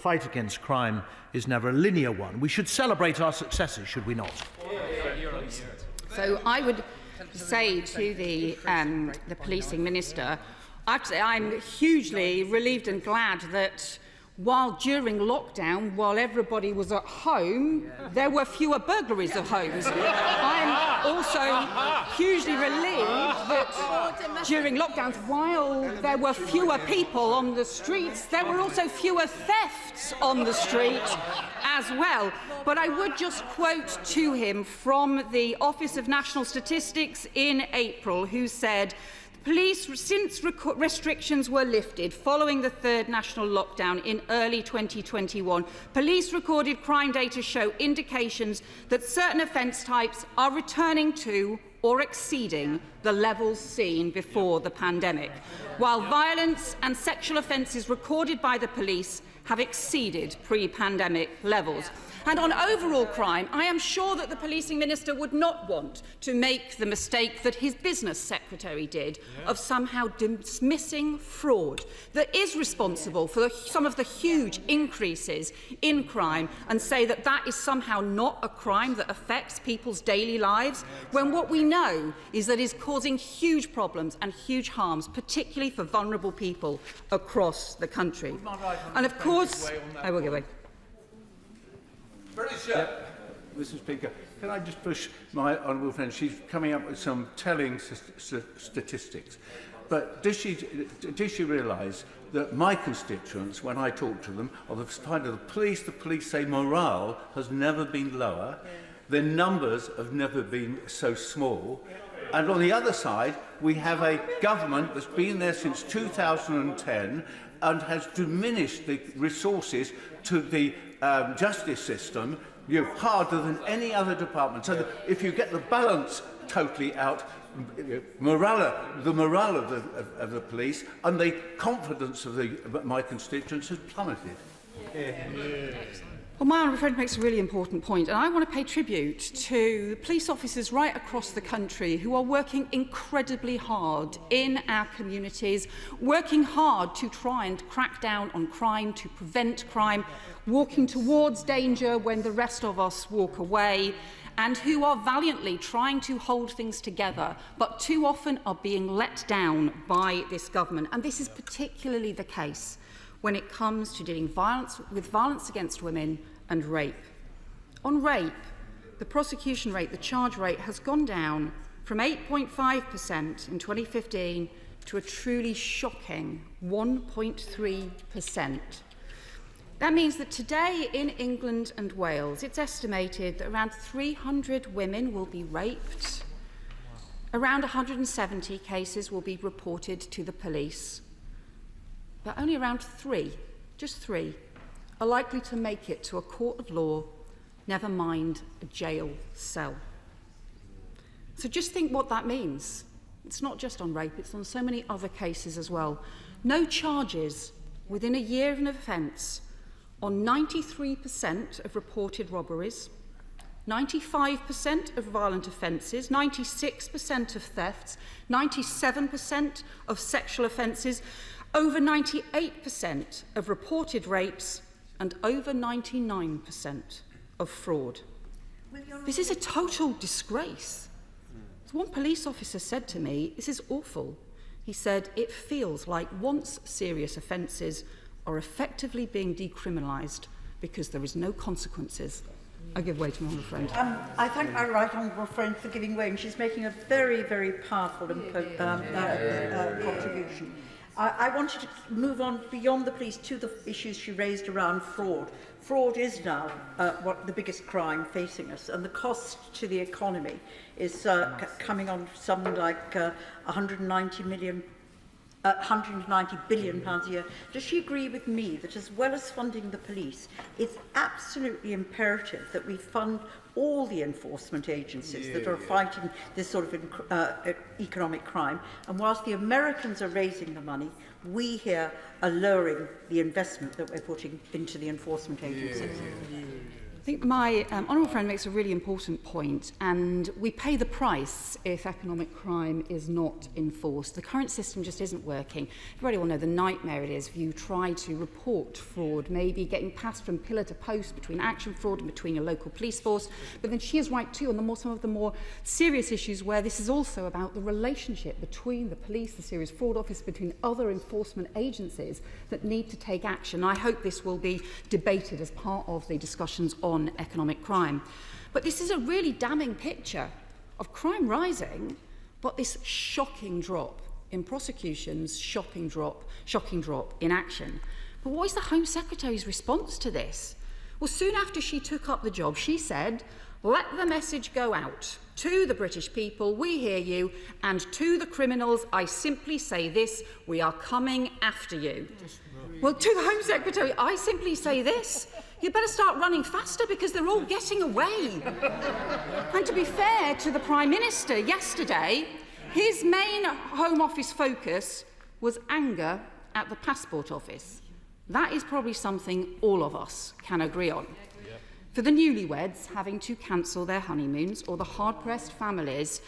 fight against crime is never a linear one. We should celebrate our successes, should we not? So I would say to the policing minister, I have to say I'm hugely relieved and glad that while during lockdown, while everybody was at home, there were fewer burglaries of homes. I'm also hugely relieved that during lockdowns, while there were fewer people on the streets, there were also fewer thefts on the street as well. But I would just quote to him from the Office of National Statistics in April, who said, police, since restrictions were lifted following the third national lockdown in early 2021, police recorded crime data show indications that certain offence types are returning to or exceeding the levels seen before the pandemic, while violence and sexual offences recorded by the police have exceeded pre-pandemic levels. And on overall crime, I am sure that the policing minister would not want to make the mistake that his business secretary did of somehow dismissing fraud that is responsible for some of the huge increases in crime and say that that is somehow not a crime that affects people's daily lives, when what we know is that it is causing huge problems and huge harms, particularly for vulnerable people across the country. And of course, I will give way. Mr. Speaker, can I just push my honourable friend? She's coming up with some telling statistics. But does she realise that my constituents, when I talk to them, on the side of the police say morale has never been lower, their numbers have never been so small. And on the other side, we have a government that's been there since 2010 and has diminished the resources to the justice system harder than any other department. So that if you get the balance totally out, the morale of the police and the confidence of my constituents has plummeted. Well, my honourable friend makes a really important point, and I want to pay tribute to police officers right across the country who are working incredibly hard in our communities, working hard to try and crack down on crime, to prevent crime, walking towards danger when the rest of us walk away, and who are valiantly trying to hold things together, but too often are being let down by this government. And this is particularly the case when it comes to dealing with violence against women and rape. On rape, the prosecution rate, the charge rate, has gone down from 8.5% in 2015 to a truly shocking 1.3%. That means that today in England and Wales, it's estimated that around 300 women will be raped, around 170 cases will be reported to the police, but only around just three, are likely to make it to a court of law, never mind a jail cell. So just think what that means. It's not just on rape, it's on so many other cases as well. No charges within a year of an offence on 93% of reported robberies, 95% of violent offences, 96% of thefts, 97% of sexual offences, over 98% of reported rapes, and over 99% of fraud. This is a total disgrace. As one police officer said to me, this is awful. He said, it feels like once serious offences are effectively being decriminalised because there is no consequences. I give way to my honourable friend. I thank my right honourable friend for giving way, and she's making a very, very powerful contribution. I wanted to move on beyond the police to the issues she raised around fraud. Fraud is now the biggest crime facing us, and the cost to the economy is coming on something like 190 billion pounds a year. Does she agree with me that as well as funding the police, it's absolutely imperative that we fund all the enforcement agencies that are fighting this sort of economic crime? And whilst the Americans are raising the money, we here are lowering the investment that we're putting into the enforcement agencies. think my honourable friend makes a really important point, and we pay the price if economic crime is not enforced. The current system just isn't working. Everybody will know the nightmare it is if you try to report fraud, maybe getting passed from pillar to post between action fraud and between your local police force. But then she is right too on some of the more serious issues where this is also about the relationship between the police, the Serious Fraud Office, between other enforcement agencies that need to take action. I hope this will be debated as part of the discussions on economic crime. But this is a really damning picture of crime rising, but this shocking drop in prosecutions, shocking drop in action. But what is the Home Secretary's response to this? Well, soon after she took up the job, she said, "Let the message go out to the British people, we hear you, and to the criminals, I simply say this, we are coming after you." Well, to the Home Secretary, I simply say this, you better start running faster because they're all getting away. And to be fair to the Prime Minister yesterday, his main Home Office focus was anger at the Passport Office. That is probably something all of us can agree on. For the newlyweds having to cancel their honeymoons, or the hard-pressed families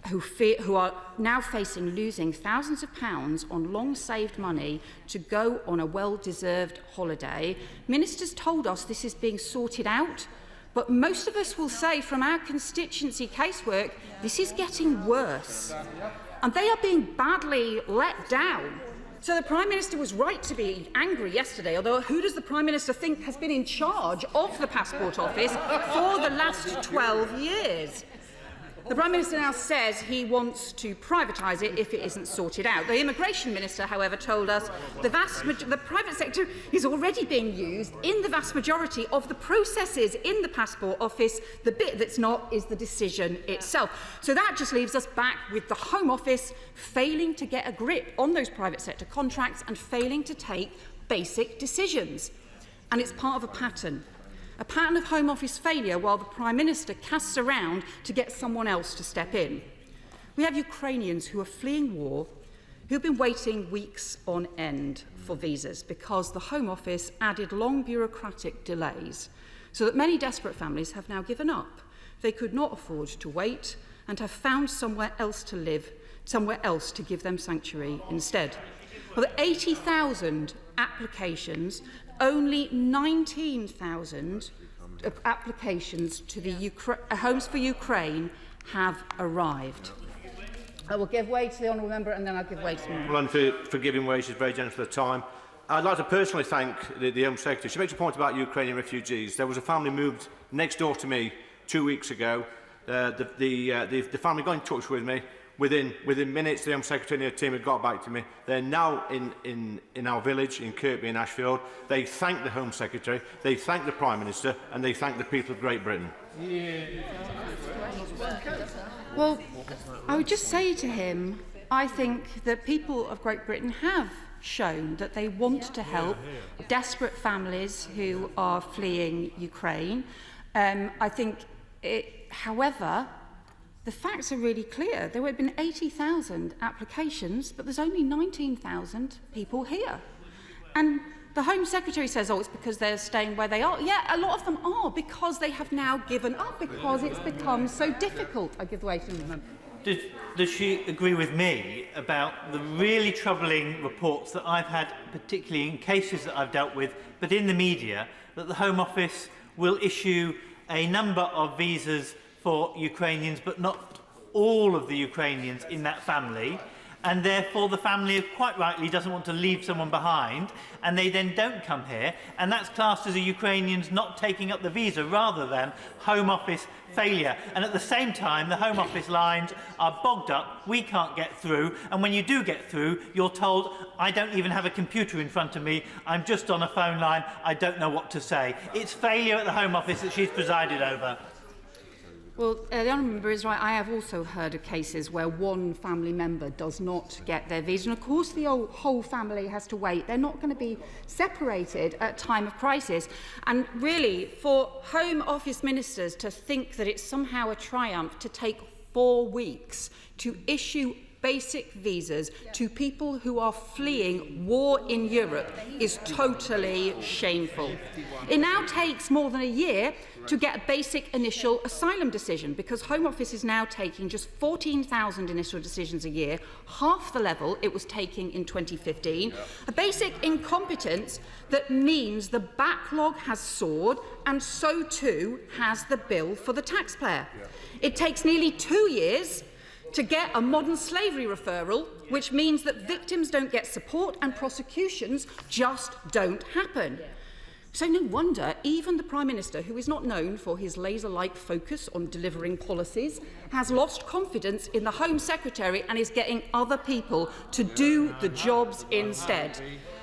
who are now facing losing thousands of pounds on long-saved money to go on a well-deserved holiday, ministers told us this is being sorted out, but most of us will say from our constituency casework, this is getting worse. And they are being badly let down. So the Prime Minister was right to be angry yesterday, although who does the Prime Minister think has been in charge of the Passport Office for the last 12 years? The Prime Minister now says he wants to privatise it if it isn't sorted out. The Immigration Minister, however, told us the private sector is already being used in the vast majority of the processes in the Passport Office. The bit that's not is the decision itself. So that just leaves us back with the Home Office failing to get a grip on those private sector contracts and failing to take basic decisions. And it's part of a pattern of Home Office failure while the Prime Minister casts around to get someone else to step in. We have Ukrainians who are fleeing war, who have been waiting weeks on end for visas because the Home Office added long bureaucratic delays, so that many desperate families have now given up. They could not afford to wait and have found somewhere else to live, somewhere else to give them sanctuary instead. Well, the 80,000 applications, only 19,000 applications to the Homes for Ukraine have arrived. I will give way to the honourable member and then I'll give way to the Well, and for giving way, she's very generous for the time. I'd like to personally thank the Home Secretary. She makes a point about Ukrainian refugees. There was a family moved next door to me 2 weeks ago. The family got in touch with me. Within minutes, the Home Secretary and her team had got back to me. They're now in our village, in Kirkby in Ashfield. They thank the Home Secretary, they thank the Prime Minister, and they thank the people of Great Britain. Well, I would just say to him, I think that people of Great Britain have shown that they want to help desperate families who are fleeing Ukraine. However, the facts are really clear. There have been 80,000 applications, but there's only 19,000 people here. And the Home Secretary says, oh, it's because they're staying where they are. Yeah, a lot of them are, because they have now given up, because it's become so difficult. I give way to them. Does she agree with me about the really troubling reports that I've had, particularly in cases that I've dealt with, but in the media, that the Home Office will issue a number of visas for Ukrainians, but not all of the Ukrainians in that family, and therefore the family quite rightly doesn't want to leave someone behind, and they then don't come here, and that's classed as a Ukrainians not taking up the visa rather than Home Office failure. And at the same time, the Home Office lines are bogged up, we can't get through, and when you do get through, you're told, I don't even have a computer in front of me, I'm just on a phone line, I don't know what to say. It's failure at the Home Office that she's presided over. Well, the honourable member is right. I have also heard of cases where one family member does not get their visa. And of course, the whole family has to wait. They're not going to be separated at time of crisis. And really, for Home Office ministers to think that it's somehow a triumph to take 4 weeks to issue basic visas to people who are fleeing war in Europe is totally shameful. It now takes more than a year to get a basic initial asylum decision, because Home Office is now taking just 14,000 initial decisions a year, half the level it was taking in 2015. A basic incompetence that means the backlog has soared, and so too has the bill for the taxpayer. It takes nearly 2 years to get a modern slavery referral, which means that victims don't get support and prosecutions just don't happen. So no wonder even the Prime Minister, who is not known for his laser-like focus on delivering policies, has lost confidence in the Home Secretary and is getting other people to do the jobs instead.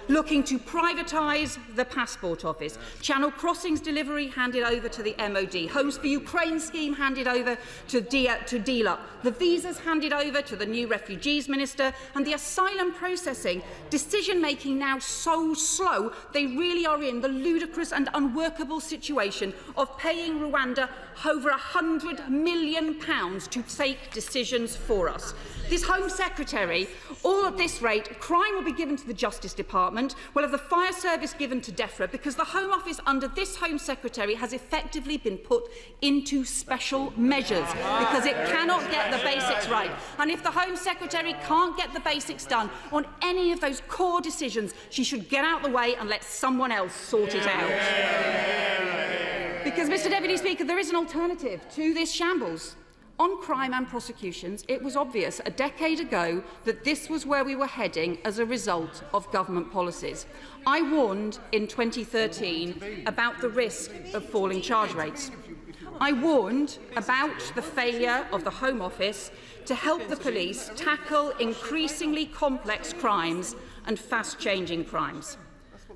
Looking to privatise the Passport Office, Channel Crossings delivery handed over to the MOD, Homes for Ukraine scheme handed over to DELUP, the visas handed over to the new Refugees Minister, and the asylum processing decision-making now so slow they really are in the ludicrous and unworkable situation of paying Rwanda over £100 million to take decisions for us. This Home Secretary, all at this rate, crime will be given to the Justice Department, will have the fire service given to DEFRA, because the Home Office under this Home Secretary has effectively been put into special measures because it cannot get the basics right. And if the Home Secretary can't get the basics done on any of those core decisions, she should get out of the way and let someone else sort it out. Because, Mr Deputy Speaker, there is an alternative to this shambles. On crime and prosecutions, it was obvious a decade ago that this was where we were heading as a result of government policies. I warned in 2013 about the risk of falling charge rates. I warned about the failure of the Home Office to help the police tackle increasingly complex crimes and fast-changing crimes.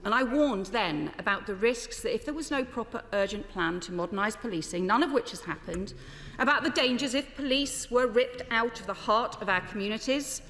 And I warned then about the risks that if there was no proper urgent plan to modernise policing, none of which has happened, about the dangers if police were ripped out of the heart of our communities,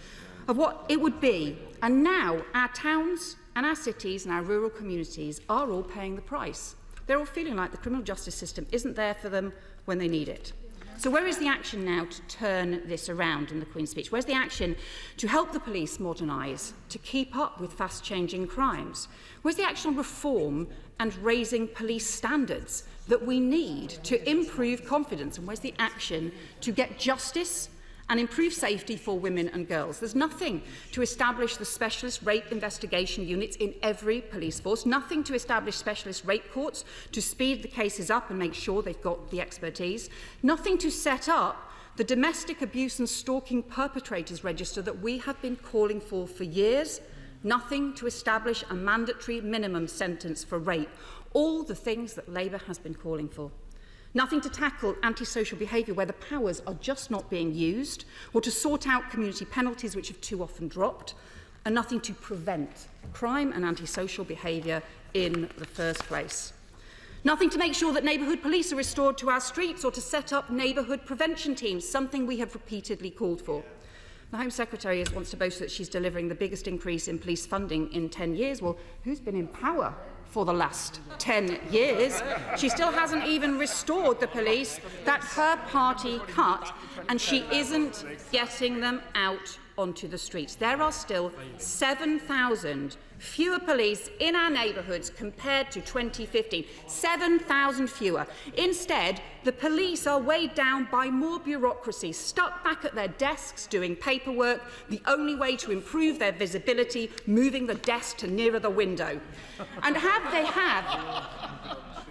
of what it would be. And now our towns and our cities and our rural communities are all paying the price. They're all feeling like the criminal justice system isn't there for them when they need it. So where is the action now to turn this around in the Queen's speech? Where's the action to help the police modernise, to keep up with fast-changing crimes? Where's the action on reform and raising police standards that we need to improve confidence? And where's the action to get justice and improve safety for women and girls? There's nothing to establish the specialist rape investigation units in every police force, nothing to establish specialist rape courts to speed the cases up and make sure they've got the expertise, nothing to set up the domestic abuse and stalking perpetrators register that we have been calling for years, nothing to establish a mandatory minimum sentence for rape, all the things that Labour has been calling for. Nothing to tackle antisocial behaviour where the powers are just not being used, or to sort out community penalties which have too often dropped, and nothing to prevent crime and antisocial behaviour in the first place. Nothing to make sure that neighbourhood police are restored to our streets or to set up neighbourhood prevention teams, something we have repeatedly called for. The Home Secretary wants to boast that she's delivering the biggest increase in police funding in 10 years. Well, who's been in power for the last 10 years? She still hasn't even restored the police that her party cut, and she isn't getting them out onto the streets. There are still 7,000 fewer police in our neighbourhoods compared to 2015. 7,000 fewer. Instead, the police are weighed down by more bureaucracy, stuck back at their desks doing paperwork, the only way to improve their visibility, moving the desk to nearer the window. And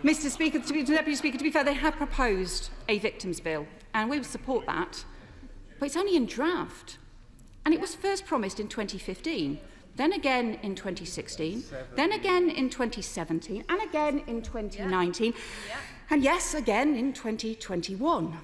Mr. Speaker, Deputy Speaker, to be fair, they have proposed a victims' bill, and we will support that, but it's only in draft. And it was first promised in 2015, then again in 2016, then again in 2017, and again in 2019, and yes, again in 2021.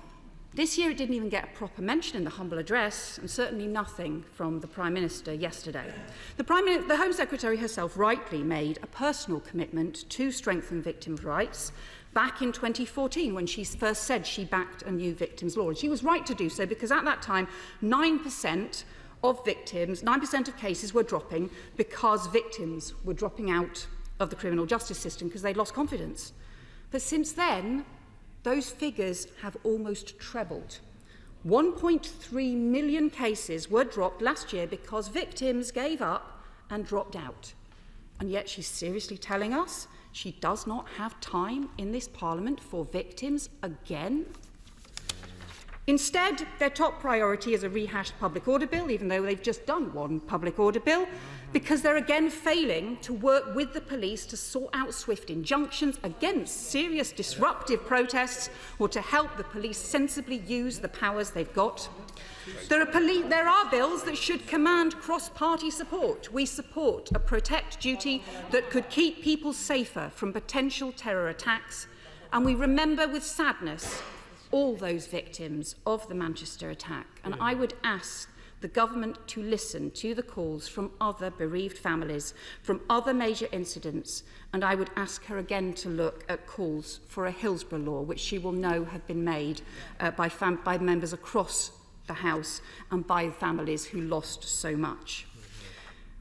This year it didn't even get a proper mention in the humble address, and certainly nothing from the Prime Minister yesterday. The Home Secretary herself rightly made a personal commitment to strengthen victims' rights back in 2014 when she first said she backed a new victims' law. And she was right to do so because at that time 9% of cases were dropping because victims were dropping out of the criminal justice system because they'd lost confidence. But since then, those figures have almost trebled. 1.3 million cases were dropped last year because victims gave up and dropped out. And yet she's seriously telling us she does not have time in this Parliament for victims again. Instead, their top priority is a rehashed public order bill, even though they've just done one public order bill, because they're again failing to work with the police to sort out swift injunctions against serious disruptive protests or to help the police sensibly use the powers they've got. There are bills that should command cross-party support. We support a protect duty that could keep people safer from potential terror attacks, and we remember with sadness all those victims of the Manchester attack. And I would ask the government to listen to the calls from other bereaved families, from other major incidents, and I would ask her again to look at calls for a Hillsborough law, which she will know have been made by members across the House and by families who lost so much.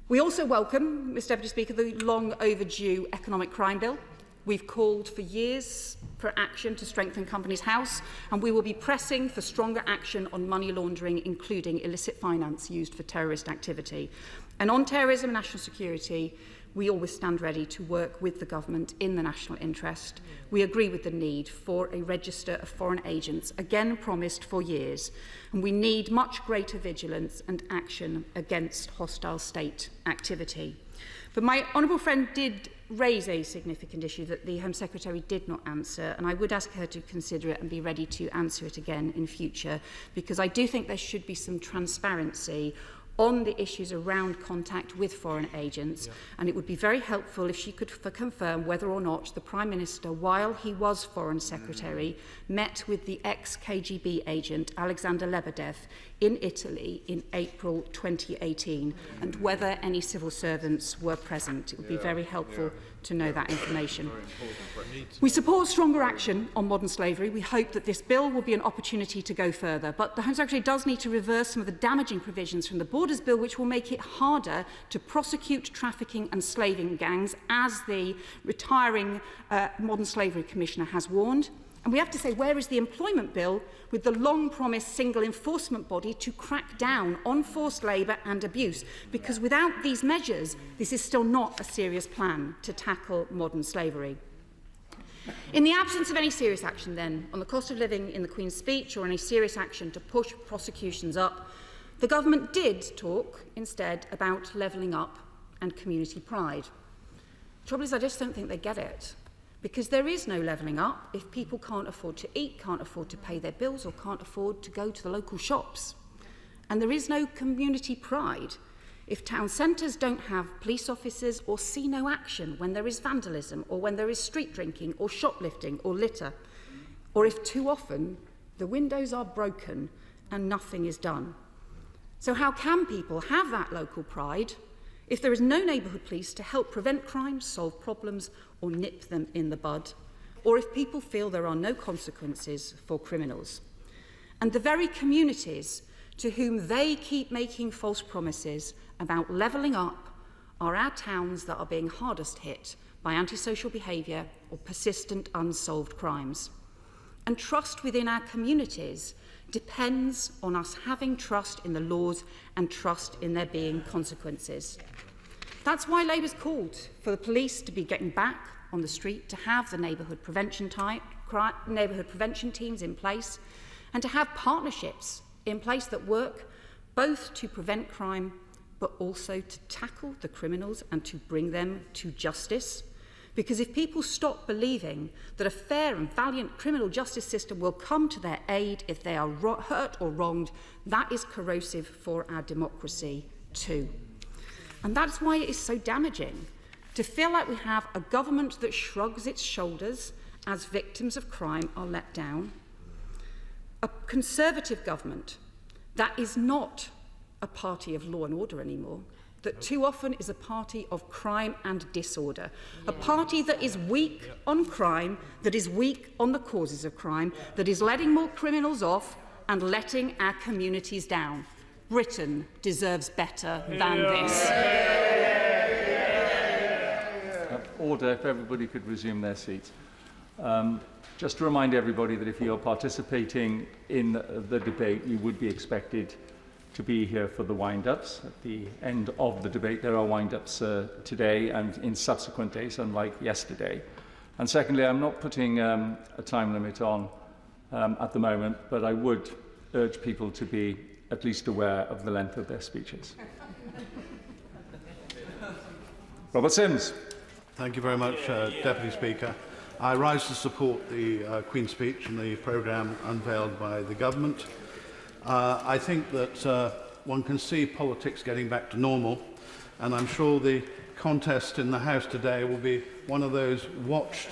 We also welcome, Mr Deputy Speaker, the long overdue economic crime bill. We've called for years for action to strengthen Companies House, and we will be pressing for stronger action on money laundering, including illicit finance used for terrorist activity. And on terrorism and national security, we always stand ready to work with the government in the national interest. We agree with the need for a register of foreign agents, again promised for years, and we need much greater vigilance and action against hostile state activity. But my honourable friend did raise a significant issue that the Home Secretary did not answer, and I would ask her to consider it and be ready to answer it again in future, because I do think there should be some transparency on the issues around contact with foreign agents, and it would be very helpful if she could confirm whether or not the Prime Minister, while he was Foreign Secretary, met with the ex-KGB agent Alexander Lebedev in Italy in April 2018, and whether any civil servants were present. It would be very helpful to know that information. We support stronger action on modern slavery. We hope that this bill will be an opportunity to go further, but the Home Secretary does need to reverse some of the damaging provisions from the Borders Bill, which will make it harder to prosecute trafficking and slaving gangs, as the retiring Modern Slavery Commissioner has warned. And we have to say, where is the employment bill with the long-promised single enforcement body to crack down on forced labour and abuse? Because without these measures, this is still not a serious plan to tackle modern slavery. In the absence of any serious action, then, on the cost of living in the Queen's speech or any serious action to push prosecutions up, the government did talk instead about levelling up and community pride. The trouble is, I just don't think they get it. Because there is no levelling up if people can't afford to eat, can't afford to pay their bills, or can't afford to go to the local shops. And there is no community pride if town centres don't have police officers or see no action when there is vandalism, or when there is street drinking or shoplifting or litter, or if too often the windows are broken and nothing is done. So how can people have that local pride if there is no neighbourhood police to help prevent crimes, solve problems, or nip them in the bud, or if people feel there are no consequences for criminals? And the very communities to whom they keep making false promises about levelling up are our towns that are being hardest hit by antisocial behaviour or persistent unsolved crimes. And trust within our communities depends on us having trust in the laws and trust in there being consequences. That's why Labour's called for the police to be getting back on the street, to have the neighbourhood prevention teams in place, and to have partnerships in place that work both to prevent crime but also to tackle the criminals and to bring them to justice. Because if people stop believing that a fair and valiant criminal justice system will come to their aid if they are hurt or wronged, that is corrosive for our democracy too. And that's why it is so damaging to feel like we have a government that shrugs its shoulders as victims of crime are let down, a Conservative government that is not a party of law and order anymore, that too often is a party of crime and disorder, a party that is weak on crime, that is weak on the causes of crime, that is letting more criminals off and letting our communities down. Britain deserves better than this. Order, if everybody could resume their seats. Just to remind everybody that if you're participating in the debate, you would be expected to be here for the wind-ups. At the end of the debate, there are wind-ups today and in subsequent days, unlike yesterday. And secondly, I'm not putting a time limit on at the moment, but I would urge people to be at least aware of the length of their speeches. Robert Sims. Thank you very much, Deputy Speaker. I rise to support the Queen's speech and the programme unveiled by the government. I think that one can see politics getting back to normal, and I'm sure the contest in the House today will be one of those watched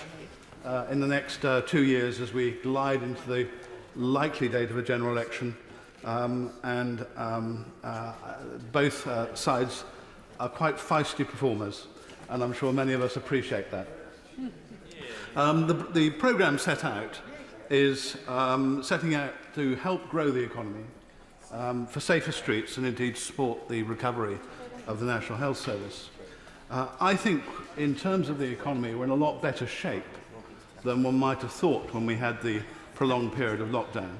in the next 2 years as we glide into the likely date of a general election, both sides are quite feisty performers, and I'm sure many of us appreciate that. The programme set out is setting out to help grow the economy, for safer streets and indeed support the recovery of the National Health Service. I think in terms of the economy we're in a lot better shape than one might have thought when we had the prolonged period of lockdown.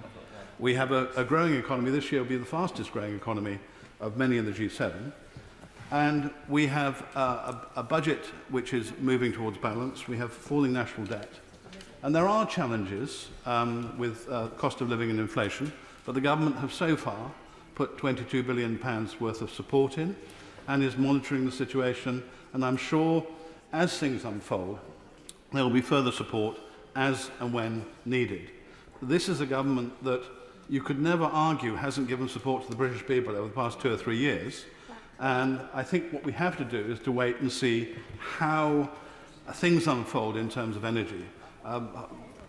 We have a growing economy. This year will be the fastest growing economy of many in the G7. And we have a budget which is moving towards balance. We have falling national debt. And there are challenges with cost of living and inflation, but the government have so far put £22 billion worth of support in and is monitoring the situation. And I'm sure as things unfold, there will be further support as and when needed. This is a government that you could never argue hasn't given support to the British people over the past 2 or 3 years. And I think what we have to do is to wait and see how things unfold in terms of energy.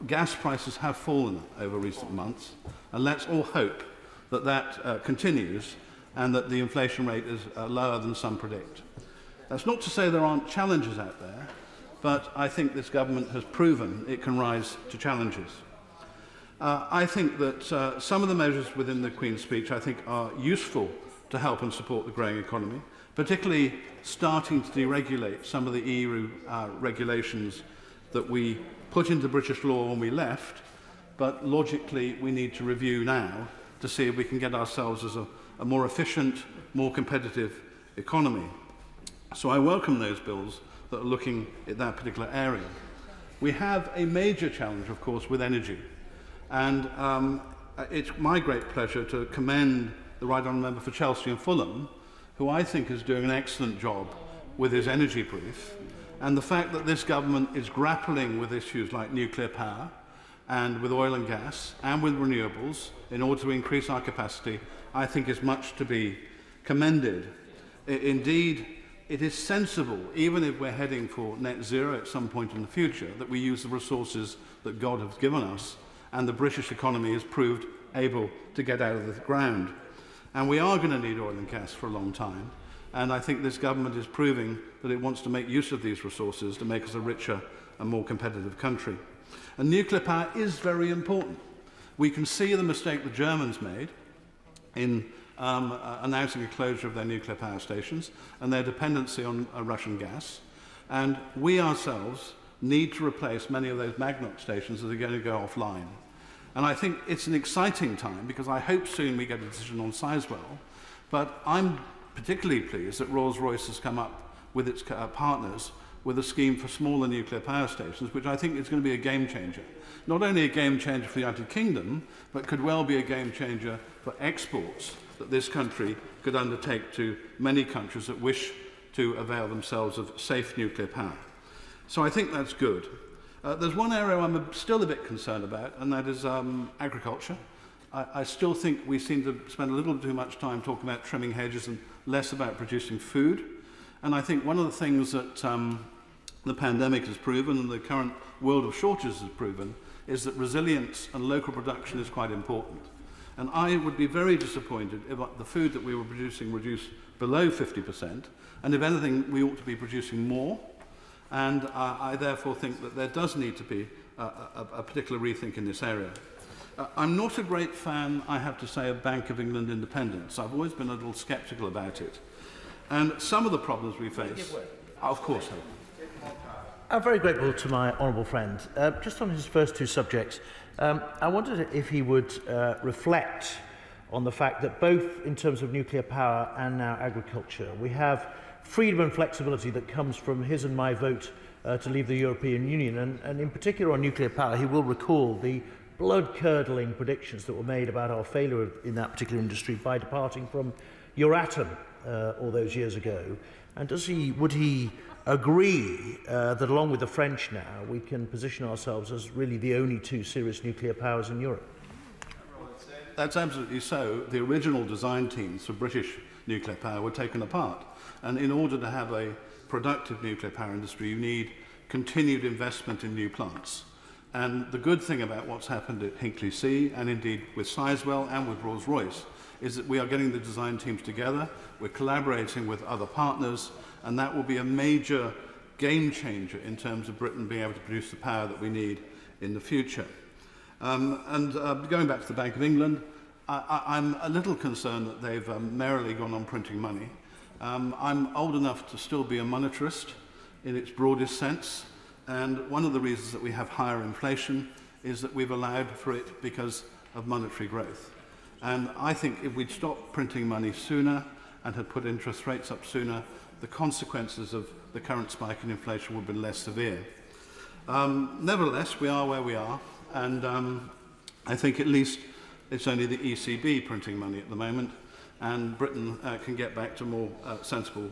Gas prices have fallen over recent months, and let's all hope that that continues and that the inflation rate is lower than some predict. That's not to say there aren't challenges out there, but I think this government has proven it can rise to challenges. I think that some of the measures within the Queen's speech I think are useful to help and support the growing economy, particularly starting to deregulate some of the EU regulations that we put into British law when we left, but logically we need to review now to see if we can get ourselves as a more efficient, more competitive economy. So I welcome those bills that are looking at that particular area. We have a major challenge, of course, with energy. And it's my great pleasure to commend the Right Honourable Member for Chelsea and Fulham, who I think is doing an excellent job with his energy brief. And the fact that this government is grappling with issues like nuclear power and with oil and gas and with renewables in order to increase our capacity, I think is much to be commended. Indeed, it is sensible, even if we're heading for net zero at some point in the future, that we use the resources that God has given us, and the British economy has proved able to get out of the ground. And we are going to need oil and gas for a long time, and I think this government is proving that it wants to make use of these resources to make us a richer and more competitive country. And nuclear power is very important. We can see the mistake the Germans made in announcing a closure of their nuclear power stations and their dependency on Russian gas. And we ourselves need to replace many of those magnet stations that are going to go offline. And I think it's an exciting time because I hope soon we get a decision on Sizewell. But I'm particularly pleased that Rolls-Royce has come up with its partners with a scheme for smaller nuclear power stations, which I think is going to be a game changer. Not only a game changer for the United Kingdom, but could well be a game changer for exports that this country could undertake to many countries that wish to avail themselves of safe nuclear power. So I think that's good. There's one area I'm still a bit concerned about, and that is agriculture. I still think we seem to spend a little too much time talking about trimming hedges and less about producing food. And I think one of the things that the pandemic has proven and the current world of shortages has proven is that resilience and local production is quite important. And I would be very disappointed if the food that we were producing reduced below 50%, and if anything, we ought to be producing more. And I therefore think that there does need to be a particular rethink in this area. I'm not a great fan, I have to say, of Bank of England independence. I've always been a little sceptical about it. And some of the problems we face, of course, I'm very grateful to my honourable friend. Just on his first two subjects, I wondered if he would reflect on the fact that both in terms of nuclear power and now agriculture, we have freedom and flexibility that comes from his and my vote to leave the European Union. And in particular on nuclear power, he will recall the blood-curdling predictions that were made about our failure in that particular industry by departing from Euratom all those years ago. And would he agree that along with the French now, we can position ourselves as really the only two serious nuclear powers in Europe? That's absolutely so. The original design teams for British nuclear power were taken apart. And in order to have a productive nuclear power industry, you need continued investment in new plants. And the good thing about what's happened at Hinkley C, and indeed with Sizewell and with Rolls-Royce, is that we are getting the design teams together, we're collaborating with other partners, and that will be a major game changer in terms of Britain being able to produce the power that we need in the future. Going back to the Bank of England, I'm a little concerned that they've merrily gone on printing money. I'm old enough to still be a monetarist in its broadest sense, and one of the reasons that we have higher inflation is that we've allowed for it because of monetary growth. And I think if we'd stopped printing money sooner and had put interest rates up sooner, the consequences of the current spike in inflation would have been less severe. Nevertheless, we are where we are, and I think at least it's only the ECB printing money at the moment, and Britain can get back to more sensible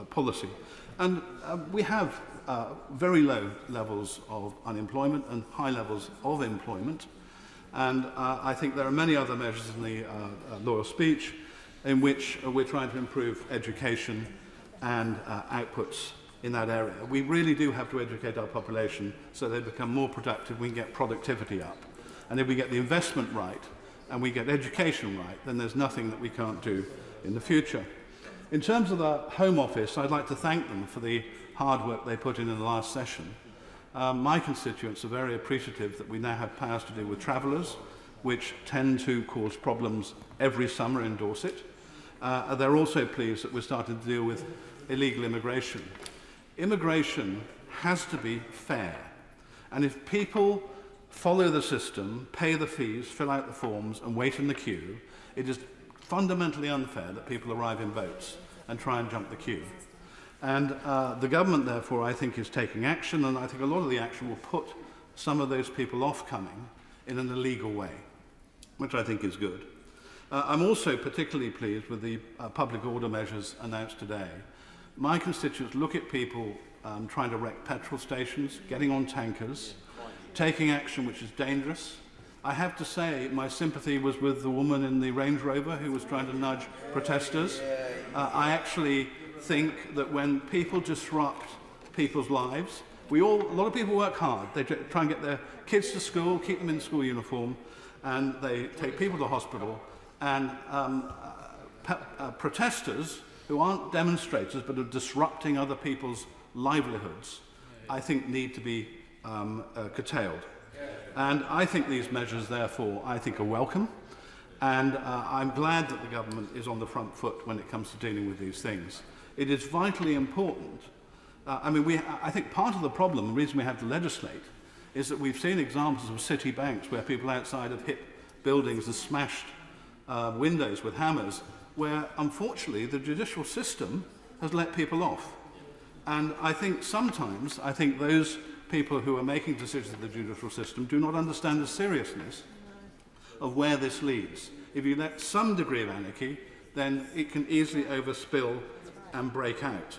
policy. And we have very low levels of unemployment and high levels of employment. And I think there are many other measures in the loyal speech in which we're trying to improve education and outputs in that area. We really do have to educate our population so they become more productive, we can get productivity up. And if we get the investment right and we get education right, then there's nothing that we can't do in the future. In terms of the Home Office, I'd like to thank them for the hard work they put in the last session. My constituents are very appreciative that we now have powers to deal with travellers, which tend to cause problems every summer in Dorset. They're also pleased that we're starting to deal with illegal immigration. Immigration has to be fair. And if people follow the system, pay the fees, fill out the forms and wait in the queue, it is fundamentally unfair that people arrive in boats and try and jump the queue. And the government, therefore, I think is taking action, and I think a lot of the action will put some of those people off coming in an illegal way, which I think is good. I'm also particularly pleased with the public order measures announced today. My constituents look at people trying to wreck petrol stations, getting on tankers, taking action which is dangerous. I have to say my sympathy was with the woman in the Range Rover who was trying to nudge protesters. I actually think that when people disrupt people's lives, a lot of people work hard. They try and get their kids to school, keep them in school uniform, and they take people to hospital. And protesters who aren't demonstrators but are disrupting other people's livelihoods, I think need to be curtailed. And I think these measures, therefore, I think are welcome. And I'm glad that the government is on the front foot when it comes to dealing with these things. It is vitally important. I think part of the problem, the reason we have to legislate, is that we've seen examples of city banks where people outside of hip buildings have smashed windows with hammers, where, unfortunately, the judicial system has let people off. And I think sometimes, those people who are making decisions in the judicial system do not understand the seriousness of where this leads. If you let some degree of anarchy, then it can easily overspill and break out.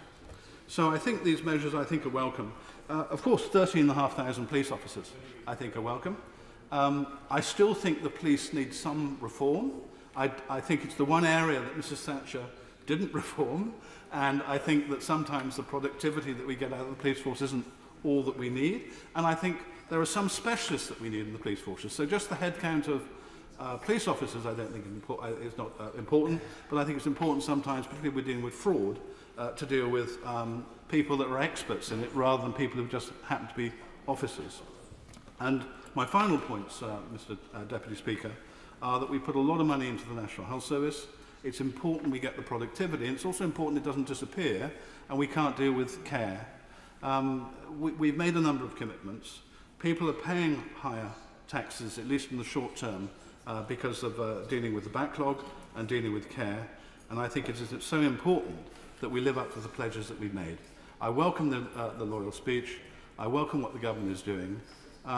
So I think these measures, are welcome. Of course, 13,500 police officers, I think, are welcome. I still think the police need some reform. I think it's the one area that Mrs. Thatcher didn't reform, and I think that sometimes the productivity that we get out of the police force isn't all that we need, and I think there are some specialists that we need in the police forces. So just the headcount of police officers I don't think is not important, but I think it's important sometimes, particularly if we're dealing with fraud, to deal with people that are experts in it rather than people who just happen to be officers. And my final points, Mr. Deputy Speaker, are that we put a lot of money into the National Health Service. It's important we get the productivity, and it's also important it doesn't disappear and we can't deal with care. We've made a number of commitments. People are paying higher taxes, at least in the short term, because of dealing with the backlog and dealing with care. And I think it is so important that we live up to the pledges that we've made. I welcome the loyal speech. I welcome what the government is doing. There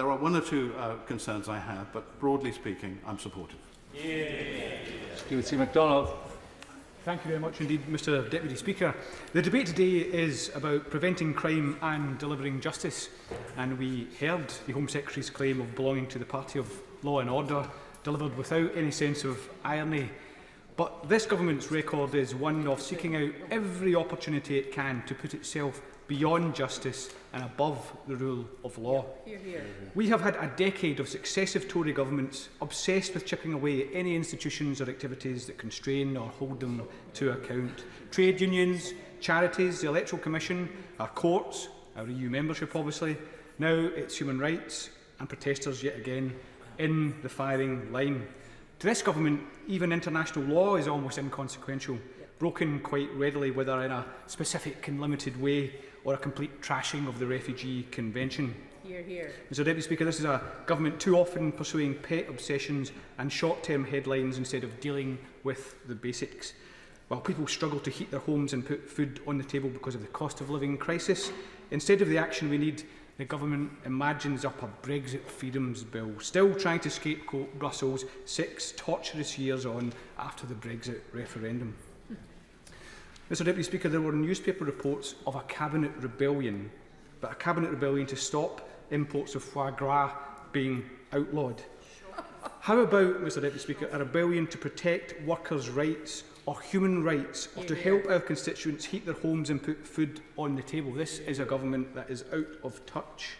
are one or two concerns I have, but broadly speaking, I'm supportive. Stephen C. MacDonald. Thank you very much indeed, Mr Deputy Speaker. The debate today is about preventing crime and delivering justice, and we heard the Home Secretary's claim of belonging to the party of law and order, delivered without any sense of irony. But this government's record is one of seeking out every opportunity it can to put itself beyond justice and above the rule of law. Hear, hear. We have had a decade of successive Tory governments obsessed with chipping away at any institutions or activities that constrain or hold them to account. Trade unions, charities, the Electoral Commission, our courts, our EU membership obviously, now it's human rights and protesters yet again in the firing line. To this government, even international law is almost inconsequential, broken quite readily, whether in a specific and limited way or a complete trashing of the Refugee Convention. Hear, hear. Mr Deputy Speaker, this is a government too often pursuing pet obsessions and short-term headlines instead of dealing with the basics. While people struggle to heat their homes and put food on the table because of the cost of living crisis, instead of the action we need, the government imagines up a Brexit freedoms bill, still trying to scapegoat Brussels 6 torturous years on after the Brexit referendum. Mr Deputy Speaker, there were newspaper reports of a cabinet rebellion, but a cabinet rebellion to stop imports of foie gras being outlawed. How about, Mr Deputy Speaker, a rebellion to protect workers' rights or human rights, or to help our constituents heat their homes and put food on the table? This is a government that is out of touch.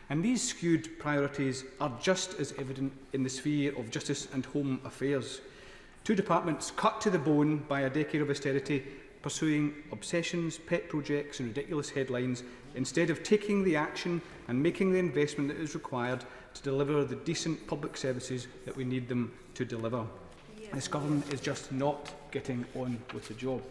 And these skewed priorities are just as evident in the sphere of justice and home affairs. Two departments cut to the bone by a decade of austerity, pursuing obsessions, pet projects and ridiculous headlines, instead of taking the action and making the investment that is required to deliver the decent public services that we need them to deliver. This government is just not getting on with the job.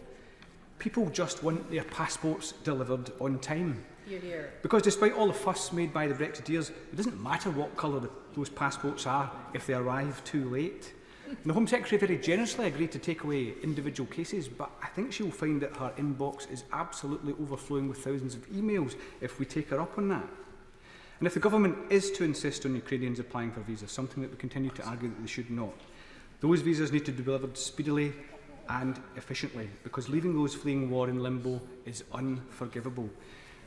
People just want their passports delivered on time. Hear, hear. Because despite all the fuss made by the Brexiteers, it doesn't matter what colour those passports are if they arrive too late. And the Home Secretary very generously agreed to take away individual cases, but I think she will find that her inbox is absolutely overflowing with thousands of emails if we take her up on that. And if the government is to insist on Ukrainians applying for visas, something that we continue to argue that they should not, those visas need to be delivered speedily and efficiently, because leaving those fleeing war in limbo is unforgivable.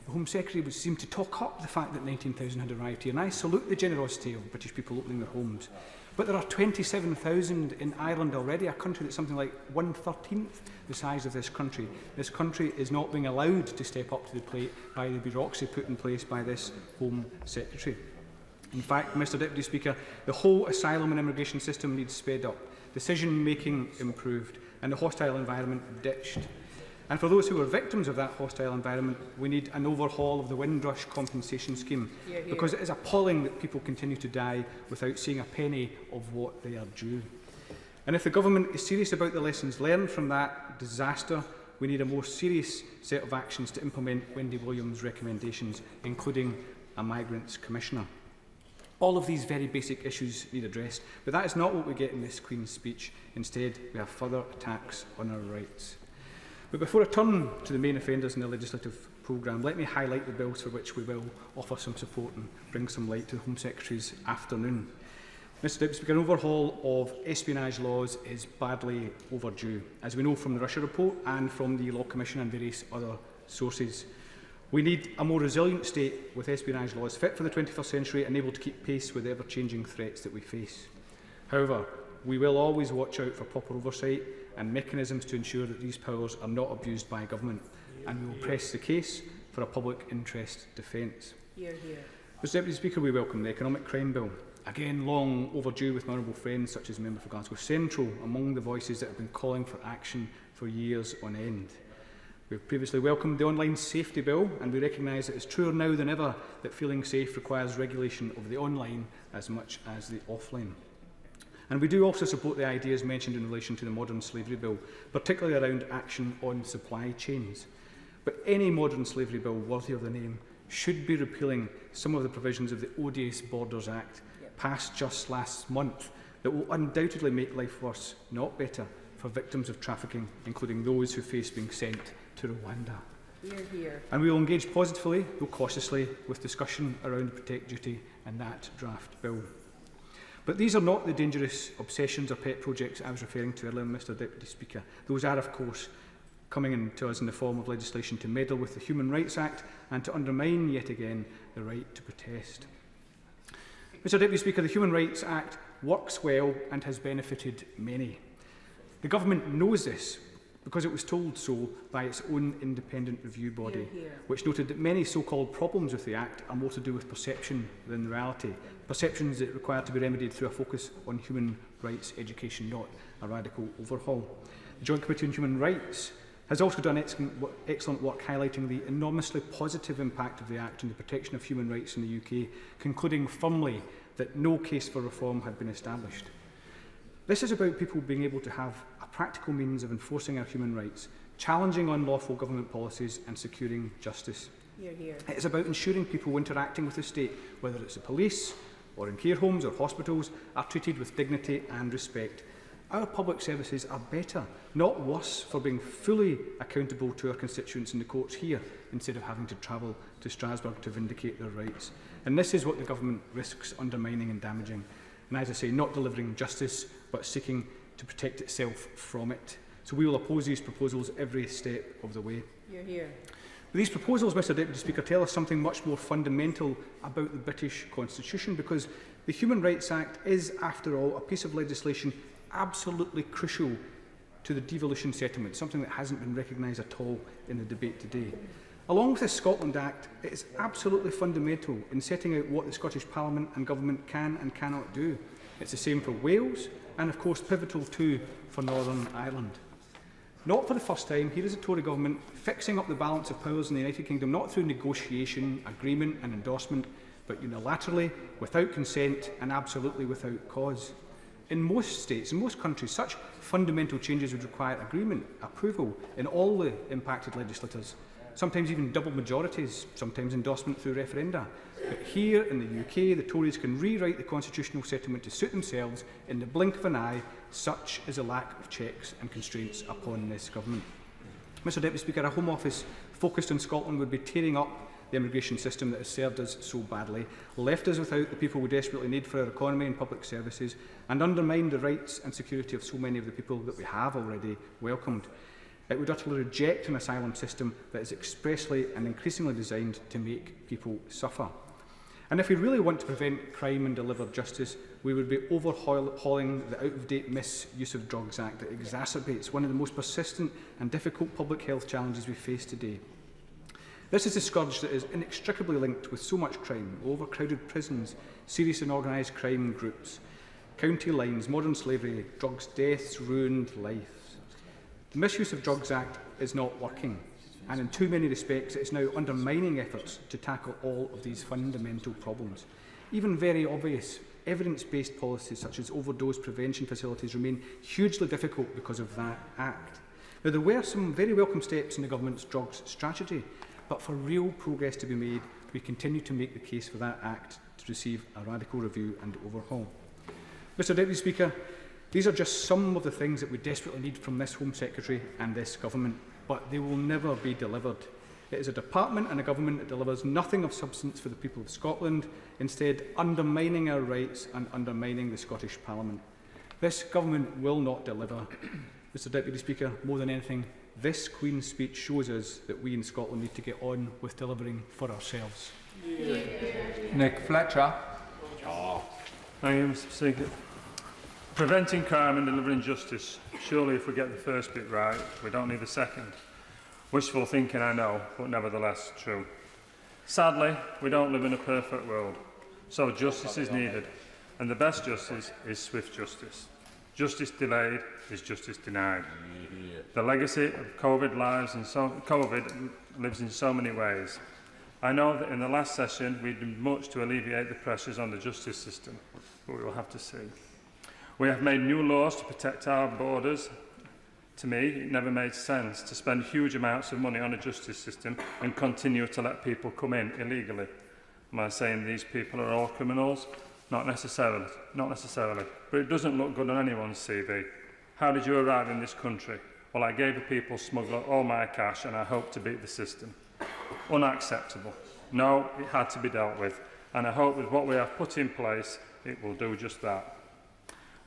The Home Secretary would seem to talk up the fact that 19,000 had arrived here, and I salute the generosity of British people opening their homes. But there are 27,000 in Ireland already, a country that's something like 1/13 the size of this country. This country is not being allowed to step up to the plate by the bureaucracy put in place by this Home Secretary. In fact, Mr Deputy Speaker, the whole asylum and immigration system needs sped up, decision-making improved, and the hostile environment ditched. And for those who are victims of that hostile environment, we need an overhaul of the Windrush compensation scheme, because it is appalling that people continue to die without seeing a penny of what they are due. And if the government is serious about the lessons learned from that disaster, we need a more serious set of actions to implement Wendy Williams' recommendations, including a Migrants Commissioner. All of these very basic issues need addressed, but that is not what we get in this Queen's speech. Instead, we have further attacks on our rights. But before I turn to the main offenders in the legislative programme, let me highlight the bills for which we will offer some support and bring some light to the Home Secretary's afternoon. Mr Deputy Speaker, an overhaul of espionage laws is badly overdue, as we know from the Russia report and from the Law Commission and various other sources. We need a more resilient state with espionage laws fit for the 21st century and able to keep pace with the ever-changing threats that we face. However, we will always watch out for proper oversight and mechanisms to ensure that these powers are not abused by government, and we will press the case for a public interest defence. Hear, hear. Mr Deputy Speaker, we welcome the Economic Crime Bill, again long overdue with my honourable friends such as the Member for Glasgow Central, among the voices that have been calling for action for years on end. We have previously welcomed the Online Safety Bill, and we recognise that it is truer now than ever that feeling safe requires regulation of the online as much as the offline. And we do also support the ideas mentioned in relation to the Modern Slavery Bill, particularly around action on supply chains. But any modern slavery bill worthy of the name should be repealing some of the provisions of the odious Borders Act, passed just last month, that will undoubtedly make life worse, not better, for victims of trafficking, including those who face being sent to Rwanda. Hear, hear. And we will engage positively, though cautiously, with discussion around the Protect Duty and that draft bill. But these are not the dangerous obsessions or pet projects I was referring to earlier, Mr Deputy Speaker. Those are, of course, coming in to us in the form of legislation to meddle with the Human Rights Act and to undermine, yet again, the right to protest. Mr Deputy Speaker, the Human Rights Act works well and has benefited many. The government knows this because it was told so by its own independent review body, which noted that many so-called problems with the Act are more to do with perception than reality, perceptions that require to be remedied through a focus on human rights education, not a radical overhaul. The Joint Committee on Human Rights has also done excellent work highlighting the enormously positive impact of the Act on the protection of human rights in the UK, concluding firmly that no case for reform had been established. This is about people being able to have a practical means of enforcing our human rights, challenging unlawful government policies and securing justice. Hear, hear. It is about ensuring people interacting with the state, whether it's the police or in care homes or hospitals, are treated with dignity and respect. Our public services are better, not worse, for being fully accountable to our constituents in the courts here, instead of having to travel to Strasbourg to vindicate their rights. And this is what the government risks undermining and damaging. And as I say, not delivering justice, but seeking to protect itself from it. So we will oppose these proposals every step of the way. Hear, hear. But these proposals, Mr Deputy Speaker, tell us something much more fundamental about the British Constitution, because the Human Rights Act is, after all, a piece of legislation absolutely crucial to the devolution settlement, something that hasn't been recognised at all in the debate today. Along with the Scotland Act, it is absolutely fundamental in setting out what the Scottish Parliament and Government can and cannot do. It's the same for Wales, and of course pivotal too for Northern Ireland. Not for the first time, here is a Tory government fixing up the balance of powers in the United Kingdom, not through negotiation, agreement and endorsement, but unilaterally, without consent and absolutely without cause. In most states, in most countries, such fundamental changes would require agreement, approval in all the impacted legislators, sometimes even double majorities, sometimes endorsement through referenda. But here in the UK, the Tories can rewrite the constitutional settlement to suit themselves in the blink of an eye. Such is a lack of checks and constraints upon this government. Mr Deputy Speaker, a Home Office focused on Scotland would be tearing up the immigration system that has served us so badly, left us without the people we desperately need for our economy and public services, and undermined the rights and security of so many of the people that we have already welcomed. It would utterly reject an asylum system that is expressly and increasingly designed to make people suffer. And if we really want to prevent crime and deliver justice, we would be overhauling the out-of-date Misuse of Drugs Act that exacerbates one of the most persistent and difficult public health challenges we face today. This is a scourge that is inextricably linked with so much crime: overcrowded prisons, serious and organised crime groups, county lines, modern slavery, drugs deaths, ruined lives. The Misuse of Drugs Act is not working, and in too many respects it is now undermining efforts to tackle all of these fundamental problems. Even very obvious evidence-based policies such as overdose prevention facilities remain hugely difficult because of that act. Now, there were some very welcome steps in the government's drugs strategy, but for real progress to be made, we continue to make the case for that act to receive a radical review and overhaul. Mr Deputy Speaker, these are just some of the things that we desperately need from this Home Secretary and this government, but they will never be delivered. It is a department and a government that delivers nothing of substance for the people of Scotland, instead undermining our rights and undermining the Scottish Parliament. This government will not deliver. Mr Deputy Speaker, more than anything, this Queen's speech shows us that we in Scotland need to get on with delivering for ourselves. Nick Fletcher. Thank you, Mr Speaker. Preventing crime and delivering justice. Surely if we get the first bit right, we don't need the second. Wishful thinking, I know, but nevertheless true. Sadly, we don't live in a perfect world, so justice is needed, and the best justice is swift justice. Justice delayed is justice denied. The legacy of COVID lives in so many ways. I know that in the last session we did much to alleviate the pressures on the justice system, but we will have to see. We have made new laws to protect our borders, To me, it never made sense to spend huge amounts of money on a justice system and continue to let people come in illegally. Am I saying these people are all criminals? Not necessarily, but it doesn't look good on anyone's CV. How did you arrive in this country? Well, I gave a people smuggler all my cash and I hope to beat the system. Unacceptable. No, it had to be dealt with, and I hope with what we have put in place, it will do just that.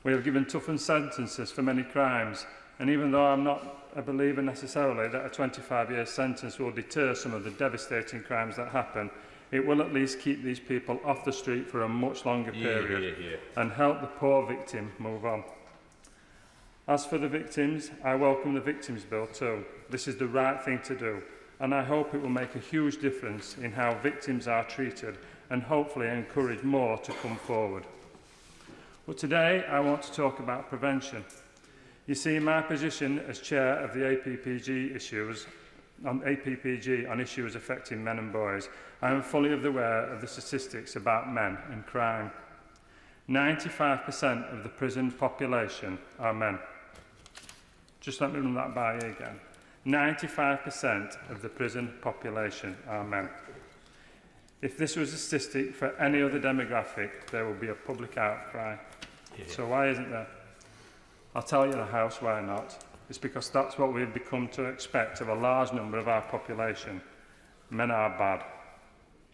We have given toughened sentences for many crimes, and even though I'm not a believer necessarily that a 25-year sentence will deter some of the devastating crimes that happen, it will at least keep these people off the street for a much longer period and help the poor victim move on. As for the victims, I welcome the Victims Bill too. This is the right thing to do, and I hope it will make a huge difference in how victims are treated and hopefully encourage more to come forward. But today I want to talk about prevention. You see, my position as chair of the APPG on issues affecting men and boys, I am fully aware of the statistics about men and crime. 95% of the prison population are men. Just let me run that by you again. 95% of the prison population are men. If this was a statistic for any other demographic, there would be a public outcry. So why isn't there? I'll tell you in the House why not. It's because that's what we've become to expect of a large number of our population. Men are bad.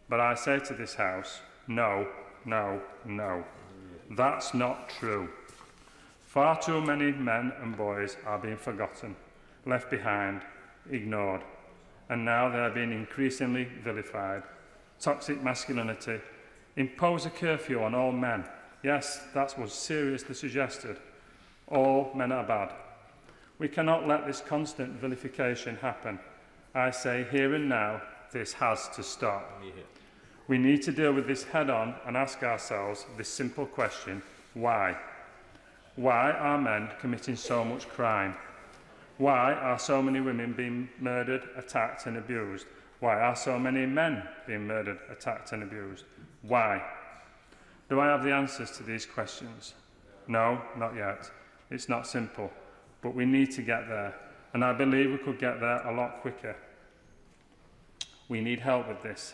But I say to this House, no, no, no. That's not true. Far too many men and boys are being forgotten, left behind, ignored, and now they are being increasingly vilified. Toxic masculinity, impose a curfew on all men. Yes, that was seriously suggested. All men are bad. We cannot let this constant vilification happen. I say here and now, this has to stop. We need to deal with this head on and ask ourselves this simple question: why? Why are men committing so much crime? Why are so many women being murdered, attacked and abused? Why are so many men being murdered, attacked and abused? Why? Do I have the answers to these questions? No, not yet. It's not simple, but we need to get there, and I believe we could get there a lot quicker. We need help with this.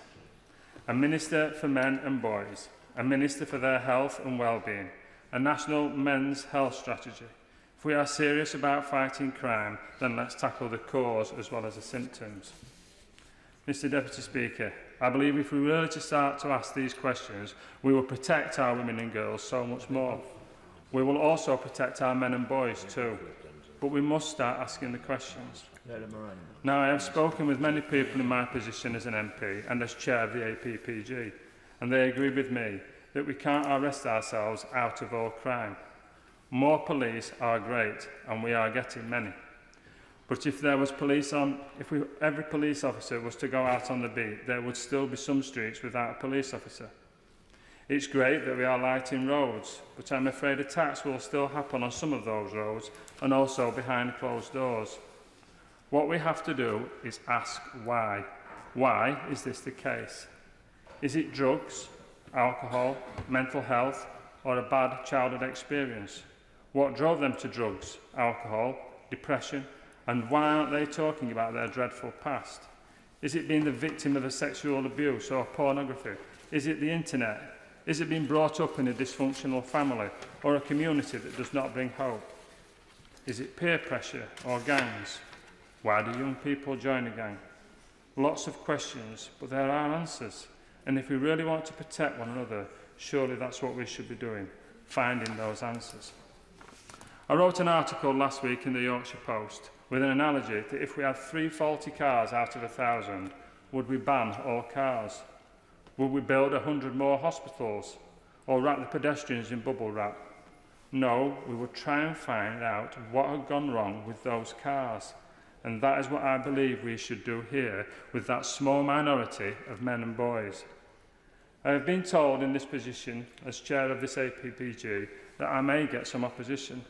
A minister for men and boys, a minister for their health and well-being, a national men's health strategy. If we are serious about fighting crime, then let's tackle the cause as well as the symptoms. Mr. Deputy Speaker, I believe if we really start to ask these questions, we will protect our women and girls so much more. We will also protect our men and boys too, but we must start asking the questions. Now, I have spoken with many people in my position as an MP and as chair of the APPG, and they agree with me that we can't arrest ourselves out of all crime. More police are great, and we are getting many. But if there was every police officer was to go out on the beat, there would still be some streets without a police officer. It's great that we are lighting roads, but I'm afraid attacks will still happen on some of those roads and also behind closed doors. What we have to do is ask why. Why is this the case? Is it drugs, alcohol, mental health, or a bad childhood experience? What drove them to drugs, alcohol, depression, and why aren't they talking about their dreadful past? Is it being the victim of a sexual abuse or pornography? Is it the internet? Is it being brought up in a dysfunctional family or a community that does not bring hope? Is it peer pressure or gangs? Why do young people join a gang? Lots of questions, but there are answers. And if we really want to protect one another, surely that's what we should be doing, finding those answers. I wrote an article last week in the Yorkshire Post with an analogy that if we had 3 faulty cars out of 1,000, would we ban all cars? Would we build 100 more hospitals or wrap the pedestrians in bubble wrap? No, we would try and find out what had gone wrong with those cars. And that is what I believe we should do here with that small minority of men and boys. I have been told in this position as chair of this APPG that I may get some opposition.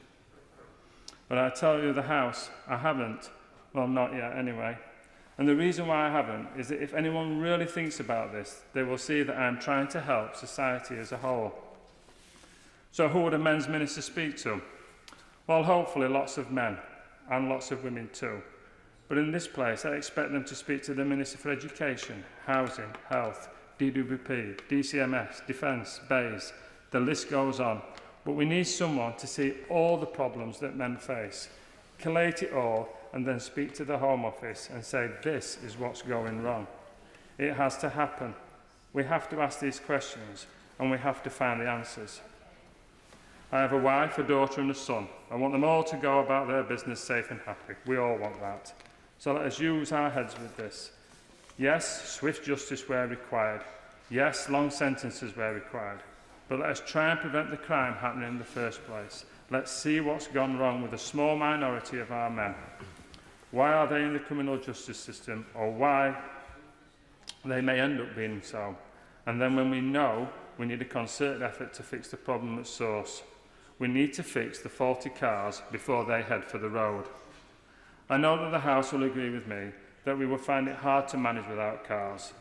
But I tell you the House, I haven't. Well, not yet anyway. And the reason why I haven't is that if anyone really thinks about this, they will see that I am trying to help society as a whole. So who would a men's minister speak to? Well, hopefully lots of men. and lots of women too. But in this place, I expect them to speak to the Minister for Education, Housing, Health, DWP, DCMS, Defence, BAYS. The list goes on. But we need someone to see all the problems that men face, collate it all, and then speak to the Home Office and say, this is what's going wrong. It has to happen. We have to ask these questions, and we have to find the answers. I have a wife, a daughter and a son. I want them all to go about their business safe and happy. We all want that. So let us use our heads with this. Yes, swift justice where required. Yes, long sentences where required. But let us try and prevent the crime happening in the first place. Let's see what's gone wrong with a small minority of our men. Why are they in the criminal justice system, or why they may end up being so? And then when we know, we need a concerted effort to fix the problem at source. We need to fix the faulty cars before they head for the road. I know that the House will agree with me that we will find it hard to manage without cars.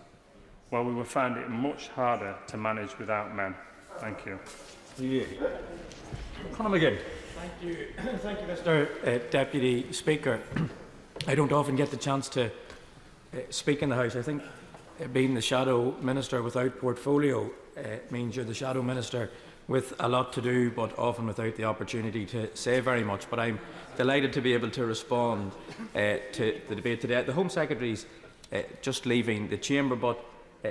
Well, we will find it much harder to manage without men. Thank you. Yeah. Conor McGinn. Thank you. Thank you, Mr. Deputy Speaker. I don't often get the chance to speak in the House. I think being the Shadow Minister without portfolio means you're the Shadow Minister with a lot to do, but often without the opportunity to say very much. But I'm delighted to be able to respond to the debate today. The Home Secretary's just leaving the chamber, but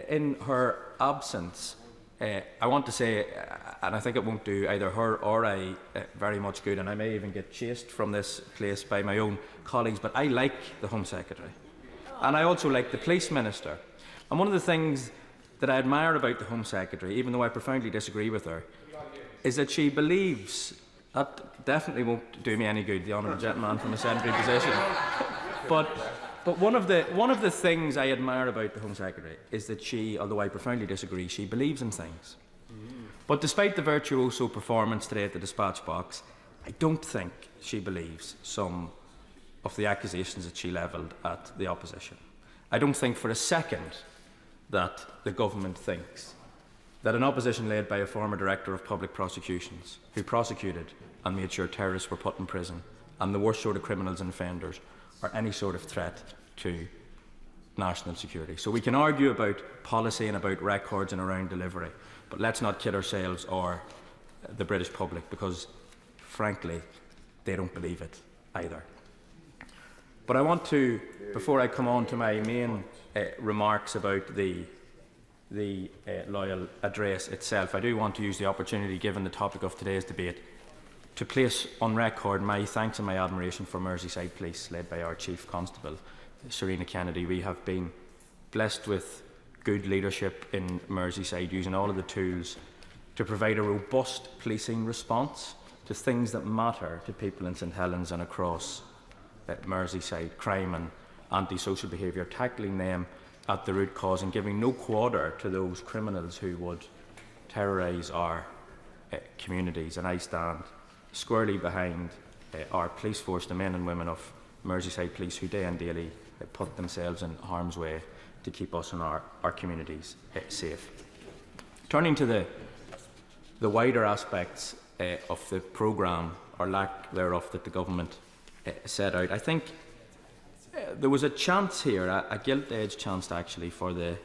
in her absence, I want to say, and I think it won't do either her or I very much good, and I may even get chased from this place by my own colleagues, but I like the Home Secretary. And I also like the Police Minister. And one of the things that I admire about the Home Secretary, even though I profoundly disagree with her, is that she believes, that definitely won't do me any good, the honourable gentleman from a sedentary position, but one of the things I admire about the Home Secretary is that she, although I profoundly disagree, she believes in things. But despite the virtuoso performance today at the dispatch box, I don't think she believes some of the accusations that she levelled at the opposition. I don't think for a second that the government thinks that an opposition led by a former Director of Public Prosecutions, who prosecuted and made sure terrorists were put in prison, and the worst sort of criminals and offenders, are any sort of threat to national security. So we can argue about policy and about records and around delivery, but let's not kid ourselves or the British public, because frankly they don't believe it either. But I want to, before I come on to my main remarks about the loyal address itself, I do want to use the opportunity, given the topic of today's debate, to place on record my thanks and my admiration for Merseyside Police, led by our Chief Constable, Serena Kennedy. We have been blessed with good leadership in Merseyside, using all of the tools to provide a robust policing response to things that matter to people in St Helens and across Merseyside, crime and antisocial behaviour, tackling them at the root cause and giving no quarter to those criminals who would terrorise our communities. And I stand squarely behind our police force, the men and women of Merseyside Police, who day and daily put themselves in harm's way to keep us and our communities safe. Turning to the wider aspects of the programme, or lack thereof, that the government set out, I think there was a chance here, a gilt-edged chance actually, for the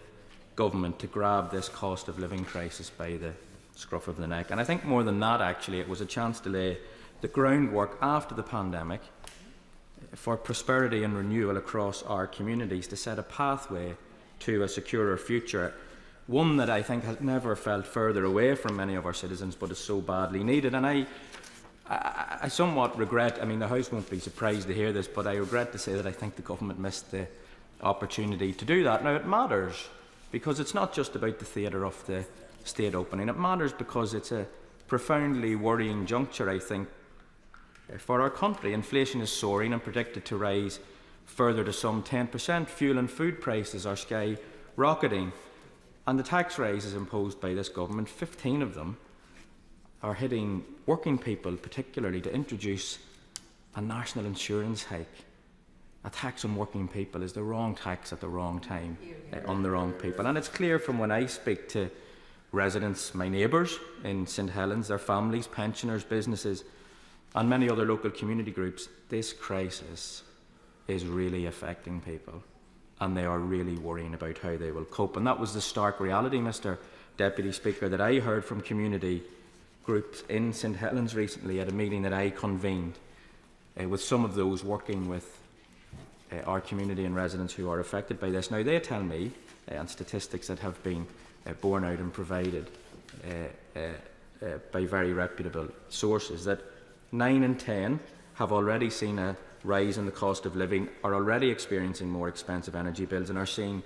government to grab this cost of living crisis by the scruff of the neck. And I think more than that, actually, it was a chance to lay the groundwork after the pandemic for prosperity and renewal across our communities, to set a pathway to a securer future, one that I think has never felt further away from many of our citizens, but is so badly needed. And I somewhat regret, I mean, the House won't be surprised to hear this, but I regret to say that I think the government missed the opportunity to do that. Now, it matters because it's not just about the theatre of the state opening. It matters because it's a profoundly worrying juncture, I think, for our country. Inflation is soaring and predicted to rise further to some 10%. Fuel and food prices are skyrocketing, and the tax rises imposed by this government, 15 of them, are hitting working people particularly, to introduce a national insurance hike. A tax on working people is the wrong tax at the wrong time on the wrong people. And it's clear from when I speak to residents, my neighbours in St Helens, their families, pensioners, businesses, and many other local community groups, this crisis is really affecting people, and they are really worrying about how they will cope. And that was the stark reality, Mr. Deputy Speaker, that I heard from community groups in St Helens recently at a meeting that I convened with some of those working with our community and residents who are affected by this. Now, they tell me, and statistics that have been borne out and provided by very reputable sources, that 9 in 10 have already seen a rise in the cost of living, are already experiencing more expensive energy bills, and are seeing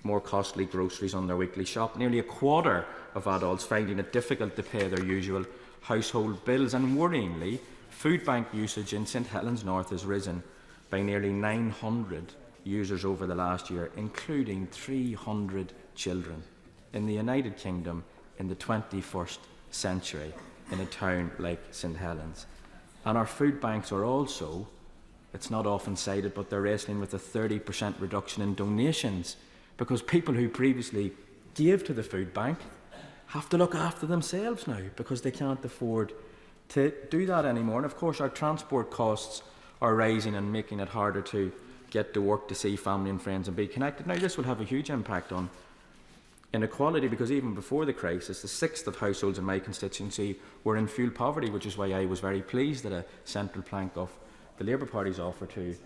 more costly groceries on their weekly shop. Nearly a quarter of adults finding it difficult to pay their usual household bills, and worryingly, food bank usage in St Helens North has risen by nearly 900 users over the last year, including 300 children in the United Kingdom in the 21st century in a town like St Helens. And our food banks are also, it's not often cited, but they're wrestling with a 30% reduction in donations, because people who previously gave to the food bank have to look after themselves now because they can't afford to do that anymore. And of course, our transport costs are rising and making it harder to get to work, to see family and friends and be connected. Now, this will have a huge impact on inequality, because even before the crisis, the sixth of households in my constituency were in fuel poverty, which is why I was very pleased that a central plank of the Labour Party's offer to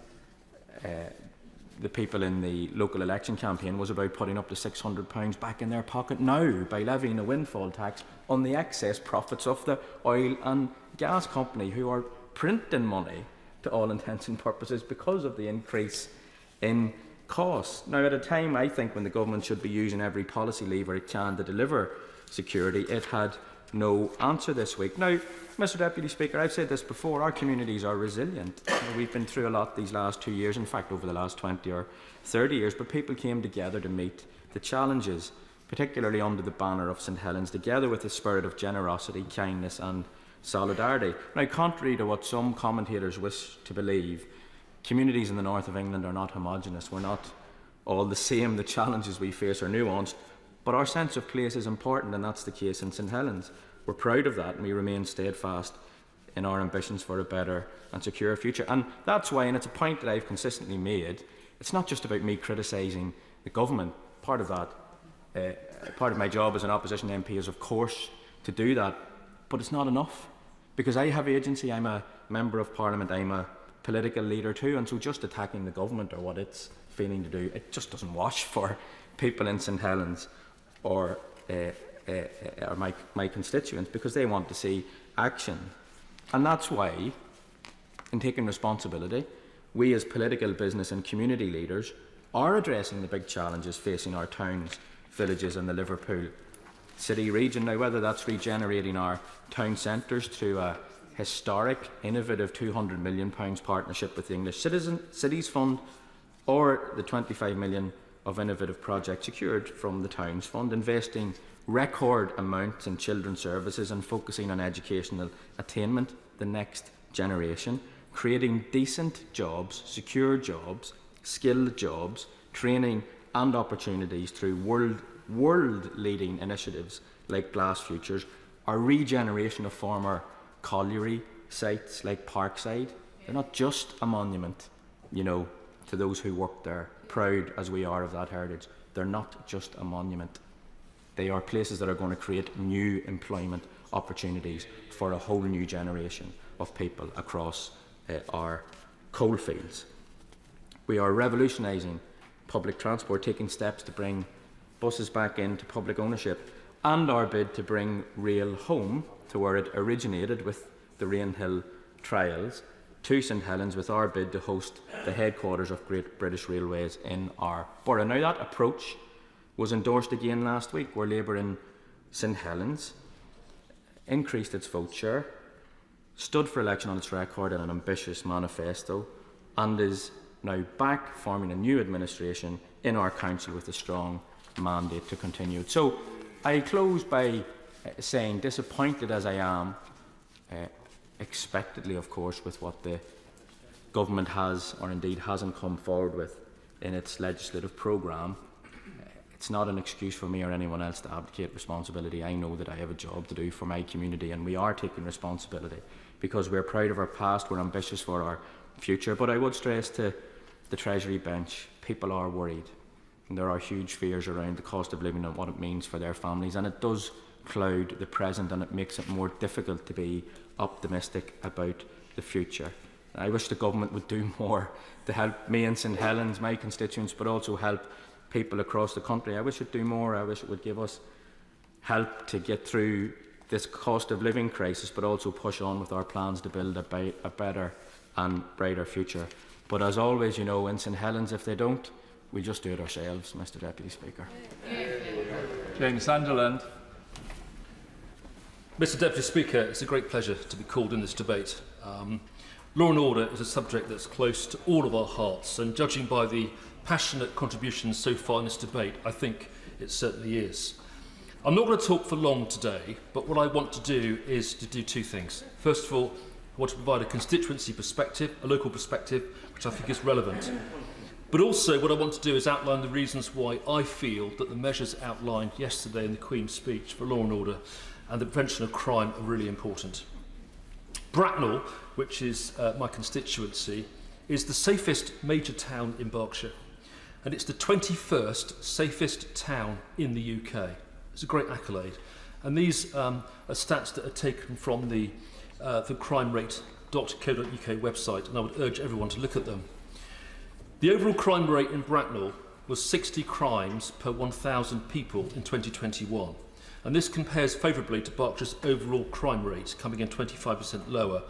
the people in the local election campaign was about putting up to £600 back in their pocket now by levying a windfall tax on the excess profits of the oil and gas company, who are printing money to all intents and purposes because of the increase in costs. Now, at a time, I think, when the government should be using every policy lever it can to deliver security, it had no answer this week. Now, Mr Deputy Speaker, I've said this before, our communities are resilient. We've been through a lot these last 2 years, in fact over the last 20 or 30 years, but people came together to meet the challenges, particularly under the banner of St Helens, together with a spirit of generosity, kindness and solidarity. Now, contrary to what some commentators wish to believe, communities in the north of England are not homogenous. We're not all the same. The challenges we face are nuanced, but our sense of place is important, and that's the case in St Helens. We're proud of that, and we remain steadfast in our ambitions for a better and secure future. And that's why, and it's a point that I've consistently made, it's not just about me criticising the government. Part of that, part of my job as an opposition MP is, of course, to do that, but it's not enough, because I have agency. I'm a member of Parliament, I'm a political leader too, and so just attacking the government or what it's failing to do, it just doesn't wash for people in St Helens or my constituents, because they want to see action. And that's why, in taking responsibility, we as political, business and community leaders are addressing the big challenges facing our towns, villages and the Liverpool city region. Now, whether that's regenerating our town centres through a historic, innovative £200 million partnership with the English Cities Fund, or the £25 million of innovative projects secured from the Towns Fund, investing record amounts in children's services and focusing on educational attainment, the next generation, creating decent jobs, secure jobs, skilled jobs, training and opportunities through world-leading initiatives like Glass Futures, our regeneration of former colliery sites like Parkside. They're not just a monument, to those who worked there, proud as we are of that heritage. They're not just a monument. They are places that are going to create new employment opportunities for a whole new generation of people across our coalfields. We are revolutionising public transport, taking steps to bring buses back into public ownership, and our bid to bring rail home to where it originated with the Rainhill trials, to St Helens, with our bid to host the headquarters of Great British Railways in our borough. Now, that approach was endorsed again last week, where Labour in St Helens increased its vote share, stood for election on its record in an ambitious manifesto, and is now back forming a new administration in our council with a strong mandate to continue it. So I close by saying, disappointed as I am, expectedly of course, with what the government has, or indeed hasn't, come forward with in its legislative programme, It's not an excuse for me or anyone else to abdicate responsibility. I know that I have a job to do for my community, and we are taking responsibility because we're proud of our past, we're ambitious for our future. But I would stress to the Treasury bench, people are worried. And there are huge fears around the cost of living and what it means for their families, and it does cloud the present, and it makes it more difficult to be optimistic about the future. I wish the government would do more to help me in St Helens, my constituents, but also help people across the country. I wish it would do more. I wish it would give us help to get through this cost of living crisis, but also push on with our plans to build a better and brighter future. But as always, you know, in St Helens, if they don't, we just do it ourselves, Mr Deputy Speaker. James Sunderland. Mr Deputy Speaker, it's a great pleasure to be called in this debate. Law and order is a subject that's close to all of our hearts, and judging by the passionate contributions so far in this debate, I think it certainly is. I'm not going to talk for long today, but what I want to do is to do two things. First of all, I want to provide a constituency perspective, a local perspective, which I think is relevant. But also what I want to do is outline the reasons why I feel that the measures outlined yesterday in the Queen's speech for law and order and the prevention of crime are really important. Bracknell, which is my constituency, is the safest major town in Berkshire, and it's the 21st safest town in the UK. It's a great accolade, and these are stats that are taken from the crimerate.co.uk website, and I would urge everyone to look at them. The overall crime rate in Bracknell was 60 crimes per 1,000 people in 2021. And this compares favourably to Berkshire's overall crime rate, coming in 25% lower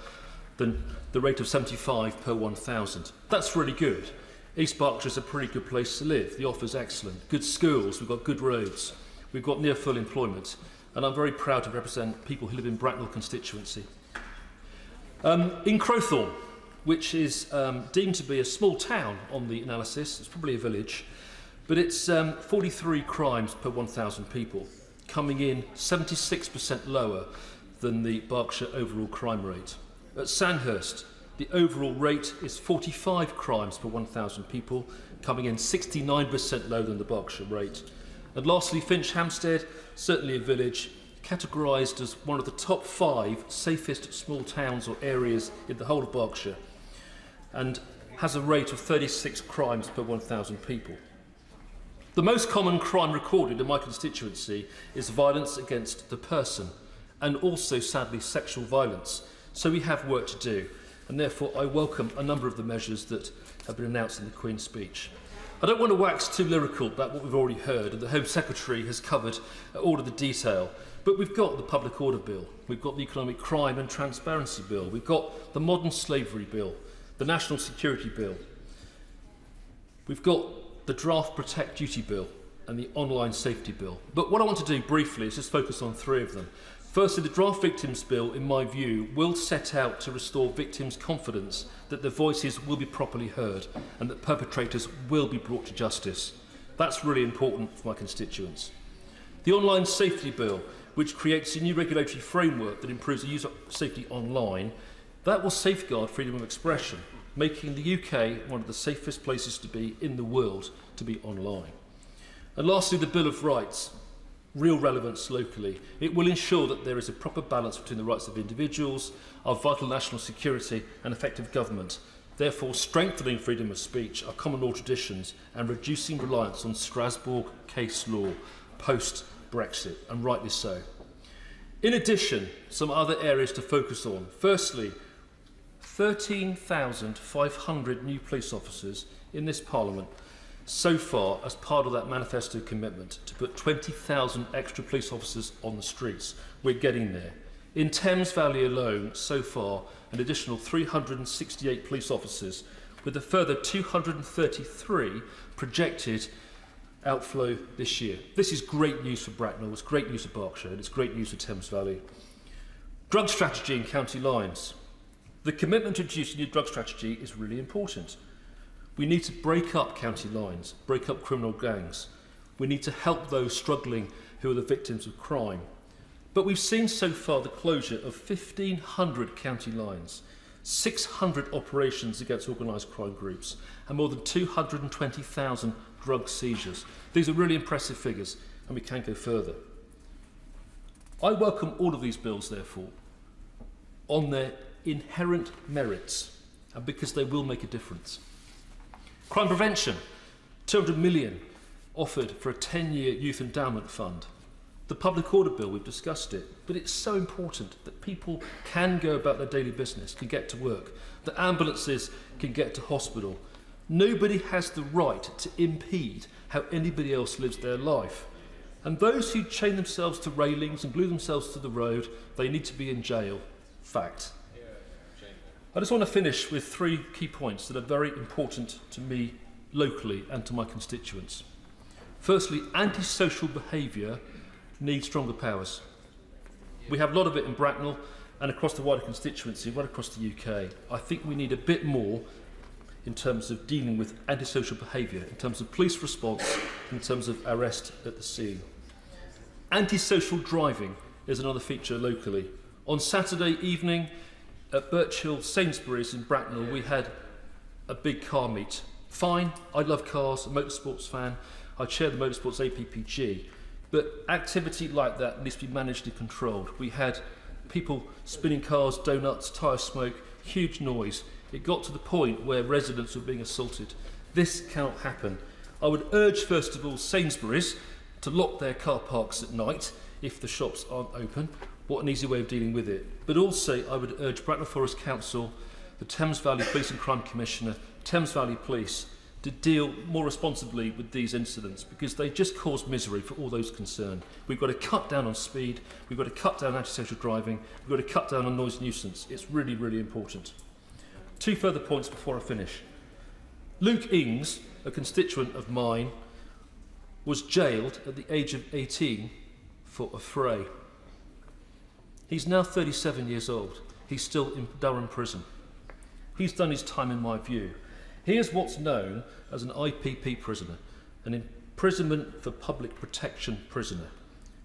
than the rate of 75 per 1,000. That's really good. East Berkshire's a pretty good place to live. The offer's excellent. Good schools, we've got good roads, we've got near full employment, and I'm very proud to represent people who live in Bracknell constituency. In Crowthorne, which is deemed to be a small town on the analysis, it's probably a village, but it's 43 crimes per 1,000 people, coming in 76% lower than the Berkshire overall crime rate. At Sandhurst, the overall rate is 45 crimes per 1,000 people, coming in 69% lower than the Berkshire rate. And lastly, Finch Hampstead, certainly a village, categorised as one of the top 5 safest small towns or areas in the whole of Berkshire, and has a rate of 36 crimes per 1,000 people. The most common crime recorded in my constituency is violence against the person, and also, sadly, sexual violence. So we have work to do, and therefore I welcome a number of the measures that have been announced in the Queen's speech. I don't want to wax too lyrical about what we've already heard, and the Home Secretary has covered all of the detail, but we've got the Public Order Bill, we've got the Economic Crime and Transparency Bill, we've got the Modern Slavery Bill, the National Security Bill, we've got the Draft Protect Duty Bill and the Online Safety Bill. But what I want to do briefly is just focus on 3 of them. Firstly, the Draft Victims Bill, in my view, will set out to restore victims' confidence that their voices will be properly heard and that perpetrators will be brought to justice. That's really important for my constituents. The Online Safety Bill, which creates a new regulatory framework that improves the user safety online, that will safeguard freedom of expression, making the UK one of the safest places to be in the world to be online. And lastly, the Bill of Rights, real relevance locally. It will ensure that there is a proper balance between the rights of individuals, our vital national security and effective government, therefore strengthening freedom of speech, our common law traditions and reducing reliance on Strasbourg case law post-Brexit, and rightly so. In addition, some other areas to focus on. Firstly, 13,500 new police officers in this Parliament so far as part of that manifesto commitment to put 20,000 extra police officers on the streets. We're getting there. In Thames Valley alone, so far, an additional 368 police officers, with a further 233 projected outflow this year. This is great news for Bracknell, it's great news for Berkshire, and it's great news for Thames Valley. Drug strategy in county lines. The commitment to introduce a new drug strategy is really important. We need to break up county lines, break up criminal gangs. We need to help those struggling who are the victims of crime. But we've seen so far the closure of 1,500 county lines, 600 operations against organised crime groups, and more than 220,000 drug seizures. These are really impressive figures, and we can go further. I welcome all of these bills, therefore, on their inherent merits, and because they will make a difference. Crime prevention, 200 million offered for a 10-year youth endowment fund. The public order bill, we've discussed it, but it's so important that people can go about their daily business, can get to work, that ambulances can get to hospital. Nobody has the right to impede how anybody else lives their life. And those who chain themselves to railings and glue themselves to the road, they need to be in jail. Fact. I just want to finish with 3 key points that are very important to me locally and to my constituents. Firstly, antisocial behaviour needs stronger powers. We have a lot of it in Bracknell and across the wider constituency, right across the UK. I think we need a bit more in terms of dealing with antisocial behaviour, in terms of police response, in terms of arrest at the scene. Antisocial driving is another feature locally. On Saturday evening at Birch Hill Sainsbury's in Bracknell, we had a big car meet. Fine, I love cars, a motorsports fan, I chair the motorsports APPG, but activity like that needs to be managed and controlled. We had people spinning cars, donuts, tyre smoke, huge noise. It got to the point where residents were being assaulted. This cannot happen. I would urge, first of all, Sainsbury's to lock their car parks at night if the shops aren't open. What an easy way of dealing with it. But also, I would urge Bracknell Forest Council, the Thames Valley Police and Crime Commissioner, Thames Valley Police, to deal more responsibly with these incidents, because they just cause misery for all those concerned. We've got to cut down on speed, we've got to cut down antisocial driving, we've got to cut down on noise nuisance. It's really, really important. 2 further points before I finish. Luke Ings, a constituent of mine, was jailed at the age of 18 for a fray. He's now 37 years old. He's still in Durham prison. He's done his time in my view. He is what's known as an IPP prisoner, an imprisonment for public protection prisoner.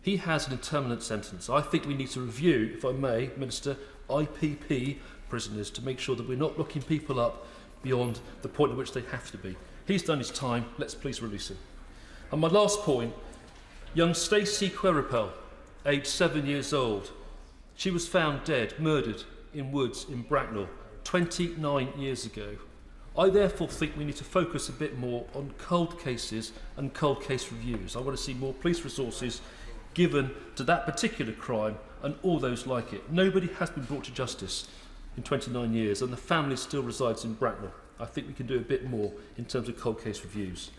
He has an indeterminate sentence. I think we need to review, if I may, Minister, IPP prisoners to make sure that we're not locking people up beyond the point at which they have to be. He's done his time. Let's please release him. And my last point, young Stacey Queripel, aged 7 years old. She was found dead, murdered in woods in Bracknell 29 years ago. I therefore think we need to focus a bit more on cold cases and cold case reviews. I want to see more police resources given to that particular crime and all those like it. Nobody has been brought to justice in 29 years and the family still resides in Bracknell. I think we can do a bit more in terms of cold case reviews.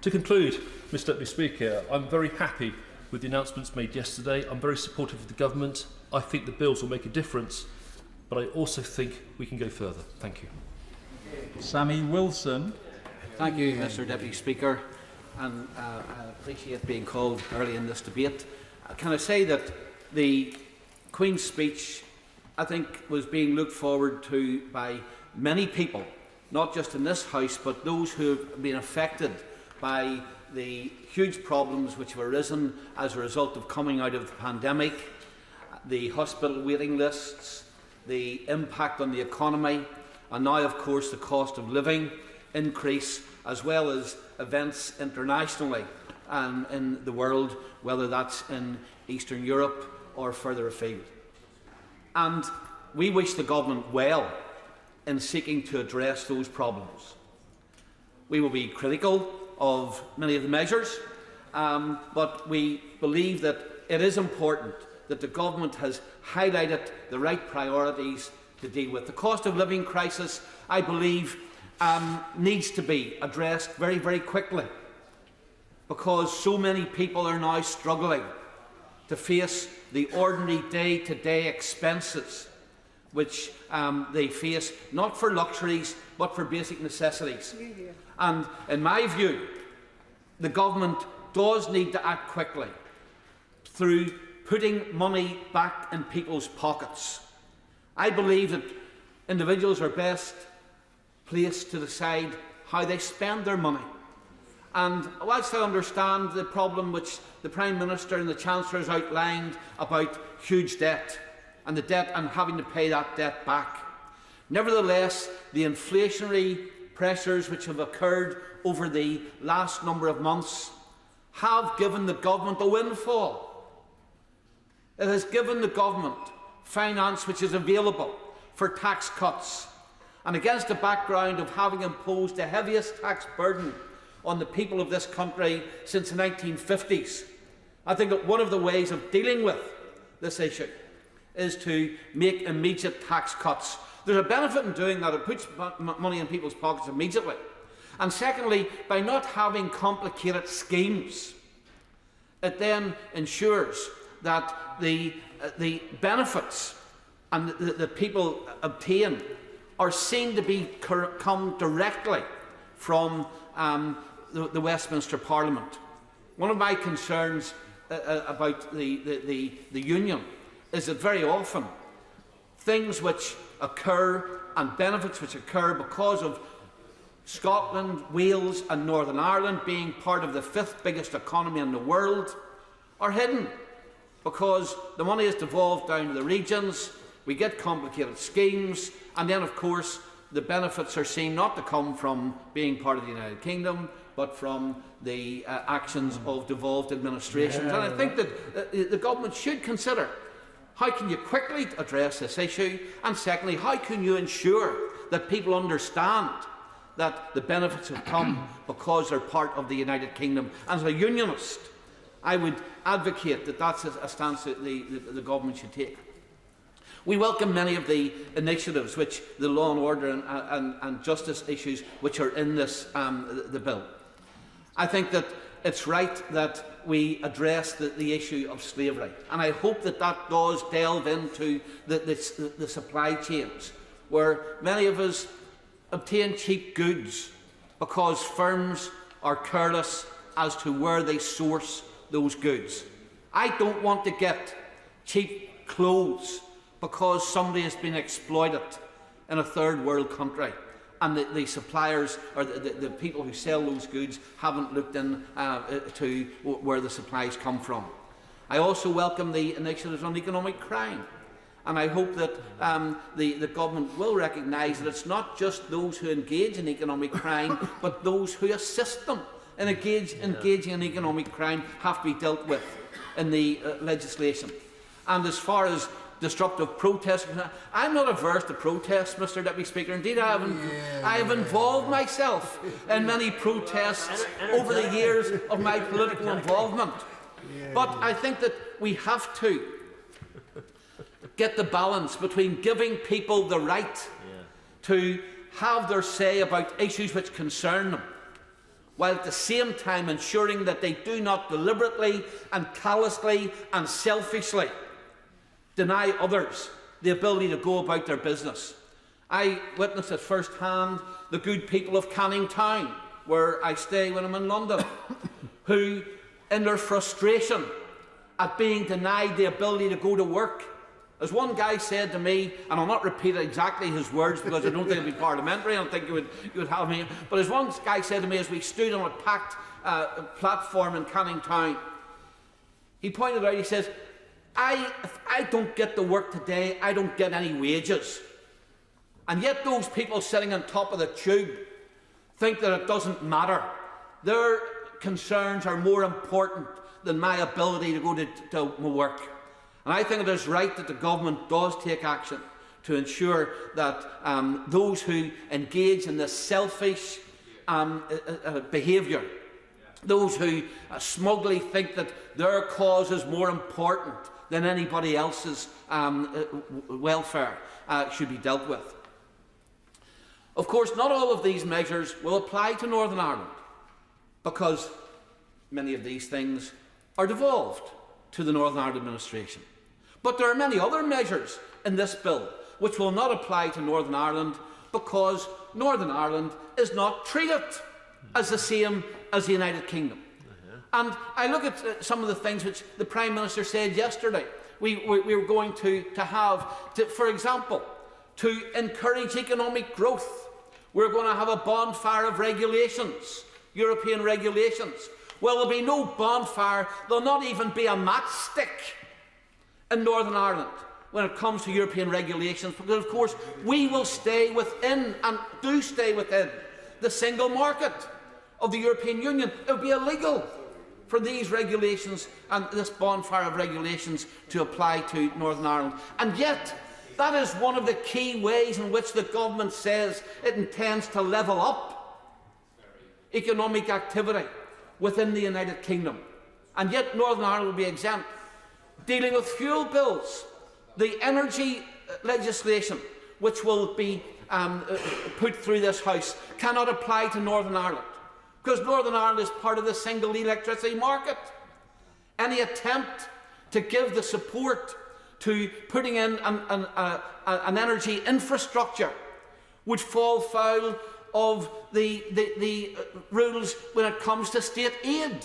To conclude, Mr Deputy Speaker, I'm very happy with the announcements made yesterday. I'm very supportive of the government. I think the bills will make a difference, but I also think we can go further. Thank you. Sammy Wilson. Thank you, Mr Deputy Speaker, and I appreciate being called early in this debate. Can I say that the Queen's speech, I think, was being looked forward to by many people, not just in this House, but those who have been affected by the huge problems which have arisen as a result of coming out of the pandemic, the hospital waiting lists, the impact on the economy, and now, of course, the cost of living increase, as well as events internationally and in the world, whether that's in Eastern Europe or further afield. And we wish the government well in seeking to address those problems. We will be critical of many of the measures, but we believe that it is important that the government has highlighted the right priorities to deal with. The cost of living crisis, I believe, needs to be addressed very, very quickly, because so many people are now struggling to face the ordinary day-to-day expenses which they face, not for luxuries but for basic necessities. And in my view, the government does need to act quickly through putting money back in people's pockets. I believe that individuals are best placed to decide how they spend their money. And whilst I understand the problem which the Prime Minister and the Chancellor has outlined about huge debt and the debt and having to pay that debt back, nevertheless, the inflationary pressures which have occurred over the last number of months have given the government a windfall. It has given the government finance which is available for tax cuts. And against the background of having imposed the heaviest tax burden on the people of this country since the 1950s, I think that one of the ways of dealing with this issue is to make immediate tax cuts. There's a benefit in doing that. It puts money in people's pockets immediately. And secondly, by not having complicated schemes, it then ensures that the benefits and that people obtain are seen to come directly from the Westminster Parliament. One of my concerns about the Union is that very often things which occur and benefits which occur because of Scotland, Wales and Northern Ireland being part of the 5th biggest economy in the world are hidden because the money is devolved down to the regions, we get complicated schemes, and then of course the benefits are seen not to come from being part of the United Kingdom but from the actions of devolved administrations. And I think that the government should consider how can you quickly address this issue, and secondly, how can you ensure that people understand that the benefits have come because they're part of the United Kingdom. And as a unionist, I would advocate that that's a stance that the government should take. We welcome many of the initiatives which the law and order and justice issues which are in this the bill. I think that it's right that we address the issue of slavery, and I hope that that does delve into the supply chains, where many of us obtain cheap goods because firms are careless as to where they source those goods. I don't want to get cheap clothes because somebody has been exploited in a third world country and the suppliers or the people who sell those goods haven't looked in to where the supplies come from. I also welcome the initiatives on economic crime. And I hope that the government will recognise that it's not just those who engage in economic crime, but those who assist them in engaging in economic crime have to be dealt with in the legislation. And as far as disruptive protests, I'm not averse to protests, Mr. Deputy Speaker. Indeed, I have involved myself in many protests over the years of my political involvement. But I think that we have to get the balance between giving people the right to have their say about issues which concern them, while at the same time ensuring that they do not deliberately and callously and selfishly deny others the ability to go about their business. I witnessed at first hand the good people of Canning Town, where I stay when I'm in London, who, in their frustration at being denied the ability to go to work, as one guy said to me, and I'll not repeat exactly his words because I don't think it would be parliamentary, I don't think you would have me, but as one guy said to me as we stood on a packed platform in Canning Town, he pointed out, he says, if I don't get to work today, I don't get any wages. And yet those people sitting on top of the tube think that it doesn't matter. Their concerns are more important than my ability to go to my work. And I think it is right that the government does take action to ensure that those who engage in this selfish behaviour, those who smugly think that their cause is more important than anybody else's welfare, should be dealt with. Of course, not all of these measures will apply to Northern Ireland, because many of these things are devolved to the Northern Ireland administration. But there are many other measures in this bill which will not apply to Northern Ireland, because Northern Ireland is not treated as the same as the United Kingdom. And I look at some of the things which the Prime Minister said yesterday. We were going to have, for example, to encourage economic growth, we're going to have a bonfire of regulations, European regulations. Well, there'll be no bonfire, there'll not even be a matchstick in Northern Ireland when it comes to European regulations, because of course we will stay within, and do stay within, the single market of the European Union. It would be illegal for these regulations and this bonfire of regulations to apply to Northern Ireland. And yet, that is one of the key ways in which the government says it intends to level up economic activity within the United Kingdom. And yet Northern Ireland will be exempt. Dealing with fuel bills, the energy legislation which will be put through this House cannot apply to Northern Ireland, because Northern Ireland is part of the single electricity market. Any attempt to give the support to putting in an energy infrastructure would fall foul of the rules when it comes to state aid,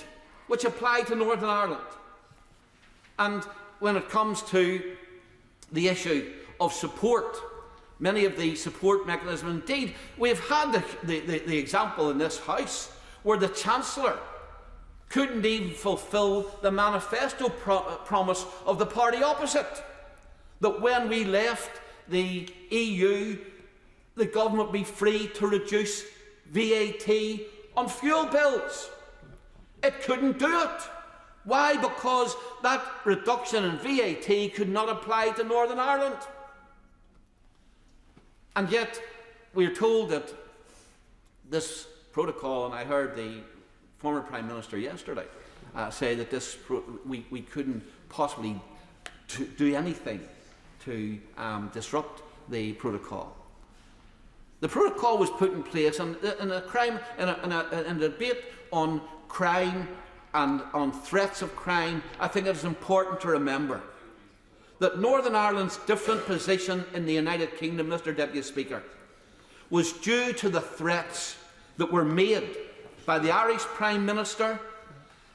which apply to Northern Ireland. And when it comes to the issue of support, many of the support mechanisms, indeed, we've had the example in this House where the Chancellor couldn't even fulfil the manifesto promise of the party opposite, that when we left the EU, the government would be free to reduce VAT on fuel bills. It couldn't do it. Why? Because that reduction in VAT could not apply to Northern Ireland. And yet, we are told that this protocol, and I heard the former Prime Minister yesterday say that we couldn't possibly do anything to disrupt the protocol. The protocol was put in place in a debate on crime and on threats of crime. I think it is important to remember that Northern Ireland's different position in the United Kingdom, Mr. Deputy Speaker, was due to the threats that were made by the Irish Prime Minister,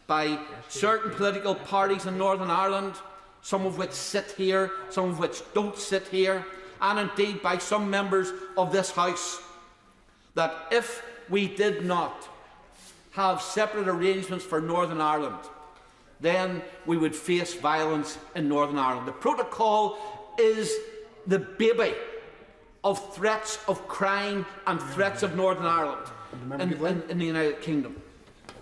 by certain political parties in Northern Ireland, some of which sit here, some of which don't sit here, and indeed by some members of this House, that if we did not have separate arrangements for Northern Ireland, then we would face violence in Northern Ireland. The protocol is the baby of threats of crime and threats of Northern Ireland in the United Kingdom.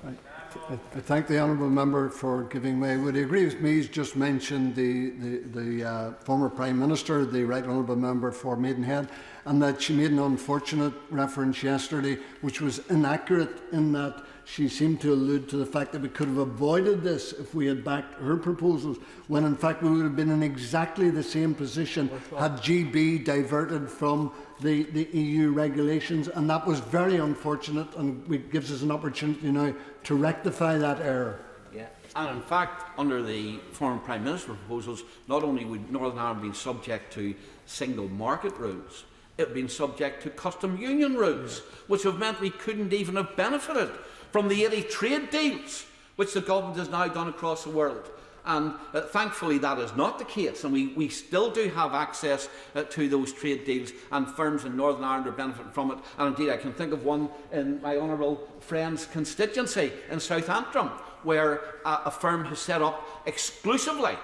I thank the honourable member for giving way. Would he agree with me? He's just mentioned the former Prime Minister, the right honourable member for Maidenhead, and that she made an unfortunate reference yesterday, which was inaccurate in that she seemed to allude to the fact that we could have avoided this if we had backed her proposals, when in fact we would have been in exactly the same position had GB diverted from the EU regulations, and that was very unfortunate, and it gives us an opportunity now to rectify that error. Yeah. And in fact, under the former Prime Minister proposals, not only would Northern Ireland be subject to single market rules, it would be subject to custom union rules, which have meant we couldn't even have benefited from the 80 trade deals which the government has now done across the world. And thankfully that is not the case, and we still do have access to those trade deals, and firms in Northern Ireland are benefiting from it. And indeed I can think of one in my honourable friend's constituency in South Antrim, where a firm has set up exclusively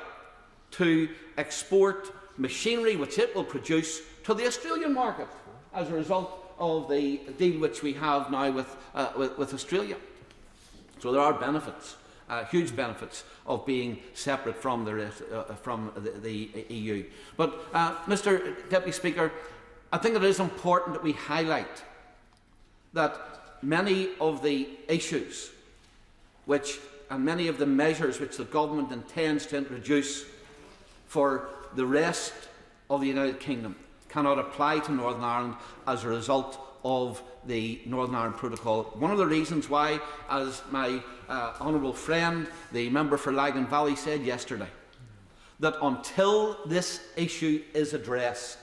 to export machinery which it will produce to the Australian market as a result of the deal which we have now with Australia. So there are benefits, huge benefits, of being separate from the EU. But, Mr. Deputy Speaker, I think it is important that we highlight that many of the issues and many of the measures which the government intends to introduce for the rest of the United Kingdom cannot apply to Northern Ireland as a result of the Northern Ireland Protocol. One of the reasons why, as my honourable friend, the member for Lagan Valley, said yesterday, that until this issue is addressed,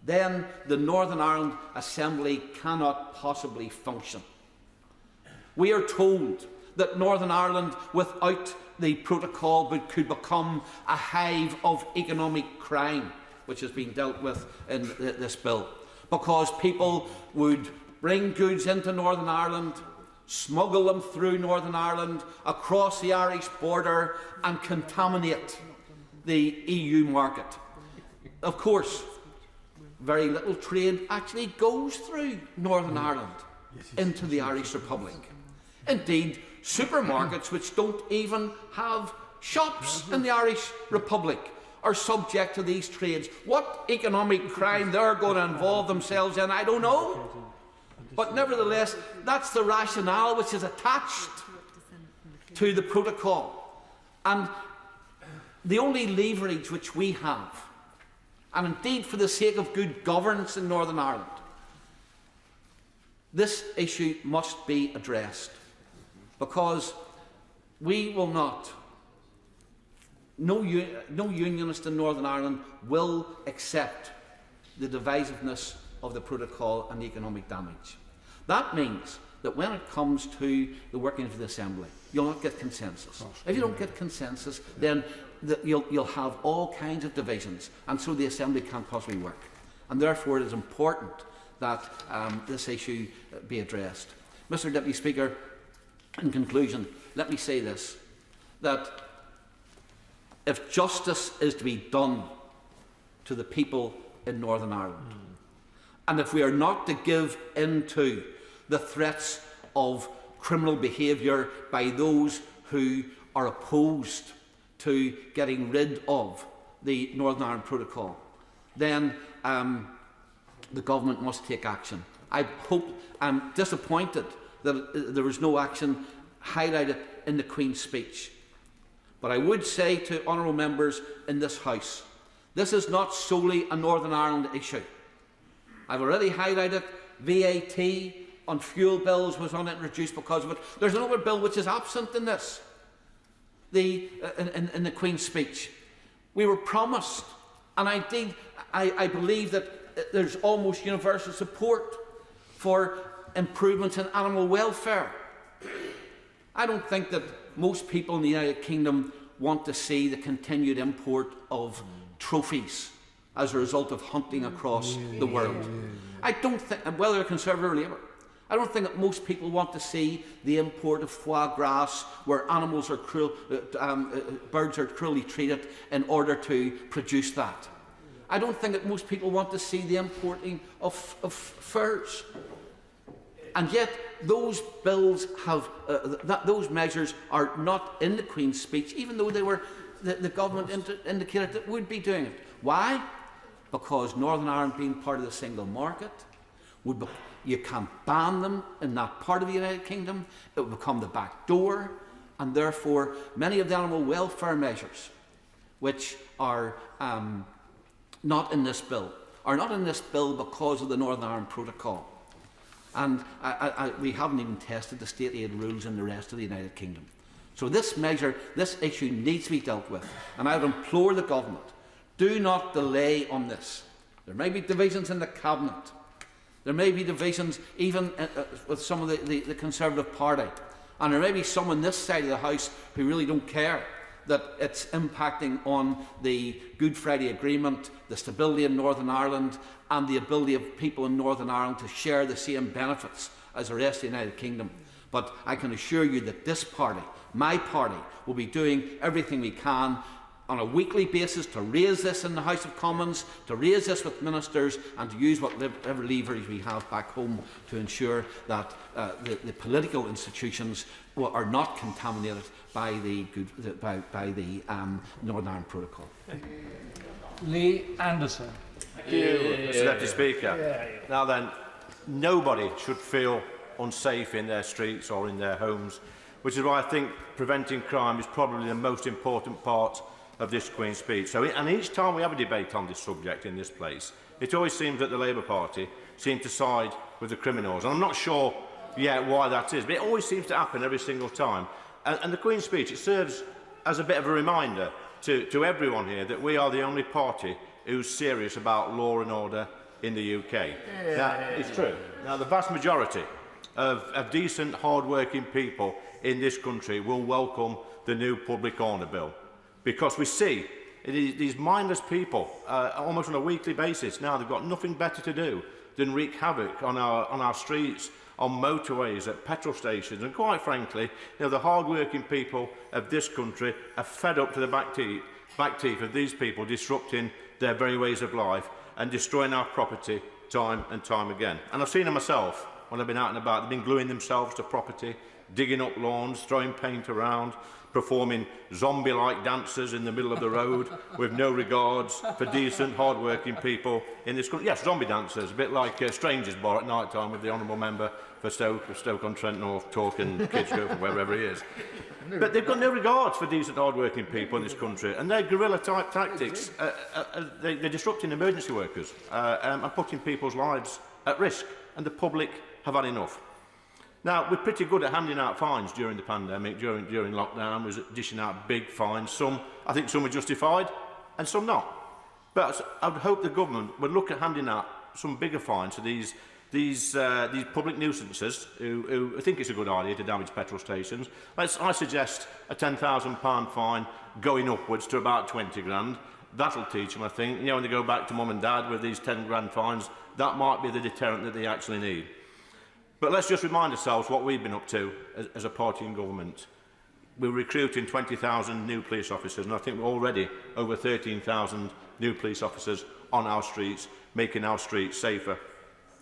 then the Northern Ireland Assembly cannot possibly function. We are told that Northern Ireland, without the protocol, could become a hive of economic crime, which has been dealt with in this bill, because people would bring goods into Northern Ireland, smuggle them through Northern Ireland, across the Irish border, and contaminate the EU market. Of course, very little trade actually goes through Northern Ireland. into the Irish Republic. Indeed, supermarkets which don't even have shops in the Irish Republic are subject to these trades. What economic crime they're going to involve themselves in, I don't know. But nevertheless, that's the rationale which is attached to the protocol. And the only leverage which we have, and indeed for the sake of good governance in Northern Ireland, this issue must be addressed, because we will not, no unionist in Northern Ireland will accept the divisiveness of the protocol and the economic damage. That means that when it comes to the working of the Assembly, you'll not get consensus. If you don't get consensus, then you'll have all kinds of divisions, and so the Assembly can't possibly work. And therefore it is important that this issue be addressed. Mr. Deputy Speaker, in conclusion, let me say this, that if justice is to be done to the people in Northern Ireland, and if we are not to give in to the threats of criminal behaviour by those who are opposed to getting rid of the Northern Ireland Protocol, then the government must take action. I'm disappointed that there was no action highlighted in the Queen's speech. But I would say to honourable members in this House, this is not solely a Northern Ireland issue. I've already highlighted VAT on fuel bills was introduced because of it. There's another bill which is absent in this, in the Queen's speech. We were promised, and I believe that there's almost universal support for improvements in animal welfare. I don't think that most people in the United Kingdom want to see the continued import of trophies as a result of hunting across the world. I don't think, whether Conservative or Labour, I don't think that most people want to see the import of foie gras, where animals are birds are cruelly treated in order to produce that. I don't think that most people want to see the importing of furs. And yet, those bills have those measures are not in the Queen's speech, even though they were the government indicated that would be doing it. Why? Because Northern Ireland, being part of the single market, you can't ban them in that part of the United Kingdom. It would become the back door, and therefore many of the animal welfare measures, which are not in this bill, are not in this bill because of the Northern Ireland Protocol. And we haven't even tested the state aid rules in the rest of the United Kingdom. So this issue needs to be dealt with. And I would implore the government, do not delay on this. There may be divisions in the Cabinet. There may be divisions even with some of the Conservative Party. And there may be some on this side of the House who really don't care that it's impacting on the Good Friday Agreement, the stability in Northern Ireland, and the ability of people in Northern Ireland to share the same benefits as the rest of the United Kingdom. But I can assure you that this party, my party, will be doing everything we can on a weekly basis to raise this in the House of Commons, to raise this with ministers, and to use whatever leverage we have back home to ensure that the political institutions are not contaminated by the Northern Ireland Protocol. Lee Anderson. Thank you, Mr. Deputy Speaker. Now then, nobody should feel unsafe in their streets or in their homes, which is why I think preventing crime is probably the most important part of this Queen's speech. And each time we have a debate on this subject in this place, it always seems that the Labour Party seem to side with the criminals. And I'm not sure yet why that is, but it always seems to happen every single time. And the Queen's speech, it serves as a bit of a reminder to everyone here that we are the only party who's serious about law and order in the UK. It's true. Now, the vast majority of decent, hard-working people in this country will welcome the new Public Order Bill, because we see these mindless people almost on a weekly basis now. They've got nothing better to do than wreak havoc on our streets, on motorways, at petrol stations, and quite frankly, the hard-working people of this country are fed up to the back teeth of these people disrupting their very ways of life and destroying our property time and time again. And I've seen it myself when they've been out and about. They've been gluing themselves to property, digging up lawns, throwing paint around, performing zombie-like dances in the middle of the road with no regards for decent, hard-working people in this country. Yes, zombie dancers, a bit like Strangers Bar at night time with the honourable member for Stoke-on-Trent North talking kids go from wherever he is. But they've got no regards for decent, hard-working people in this country, and their guerrilla-type tactics, they're disrupting emergency workers and putting people's lives at risk, and the public have had enough. Now, we're pretty good at handing out fines during the pandemic, during lockdown. We're dishing out big fines. I think some are justified, and some not. But I would hope the government would look at handing out some bigger fines to these public nuisances who think it's a good idea to damage petrol stations. I suggest a £10,000 fine going upwards to about 20 grand. That'll teach them, I think. You know, when they go back to mum and dad with these 10 grand fines, that might be the deterrent that they actually need. But let's just remind ourselves what we've been up to as a party in government. We're recruiting 20,000 new police officers, and I think we're already over 13,000 new police officers on our streets, making our streets safer.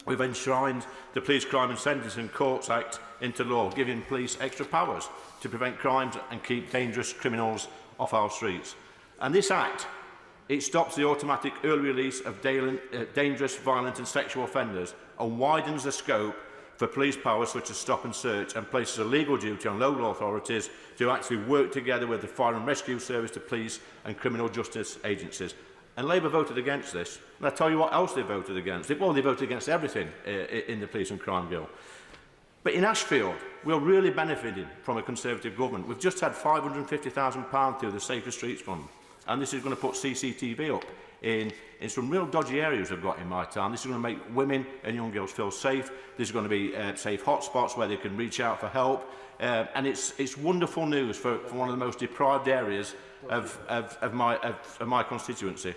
We've enshrined the Police Crime and Sentencing Courts Act into law, giving police extra powers to prevent crimes and keep dangerous criminals off our streets. And this Act, it stops the automatic early release of dangerous, violent and sexual offenders and widens the scope for police powers such as stop and search, and places a legal duty on local authorities to actually work together with the Fire and Rescue Service, the police and criminal justice agencies. And Labour voted against this. And I'll tell you what else they voted against. They voted against everything in the Police and Crime Bill. But in Ashfield, we're really benefiting from a Conservative government. We've just had £550,000 through the Safer Streets Fund. And this is going to put CCTV up in some real dodgy areas we've got in my town. This is going to make women and young girls feel safe. There's going to be safe hotspots where they can reach out for help. And it's wonderful news for one of the most deprived areas of my constituency.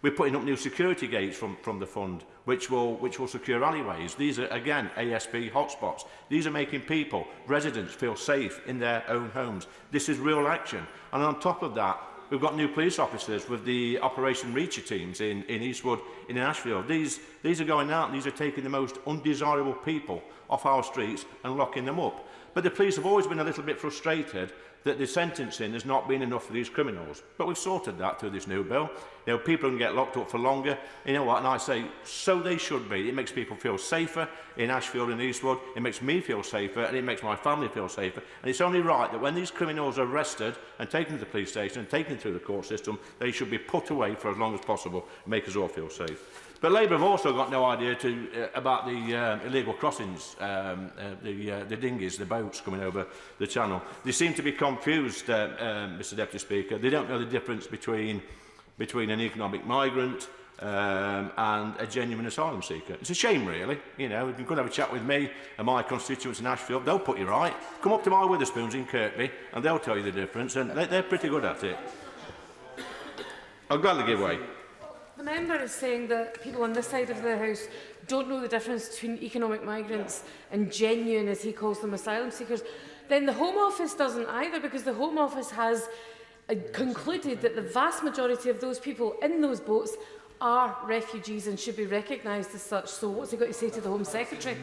We're putting up new security gates from the fund, which will secure alleyways. These are, again, ASB hotspots. These are making people, residents, feel safe in their own homes. This is real action. And on top of that, we've got new police officers with the Operation Reacher teams in Eastwood, in Ashfield. These are going out and these are taking the most undesirable people off our streets and locking them up. But the police have always been a little bit frustrated that the sentencing has not been enough for these criminals. But we've sorted that through this new bill. You know, people can get locked up for longer. You know what? And I say, so they should be. It makes people feel safer in Ashfield and Eastwood. It makes me feel safer, and it makes my family feel safer. And it's only right that when these criminals are arrested and taken to the police station and taken through the court system, they should be put away for as long as possible and make us all feel safe. But Labour have also got no idea about the illegal crossings, the dinghies, the boats coming over the channel. They seem to be confused, Mr Deputy Speaker. They don't know the difference between an economic migrant and a genuine asylum seeker. It's a shame, really. You know, you can come have a chat with me and my constituents in Ashfield. They'll put you right. Come up to my Witherspoons in Kirkby and they'll tell you the difference, and they're pretty good at it. I'll gladly give way. The member is saying that people on this side of the House don't know the difference between economic migrants and genuine, as he calls them, asylum seekers. Then the Home Office doesn't either, because the Home Office has concluded that the vast majority of those people in those boats are refugees and should be recognised as such. So what's he got to say to the Home Secretary?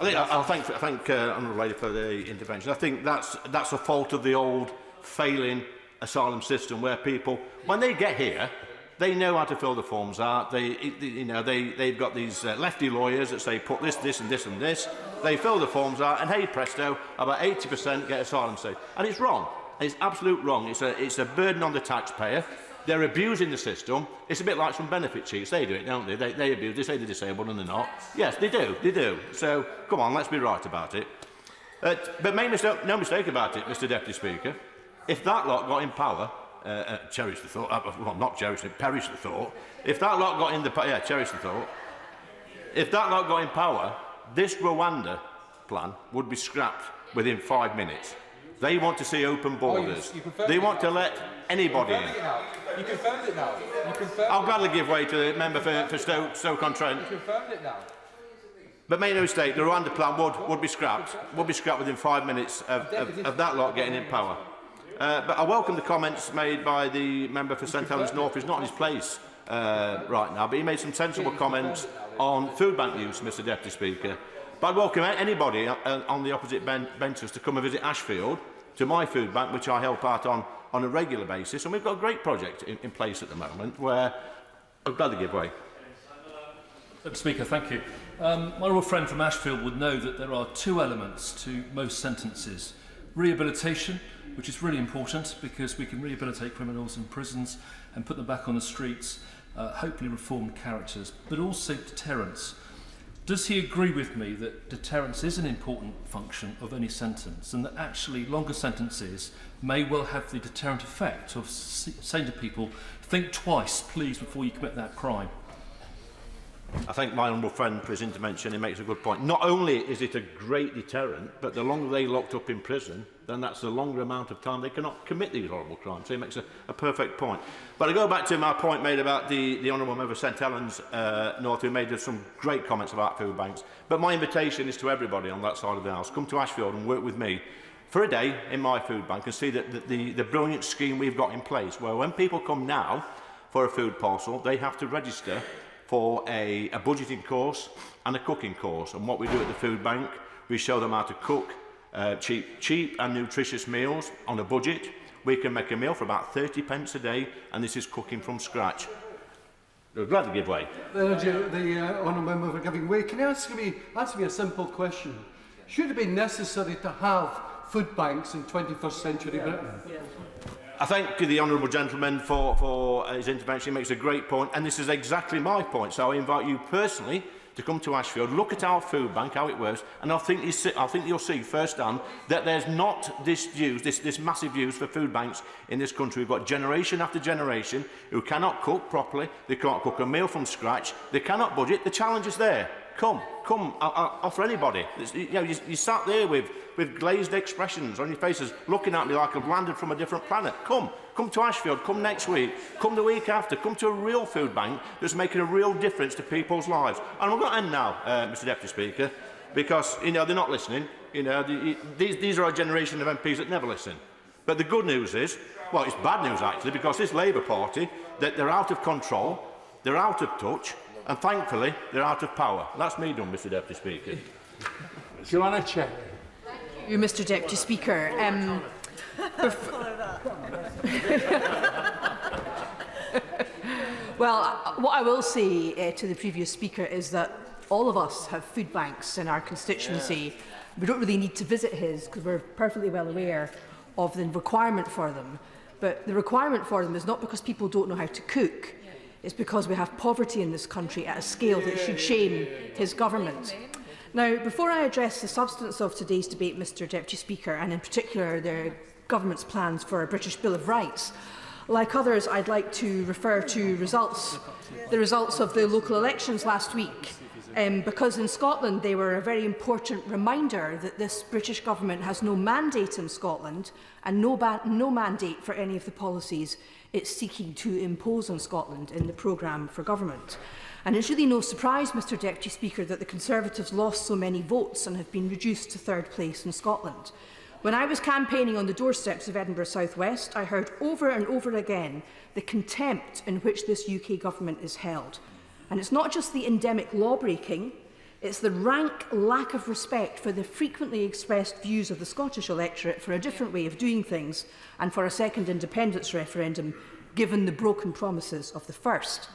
I'll thank Honourable Lady for the intervention. I think that's a fault of the old failing asylum system, where people, when they get here, they know how to fill the forms out. They've got these lefty lawyers that say put this, this and this and this. They fill the forms out and hey presto, about 80% get asylum status. And it's wrong. It's absolute wrong. It's a burden on the taxpayer. They're abusing the system. It's a bit like some benefit cheats. They do it, don't they? They abuse. They say they're disabled and they're not. Yes, they do. They do. So come on, let's be right about it. But make no mistake about it, Mr Deputy Speaker. If that lot got in power, cherish the thought. Well, not cherish it, perish the thought. If that lot got in the power, cherish the thought. If that lot got in power, this Rwanda plan would be scrapped within 5 minutes. They want to see open borders. They want to let anybody in. You confirmed it now. I'll gladly give way to the member for Stoke-on-Trent. You confirmed it now. But make no mistake, the Rwanda plan would be scrapped. Would be scrapped within 5 minutes of that lot getting in power. But I welcome the comments made by the member for St Helens North, who's not in his place right now, but he made some sensible comments on food bank use, Mr Deputy Speaker. But I'd welcome anybody on the opposite benches to come and visit Ashfield, to my food bank, which I help out on a regular basis. And we've got a great project in place at the moment where I'm glad to give way. Speaker, thank you. My honourable friend from Ashfield would know that there are two elements to most sentences. Rehabilitation, which is really important because we can rehabilitate criminals in prisons and put them back on the streets, hopefully reformed characters, but also deterrence. Does he agree with me that deterrence is an important function of any sentence and that actually longer sentences may well have the deterrent effect of saying to people, think twice, please, before you commit that crime? I thank my honourable friend for his intervention. He makes a good point. Not only is it a great deterrent, but the longer they're locked up in prison, then that's the longer amount of time they cannot commit these horrible crimes. So he makes a perfect point. But I go back to my point made about the honourable member St Helens North, who made some great comments about food banks. But my invitation is to everybody on that side of the house. Come to Ashfield and work with me for a day in my food bank and see the brilliant scheme we've got in place, where when people come now for a food parcel, they have to register for a budgeting course and a cooking course. And what we do at the food bank, we show them how to cook cheap and nutritious meals on a budget. We can make a meal for about 30 pence a day, and this is cooking from scratch. We're glad to give way. The honourable member for giving way. Can you answer me a simple question? Should it be necessary to have food banks in 21st century Britain? I thank the honourable gentleman for his intervention. He makes a great point, and this is exactly my point. So I invite you personally to come to Ashfield, look at our food bank, how it works, and I think you'll see firsthand that there's not this massive use for food banks in this country. We've got generation after generation who cannot cook properly, they can't cook a meal from scratch, they cannot budget. The challenge is there. Come, I'll offer anybody. You sat there with glazed expressions on your faces, looking at me like I've landed from a different planet. Come to Ashfield, come next week, come the week after, come to a real food bank that's making a real difference to people's lives. And we're going to end now, Mr Deputy Speaker, because they're not listening. These are a generation of MPs that never listen. But the good news is, well, it's bad news actually, because this Labour Party, that they're out of control, they're out of touch, and thankfully, they're out of power. That's me done, Mr Deputy Speaker. Joanna Check. Thank you, Mr Deputy Speaker. Well, what I will say to the previous speaker is that all of us have food banks in our constituency. We don't really need to visit his because we're perfectly well aware of the requirement for them. But the requirement for them is not because people don't know how to cook. It's because we have poverty in this country at a scale that should shame his government. Now, before I address the substance of today's debate, Mr Deputy Speaker, and in particular the government's plans for a British Bill of Rights, like others, I'd like to refer to the results of the local elections last week, because in Scotland they were a very important reminder that this British government has no mandate in Scotland and no mandate for any of the policies it's seeking to impose on Scotland in the programme for government. And it's really no surprise, Mr Deputy Speaker, that the Conservatives lost so many votes and have been reduced to third place in Scotland. When I was campaigning on the doorsteps of Edinburgh South West, I heard over and over again the contempt in which this UK government is held. And it's not just the endemic law-breaking, it's the rank lack of respect for the frequently expressed views of the Scottish electorate for a different way of doing things and for a second independence referendum, given the broken promises of the first.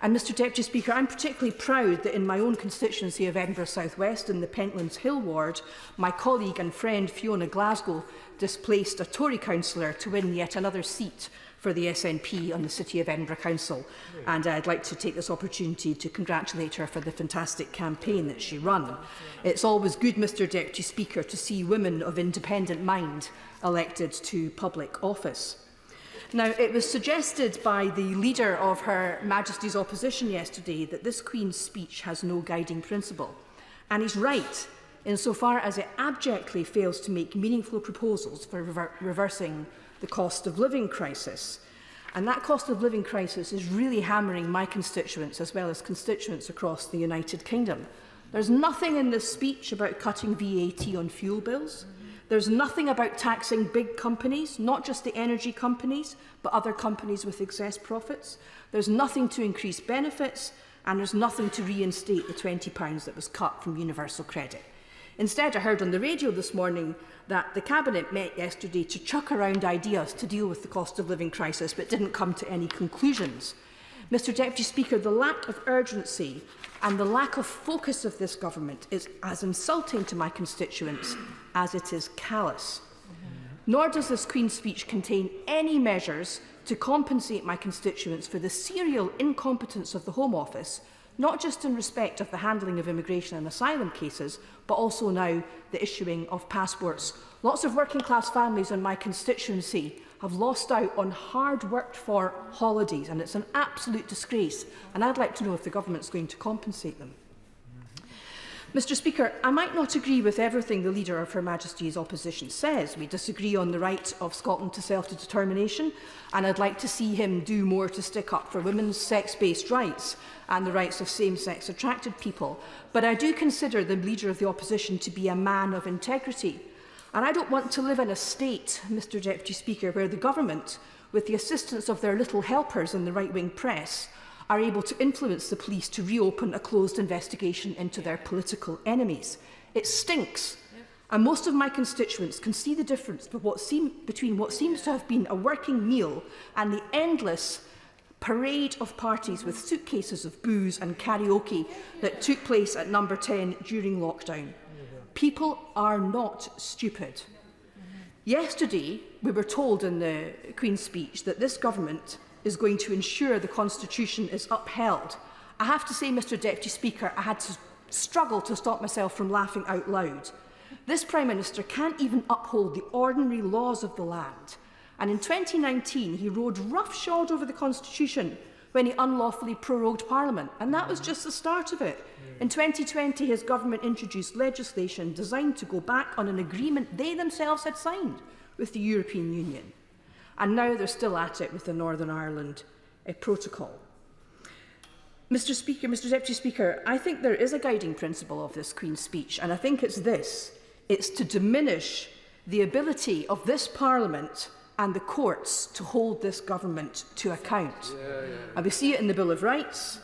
And Mr Deputy Speaker, I'm particularly proud that in my own constituency of Edinburgh South West, in the Pentlands Hill ward, my colleague and friend Fiona Glasgow displaced a Tory councillor to win yet another seat for the SNP on the City of Edinburgh Council. And I'd like to take this opportunity to congratulate her for the fantastic campaign that she ran. It's always good, Mr Deputy Speaker, to see women of independent mind elected to public office. Now, it was suggested by the leader of Her Majesty's opposition yesterday that this Queen's speech has no guiding principle. And he's right, insofar as it abjectly fails to make meaningful proposals for reversing the cost of living crisis. And that cost of living crisis is really hammering my constituents as well as constituents across the United Kingdom. There's nothing in this speech about cutting VAT on fuel bills. There's nothing about taxing big companies, not just the energy companies, but other companies with excess profits. There's nothing to increase benefits, and there's nothing to reinstate the £20 that was cut from universal credit. Instead, I heard on the radio this morning that the Cabinet met yesterday to chuck around ideas to deal with the cost of living crisis, but didn't come to any conclusions. Mr Deputy Speaker, the lack of urgency and the lack of focus of this government is as insulting to my constituents as it is callous. Nor does this Queen's speech contain any measures to compensate my constituents for the serial incompetence of the Home Office, not just in respect of the handling of immigration and asylum cases, but also now the issuing of passports. Lots of working class families in my constituency have lost out on hard worked for holidays, and it's an absolute disgrace, and I'd like to know if the government's going to compensate them. Mr Speaker, I might not agree with everything the Leader of Her Majesty's Opposition says. We disagree on the right of Scotland to self-determination, and I'd like to see him do more to stick up for women's sex-based rights and the rights of same-sex attracted people. But I do consider the Leader of the Opposition to be a man of integrity. And I don't want to live in a state, Mr Deputy Speaker, where the government, with the assistance of their little helpers in the right-wing press, are able to influence the police to reopen a closed investigation into their political enemies. It stinks. And most of my constituents can see the difference between what seems to have been a working meal and the endless parade of parties with suitcases of booze and karaoke that took place at Number 10 during lockdown. People are not stupid. Yesterday, we were told in the Queen's speech that this government is going to ensure the Constitution is upheld. I have to say, Mr Deputy Speaker, I had to struggle to stop myself from laughing out loud. This Prime Minister can't even uphold the ordinary laws of the land. And in 2019, he rode roughshod over the Constitution when he unlawfully prorogued Parliament. And that was just the start of it. In 2020, his government introduced legislation designed to go back on an agreement they themselves had signed with the European Union. And now they're still at it with the Northern Ireland protocol. Mr Deputy Speaker, I think there is a guiding principle of this Queen's speech, and I think it's this. It's to diminish the ability of this Parliament and the courts to hold this government to account. And we see it in the Bill of Rights,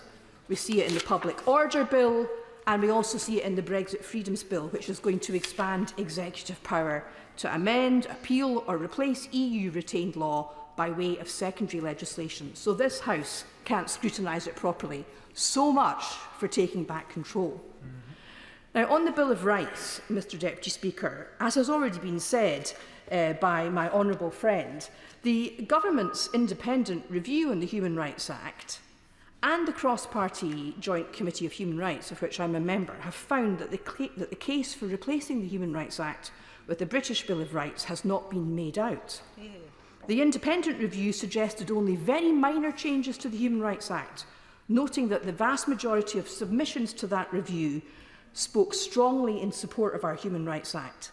we see it in the Public Order Bill, and we also see it in the Brexit Freedoms Bill, which is going to expand executive power to amend, appeal or replace EU retained law by way of secondary legislation. So this House can't scrutinise it properly. So much for taking back control. Now, on the Bill of Rights, Mr Deputy Speaker, as has already been said by my honourable friend, the government's independent review on the Human Rights Act and the Cross-Party Joint Committee of Human Rights, of which I'm a member, have found that the case for replacing the Human Rights Act with the British Bill of Rights has not been made out. The independent review suggested only very minor changes to the Human Rights Act, noting that the vast majority of submissions to that review spoke strongly in support of our Human Rights Act.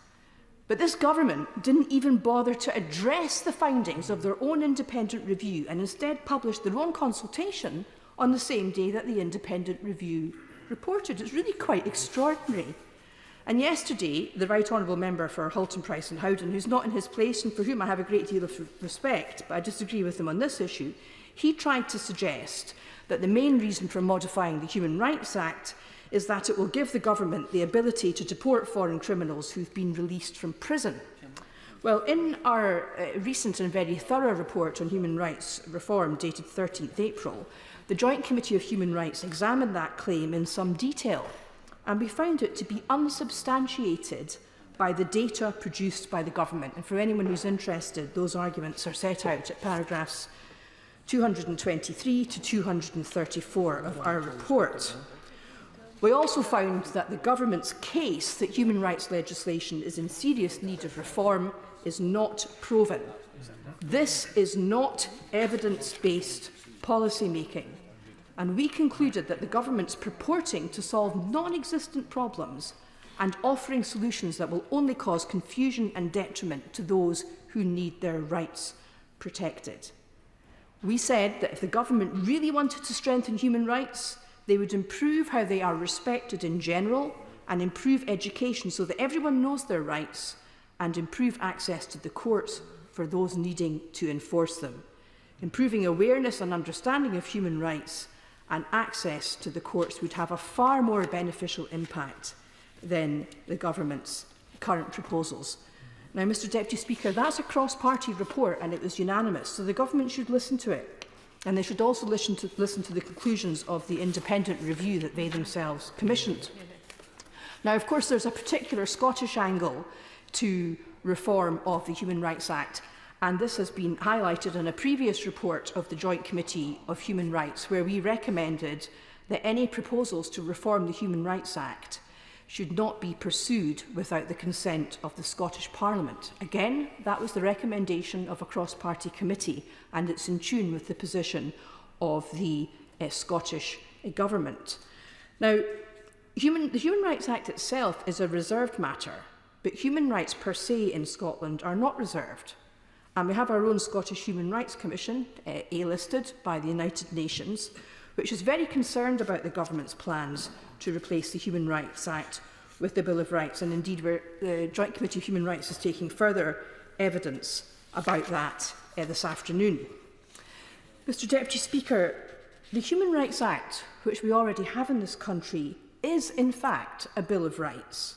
But this government didn't even bother to address the findings of their own independent review and instead published their own consultation on the same day that the independent review reported. It's really quite extraordinary. And yesterday, the Right Honourable Member for Halton, Price and Howden, who's not in his place and for whom I have a great deal of respect, but I disagree with him on this issue, he tried to suggest that the main reason for modifying the Human Rights Act is that it will give the government the ability to deport foreign criminals who've been released from prison. Well, in our recent and very thorough report on human rights reform dated 13th April, the Joint Committee of Human Rights examined that claim in some detail, and we found it to be unsubstantiated by the data produced by the government. And for anyone who's interested, those arguments are set out at paragraphs 223 to 234 of our report. We also found that the government's case that human rights legislation is in serious need of reform is not proven. This is not evidence-based policy making. And we concluded that the government's purporting to solve non-existent problems and offering solutions that will only cause confusion and detriment to those who need their rights protected. We said that if the government really wanted to strengthen human rights, they would improve how they are respected in general and improve education so that everyone knows their rights and improve access to the courts for those needing to enforce them. Improving awareness and understanding of human rights and access to the courts would have a far more beneficial impact than the government's current proposals. Now, Mr Deputy Speaker, that's a cross-party report and it was unanimous, so the government should listen to it. And they should also listen to the conclusions of the independent review that they themselves commissioned. Now, of course, there's a particular Scottish angle to reform of the Human Rights Act, and this has been highlighted in a previous report of the Joint Committee of Human Rights, where we recommended that any proposals to reform the Human Rights Act should not be pursued without the consent of the Scottish Parliament. Again, that was the recommendation of a cross-party committee, and it's in tune with the position of the Scottish Government. Now, the Human Rights Act itself is a reserved matter, but human rights per se in Scotland are not reserved. And we have our own Scottish Human Rights Commission, A-listed by the United Nations, which is very concerned about the government's plans to replace the Human Rights Act with the Bill of Rights. And indeed, the Joint Committee of Human Rights is taking further evidence about that this afternoon. Mr Deputy Speaker, the Human Rights Act, which we already have in this country, is in fact a Bill of Rights.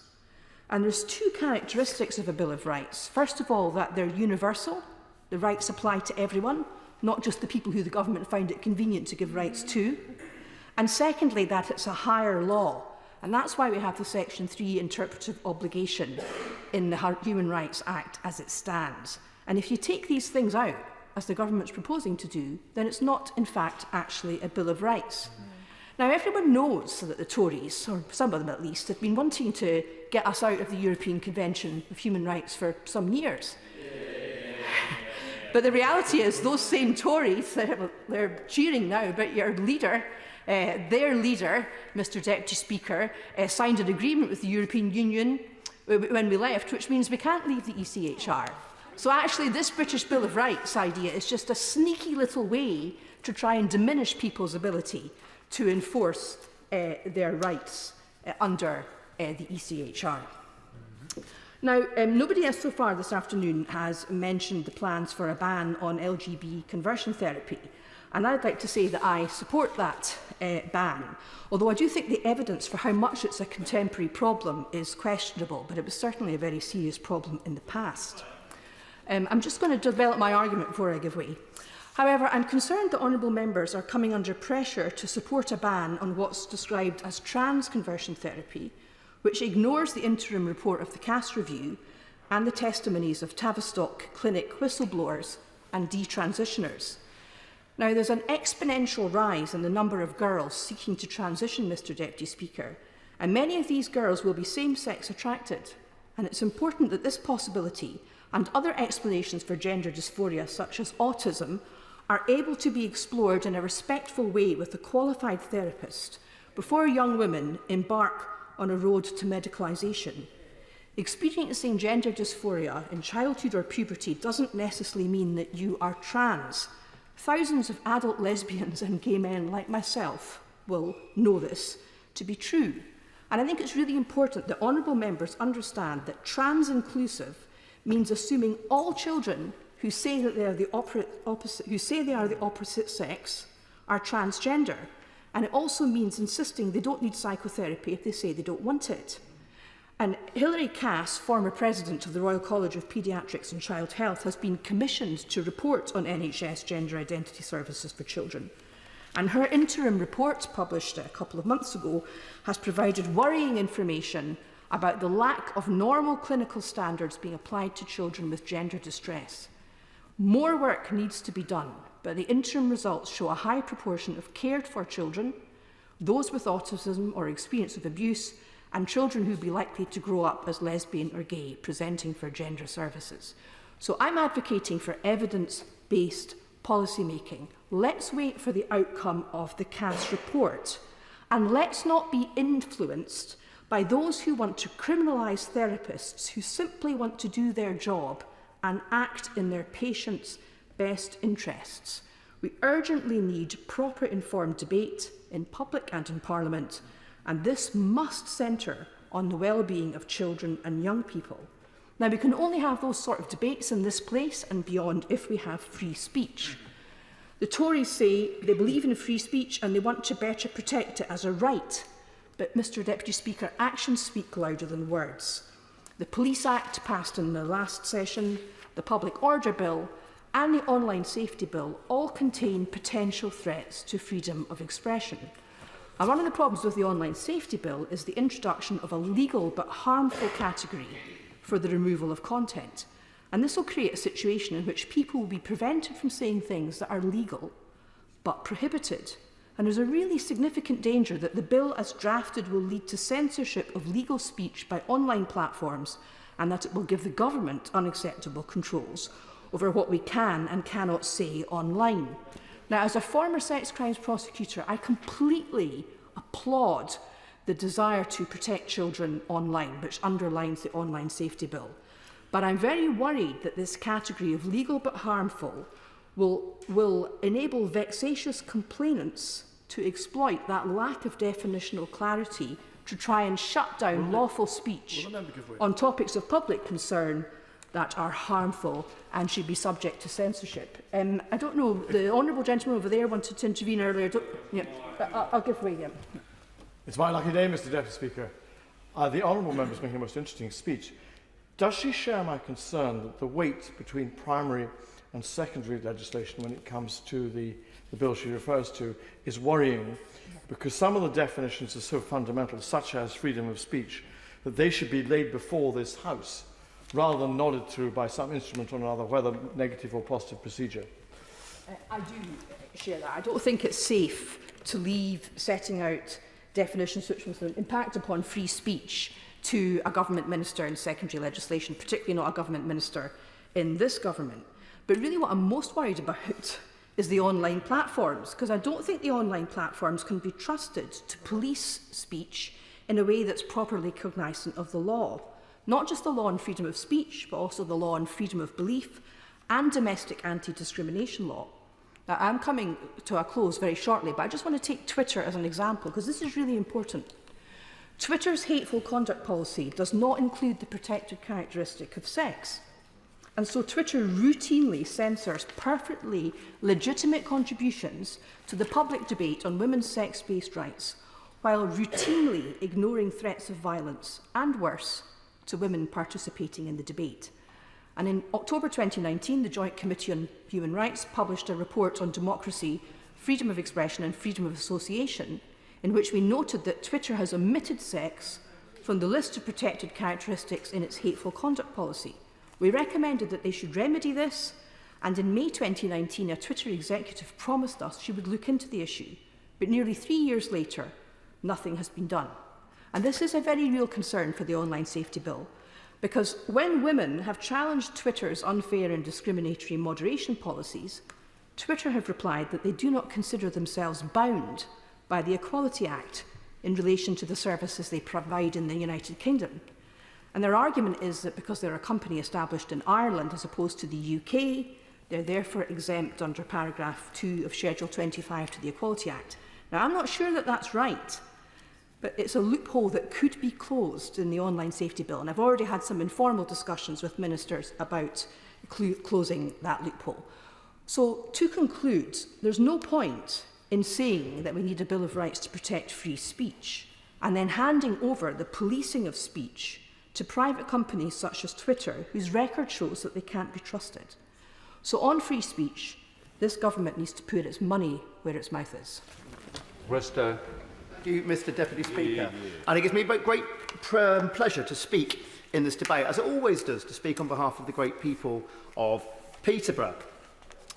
And there's two characteristics of a Bill of Rights. First of all, that they're universal. The rights apply to everyone, not just the people who the government find it convenient to give rights to. And secondly, that it's a higher law. And that's why we have the Section 3 interpretive obligation in the Human Rights Act as it stands. And if you take these things out, as the government's proposing to do, then it's not, in fact, actually a Bill of Rights. Now, everyone knows that the Tories, or some of them at least, have been wanting to get us out of the European Convention of Human Rights for some years. But the reality is those same Tories, they're cheering now, but your leader, their leader, Mr Deputy Speaker, signed an agreement with the European Union when we left, which means we can't leave the ECHR. So actually this British Bill of Rights idea is just a sneaky little way to try and diminish people's ability to enforce their rights under the ECHR. Now, nobody else so far this afternoon has mentioned the plans for a ban on LGB conversion therapy. And I'd like to say that I support that ban, although I do think the evidence for how much it's a contemporary problem is questionable, but it was certainly a very serious problem in the past. I'm just going to develop my argument before I give way. However, I'm concerned that honourable members are coming under pressure to support a ban on what's described as trans conversion therapy, which ignores the interim report of the CAS review and the testimonies of Tavistock Clinic whistleblowers and detransitioners. Now, there's an exponential rise in the number of girls seeking to transition, Mr Deputy Speaker, and many of these girls will be same-sex attracted. And it's important that this possibility and other explanations for gender dysphoria, such as autism, are able to be explored in a respectful way with a qualified therapist before young women embark on a road to medicalisation. Experiencing gender dysphoria in childhood or puberty doesn't necessarily mean that you are trans. Thousands of adult lesbians and gay men like myself will know this to be true. And I think it's really important that honourable members understand that trans-inclusive means assuming all children who say that they are the opposite sex are transgender. And it also means insisting they don't need psychotherapy if they say they don't want it. And Hilary Cass, former president of the Royal College of Paediatrics and Child Health, has been commissioned to report on NHS gender identity services for children. And her interim report, published a couple of months ago, has provided worrying information about the lack of normal clinical standards being applied to children with gender distress. More work needs to be done, but the interim results show a high proportion of cared-for children, those with autism or experience of abuse, and children who would be likely to grow up as lesbian or gay, presenting for gender services. So I'm advocating for evidence-based policy making. Let's wait for the outcome of the CAS report, and let's not be influenced by those who want to criminalise therapists who simply want to do their job and act in their patients' best interests. We urgently need proper informed debate in public and in Parliament, and this must centre on the well-being of children and young people. Now, we can only have those sort of debates in this place and beyond if we have free speech. The Tories say they believe in free speech and they want to better protect it as a right. But, Mr Deputy Speaker, actions speak louder than words. The Police Act passed in the last session, the Public Order Bill and the Online Safety Bill all contain potential threats to freedom of expression. And one of the problems with the Online Safety Bill is the introduction of a legal but harmful category for the removal of content. And this will create a situation in which people will be prevented from saying things that are legal but prohibited. And there's a really significant danger that the bill as drafted will lead to censorship of legal speech by online platforms, and that it will give the government unacceptable controls over what we can and cannot say online. Now, as a former sex crimes prosecutor, I completely applaud the desire to protect children online, which underlines the Online Safety Bill. But I'm very worried that this category of legal but harmful will enable vexatious complainants to exploit that lack of definitional clarity to try and shut down lawful speech on topics of public concern that are harmful and should be subject to censorship. I don't know, the honourable gentleman over there wanted to intervene earlier. I'll give way. It's my lucky day, Mr Deputy Speaker. The honourable member is making a most interesting speech. Does she share my concern that the weight between primary and secondary legislation when it comes to the bill she refers to is worrying, because some of the definitions are so fundamental, such as freedom of speech, that they should be laid before this House rather than nodded through by some instrument or another, whether negative or positive procedure? I do share that. I don't think it's safe to leave setting out definitions which will impact upon free speech to a government minister in secondary legislation, particularly not a government minister in this government. But really what I'm most worried about is the online platforms, because I don't think the online platforms can be trusted to police speech in a way that's properly cognisant of the law. Not just the law on freedom of speech, but also the law on freedom of belief and domestic anti-discrimination law. Now, I'm coming to a close very shortly, but I just want to take Twitter as an example, because this is really important. Twitter's hateful conduct policy does not include the protected characteristic of sex. And so Twitter routinely censors perfectly legitimate contributions to the public debate on women's sex-based rights, while routinely ignoring threats of violence, and worse, to women participating in the debate. And in October 2019, the Joint Committee on Human Rights published a report on democracy, freedom of expression and freedom of association, in which we noted that Twitter has omitted sex from the list of protected characteristics in its hateful conduct policy. We recommended that they should remedy this, and in May 2019, a Twitter executive promised us she would look into the issue. But nearly 3 years later, nothing has been done. And this is a very real concern for the Online Safety Bill, because when women have challenged Twitter's unfair and discriminatory moderation policies, Twitter have replied that they do not consider themselves bound by the Equality Act in relation to the services they provide in the United Kingdom. And their argument is that because they're a company established in Ireland as opposed to the UK, they're therefore exempt under paragraph 2 of Schedule 25 to the Equality Act. Now, I'm not sure that that's right, but it's a loophole that could be closed in the Online Safety Bill. And I've already had some informal discussions with ministers about closing that loophole. So, to conclude, there's no point in saying that we need a Bill of Rights to protect free speech and then handing over the policing of speech to private companies such as Twitter, whose record shows that they can't be trusted. So on free speech, this government needs to put its money where its mouth is. Thank you, Mr Deputy Speaker. And it gives me great pleasure to speak in this debate, as it always does, to speak on behalf of the great people of Peterborough.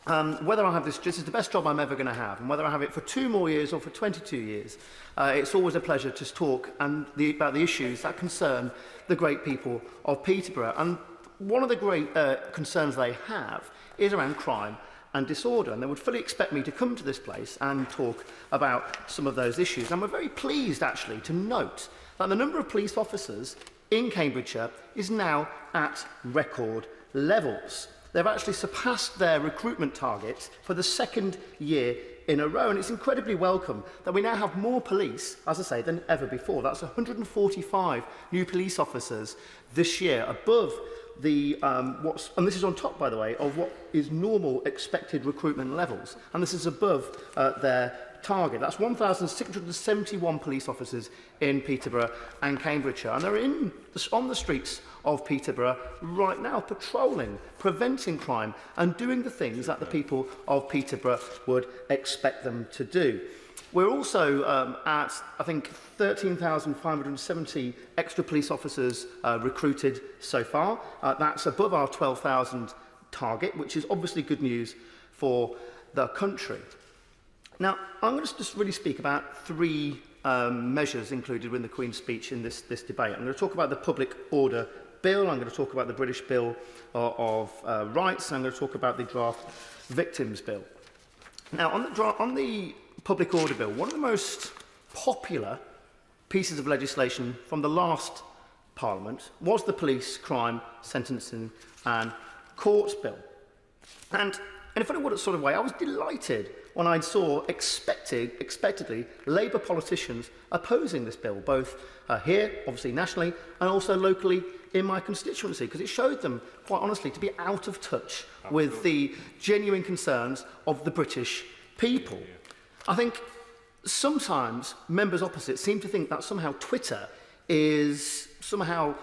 Whether I have this is the best job I'm ever going to have, and whether I have it for 2 more years or for 22 years, it's always a pleasure to talk about the issues that concern the great people of Peterborough. And one of the great concerns they have is around crime and disorder, and they would fully expect me to come to this place and talk about some of those issues. And we're very pleased, actually, to note that the number of police officers in Cambridgeshire is now at record levels. They've actually surpassed their recruitment targets for the 2nd year in a row, and it's incredibly welcome that we now have more police, as I say, than ever before. That's 145 new police officers this year, above the and this is on top, by the way, of what is normal expected recruitment levels, and this is above their target. That's 1,671 police officers in Peterborough and Cambridgeshire, and they're on the streets of Peterborough right now, patrolling, preventing crime, and doing the things that the people of Peterborough would expect them to do. We're also at, I think, 13,570 extra police officers recruited so far. That's above our 12,000 target, which is obviously good news for the country. Now, I'm going to just really speak about three measures included in the Queen's speech in this debate. I'm going to talk about the Public Order Bill, I'm going to talk about the British Bill of Rights, and I'm going to talk about the Draft Victims Bill. Now, on the Public Order Bill, one of the most popular pieces of legislation from the last Parliament was the Police, Crime, Sentencing and Courts Bill. And in a funny sort of way, I was delighted when I saw expectedly Labour politicians opposing this bill, both here, obviously nationally, and also locally in my constituency, because it showed them, quite honestly, to be out of touch with the genuine concerns of the British people. I think sometimes members opposite seem to think that somehow Twitter is somehow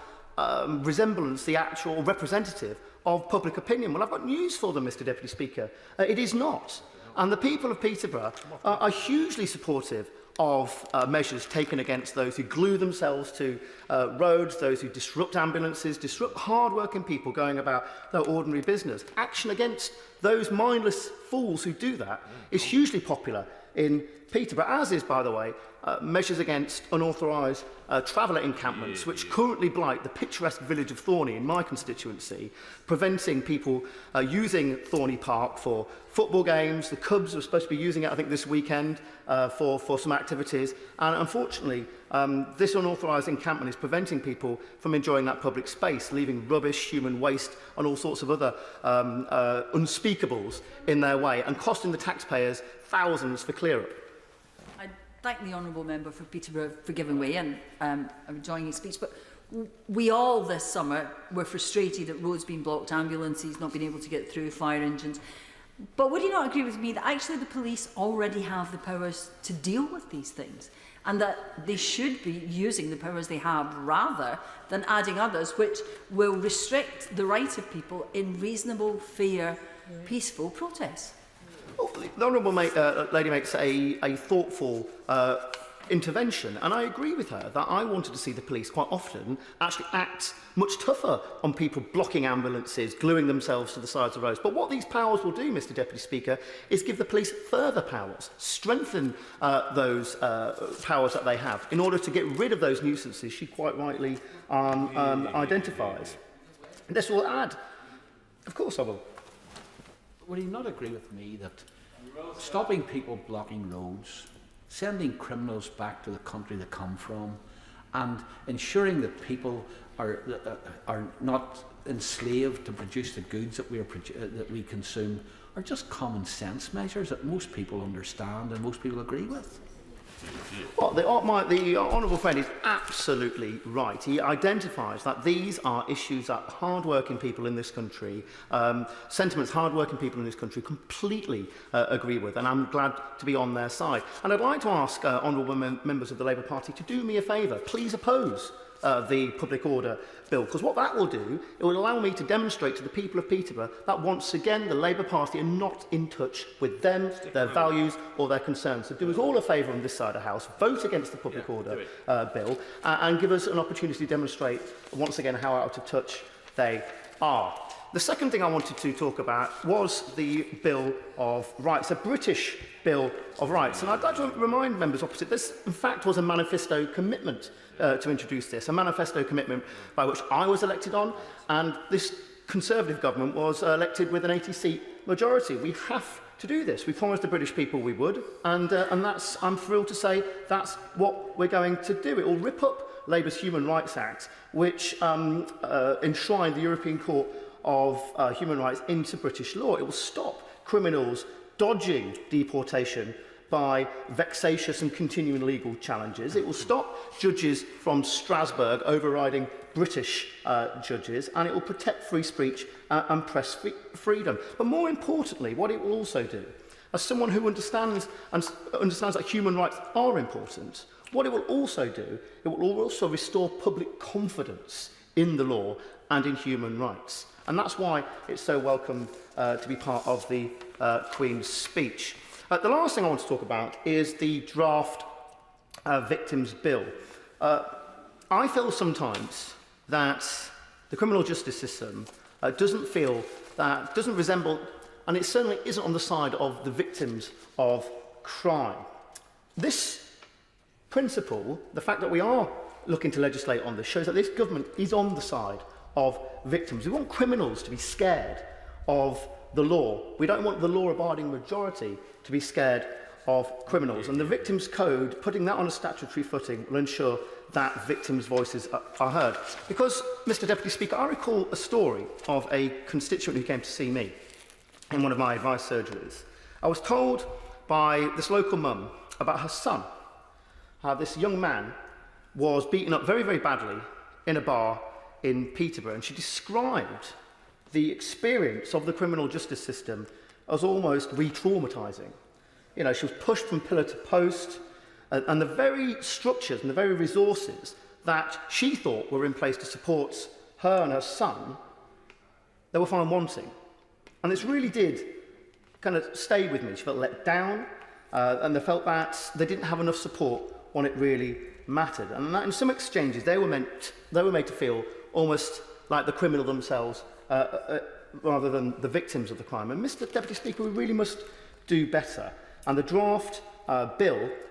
resemblance the actual representative of public opinion. Well, I've got news for them, Mr Deputy Speaker. It is not. And the people of Peterborough are hugely supportive of measures taken against those who glue themselves to roads, those who disrupt ambulances, disrupt hard-working people going about their ordinary business. Action against those mindless fools who do that is hugely popular in Peterborough, as is, by the way, measures against unauthorised traveller encampments, which currently blight the picturesque village of Thorney in my constituency, preventing people using Thorney Park for football games. The Cubs were supposed to be using it, I think, this weekend for some activities. And unfortunately, this unauthorised encampment is preventing people from enjoying that public space, leaving rubbish, human waste and all sorts of other unspeakables in their way and costing the taxpayers thousands for clear-up. I thank the Honourable Member for Peterborough for giving way and I'm enjoying his speech, but we all this summer were frustrated at roads being blocked, ambulances not being able to get through, fire engines. But would you not agree with me that actually the police already have the powers to deal with these things and that they should be using the powers they have rather than adding others which will restrict the right of people in reasonable, fair, peaceful protests? Well, the Honourable Lady makes a thoughtful intervention, and I agree with her that I wanted to see the police quite often actually act much tougher on people blocking ambulances, gluing themselves to the sides of roads. But what these powers will do, Mr Deputy Speaker, is give the police further powers, strengthen those powers that they have in order to get rid of those nuisances she quite rightly identifies. This will add... Of course I will. Will you not agree with me that stopping people blocking roads, sending criminals back to the country they come from, and ensuring that people are not enslaved to produce the goods that we consume are just common sense measures that most people understand and most people agree with? Well, the Honourable Friend is absolutely right. He identifies that these are issues that hard-working people in this country, sentiments hard-working people in this country completely agree with, and I'm glad to be on their side. And I'd like to ask honourable members of the Labour Party to do me a favour. Please oppose the Public Order Bill, because what that will do, it will allow me to demonstrate to the people of Peterborough that once again the Labour Party are not in touch with them, their values or their concerns. So do us all a favour on this side of the House, vote against the Public Order Bill and give us an opportunity to demonstrate once again how out of touch they are. The second thing I wanted to talk about was the Bill of Rights, a British Bill of Rights. And I'd like to remind members opposite, this in fact was a manifesto commitment to introduce this, a manifesto commitment by which I was elected on, and this Conservative government was elected with an 80-seat majority. We have to do this. We promised the British people we would, and that's, I'm thrilled to say, that's what we're going to do. It will rip up Labour's Human Rights Act, which enshrined the European Court of Human Rights into British law. It will stop criminals dodging deportation by vexatious and continuing legal challenges. It will stop judges from Strasbourg overriding British judges, and it will protect free speech and press freedom. But more importantly, what it will also do, as someone who understands that human rights are important, what it will also do, it will also restore public confidence in the law and in human rights. And that's why it's so welcome to be part of the Queen's speech. The last thing I want to talk about is the draft Victims' Bill. I feel sometimes that the criminal justice system doesn't resemble, and it certainly isn't on the side of the victims of crime. This principle, the fact that we are looking to legislate on this, shows that this government is on the side of victims. We want criminals to be scared of the law. We don't want the law-abiding majority to be scared of criminals. And the Victims' Code, putting that on a statutory footing, will ensure that victims' voices are heard. Because, Mr. Deputy Speaker, I recall a story of a constituent who came to see me in one of my advice surgeries. I was told by this local mum about her son, how this young man was beaten up very, very badly in a bar in Peterborough, and she described the experience of the criminal justice system as almost re-traumatising. You know, she was pushed from pillar to post, and the very structures and the very resources that she thought were in place to support her and her son, they were found wanting. And this really did kind of stay with me. She felt let down, and they felt that they didn't have enough support when it really mattered. And that in some exchanges, they were made to feel almost like the criminal themselves, rather than the victims of the crime. And Mr. Deputy Speaker, we really must do better. And the draft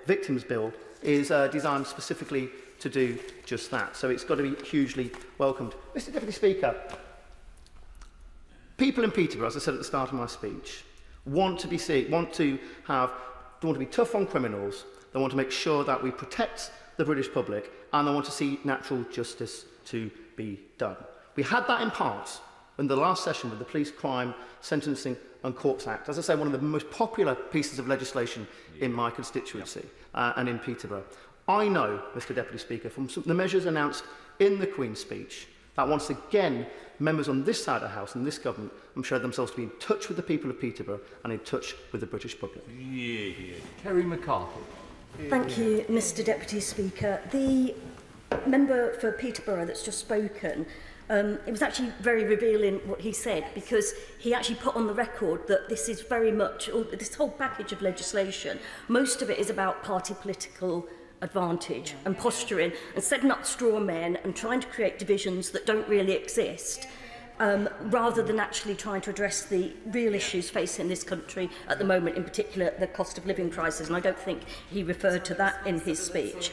Victims' Bill, is designed specifically to do just that. So it's got to be hugely welcomed. Mr. Deputy Speaker, people in Peterborough, as I said at the start of my speech, want to be tough on criminals. They want to make sure that we protect the British public, and they want to see natural justice to be done. We had that in part in the last session with the Police Crime Sentencing and Courts Act. As I say, one of the most popular pieces of legislation in my constituency and in Peterborough. I know, Mr. Deputy Speaker, from the measures announced in the Queen's speech, that once again, members on this side of the House and this government have showed themselves to be in touch with the people of Peterborough and in touch with the British public. Kerry McCarthy. Thank you, Mr. Deputy Speaker. The member for Peterborough that's just spoken, it was actually very revealing what he said, because he actually put on the record that this is very much, this whole package of legislation, most of it is about party political advantage and posturing and setting up straw men and trying to create divisions that don't really exist, rather than actually trying to address the real issues facing this country at the moment, in particular the cost of living crisis, and I don't think he referred to that in his speech.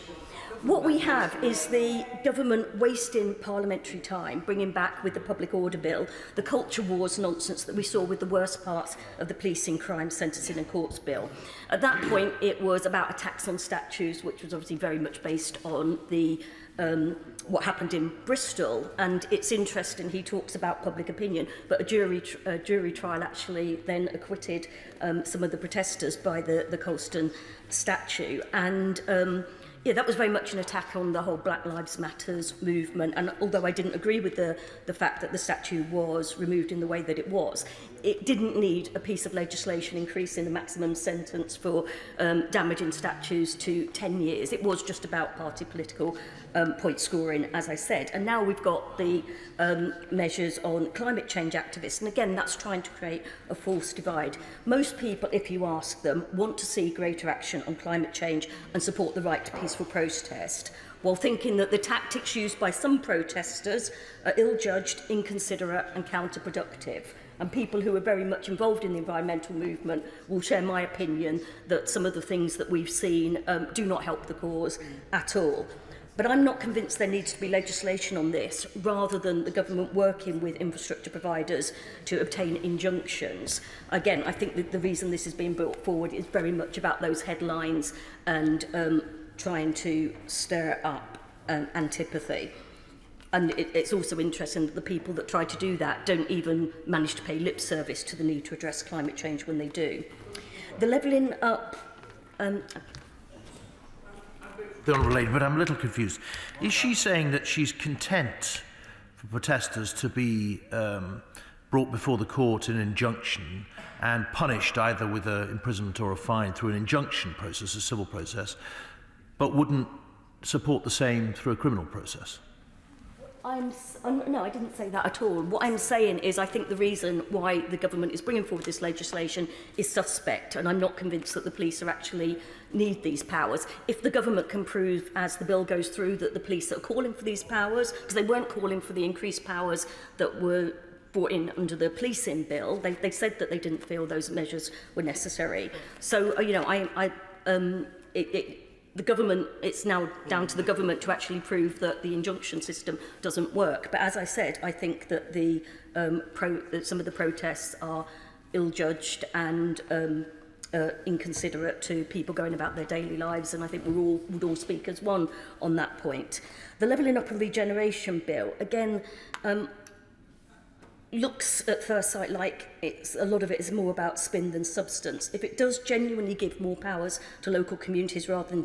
What we have is the government wasting parliamentary time, bringing back with the Public Order Bill the culture wars nonsense that we saw with the worst parts of the Policing, Crime, Sentencing and Courts Bill. At that point, it was about a tax on statues, which was obviously very much based on the what happened in Bristol. And it's interesting, he talks about public opinion, but a jury trial actually then acquitted some of the protesters by the Colston statue. And yeah, that was very much an attack on the whole Black Lives Matters movement. And although I didn't agree with the fact that the statue was removed in the way that it was, it didn't need a piece of legislation increasing the maximum sentence for damaging statues to 10 years. It was just about party political point scoring, as I said. And now we've got the measures on climate change activists. And again, that's trying to create a false divide. Most people, if you ask them, want to see greater action on climate change and support the right to peaceful protest, while thinking that the tactics used by some protesters are ill-judged, inconsiderate and counterproductive. And people who are very much involved in the environmental movement will share my opinion that some of the things that we've seen do not help the cause at all. But I'm not convinced there needs to be legislation on this, rather than the government working with infrastructure providers to obtain injunctions. Again, I think that the reason this is being brought forward is very much about those headlines and trying to stir up antipathy. And it's also interesting that the people that try to do that don't even manage to pay lip service to the need to address climate change when they do. The levelling up The Honourable Lady, but I'm a little confused. Is she saying that she's content for protesters to be brought before the court in injunction and punished either with an imprisonment or a fine through an injunction process, a civil process, but wouldn't support the same through a criminal process? No, I didn't say that at all. What I'm saying is I think the reason why the government is bringing forward this legislation is suspect, and I'm not convinced that the police are actually need these powers. If the government can prove, as the bill goes through, that the police are calling for these powers, because they weren't calling for the increased powers that were brought in under the policing bill, they said that they didn't feel those measures were necessary. So, you know, the government, it's now down to the government to actually prove that the injunction system doesn't work. But as I said, I think that that some of the protests are ill-judged and inconsiderate to people going about their daily lives, and I think would all speak as one on that point. The Levelling Up and Regeneration Bill, again, looks at first sight like a lot of it is more about spin than substance. If it does genuinely give more powers to local communities rather than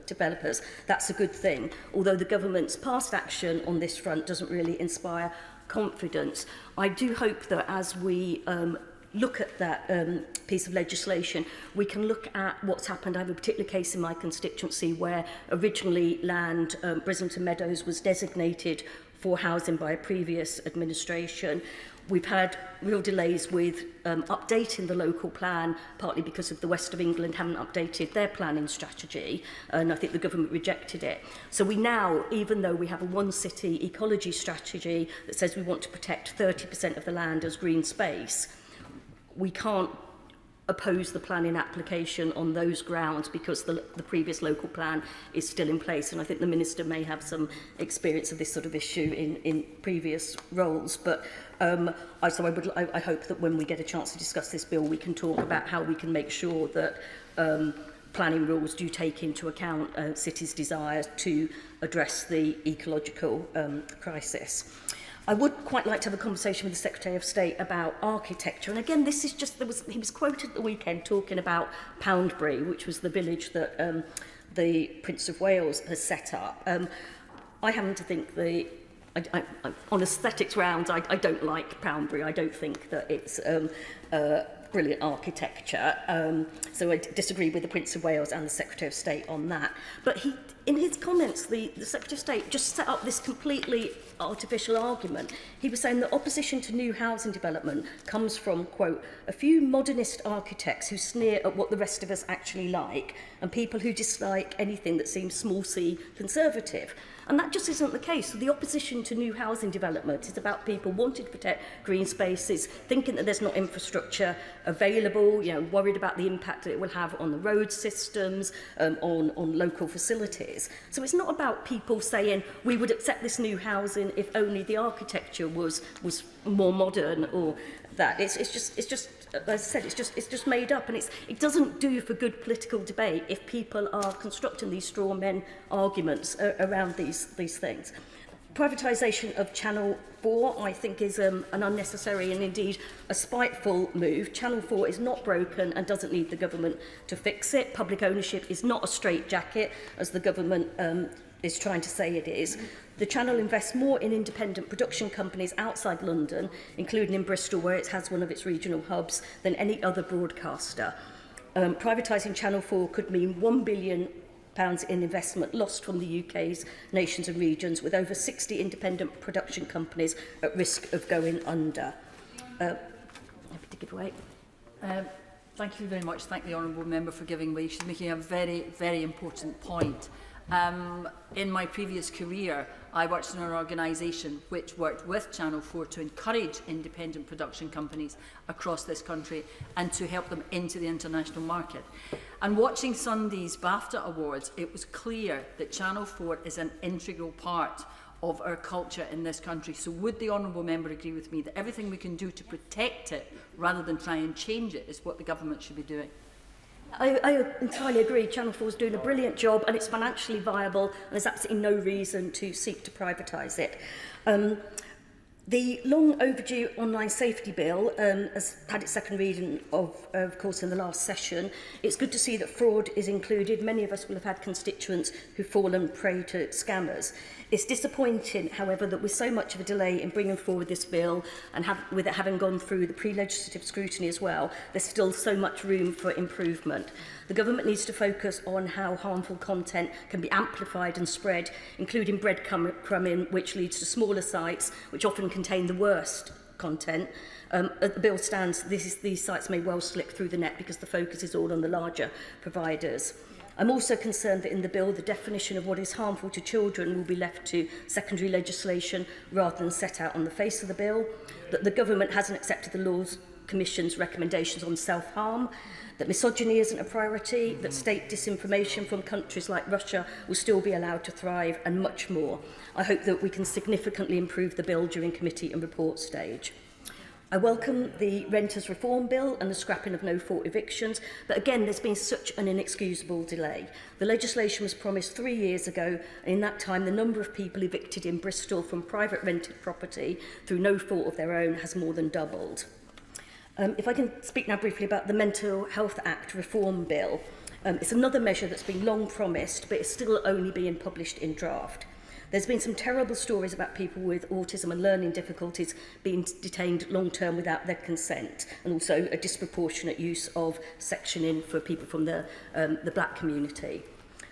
developers, that's a good thing. Although the government's past action on this front doesn't really inspire confidence. I do hope that as we look at that piece of legislation, we can look at what's happened. I have a particular case in my constituency where originally land, Brislington Meadows, was designated for housing by a previous administration. We've had real delays with updating the local plan, partly because of the West of England haven't updated their planning strategy, and I think the government rejected it. So we now, even though we have a one city ecology strategy that says we want to protect 30% of the land as green space, we can't oppose the planning application on those grounds because the previous local plan is still in place. And I think the Minister may have some experience of this sort of issue in previous roles. But I hope that when we get a chance to discuss this bill, we can talk about how we can make sure that planning rules do take into account cities' desire to address the ecological crisis. I would quite like to have a conversation with the Secretary of State about architecture. And again, this is just, he was quoted at the weekend talking about Poundbury, which was the village that the Prince of Wales has set up. I happen to think on aesthetics grounds, I don't like Poundbury. I don't think that it's brilliant architecture. So I disagree with the Prince of Wales and the Secretary of State on that. But in his comments, the Secretary of State just set up this completely artificial argument. He was saying that opposition to new housing development comes from, quote, a few modernist architects who sneer at what the rest of us actually like, and people who dislike anything that seems small c conservative. And that just isn't the case. So the opposition to new housing development is about people wanting to protect green spaces, thinking that there's not infrastructure available, worried about the impact that it will have on the road systems, on local facilities. So it's not about people saying we would accept this new housing if only the architecture was more modern or that. It's just as I said, it's just made up, and it doesn't do for good political debate if people are constructing these straw men arguments around these things. Privatisation of Channel 4, I think, is an unnecessary and indeed a spiteful move. Channel 4 is not broken and doesn't need the government to fix it. Public ownership is not a straitjacket, as the government is trying to say it is. The channel invests more in independent production companies outside London, including in Bristol, where it has one of its regional hubs, than any other broadcaster. Privatising Channel 4 could mean £1 billion in investment lost from the UK's nations and regions, with over 60 independent production companies at risk of going under. Happy to give way. Thank you very much. Thank the Honourable Member for giving way. She's making a very, very important point. In my previous career, I worked in an organisation which worked with Channel 4 to encourage independent production companies across this country and to help them into the international market. And watching Sunday's BAFTA Awards, it was clear that Channel 4 is an integral part of our culture in this country. So would the Honourable Member agree with me that everything we can do to protect it rather than try and change it is what the government should be doing? I entirely agree. Channel 4 is doing a brilliant job and it's financially viable, and there's absolutely no reason to seek to privatise it. The long overdue online safety bill has had its second reading of course in the last session. It's good to see that fraud is included. Many of us will have had constituents who've fallen prey to scammers. It's disappointing, however, that with so much of a delay in bringing forward this bill and with it having gone through the pre-legislative scrutiny as well, there's still so much room for improvement. The government needs to focus on how harmful content can be amplified and spread, including breadcrumbing, which leads to smaller sites, which often contain the worst content. As the bill stands, these sites may well slip through the net because the focus is all on the larger providers. I'm also concerned that in the bill, the definition of what is harmful to children will be left to secondary legislation rather than set out on the face of the bill, that the government hasn't accepted the Laws Commission's recommendations on self-harm, that misogyny isn't a priority, that state disinformation from countries like Russia will still be allowed to thrive, and much more. I hope that we can significantly improve the bill during committee and report stage. I welcome the Renters Reform Bill and the scrapping of no-fault evictions, but again, there's been such an inexcusable delay. The legislation was promised 3 years ago, and in that time, the number of people evicted in Bristol from private rented property through no fault of their own has more than doubled. If I can speak now briefly about the Mental Health Act Reform Bill. It's another measure that's been long promised, but it's still only being published in draft. There's been some terrible stories about people with autism and learning difficulties being detained long-term without their consent, and also a disproportionate use of sectioning for people from the black community.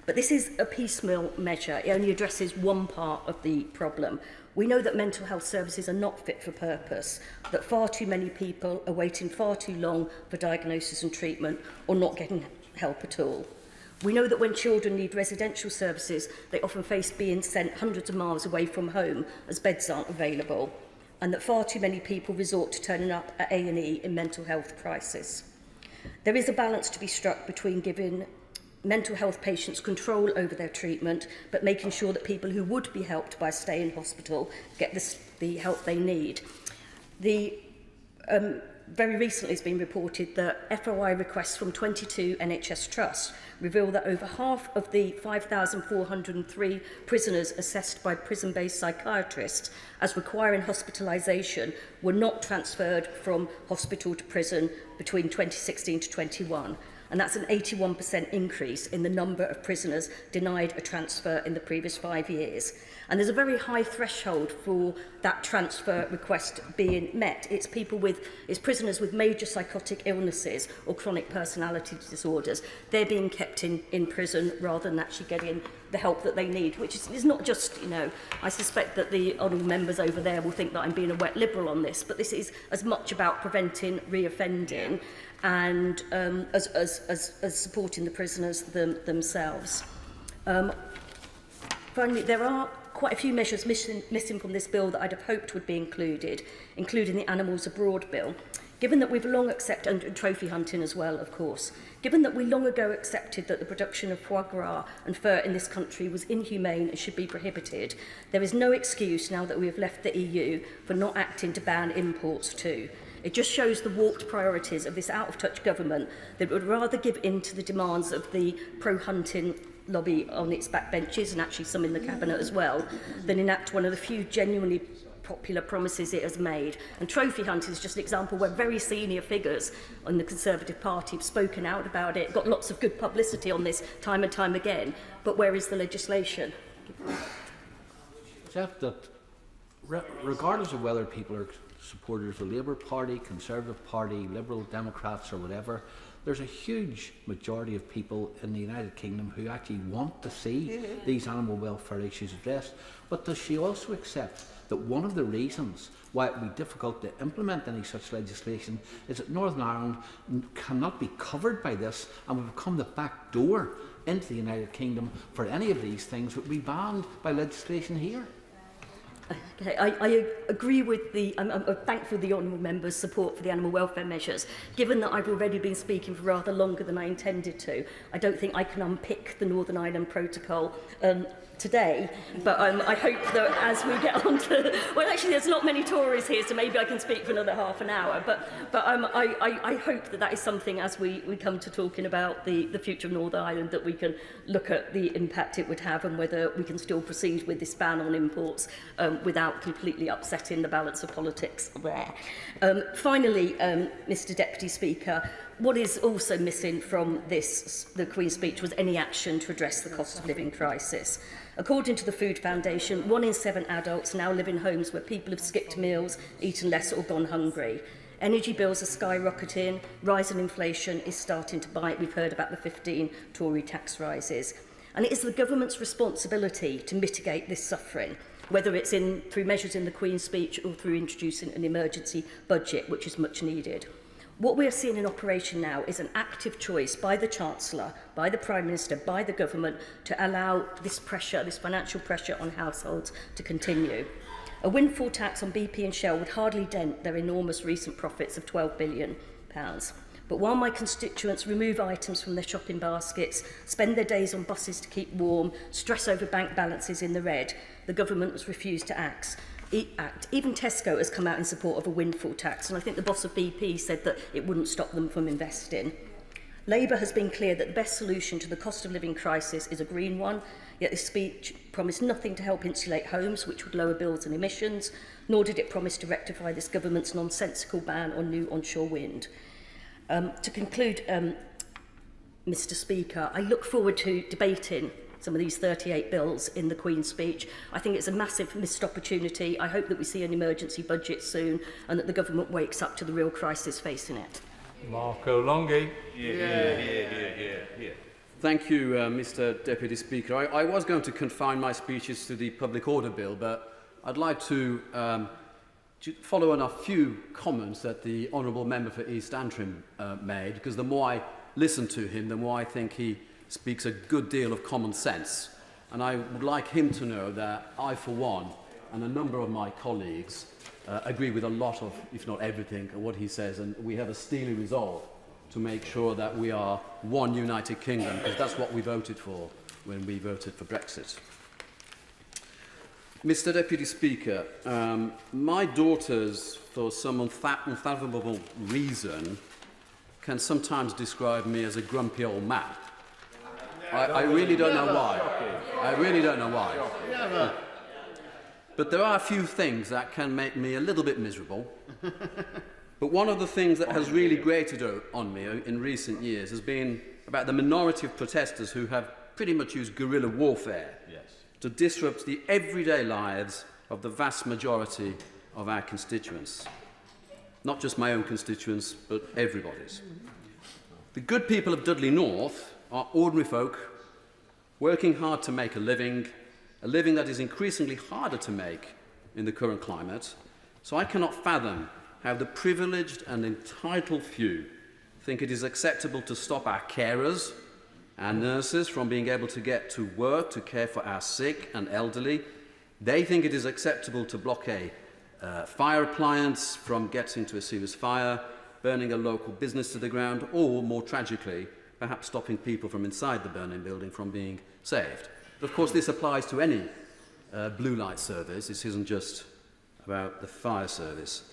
But this is a piecemeal measure. It only addresses one part of the problem. We know that mental health services are not fit for purpose, that far too many people are waiting far too long for diagnosis and treatment or not getting help at all. We know that when children need residential services, they often face being sent hundreds of miles away from home as beds aren't available, and that far too many people resort to turning up at A&E in mental health crisis. There is a balance to be struck between giving mental health patients control over their treatment, but making sure that people who would be helped by a stay in hospital get the help they need. Very recently it's been reported that FOI requests from 22 NHS trusts reveal that over half of the 5,403 prisoners assessed by prison-based psychiatrists as requiring hospitalisation were not transferred from hospital to prison between 2016 to 21. And that's an 81% increase in the number of prisoners denied a transfer in the previous 5 years. And there's a very high threshold for that transfer request being met. It's prisoners with major psychotic illnesses or chronic personality disorders. They're being kept in prison rather than actually getting the help that they need, which is not just, I suspect that the honourable members over there will think that I'm being a wet liberal on this, but this is as much about preventing reoffending and as supporting the prisoners themselves. Finally, there are quite a few measures missing from this bill that I'd have hoped would be included, including the Animals Abroad bill. Given that we've long accepted, and trophy hunting as well, of course, given that we long ago accepted that the production of foie gras and fur in this country was inhumane and should be prohibited, there is no excuse now that we have left the EU for not acting to ban imports too. It just shows the warped priorities of this out-of-touch government that would rather give in to the demands of the pro-hunting lobby on its backbenches, and actually some in the cabinet as well, than enact one of the few genuinely popular promises it has made. And trophy hunting is just an example where very senior figures on the Conservative Party have spoken out about it, got lots of good publicity on this time and time again, but where is the legislation? Except that regardless of whether people are supporters of the Labour Party, Conservative Party, Liberal Democrats or whatever, there's a huge majority of people in the United Kingdom who actually want to see these animal welfare issues addressed. But does she also accept that one of the reasons why it would be difficult to implement any such legislation is that Northern Ireland cannot be covered by this and will become the back door into the United Kingdom for any of these things that would be banned by legislation here? Okay, I agree with I'm thankful for the honourable member's support for the animal welfare measures. Given that I've already been speaking for rather longer than I intended to, I don't think I can unpick the Northern Ireland Protocol today, but I hope that as we get on to... Well, actually, there's not many Tories here, so maybe I can speak for another half an hour, but I hope that is something, as we come to talking about the future of Northern Ireland, that we can look at the impact it would have and whether we can still proceed with this ban on imports without completely upsetting the balance of politics there. Finally, Mr Deputy Speaker, what is also missing from the Queen's speech was any action to address the cost of living crisis. According to the Food Foundation, 1 in 7 adults now live in homes where people have skipped meals, eaten less or gone hungry. Energy bills are skyrocketing, rising inflation is starting to bite. We've heard about the 15 Tory tax rises. And it is the government's responsibility to mitigate this suffering, whether it's through measures in the Queen's speech or through introducing an emergency budget, which is much needed. What we are seeing in operation now is an active choice by the Chancellor, by the Prime Minister, by the government to allow this pressure, this financial pressure on households to continue. A windfall tax on BP and Shell would hardly dent their enormous recent profits of £12 billion. But while my constituents remove items from their shopping baskets, spend their days on buses to keep warm, stress over bank balances in the red, the government has refused to act. Even Tesco has come out in support of a windfall tax, and I think the boss of BP said that it wouldn't stop them from investing. Labour has been clear that the best solution to the cost of living crisis is a green one, yet this speech promised nothing to help insulate homes, which would lower bills and emissions, nor did it promise to rectify this government's nonsensical ban on new onshore wind. To conclude, Mr Speaker, I look forward to debating some of these 38 bills in the Queen's speech. I think it's a massive missed opportunity. I hope that we see an emergency budget soon and that the government wakes up to the real crisis facing it. Marco Longhi. Thank you, Mr Deputy Speaker. I was going to confine my speeches to the Public Order Bill, but I'd like to follow on a few comments that the Honourable Member for East Antrim made, because the more I listen to him, the more I think he speaks a good deal of common sense. And I would like him to know that I, for one, and a number of my colleagues agree with a lot of, if not everything, of what he says, and we have a steely resolve to make sure that we are one United Kingdom, because that's what we voted for when we voted for Brexit. Mr Deputy Speaker, my daughters, for some unfathomable reason, can sometimes describe me as a grumpy old man. I really don't know why. I really don't know why. But there are a few things that can make me a little bit miserable. But one of the things that has really grated on me in recent years has been about the minority of protesters who have pretty much used guerrilla warfare to disrupt the everyday lives of the vast majority of our constituents. Not just my own constituents, but everybody's. The good people of Dudley North are ordinary folk working hard to make a living that is increasingly harder to make in the current climate. So I cannot fathom how the privileged and entitled few think it is acceptable to stop our carers, our nurses from being able to get to work to care for our sick and elderly. They think it is acceptable to block a fire appliance from getting to a serious fire, burning a local business to the ground, or, more tragically, perhaps stopping people from inside the burning building from being saved. But of course, this applies to any blue light service. This isn't just about the fire service.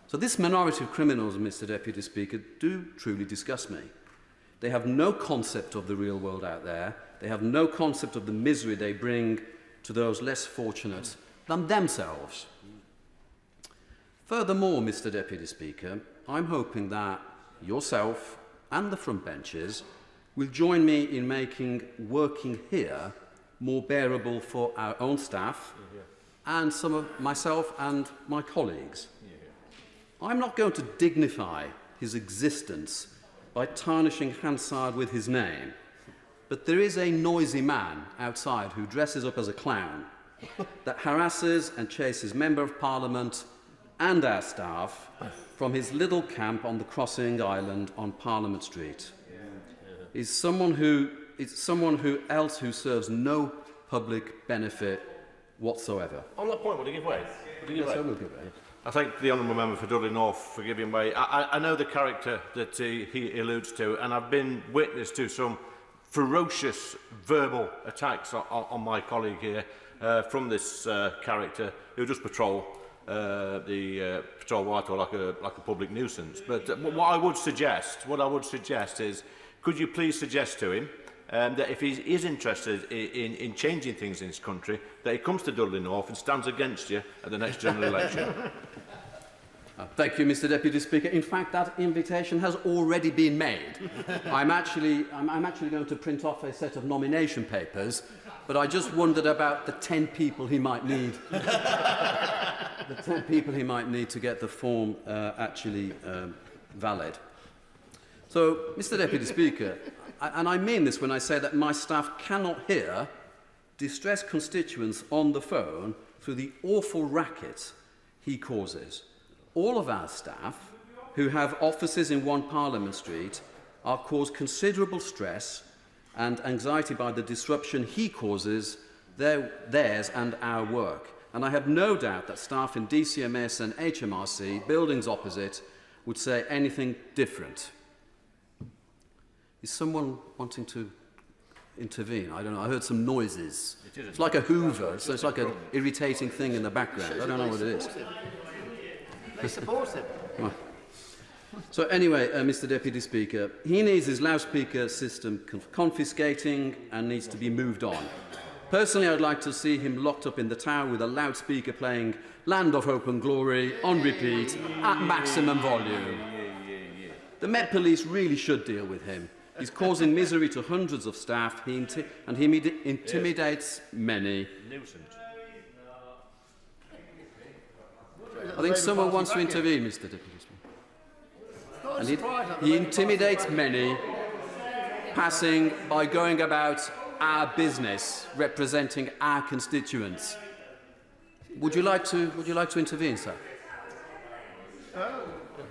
So this minority of criminals, Mr Deputy Speaker, do truly disgust me. They have no concept of the real world out there. They have no concept of the misery they bring to those less fortunate than themselves. Furthermore, Mr Deputy Speaker, I'm hoping that yourself and the front benches will join me in making working here more bearable for our own staff and some of myself and my colleagues. I'm not going to dignify his existence by tarnishing Hansard with his name, but there is a noisy man outside who dresses up as a clown that harasses and chases Member of Parliament and our staff from his little camp on the crossing island on Parliament Street. He's someone who serves no public benefit whatsoever. On that point, will you give way? Yes, I will give way. I thank the Honourable Member for Dudley North for giving way. I know the character that he alludes to, and I've been witness to some ferocious verbal attacks on my colleague here from this character who does patrol Whitehall like a public nuisance. But what I would suggest is, could you please suggest to him that if he is interested in changing things in this country, that he comes to Dudley North and stands against you at the next general election. Thank you, Mr. Deputy Speaker. In fact, that invitation has already been made. I'm actually going to print off a set of nomination papers, but I just wondered about the 10 people he might need. The 10 people he might need to get the form valid. So, Mr. Deputy Speaker, and I mean this when I say that my staff cannot hear distressed constituents on the phone through the awful racket he causes. All of our staff who have offices in 1 Parliament Street are caused considerable stress and anxiety by the disruption he causes theirs and our work. And I have no doubt that staff in DCMS and HMRC, buildings opposite, would say anything different. Is someone wanting to intervene? I don't know. I heard some noises. It's like a Hoover, so it's like an irritating thing in the background. I don't know what it is. They support him. Right. So anyway, Mr. Deputy Speaker, he needs his loudspeaker system confiscating and needs to be moved on. Personally, I'd like to see him locked up in the tower with a loudspeaker playing Land of Hope and Glory on repeat at maximum volume. The Met Police really should deal with him. He's causing misery to hundreds of staff and he intimidates many. I think someone wants to intervene, Mr. Deputy Speaker. And he intimidates many, passing by going about our business, representing our constituents. Would you like to intervene, sir?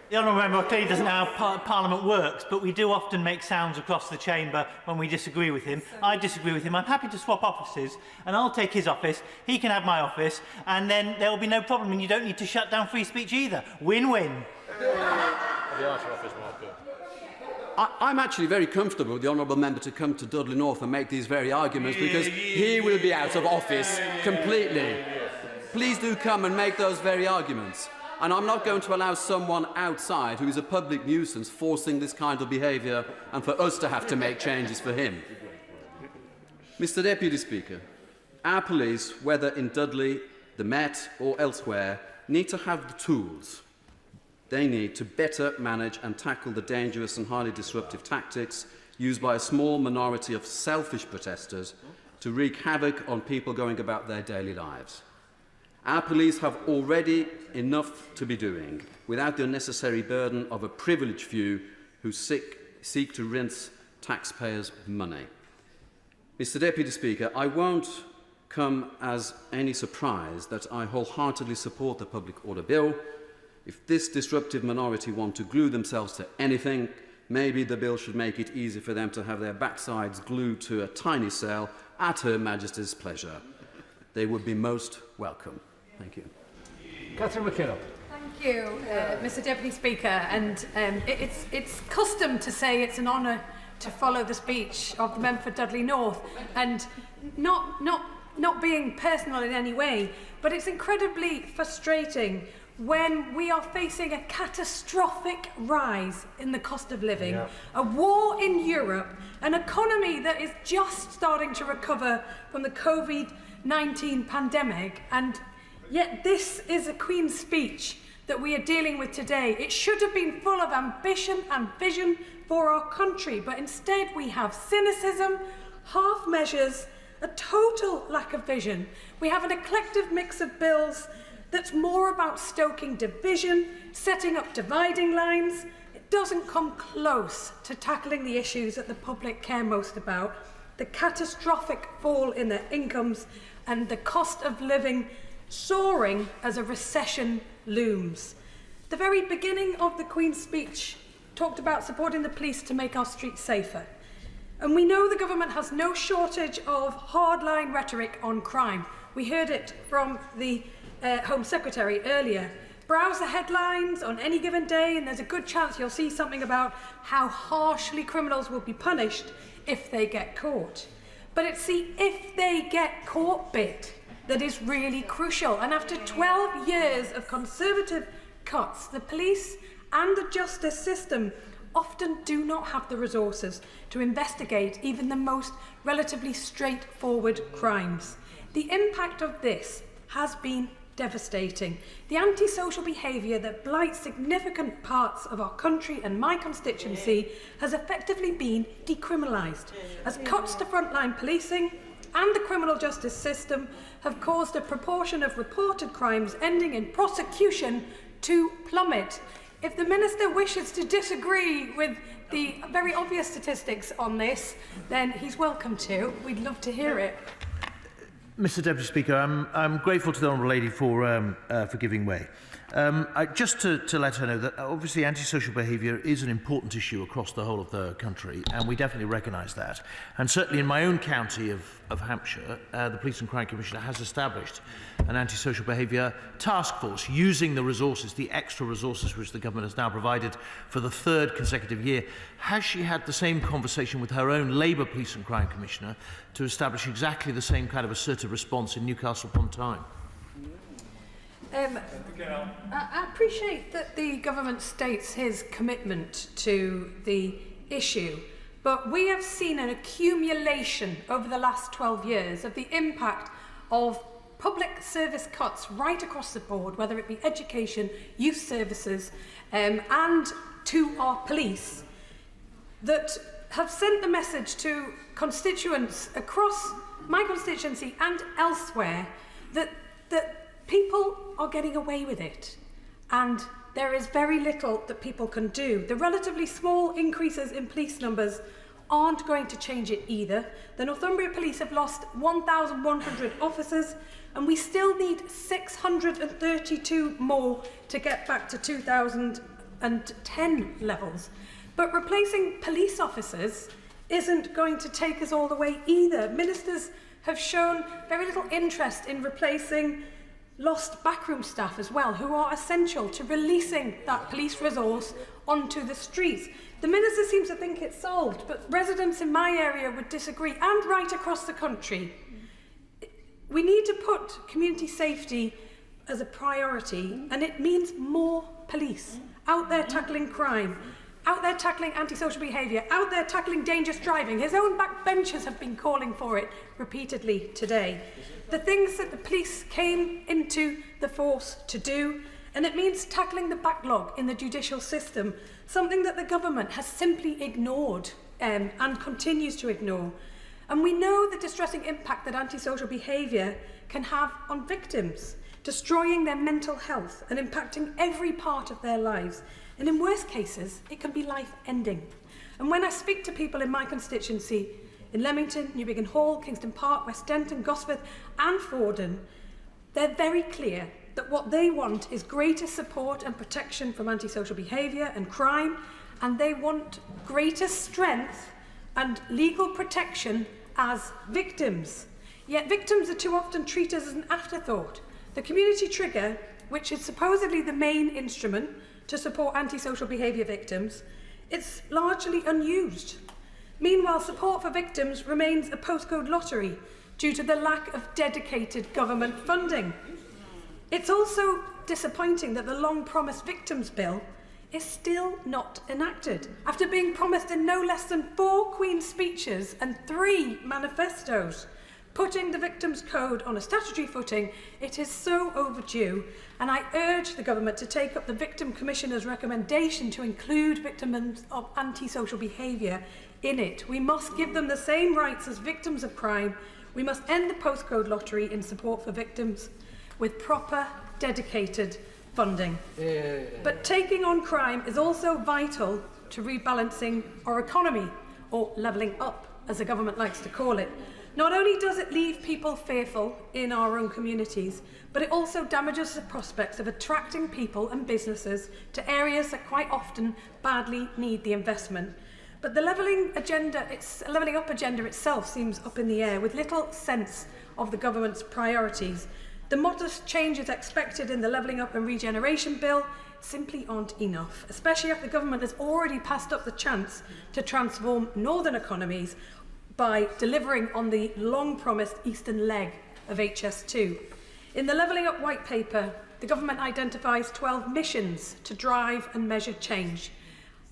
The Honourable Member clearly doesn't know how Parliament works, but we do often make sounds across the chamber when we disagree with him. I disagree with him. I'm happy to swap offices, and I'll take his office, he can have my office, and then there will be no problem, and you don't need to shut down free speech either. Win-win. I'm actually very comfortable with the Honourable Member to come to Dudley North and make these very arguments because he will be out of office completely. Please do come and make those very arguments. And I'm not going to allow someone outside who is a public nuisance forcing this kind of behaviour and for us to have to make changes for him. Mr. Deputy Speaker, our police, whether in Dudley, the Met or elsewhere, need to have the tools they need to better manage and tackle the dangerous and highly disruptive tactics used by a small minority of selfish protesters to wreak havoc on people going about their daily lives. Our police have already enough to be doing without the unnecessary burden of a privileged few who seek to rinse taxpayers' money. Mr. Deputy Speaker, I won't come as any surprise that I wholeheartedly support the Public Order Bill. If this disruptive minority want to glue themselves to anything, maybe the bill should make it easy for them to have their backsides glued to a tiny cell at Her Majesty's pleasure. They would be most welcome. Thank you. Catherine McKinnon. Thank you, Mr. Deputy Speaker. And it's custom to say it's an honour to follow the speech of the member for Dudley North, and not being personal in any way, but it's incredibly frustrating when we are facing a catastrophic rise in the cost of living, a war in Europe, an economy that is just starting to recover from the COVID-19 pandemic, and yet this is a Queen's speech that we are dealing with today. It should have been full of ambition and vision for our country, but instead we have cynicism, half measures, a total lack of vision. We have an eclectic mix of bills that's more about stoking division, setting up dividing lines. It doesn't come close to tackling the issues that the public care most about, the catastrophic fall in their incomes and the cost of living soaring as a recession looms. The very beginning of the Queen's speech talked about supporting the police to make our streets safer. And we know the government has no shortage of hardline rhetoric on crime. We heard it from the Home Secretary earlier. Browse the headlines on any given day and there's a good chance you'll see something about how harshly criminals will be punished if they get caught. But it's the if they get caught bit that is really crucial. And after 12 years of Conservative cuts, the police and the justice system often do not have the resources to investigate even the most relatively straightforward crimes. The impact of this has been devastating. The antisocial behaviour that blights significant parts of our country and my constituency has effectively been decriminalised, as cuts to frontline policing and the criminal justice system have caused a proportion of reported crimes ending in prosecution to plummet. If the Minister wishes to disagree with the very obvious statistics on this, then he's welcome to. We'd love to hear it. Mr Deputy Speaker, I'm grateful to the Honourable Lady for giving way. Just to let her know that obviously antisocial behaviour is an important issue across the whole of the country, and we definitely recognise that. And certainly in my own county of Hampshire, the Police and Crime Commissioner has established an antisocial behaviour task force using the resources, the extra resources which the government has now provided for the 3rd consecutive year. Has she had the same conversation with her own Labour Police and Crime Commissioner to establish exactly the same kind of assertive response in Newcastle upon Tyne? I appreciate that the government states his commitment to the issue, but we have seen an accumulation over the last 12 years of the impact of public service cuts right across the board, whether it be education, youth services, and to our police, that have sent the message to constituents across my constituency and elsewhere that people are getting away with it, and there is very little that people can do. The relatively small increases in police numbers aren't going to change it either. The Northumbria Police have lost 1,100 officers, and we still need 632 more to get back to 2010 levels. But replacing police officers isn't going to take us all the way either. Ministers have shown very little interest in replacing lost backroom staff as well, who are essential to releasing that police resource onto the streets. The Minister seems to think it's solved, but residents in my area would disagree, and right across the country. We need to put community safety as a priority, and it means more police out there tackling crime, out there tackling antisocial behaviour, out there tackling dangerous driving. His own backbenchers have been calling for it repeatedly today. The things that the police came into the force to do, and it means tackling the backlog in the judicial system, something that the government has simply ignored and continues to ignore. And we know the distressing impact that antisocial behaviour can have on victims, destroying their mental health and impacting every part of their lives. And in worst cases, it can be life-ending. And when I speak to people in my constituency, in Leamington, Newbiggin Hall, Kingston Park, West Denton, Gosforth and Fordham, they're very clear that what they want is greater support and protection from antisocial behaviour and crime, and they want greater strength and legal protection as victims. Yet victims are too often treated as an afterthought. The community trigger, which is supposedly the main instrument to support antisocial behaviour victims, it's largely unused. Meanwhile, support for victims remains a postcode lottery due to the lack of dedicated government funding. It's also disappointing that the long-promised Victims Bill is still not enacted, after being promised in no less than 4 Queen's speeches and 3 manifestos. Putting the Victims Code on a statutory footing, it is so overdue, and I urge the government to take up the Victim Commissioner's recommendation to include victims of antisocial behaviour in it. We must give them the same rights as victims of crime. We must end the postcode lottery in support for victims with proper, dedicated funding. But taking on crime is also vital to rebalancing our economy, or levelling up, as the government likes to call it. Not only does it leave people fearful in our own communities, but it also damages the prospects of attracting people and businesses to areas that quite often badly need the investment. But the levelling up agenda itself seems up in the air, with little sense of the government's priorities. The modest changes expected in the Levelling Up and Regeneration Bill simply aren't enough, especially if the government has already passed up the chance to transform northern economies by delivering on the long-promised eastern leg of HS2. In the Levelling Up White Paper, the government identifies 12 missions to drive and measure change.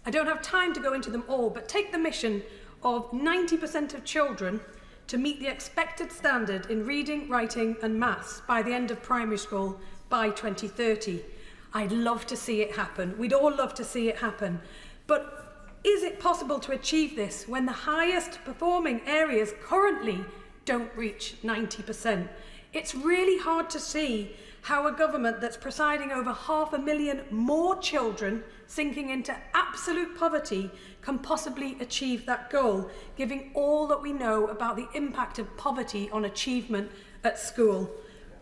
I don't have time to go into them all, but take the mission of 90% of children to meet the expected standard in reading, writing and maths by the end of primary school by 2030. I'd love to see it happen. We'd all love to see it happen. But is it possible to achieve this when the highest performing areas currently don't reach 90%? It's really hard to see how a government that's presiding over 500,000 more children sinking into absolute poverty can possibly achieve that goal, given all that we know about the impact of poverty on achievement at school.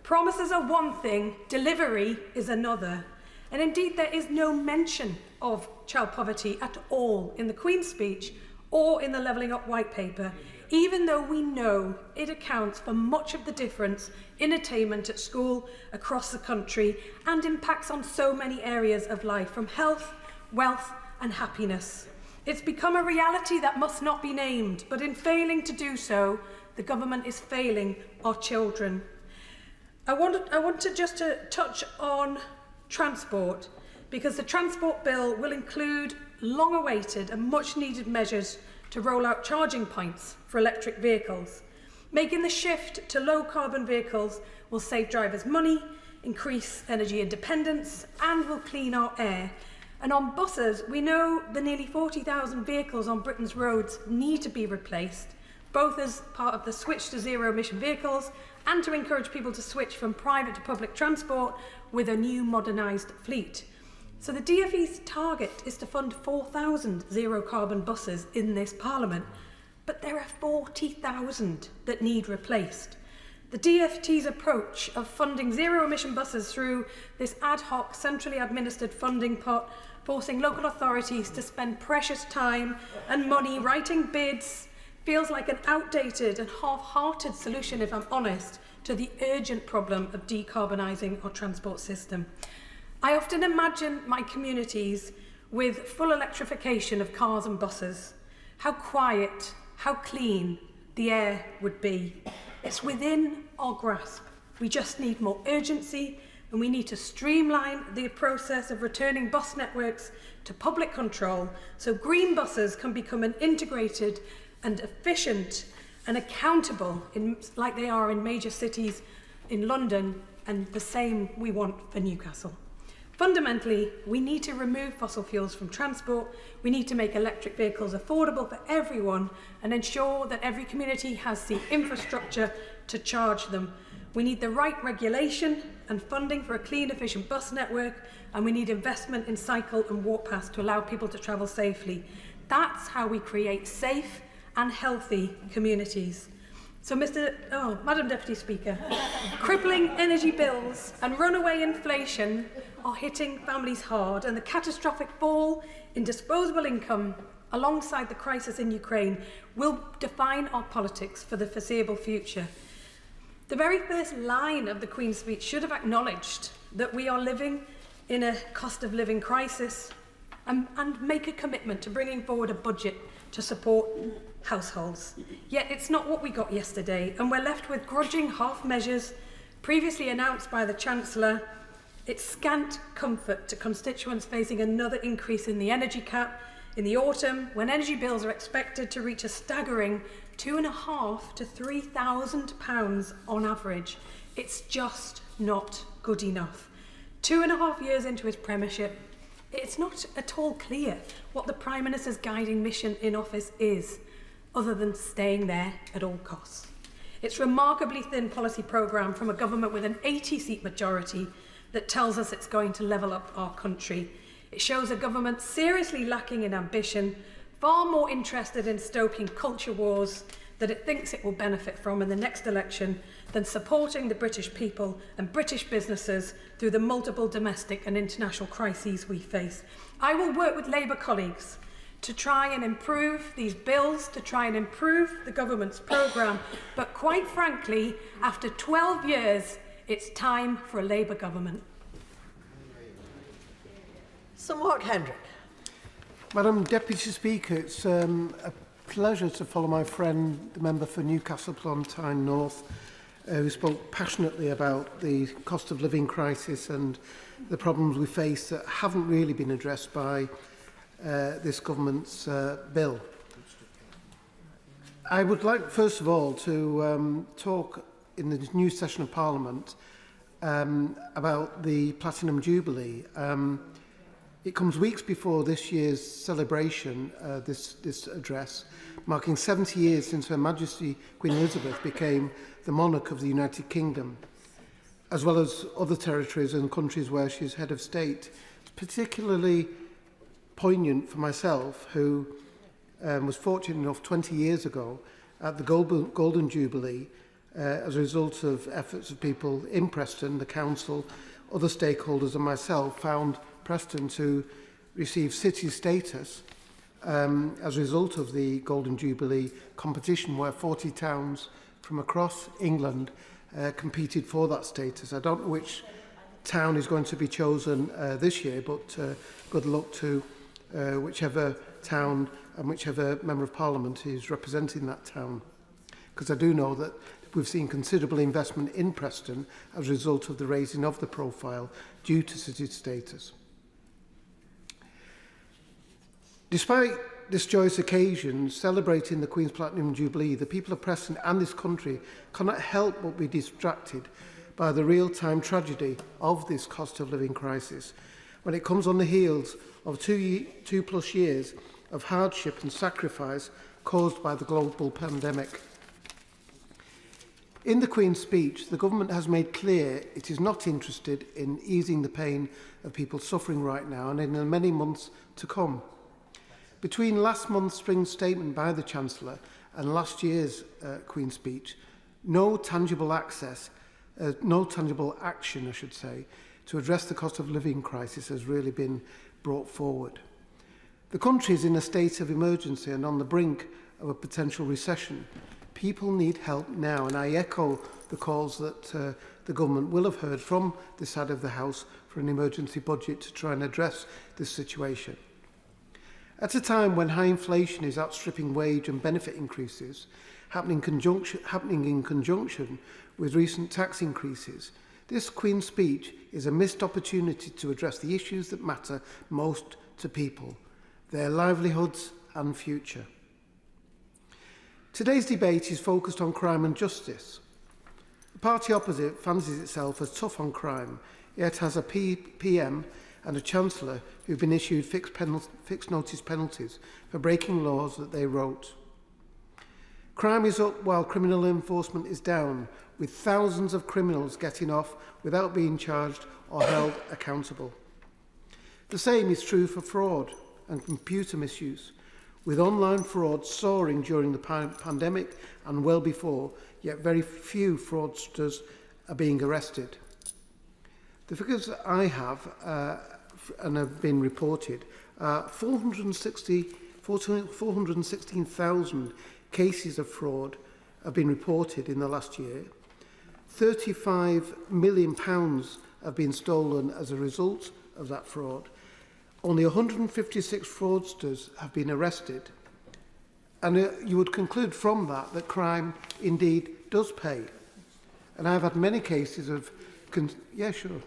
Promises are one thing, delivery is another. And indeed, there is no mention of child poverty at all in the Queen's speech or in the Levelling Up White Paper, even though we know it accounts for much of the difference in attainment at school across the country and impacts on so many areas of life, from health, wealth and happiness. It's become a reality that must not be named, but in failing to do so, the government is failing our children. I want to just touch on transport, because the transport bill will include long-awaited and much-needed measures to roll out charging points for electric vehicles. Making the shift to low-carbon vehicles will save drivers money, increase energy independence, and will clean our air. And on buses, we know the nearly 40,000 vehicles on Britain's roads need to be replaced, both as part of the switch to zero-emission vehicles and to encourage people to switch from private to public transport with a new modernised fleet. So the DfE's target is to fund 4,000 zero-carbon buses in this Parliament, but there are 40,000 that need replaced. The DfT's approach of funding zero-emission buses through this ad hoc, centrally administered funding pot, forcing local authorities to spend precious time and money writing bids, feels like an outdated and half-hearted solution, if I'm honest, to the urgent problem of decarbonising our transport system. I often imagine my communities with full electrification of cars and buses. How quiet, how clean the air would be. It's within our grasp. We just need more urgency, and we need to streamline the process of returning bus networks to public control so green buses can become an integrated and efficient and accountable, like they are in major cities in London, and the same we want for Newcastle. Fundamentally, we need to remove fossil fuels from transport, we need to make electric vehicles affordable for everyone and ensure that every community has the infrastructure to charge them. We need the right regulation and funding for a clean, efficient bus network, and we need investment in cycle and walk paths to allow people to travel safely. That's how we create safe and healthy communities. So, Madam Deputy Speaker, crippling energy bills and runaway inflation are hitting families hard, and the catastrophic fall in disposable income alongside the crisis in Ukraine will define our politics for the foreseeable future. The very first line of the Queen's speech should have acknowledged that we are living in a cost of living crisis and make a commitment to bringing forward a budget to support households. Yet it's not what we got yesterday, and we're left with grudging half measures previously announced by the Chancellor. It's scant comfort to constituents facing another increase in the energy cap in the autumn, when energy bills are expected to reach a staggering £2,500 to £3,000 on average. It's just not good enough. 2.5 years into his premiership, it's not at all clear what the Prime Minister's guiding mission in office is, other than staying there at all costs. It's a remarkably thin policy programme from a government with an 80-seat majority that tells us it's going to level up our country. It shows a government seriously lacking in ambition, far more interested in stoking culture wars that it thinks it will benefit from in the next election than supporting the British people and British businesses through the multiple domestic and international crises we face. I will work with Labour colleagues to try and improve these bills, to try and improve the government's programme, but quite frankly, after 12 years, it's time for a Labour government. Sir Mark Hendrick. Madam Deputy Speaker, it's a pleasure to follow my friend, the member for Newcastle upon Tyne North, who spoke passionately about the cost of living crisis and the problems we face that haven't really been addressed by this government's bill. I would like, first of all, to talk in the new session of Parliament about the Platinum Jubilee. It comes weeks before this year's celebration, this address, marking 70 years since Her Majesty Queen Elizabeth became the monarch of the United Kingdom, as well as other territories and countries where she's head of state. It's particularly poignant for myself, who was fortunate enough 20 years ago at the Golden Jubilee, as a result of efforts of people in Preston, the council, other stakeholders and myself, found Preston to receive city status as a result of the Golden Jubilee competition, where 40 towns from across England competed for that status. I don't know which town is going to be chosen this year, but good luck to whichever town and whichever Member of Parliament is representing that town. Because I do know that we've seen considerable investment in Preston as a result of the raising of the profile due to city status. Despite this joyous occasion, celebrating the Queen's Platinum Jubilee, the people of Preston and this country cannot help but be distracted by the real-time tragedy of this cost of living crisis, when it comes on the heels of two plus years of hardship and sacrifice caused by the global pandemic. In the Queen's speech, the government has made clear it is not interested in easing the pain of people suffering right now and in the many months to come. Between last month's spring statement by the Chancellor and last year's Queen's speech, no tangible action, I should say, to address the cost of living crisis has really been brought forward. The country is in a state of emergency and on the brink of a potential recession. People need help now, and I echo the calls that the government will have heard from this side of the House for an emergency budget to try and address this situation. At a time when high inflation is outstripping wage and benefit increases, happening in conjunction with recent tax increases, this Queen's speech is a missed opportunity to address the issues that matter most to people, their livelihoods and future. Today's debate is focused on crime and justice. The party opposite fancies itself as tough on crime, yet has a PM and a Chancellor who've been issued fixed notice penalties for breaking laws that they wrote. Crime is up while criminal enforcement is down, with thousands of criminals getting off without being charged or held accountable. The same is true for fraud and computer misuse, with online fraud soaring during the pandemic and well before, yet very few fraudsters are being arrested. The figures that I have and have been reported are 416,000 cases of fraud have been reported in the last year. £35 million have been stolen as a result of that fraud. Only 156 fraudsters have been arrested. And you would conclude from that that crime indeed does pay. And I've had many cases of... yeah, sure.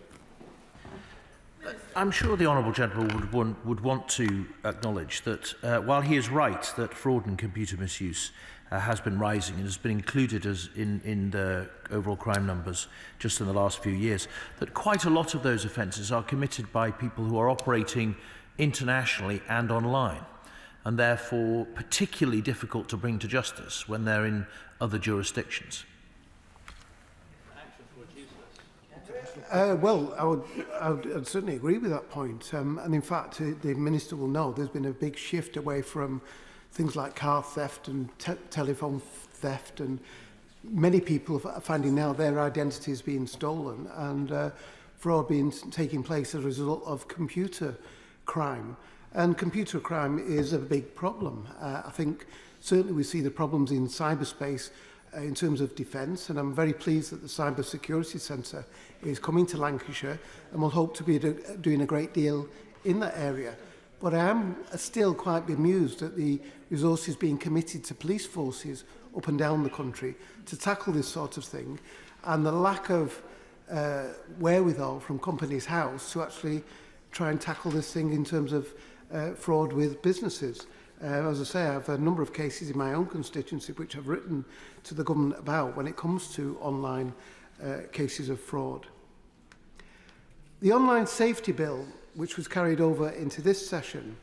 I'm sure the Honourable Gentleman would want to acknowledge that while he is right that fraud and computer misuse has been rising and has been included in the overall crime numbers just in the last few years, that quite a lot of those offences are committed by people who are operating internationally and online, and therefore particularly difficult to bring to justice when they're in other jurisdictions. Well, I'd certainly agree with that point. And in fact, the Minister will know there's been a big shift away from things like car theft and telephone theft, and many people are finding now their identities being stolen and fraud taking place as a result of computer crime. And computer crime is a big problem. I think certainly we see the problems in cyberspace in terms of defence, and I'm very pleased that the Cyber Security Centre is coming to Lancashire and will hope to be doing a great deal in that area. But I am still quite bemused at the resources being committed to police forces up and down the country to tackle this sort of thing, and the lack of wherewithal from Companies House to actually try and tackle this thing in terms of fraud with businesses. As I say, I have a number of cases in my own constituency which I've written to the government about when it comes to online cases of fraud. The Online Safety Bill, which was carried over into this session,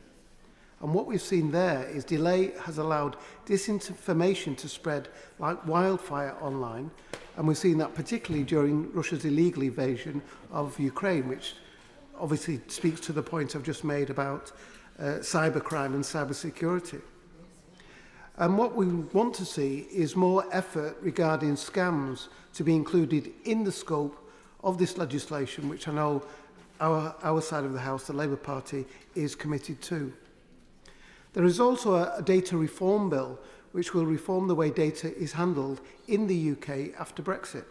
and what we've seen there is delay has allowed disinformation to spread like wildfire online, and we've seen that particularly during Russia's illegal invasion of Ukraine, which obviously speaks to the point I've just made about cybercrime and cybersecurity. And what we want to see is more effort regarding scams to be included in the scope of this legislation, which I know our side of the House, the Labour Party, is committed to. There is also a data reform bill which will reform the way data is handled in the UK after Brexit.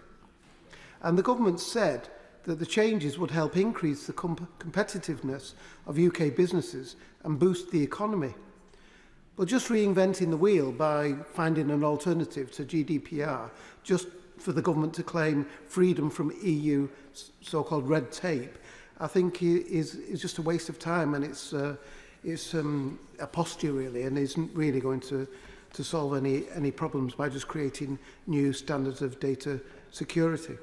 And the government said that the changes would help increase the competitiveness of UK businesses and boost the economy. But just reinventing the wheel by finding an alternative to GDPR, just for the government to claim freedom from EU so-called red tape, I think is just a waste of time, and it's a posture really, and isn't really going to solve any problems by just creating new standards of data security.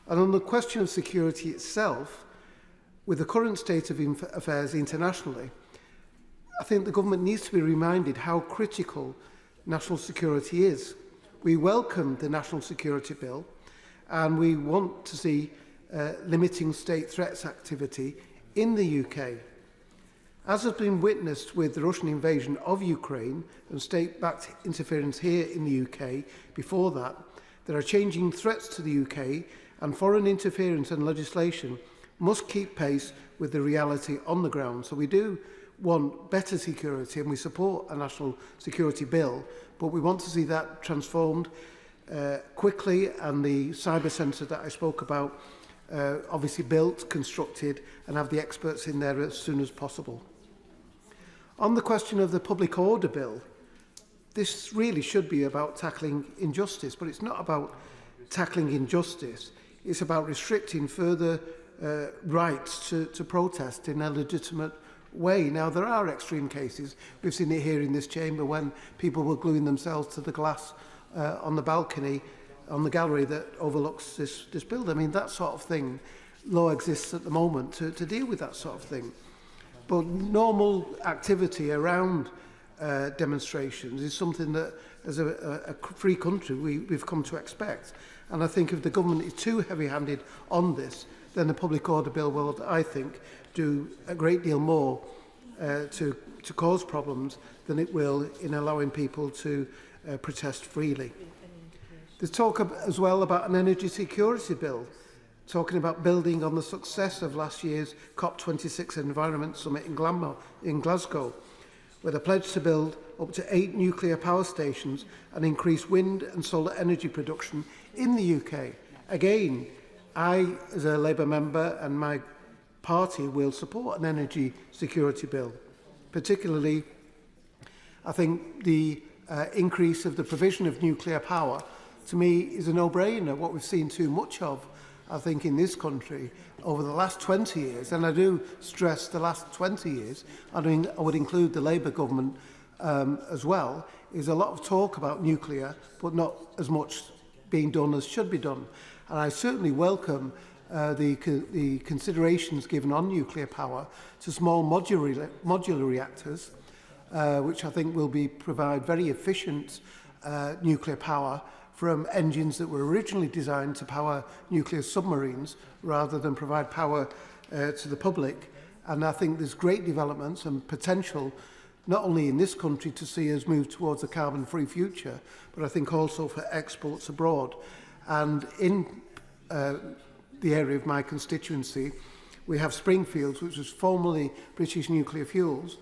And on the question of security itself, with the current state of affairs internationally, I think the government needs to be reminded how critical national security is. We welcome the National Security Bill, and we want to see limiting state threats activity in the UK. As has been witnessed with the Russian invasion of Ukraine and state-backed interference here in the UK before that, there are changing threats to the UK, and foreign interference and legislation must keep pace with the reality on the ground. So we do want better security, and we support a national security bill, but we want to see that transformed quickly, and the cyber centre that I spoke about obviously built, constructed, and have the experts in there as soon as possible. On the question of the public order bill, this really should be about tackling injustice, but it's not about tackling injustice. It's about restricting further rights to protest in a legitimate way. Now, there are extreme cases. We've seen it here in this chamber when people were gluing themselves to the glass on the balcony, on the gallery that overlooks this building. I mean, that sort of thing, law exists at the moment to deal with that sort of thing. But normal activity around demonstrations is something that, as a free country, we've come to expect. And I think if the government is too heavy-handed on this, then the public order bill will, I think, do a great deal more to cause problems than it will in allowing people to protest freely. There's talk as well about an energy security bill, talking about building on the success of last year's COP26 Environment Summit in Glasgow, with a pledge to build up to 8 nuclear power stations and increase wind and solar energy production in the UK. Again, I, as a Labour member, and my party will support an energy security bill. Particularly, I think the increase of the provision of nuclear power, to me, is a no-brainer. What we've seen too much of, I think, in this country over the last 20 years, and I do stress the last 20 years, I would include the Labour government as well, is a lot of talk about nuclear, but not as much being done as should be done. And I certainly welcome the considerations given on nuclear power to small modular reactors, which I think will provide very efficient nuclear power from engines that were originally designed to power nuclear submarines rather than provide power to the public. And I think there's great developments and potential, not only in this country to see us move towards a carbon-free future, but I think also for exports abroad. And in the area of my constituency, we have Springfields, which was formerly British Nuclear Fuels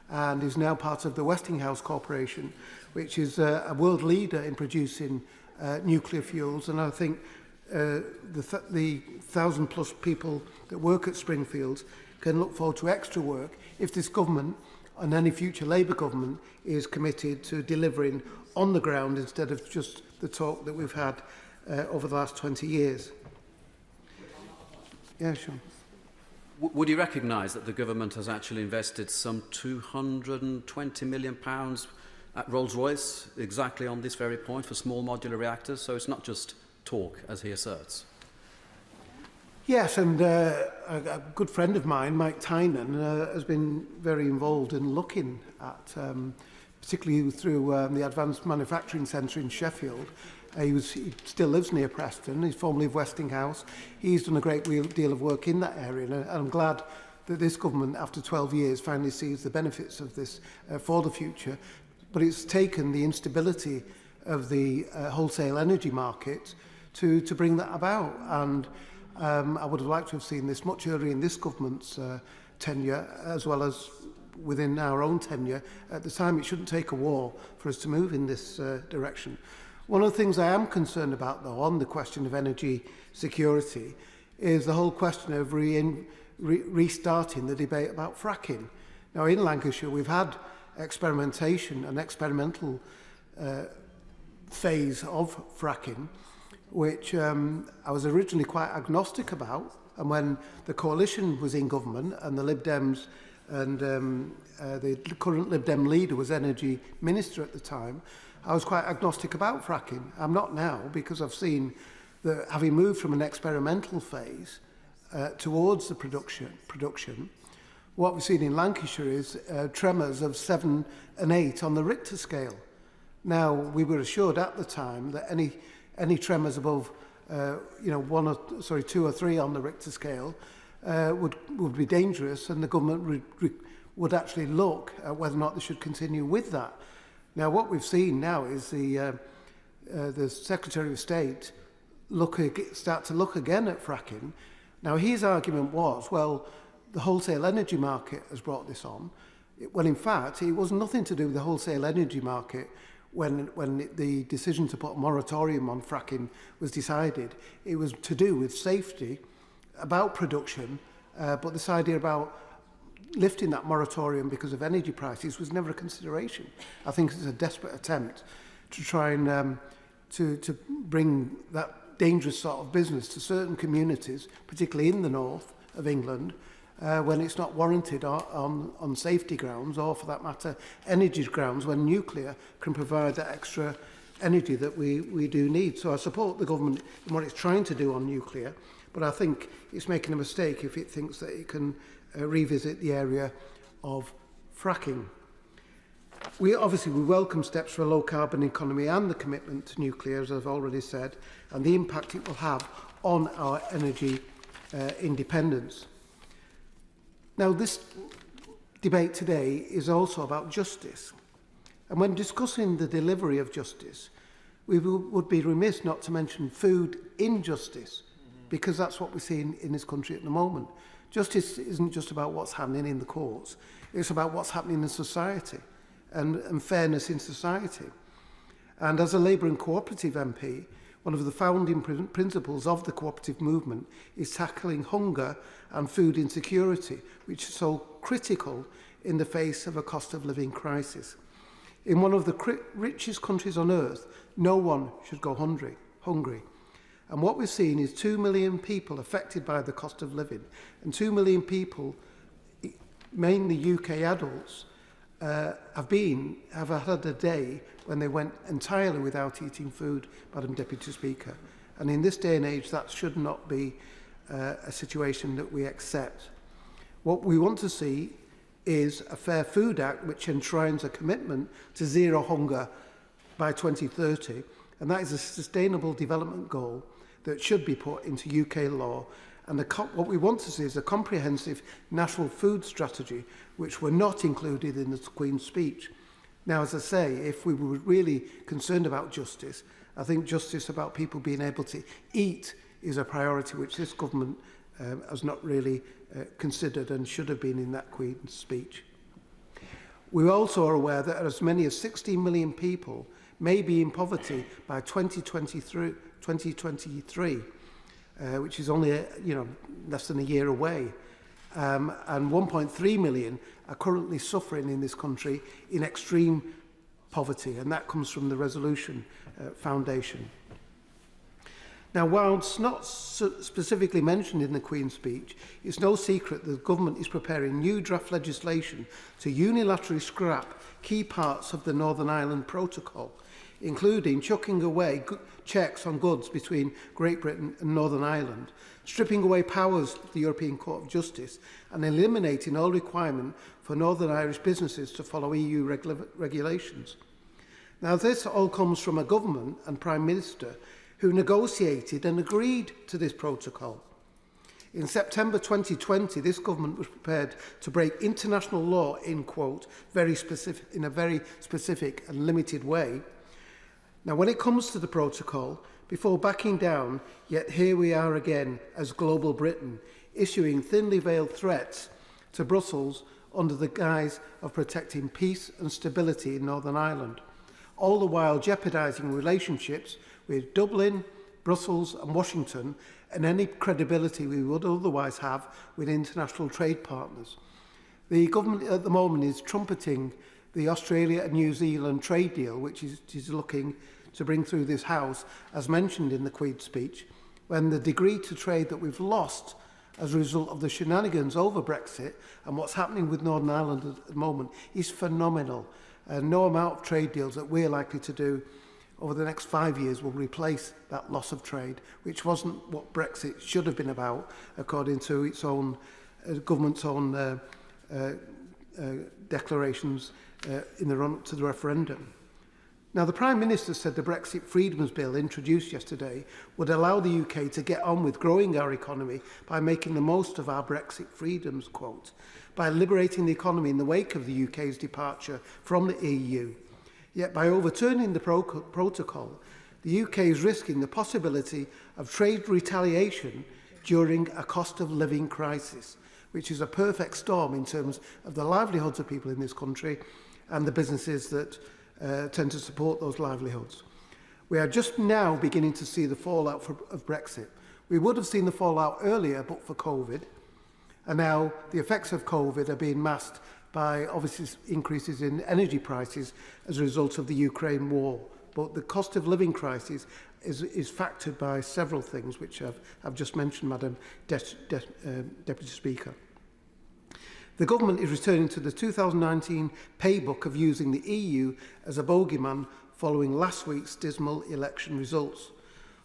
and is now part of the Westinghouse Corporation, which is a world leader in producing nuclear fuels. And I think the 1,000+ people that work at Springfields can look forward to extra work if this government and any future Labour government is committed to delivering on the ground instead of just the talk that we've had over the last 20 years. Yeah, Sean. Would you recognise that the government has actually invested some £220 million at Rolls-Royce exactly on this very point for small modular reactors? So it's not just talk, as he asserts. Yes, and a good friend of mine, Mike Tynan, has been very involved in looking at, particularly through the Advanced Manufacturing Centre in Sheffield. He still lives near Preston. He's formerly of Westinghouse. He's done a great deal of work in that area, and I'm glad that this government, after 12 years, finally sees the benefits of this for the future. But it's taken the instability of the wholesale energy market to bring that about. And I would have liked to have seen this much earlier in this government's tenure, as well as within our own tenure. At the time, it shouldn't take a war for us to move in this direction. One of the things I am concerned about, though, on the question of energy security, is the whole question of restarting the debate about fracking. Now, in Lancashire, we've had experimentation, an experimental phase of fracking, which I was originally quite agnostic about. And when the coalition was in government and the Lib Dems and the current Lib Dem leader was energy minister at the time, I was quite agnostic about fracking. I'm not now, because I've seen that having moved from an experimental phase towards the production, what we've seen in Lancashire is tremors of 7 and 8 on the Richter scale. Now, we were assured at the time that any tremors above 2 or 3 on the Richter scale would be dangerous, and the government would actually look at whether or not they should continue with that. Now, what we've seen now is the Secretary of State start to look again at fracking. Now, his argument was, well, the wholesale energy market has brought this on. Well, in fact, it was nothing to do with the wholesale energy market when the decision to put a moratorium on fracking was decided. It was to do with safety, about production, but this idea about lifting that moratorium because of energy prices was never a consideration. I think it's a desperate attempt to try and to bring that dangerous sort of business to certain communities, particularly in the north of England, when it's not warranted on safety grounds, or for that matter, energy grounds, when nuclear can provide that extra energy that we do need. So I support the government in what it's trying to do on nuclear, but I think it's making a mistake if it thinks that it can revisit the area of fracking. We welcome steps for a low carbon economy and the commitment to nuclear, as I've already said, and the impact it will have on our energy independence. Now, this debate today is also about justice. And when discussing the delivery of justice, we would be remiss not to mention food injustice, because that's what we're seeing in this country at the moment. Justice isn't just about what's happening in the courts, it's about what's happening in society and fairness in society. And as a Labour and Cooperative MP, one of the founding principles of the cooperative movement is tackling hunger and food insecurity, which is so critical in the face of a cost of living crisis. In one of the richest countries on earth, no one should go hungry. And what we're seeing is 2 million people affected by the cost of living, and 2 million people, mainly UK adults, have had a day when they went entirely without eating food, Madam Deputy Speaker. And in this day and age, that should not be a situation that we accept. What we want to see is a Fair Food Act which enshrines a commitment to zero hunger by 2030, and that is a sustainable development goal that should be put into UK law. And what we want to see is a comprehensive national food strategy, which were not included in the Queen's speech. Now, as I say, if we were really concerned about justice, I think justice about people being able to eat is a priority which this government has not really considered and should have been in that Queen's speech. We also are aware that as many as 16 million people may be in poverty by 2023, which is only less than a year away. And 1.3 million are currently suffering in this country in extreme poverty, and that comes from the Resolution Foundation. Now, whilst not specifically mentioned in the Queen's speech, it's no secret that the government is preparing new draft legislation to unilaterally scrap key parts of the Northern Ireland Protocol, including chucking away checks on goods between Great Britain and Northern Ireland, stripping away powers of the European Court of Justice, and eliminating all requirement for Northern Irish businesses to follow EU regulations. Now, this all comes from a government and Prime Minister who negotiated and agreed to this protocol. In September 2020, this government was prepared to break international law in, quote, in a very specific and limited way. Now, when it comes to the protocol, before backing down, yet here we are again as global Britain, issuing thinly veiled threats to Brussels under the guise of protecting peace and stability in Northern Ireland, all the while jeopardising relationships with Dublin, Brussels and Washington, and any credibility we would otherwise have with international trade partners. The government at the moment is trumpeting the Australia and New Zealand trade deal, which is looking to bring through this House, as mentioned in the Queen's speech, when the degree to trade that we've lost as a result of the shenanigans over Brexit and what's happening with Northern Ireland at the moment is phenomenal. And no amount of trade deals that we're likely to do over the next 5 years will replace that loss of trade, which wasn't what Brexit should have been about, according to its own government's own declarations in the run-up to the referendum. Now, the Prime Minister said the Brexit Freedoms Bill introduced yesterday would allow the UK to get on with growing our economy by making the most of our Brexit freedoms, quote, by liberating the economy in the wake of the UK's departure from the EU. Yet by overturning the protocol, the UK is risking the possibility of trade retaliation during a cost of living crisis, which is a perfect storm in terms of the livelihoods of people in this country and the businesses that tend to support those livelihoods. We are just now beginning to see the fallout of Brexit. We would have seen the fallout earlier but for COVID, and now the effects of COVID are being masked by obviously increases in energy prices as a result of the Ukraine war. But the cost of living crisis is factored by several things, which I've just mentioned, Madam Deputy Speaker. The government is returning to the 2019 playbook of using the EU as a bogeyman following last week's dismal election results.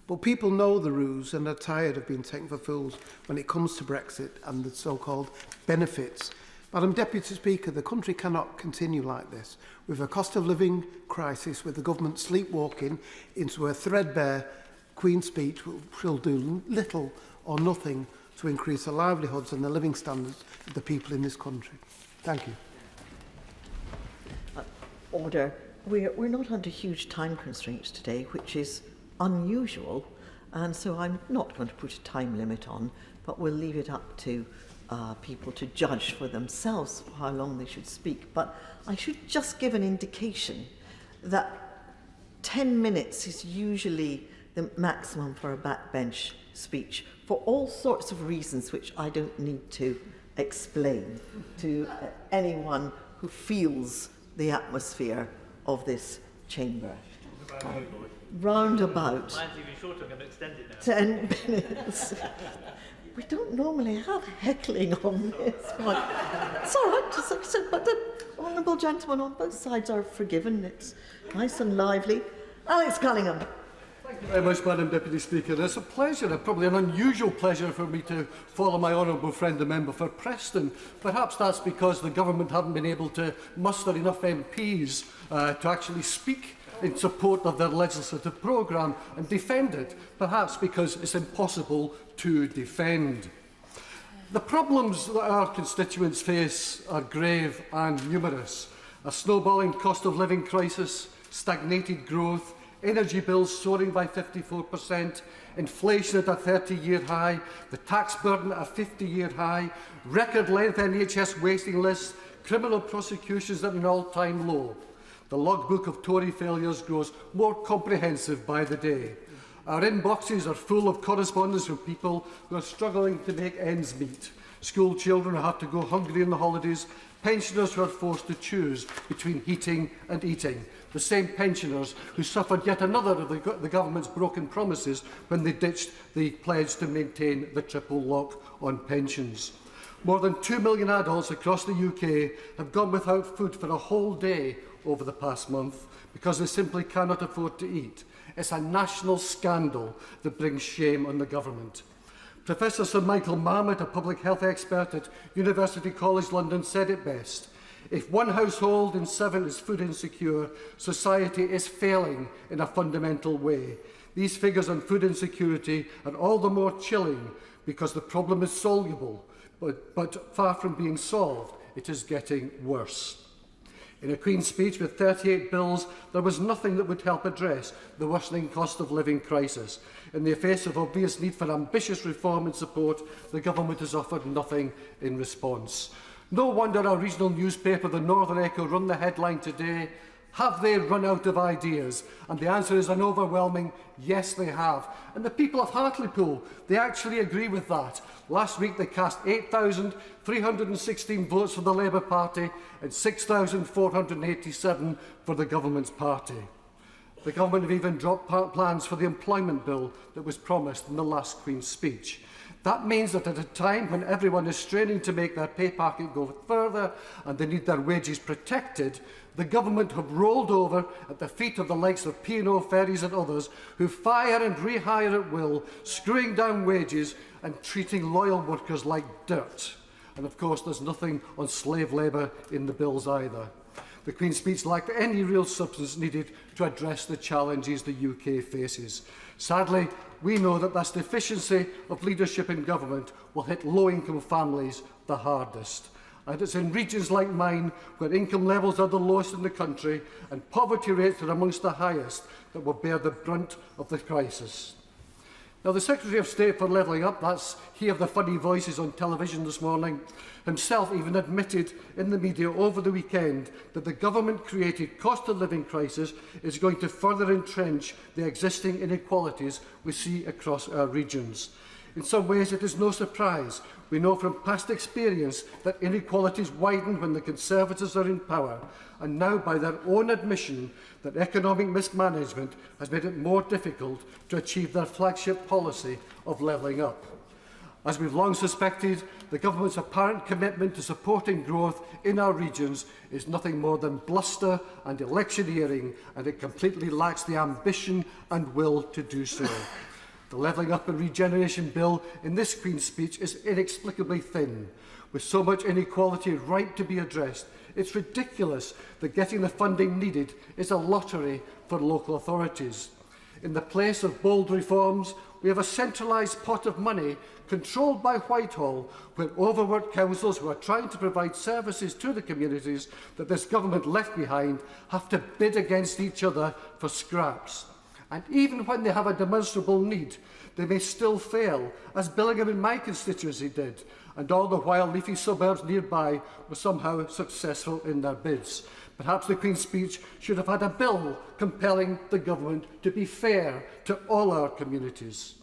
But people know the ruse and are tired of being taken for fools when it comes to Brexit and the so-called benefits. Madam Deputy Speaker, the country cannot continue like this, with a cost of living crisis, with the government sleepwalking into a threadbare Queen's speech which will do little or nothing to increase the livelihoods and the living standards of the people in this country. Thank you. Order. We're not under huge time constraints today, which is unusual, and so I'm not going to put a time limit on, but we'll leave it up to people to judge for themselves how long they should speak. But I should just give an indication that 10 minutes is usually the maximum for a backbench speech for all sorts of reasons which I don't need to explain to anyone who feels the atmosphere of this chamber. Round about 10 minutes. We don't normally have heckling on this. It's all right, but the honourable gentlemen on both sides are forgiven. It's nice and lively. Alex Cunningham. Thank you very much, Madam Deputy Speaker. It's a pleasure, probably an unusual pleasure for me to follow my honourable friend, the member for Preston. Perhaps that's because the government haven't been able to muster enough MPs to actually speak in support of their legislative programme and defend it, perhaps because it's impossible to defend. The problems that our constituents face are grave and numerous. A snowballing cost of living crisis, stagnated growth, energy bills soaring by 54%, inflation at a 30-year high, the tax burden at a 50-year high, record-length NHS waiting lists, criminal prosecutions at an all-time low. The logbook of Tory failures grows more comprehensive by the day. Our inboxes are full of correspondence from people who are struggling to make ends meet. School children who have to go hungry in the holidays, pensioners who are forced to choose between heating and eating. The same pensioners who suffered yet another of the government's broken promises when they ditched the pledge to maintain the triple lock on pensions. More than 2 million adults across the UK have gone without food for a whole day over the past month because they simply cannot afford to eat. It's a national scandal that brings shame on the government. Professor Sir Michael Marmot, a public health expert at University College London, said it best. If 1 household in 7 is food insecure, society is failing in a fundamental way. These figures on food insecurity are all the more chilling because the problem is soluble, but far from being solved, it is getting worse. In a Queen's speech with 38 bills, there was nothing that would help address the worsening cost of living crisis. In the face of obvious need for ambitious reform and support, the government has offered nothing in response. No wonder our regional newspaper, the Northern Echo, run the headline today, "Have they run out of ideas?" And the answer is an overwhelming yes, they have. And the people of Hartlepool, they actually agree with that. Last week they cast 8,316 votes for the Labour Party and 6,487 for the government's party. The government have even dropped plans for the employment bill that was promised in the last Queen's speech. That means that at a time when everyone is straining to make their pay packet go further and they need their wages protected, the government have rolled over at the feet of the likes of P&O Ferries and others who fire and rehire at will, screwing down wages and treating loyal workers like dirt. And of course there's nothing on slave labour in the bills either. The Queen's speech lacked any real substance needed to address the challenges the UK faces. Sadly, we know that this deficiency of leadership in government will hit low-income families the hardest. And it's in regions like mine, where income levels are the lowest in the country and poverty rates are amongst the highest, that will bear the brunt of the crisis. Now, the Secretary of State for Levelling Up, that's he of the funny voices on television this morning, himself even admitted in the media over the weekend that the government-created cost of living crisis is going to further entrench the existing inequalities we see across our regions. In some ways, it is no surprise. We know from past experience that inequalities widen when the Conservatives are in power, and now, by their own admission, that economic mismanagement has made it more difficult to achieve their flagship policy of levelling up. As we've long suspected, the government's apparent commitment to supporting growth in our regions is nothing more than bluster and electioneering, and it completely lacks the ambition and will to do so. The Levelling Up and Regeneration Bill in this Queen's speech is inexplicably thin. With so much inequality right to be addressed, it's ridiculous that getting the funding needed is a lottery for local authorities. In the place of bold reforms, we have a centralised pot of money controlled by Whitehall, where overworked councils who are trying to provide services to the communities that this government left behind have to bid against each other for scraps. And even when they have a demonstrable need, they may still fail, as Billingham in my constituency did, and all the while leafy suburbs nearby were somehow successful in their bids. Perhaps the Queen's speech should have had a bill compelling the government to be fair to all our communities.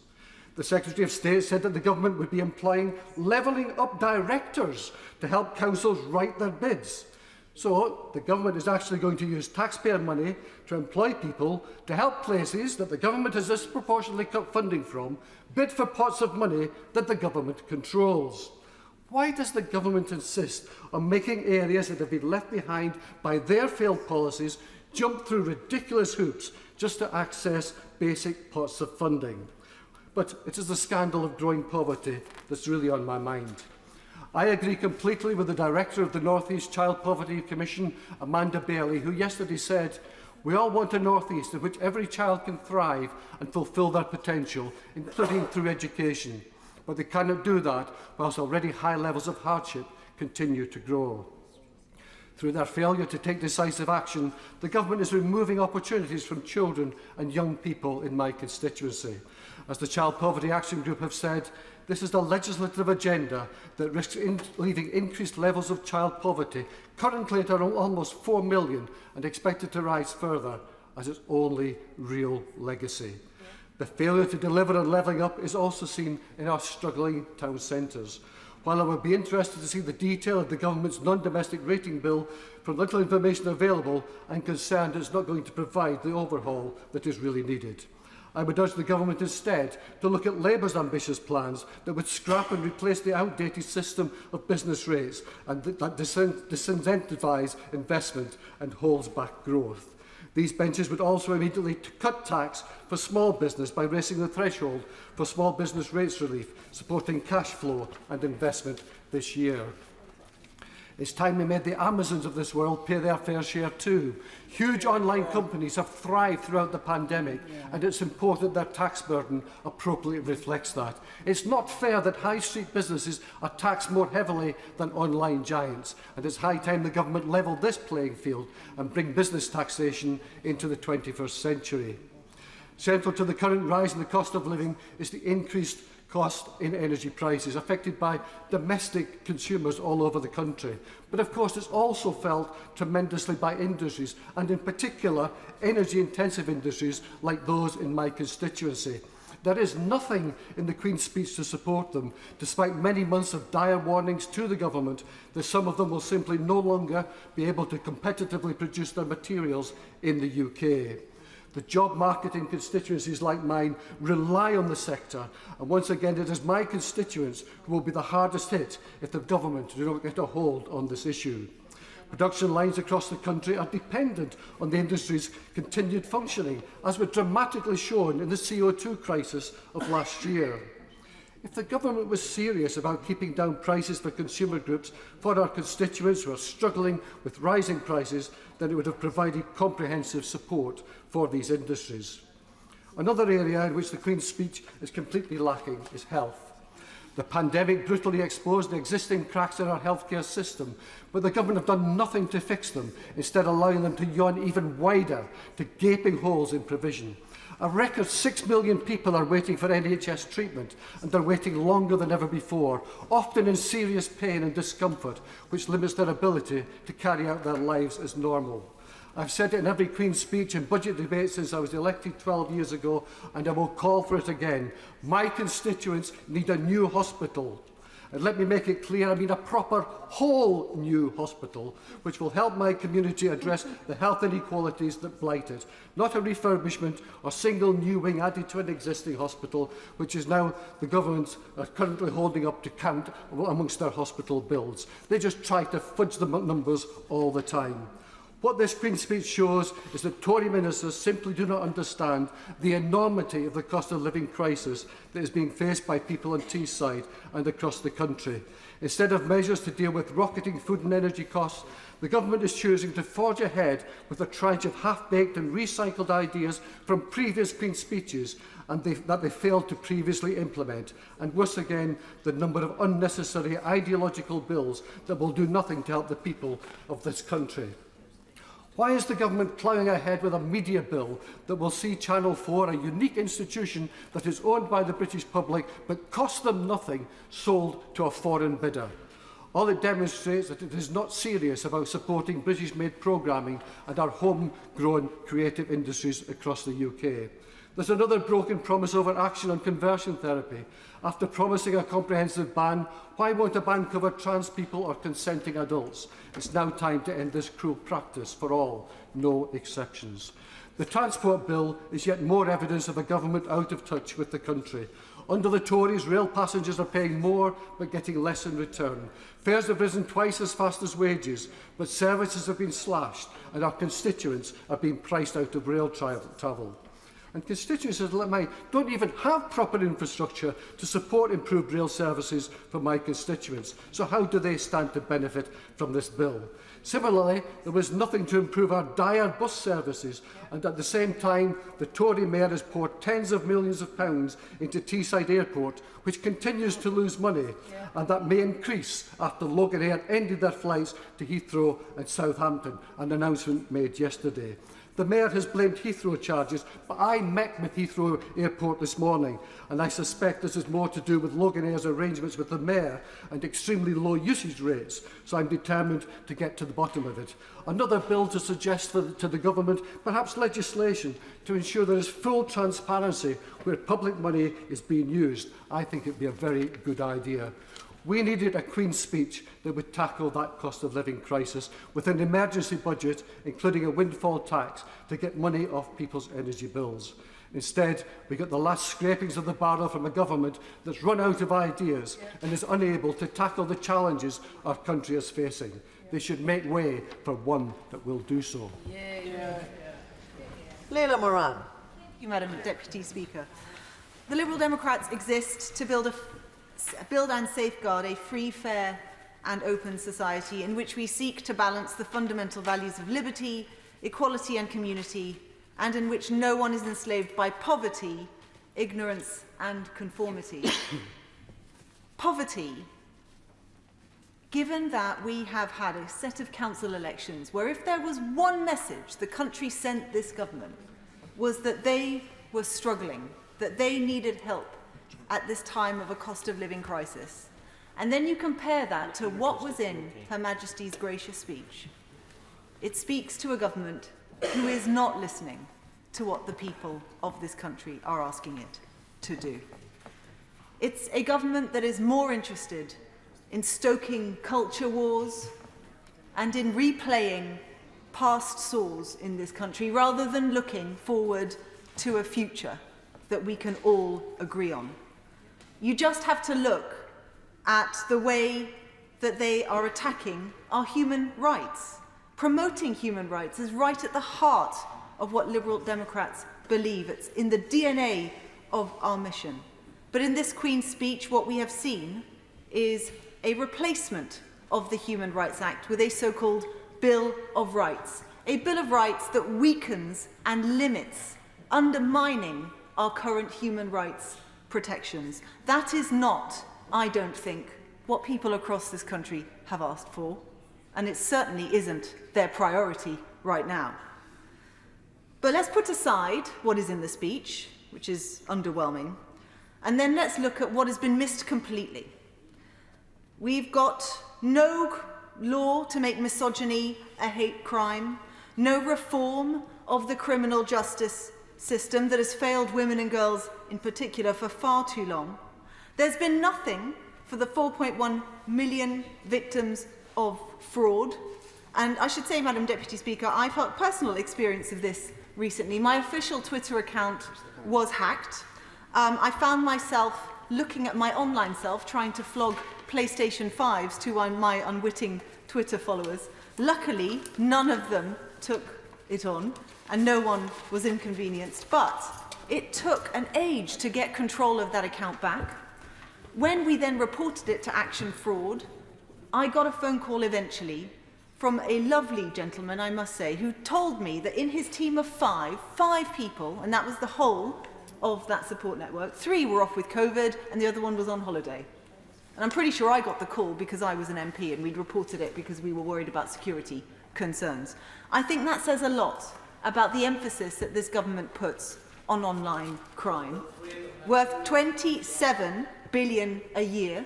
The Secretary of State said that the government would be employing levelling up directors to help councils write their bids. So the government is actually going to use taxpayer money to employ people to help places that the government has disproportionately cut funding from bid for pots of money that the government controls. Why does the government insist on making areas that have been left behind by their failed policies jump through ridiculous hoops just to access basic pots of funding? But it is the scandal of growing poverty that's really on my mind. I agree completely with the Director of the North East Child Poverty Commission, Amanda Bailey, who yesterday said, "We all want a North East in which every child can thrive and fulfil their potential, including through education. But they cannot do that whilst already high levels of hardship continue to grow." Through their failure to take decisive action, the government is removing opportunities from children and young people in my constituency. As the Child Poverty Action Group have said, this is the legislative agenda that risks leaving increased levels of child poverty, currently at almost 4 million and expected to rise further, as its only real legacy. The failure to deliver on levelling up is also seen in our struggling town centres. While I would be interested to see the detail of the government's non-domestic rating bill, from little information available, I'm concerned it's not going to provide the overhaul that is really needed. I would urge the government instead to look at Labour's ambitious plans that would scrap and replace the outdated system of business rates and that disincentivise investment and holds back growth. These benches would also immediately cut tax for small business by raising the threshold for small business rates relief, supporting cash flow and investment this year. It's time we made the Amazons of this world pay their fair share too. Huge online companies have thrived throughout the pandemic, and it's important their tax burden appropriately reflects that. It's not fair that high street businesses are taxed more heavily than online giants, and it's high time the government levelled this playing field and bring business taxation into the 21st century. Central to the current rise in the cost of living is the increased cost in energy prices, affected by domestic consumers all over the country. But of course, it's also felt tremendously by industries, and in particular, energy-intensive industries like those in my constituency. There is nothing in the Queen's speech to support them, despite many months of dire warnings to the government that some of them will simply no longer be able to competitively produce their materials in the UK. The job market in constituencies like mine rely on the sector, and once again it is my constituents who will be the hardest hit if the government do not get a hold on this issue. Production lines across the country are dependent on the industry's continued functioning, as was dramatically shown in the CO2 crisis of last year. If the government was serious about keeping down prices for consumer groups for our constituents who are struggling with rising prices, then it would have provided comprehensive support for these industries. Another area in which the Queen's speech is completely lacking is health. The pandemic brutally exposed the existing cracks in our healthcare system, but the government have done nothing to fix them, instead allowing them to yawn even wider to gaping holes in provision. A record 6 million people are waiting for NHS treatment, and they're waiting longer than ever before, often in serious pain and discomfort, which limits their ability to carry out their lives as normal. I've said it in every Queen's speech and budget debate since I was elected 12 years ago, and I will call for it again. My constituents need a new hospital. And let me make it clear, I mean a proper, whole new hospital, which will help my community address the health inequalities that blight it. Not a refurbishment or single new wing added to an existing hospital, which is now the government are currently holding up to count amongst their hospital bills. They just try to fudge the numbers all the time. What this Queen's speech shows is that Tory ministers simply do not understand the enormity of the cost of living crisis that is being faced by people on Teesside and across the country. Instead of measures to deal with rocketing food and energy costs, the government is choosing to forge ahead with a tranche of half-baked and recycled ideas from previous Queen's speeches and that they failed to previously implement, and worse again, the number of unnecessary ideological bills that will do nothing to help the people of this country. Why is the government ploughing ahead with a media bill that will see Channel 4, a unique institution that is owned by the British public but costs them nothing, sold to a foreign bidder? All it demonstrates that it is not serious about supporting British-made programming and our homegrown creative industries across the UK. There's another broken promise over action on conversion therapy. After promising a comprehensive ban, why won't a ban cover trans people or consenting adults? It's now time to end this cruel practice for all, no exceptions. The Transport Bill is yet more evidence of a government out of touch with the country. Under the Tories, rail passengers are paying more but getting less in return. Fares have risen twice as fast as wages, but services have been slashed and our constituents are being priced out of rail travel. And constituencies like mine don't even have proper infrastructure to support improved rail services for my constituents. So how do they stand to benefit from this bill? Similarly, there was nothing to improve our dire bus services, and at the same time, the Tory mayor has poured tens of millions of pounds into Teesside Airport, which continues to lose money, and that may increase after Logan Air ended their flights to Heathrow and Southampton, an announcement made yesterday. The Mayor has blamed Heathrow charges, but I met with Heathrow Airport this morning, and I suspect this is more to do with Logan Air's arrangements with the Mayor and extremely low usage rates, so I'm determined to get to the bottom of it. Another bill to suggest to the Government, perhaps legislation, to ensure there is full transparency where public money is being used. I think it would be a very good idea. We needed a Queen's speech that would tackle that cost of living crisis with an emergency budget, including a windfall tax, to get money off people's energy bills. Instead, we got the last scrapings of the barrel from a government that's run out of ideas and is unable to tackle the challenges our country is facing. They should make way for one that will do so. Leila Moran. Thank you, Madam Deputy Speaker. The Liberal Democrats exist to build and safeguard a free, fair and open society in which we seek to balance the fundamental values of liberty, equality and community, and in which no one is enslaved by poverty, ignorance and conformity. Poverty. Given that we have had a set of council elections where if there was one message the country sent this government was that they were struggling, that they needed help at this time of a cost of living crisis, and then you compare that to what was in Her Majesty's gracious speech, it speaks to a government who is not listening to what the people of this country are asking it to do. It's a government that is more interested in stoking culture wars and in replaying past sores in this country rather than looking forward to a future that we can all agree on. You just have to look at the way that they are attacking our human rights. Promoting human rights is right at the heart of what Liberal Democrats believe. It's in the DNA of our mission. But in this Queen's speech, what we have seen is a replacement of the Human Rights Act with a so-called Bill of Rights. A Bill of Rights that weakens and limits, undermining our current human rights protections. That is not, I don't think, what people across this country have asked for, and it certainly isn't their priority right now. But let's put aside what is in the speech, which is underwhelming, and then let's look at what has been missed completely. We've got no law to make misogyny a hate crime, no reform of the criminal justice system that has failed women and girls in particular for far too long. There's been nothing for the 4.1 million victims of fraud. And I should say, Madam Deputy Speaker, I've had personal experience of this recently. My official Twitter account was hacked. I found myself looking at my online self trying to flog PlayStation 5s to my unwitting Twitter followers. Luckily, none of them took it on and no one was inconvenienced, but it took an age to get control of that account back. When we then reported it to Action Fraud, I got a phone call eventually from a lovely gentleman, I must say, who told me that in his team of five people, and that was the whole of that support network, 3 were off with COVID and the other one was on holiday. And I'm pretty sure I got the call because I was an MP and we'd reported it because we were worried about security concerns. I think that says a lot about the emphasis that this government puts on online crime, worth 27 billion a year,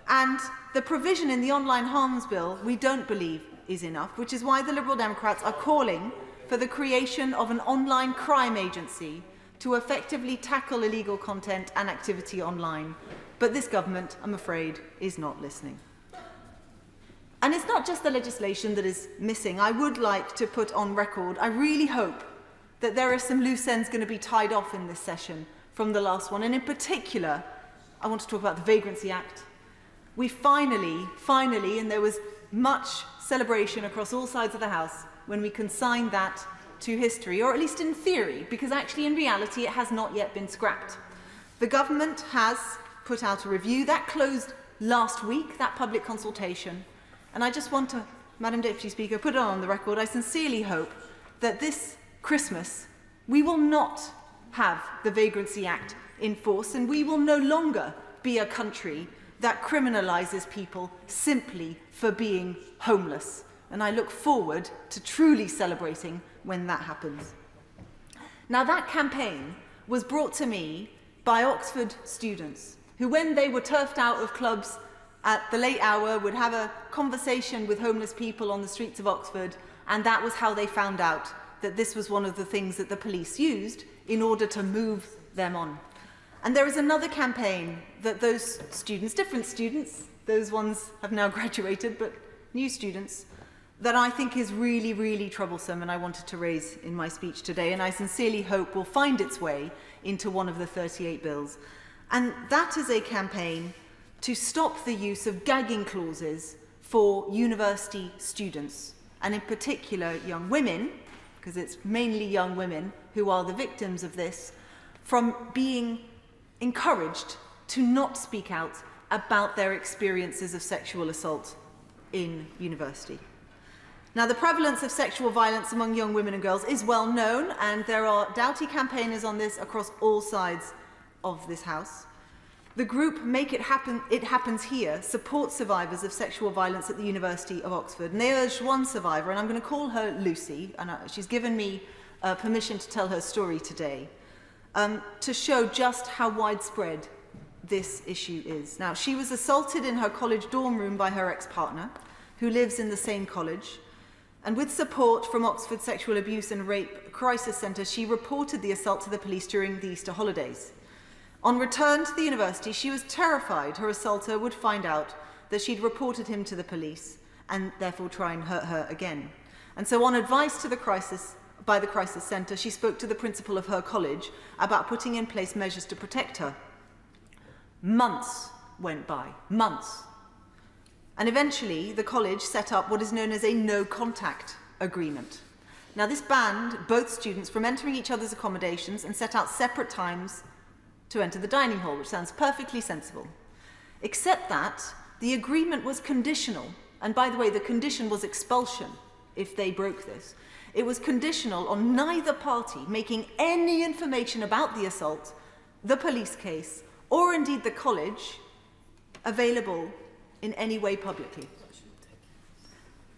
and the provision in the Online Harms Bill we don't believe is enough, which is why the Liberal Democrats are calling for the creation of an online crime agency to effectively tackle illegal content and activity online. But this government, I'm afraid, is not listening. And it's not just the legislation that is missing. I would like to put on record, I really hope that there are some loose ends going to be tied off in this session from the last one. And in particular, I want to talk about the Vagrancy Act. We finally, and there was much celebration across all sides of the House when we consigned that to history, or at least in theory, because actually in reality it has not yet been scrapped. The government has put out a review. That closed last week, that public consultation. And I just want to, Madam Deputy Speaker, put it on the record, I sincerely hope that this Christmas we will not have the Vagrancy Act in force, and we will no longer be a country that criminalises people simply for being homeless. And I look forward to truly celebrating when that happens. Now, that campaign was brought to me by Oxford students who, when they were turfed out of clubs at the late hour, would have a conversation with homeless people on the streets of Oxford, and that was how they found out that this was one of the things that the police used in order to move them on. And there is another campaign that those students, different students, those ones have now graduated, but new students, that I think is really, really troublesome, and I wanted to raise in my speech today, and I sincerely hope will find its way into one of the 38 bills. And that is a campaign to stop the use of gagging clauses for university students, and in particular young women, because it's mainly young women who are the victims of this, from being encouraged to not speak out about their experiences of sexual assault in university. Now, the prevalence of sexual violence among young women and girls is well known, and there are doughty campaigners on this across all sides of this House. The group Make It Happen, It Happens Here supports survivors of sexual violence at the University of Oxford, and they urged one survivor, and I'm going to call her Lucy, and she's given me permission to tell her story today, to show just how widespread this issue is. Now, she was assaulted in her college dorm room by her ex-partner, who lives in the same college. And with support from Oxford Sexual Abuse and Rape Crisis Centre, she reported the assault to the police during the Easter holidays. On return to the university, she was terrified her assaulter would find out that she'd reported him to the police and therefore try and hurt her again. And so, on advice to by the Crisis Centre, she spoke to the principal of her college about putting in place measures to protect her. Months went by, months. And eventually, the college set up what is known as a no-contact agreement. Now, this banned both students from entering each other's accommodations and set out separate times to enter the dining hall, which sounds perfectly sensible. Except that the agreement was conditional. And by the way, the condition was expulsion if they broke this. It was conditional on neither party making any information about the assault, the police case, or indeed the college available in any way publicly.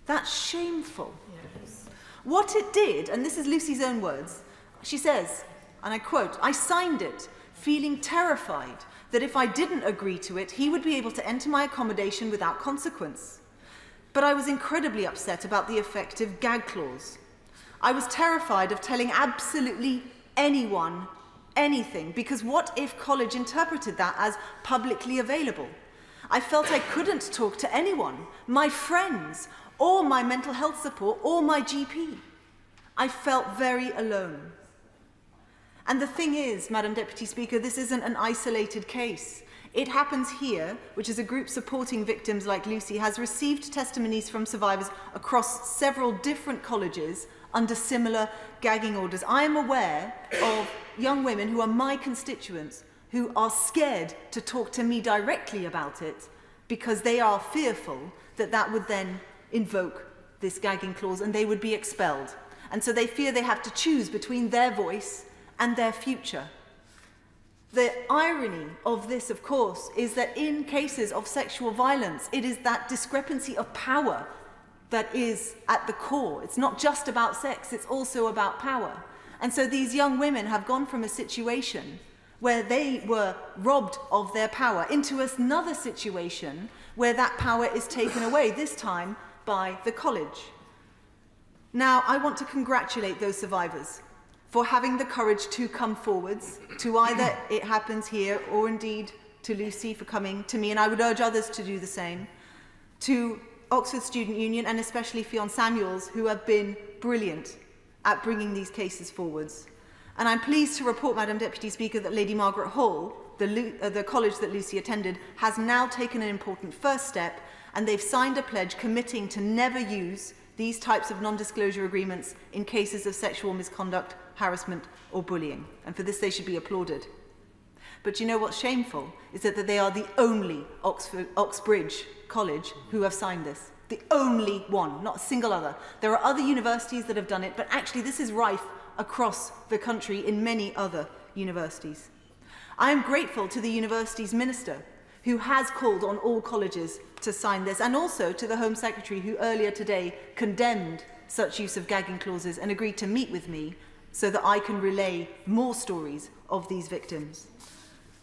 That's shameful. Yes. What it did, and this is Lucy's own words, she says, and I quote, "I signed it, feeling terrified that if I didn't agree to it, he would be able to enter my accommodation without consequence. But I was incredibly upset about the effective gag clause. I was terrified of telling absolutely anyone anything, because what if college interpreted that as publicly available? I felt I couldn't talk to anyone, my friends, or my mental health support, or my GP. I felt very alone." And the thing is, Madam Deputy Speaker, this isn't an isolated case. It Happens Here, which is a group supporting victims like Lucy, has received testimonies from survivors across several different colleges under similar gagging orders. I am aware of young women who are my constituents who are scared to talk to me directly about it because they are fearful that that would then invoke this gagging clause and they would be expelled. And so they fear they have to choose between their voice and their future. The irony of this, of course, is that in cases of sexual violence, it is that discrepancy of power that is at the core. It's not just about sex, it's also about power. And so these young women have gone from a situation where they were robbed of their power into another situation where that power is taken away, this time by the college. Now, I want to congratulate those survivors for having the courage to come forwards to either It Happens Here or indeed to Lucy for coming to me, and I would urge others to do the same, to Oxford Student Union and especially Fionn Samuels, who have been brilliant at bringing these cases forwards. And I'm pleased to report, Madam Deputy Speaker, that Lady Margaret Hall, the college that Lucy attended, has now taken an important first step, and they've signed a pledge committing to never use these types of non-disclosure agreements in cases of sexual misconduct, harassment or bullying. And for this they should be applauded. But you know what's shameful is that they are the only Oxbridge college who have signed this. The only one, not a single other. There are other universities that have done it, but actually this is rife across the country in many other universities. I am grateful to the university's minister, who has called on all colleges to sign this, and also to the Home Secretary, who earlier today condemned such use of gagging clauses and agreed to meet with me so that I can relay more stories of these victims.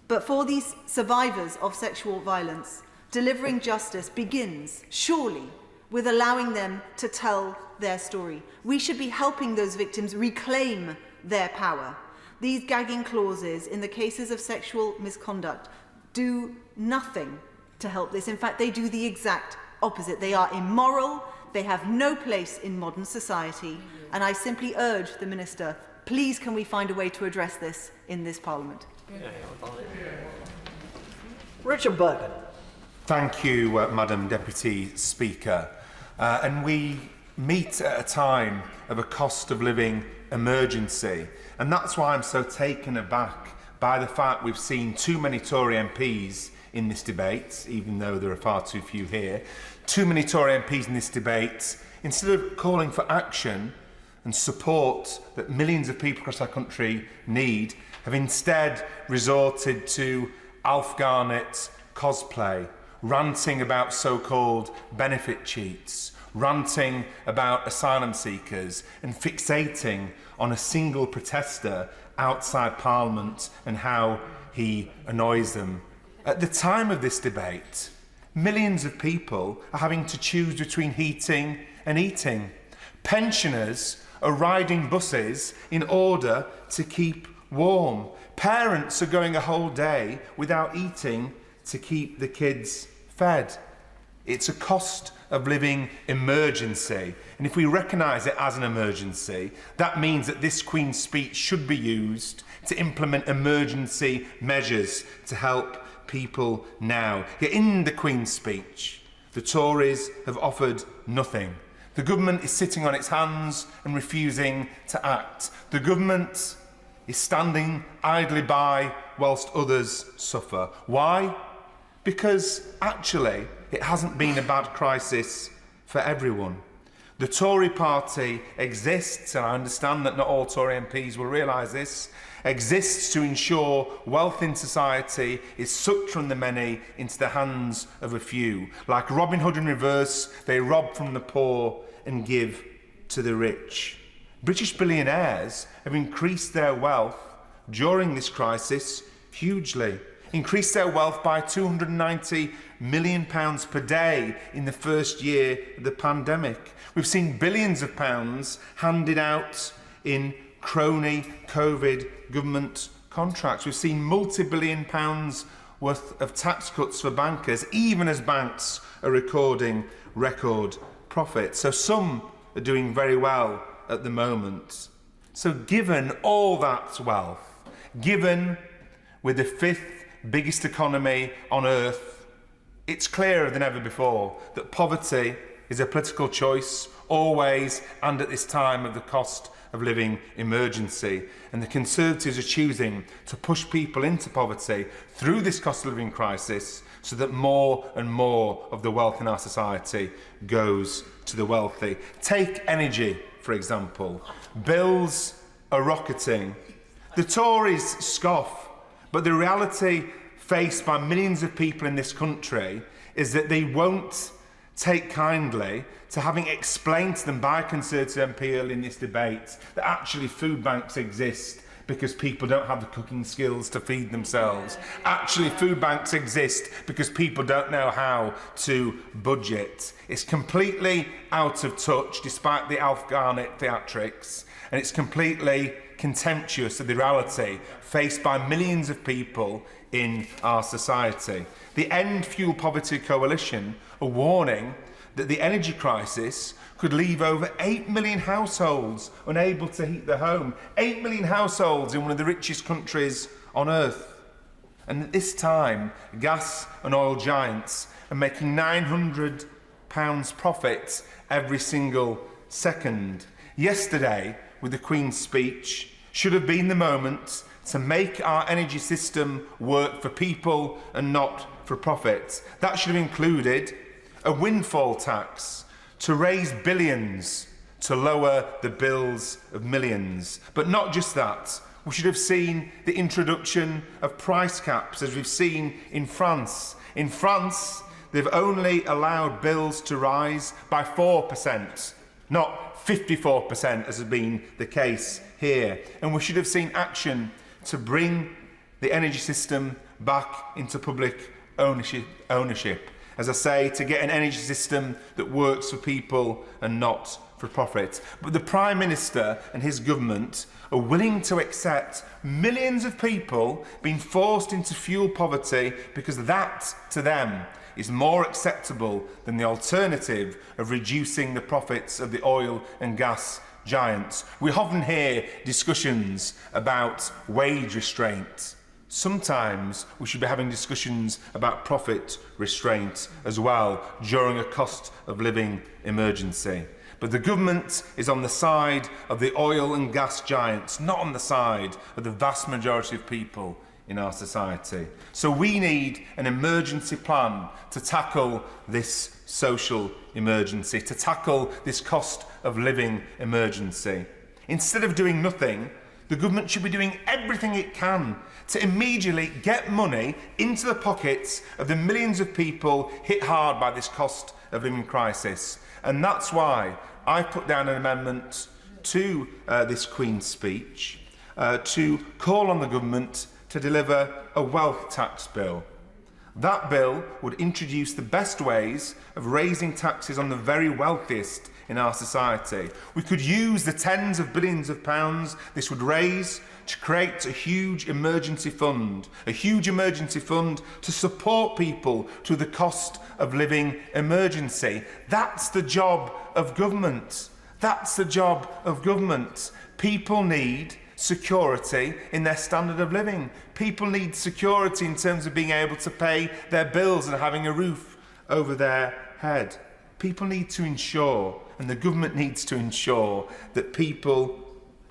But for these survivors of sexual violence, delivering justice begins, surely, with allowing them to tell their story. We should be helping those victims reclaim their power. These gagging clauses in the cases of sexual misconduct do nothing to help this. In fact, they do the exact opposite. They are immoral, they have no place in modern society, and I simply urge the Minister, please can we find a way to address this in this Parliament? Richard Burton. Thank you, Madam Deputy Speaker. And we meet at a time of a cost of living emergency. And that's why I'm so taken aback by the fact we've seen too many Tory MPs in this debate, even though there are far too few here. Too many Tory MPs in this debate, instead of calling for action and support that millions of people across our country need, have instead resorted to Alf Garnett cosplay, ranting about so-called benefit cheats, ranting about asylum seekers and fixating on a single protester outside Parliament and how he annoys them. At the time of this debate, millions of people are having to choose between heating and eating. Pensioners are riding buses in order to keep warm. Parents are going a whole day without eating to keep the kids fed. It's a cost of living emergency. And if we recognise it as an emergency, that means that this Queen's speech should be used to implement emergency measures to help people now. Yet in the Queen's speech, the Tories have offered nothing. The government is sitting on its hands and refusing to act. The government is standing idly by whilst others suffer. Why? Because actually it hasn't been a bad crisis for everyone. The Tory party exists, and I understand that not all Tory MPs will realise this, exists to ensure wealth in society is sucked from the many into the hands of a few. Like Robin Hood in reverse, they rob from the poor and give to the rich. British billionaires have increased their wealth during this crisis hugely. Increased their wealth by £290 million per day in the first year of the pandemic. We've seen billions of pounds handed out in crony COVID government contracts. We've seen multi-billion pounds worth of tax cuts for bankers, even as banks are recording record profits. So some are doing very well at the moment. So given all that wealth, given with the fifth biggest economy on earth, it's clearer than ever before that poverty is a political choice, always and at this time of the cost of living emergency. And the Conservatives are choosing to push people into poverty through this cost of living crisis so that more and more of the wealth in our society goes to the wealthy. Take energy, for example. Bills are rocketing. The Tories scoff, but the reality faced by millions of people in this country is that they won't take kindly to having explained to them by a Conservative MP earlier in this debate that actually food banks exist because people don't have the cooking skills to feed themselves. Actually, food banks exist because people don't know how to budget. It's completely out of touch, despite the Alf Garnett theatrics, and it's completely contemptuous of the reality faced by millions of people in our society. The End Fuel Poverty Coalition are warning that the energy crisis could leave over 8 million households unable to heat their home. 8 million households in one of the richest countries on earth. And at this time, gas and oil giants are making £900 profit every single second. Yesterday, with the Queen's speech, should have been the moment to make our energy system work for people and not for profit. That should have included a windfall tax to raise billions to lower the bills of millions. But not just that. We should have seen the introduction of price caps, as we've seen in France. In France, they've only allowed bills to rise by 4%. not 54% as has been the case here. And we should have seen action to bring the energy system back into public ownership. As I say, to get an energy system that works for people and not for profit. But the Prime Minister and his government are willing to accept millions of people being forced into fuel poverty because that, to them, is more acceptable than the alternative of reducing the profits of the oil and gas giants. We often hear discussions about wage restraint. Sometimes we should be having discussions about profit restraint as well during a cost of living emergency. But the government is on the side of the oil and gas giants, not on the side of the vast majority of people in our society. So we need an emergency plan to tackle this social emergency, to tackle this cost of living emergency. Instead of doing nothing, the government should be doing everything it can to immediately get money into the pockets of the millions of people hit hard by this cost of living crisis. And that's why I put down an amendment to this Queen's speech to call on the government to deliver a wealth tax bill. That bill would introduce the best ways of raising taxes on the very wealthiest in our society. We could use the tens of billions of pounds this would raise to create a huge emergency fund to support people through the cost of living emergency. That's the job of government. That's the job of government. People need security in their standard of living. People need security in terms of being able to pay their bills and having a roof over their head. People need to ensure, and the government needs to ensure, that people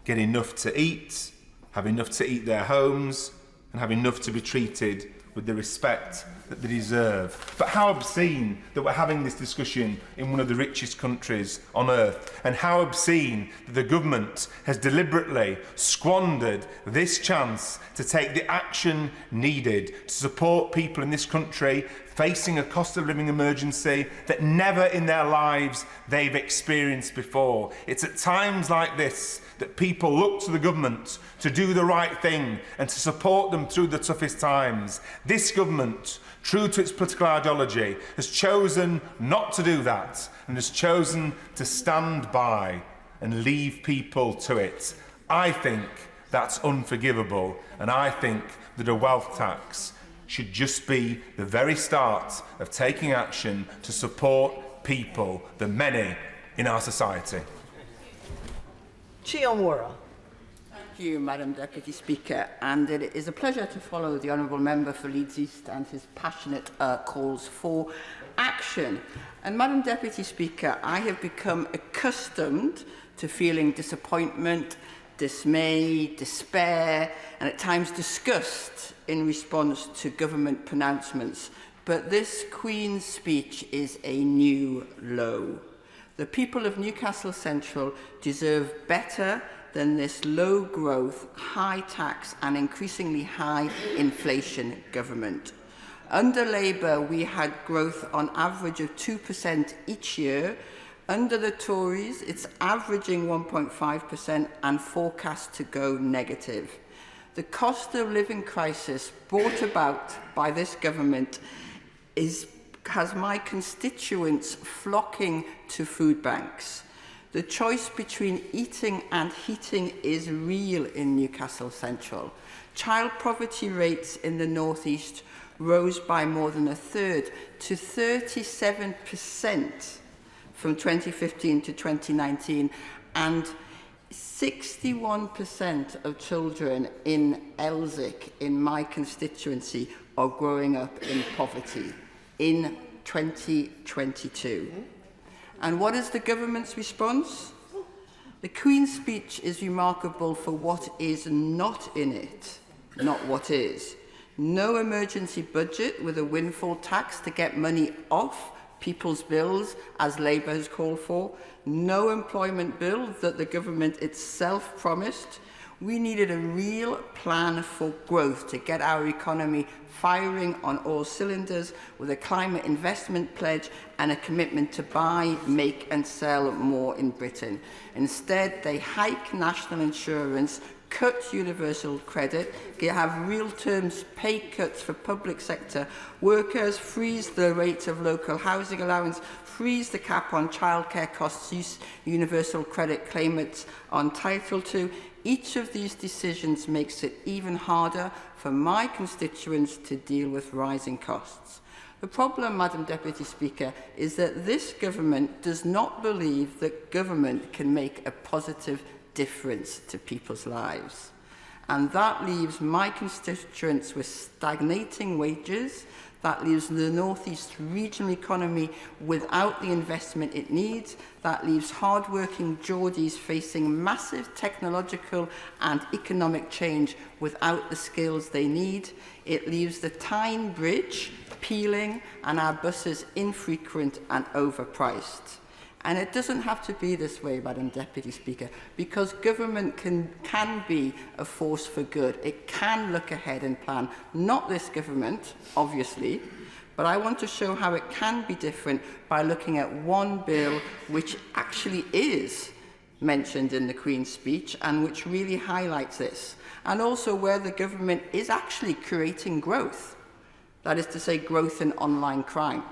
get enough to eat, have enough to eat their homes, and have enough to be treated with the respect that they deserve. But how obscene that we're having this discussion in one of the richest countries on earth, and how obscene that the government has deliberately squandered this chance to take the action needed to support people in this country facing a cost of living emergency that never in their lives they've experienced before. It's at times like this that people look to the government to do the right thing and to support them through the toughest times. This government, true to its political ideology, has chosen not to do that and has chosen to stand by and leave people to it. I think that's unforgivable, and I think that a wealth tax should just be the very start of taking action to support people, the many in our society. Chiomwara. Thank you, Madam Deputy Speaker, and it is a pleasure to follow the Honourable Member for Leeds East and his passionate calls for action. And Madam Deputy Speaker, I have become accustomed to feeling disappointment, dismay, despair, and at times disgust in response to government pronouncements. But this Queen's speech is a new low. The people of Newcastle Central deserve better than this low growth, high tax and increasingly high inflation government. Under Labour, we had growth on average of 2% each year. Under the Tories, it's averaging 1.5% and forecast to go negative. The cost of living crisis brought about by this government has my constituents flocking to food banks. The choice between eating and heating is real in Newcastle Central. Child poverty rates in the North East rose by more than a third to 37% from 2015 to 2019, and 61% of children in Elsick, in my constituency, are growing up in poverty in 2022. And what is the government's response? The Queen's speech is remarkable for what is not in it, not what is. No emergency budget with a windfall tax to get money off people's bills, as Labour has called for. No employment bill that the government itself promised. We needed a real plan for growth to get our economy firing on all cylinders with a climate investment pledge and a commitment to buy, make and sell more in Britain. Instead, they hike national insurance, cut universal credit, have real terms pay cuts for public sector workers, freeze the rate of local housing allowance, freeze the cap on childcare costs universal credit claimants are entitled to. Each of these decisions makes it even harder for my constituents to deal with rising costs. The problem, Madam Deputy Speaker, is that this government does not believe that government can make a positive difference to people's lives. And that leaves my constituents with stagnating wages, that leaves the North East regional economy without the investment it needs, that leaves hard-working Geordies facing massive technological and economic change without the skills they need. It leaves the Tyne Bridge peeling and our buses infrequent and overpriced. And it doesn't have to be this way, Madam Deputy Speaker, because government can be a force for good. It can look ahead and plan. Not this government, obviously, but I want to show how it can be different by looking at one bill which actually is mentioned in the Queen's speech and which really highlights this, and also where the government is actually creating growth. That is to say, growth in online crime.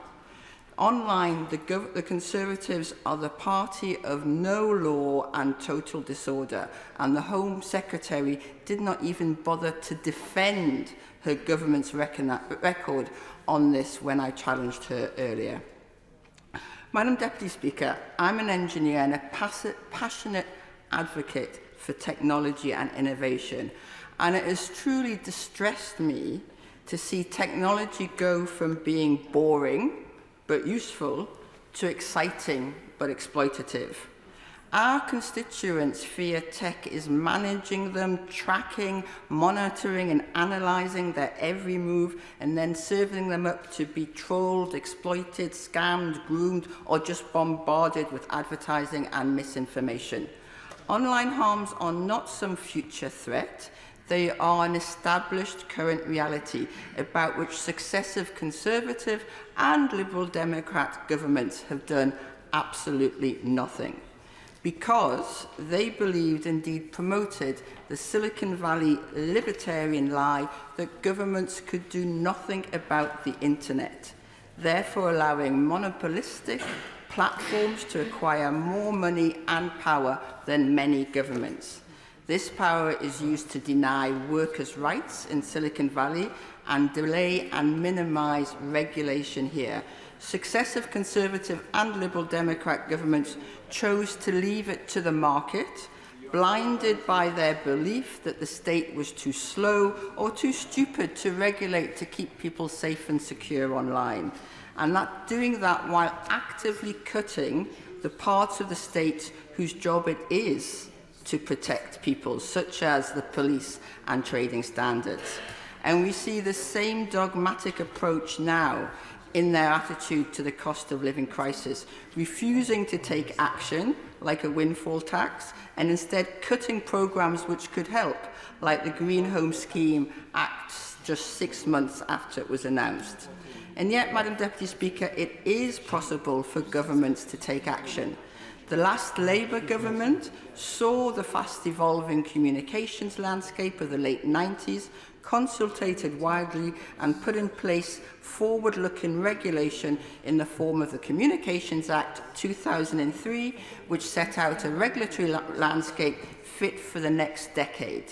Online, the Conservatives are the party of no law and total disorder, and the Home Secretary did not even bother to defend her government's record on this when I challenged her earlier. Madam Deputy Speaker, I'm an engineer and a passionate advocate for technology and innovation, and it has truly distressed me to see technology go from being boring but useful to exciting but exploitative. Our constituents fear tech is managing them, tracking, monitoring and analysing their every move and then serving them up to be trolled, exploited, scammed, groomed or just bombarded with advertising and misinformation. Online harms are not some future threat. They are an established current reality about which successive Conservative and Liberal Democrat governments have done absolutely nothing, because they believed, indeed promoted, the Silicon Valley libertarian lie that governments could do nothing about the internet, therefore allowing monopolistic platforms to acquire more money and power than many governments. This power is used to deny workers' rights in Silicon Valley and delay and minimise regulation here. Successive Conservative and Liberal Democrat governments chose to leave it to the market, blinded by their belief that the state was too slow or too stupid to regulate to keep people safe and secure online, and doing that while actively cutting the parts of the state whose job it is to protect people, such as the police and trading standards. And we see the same dogmatic approach now in their attitude to the cost of living crisis, refusing to take action, like a windfall tax, and instead cutting programmes which could help, like the Green Home Scheme Act just 6 months after it was announced. And yet, Madam Deputy Speaker, it is possible for governments to take action. The last Labour government saw the fast-evolving communications landscape of the late 90s, consulted widely and put in place forward-looking regulation in the form of the Communications Act 2003, which set out a regulatory landscape fit for the next decade.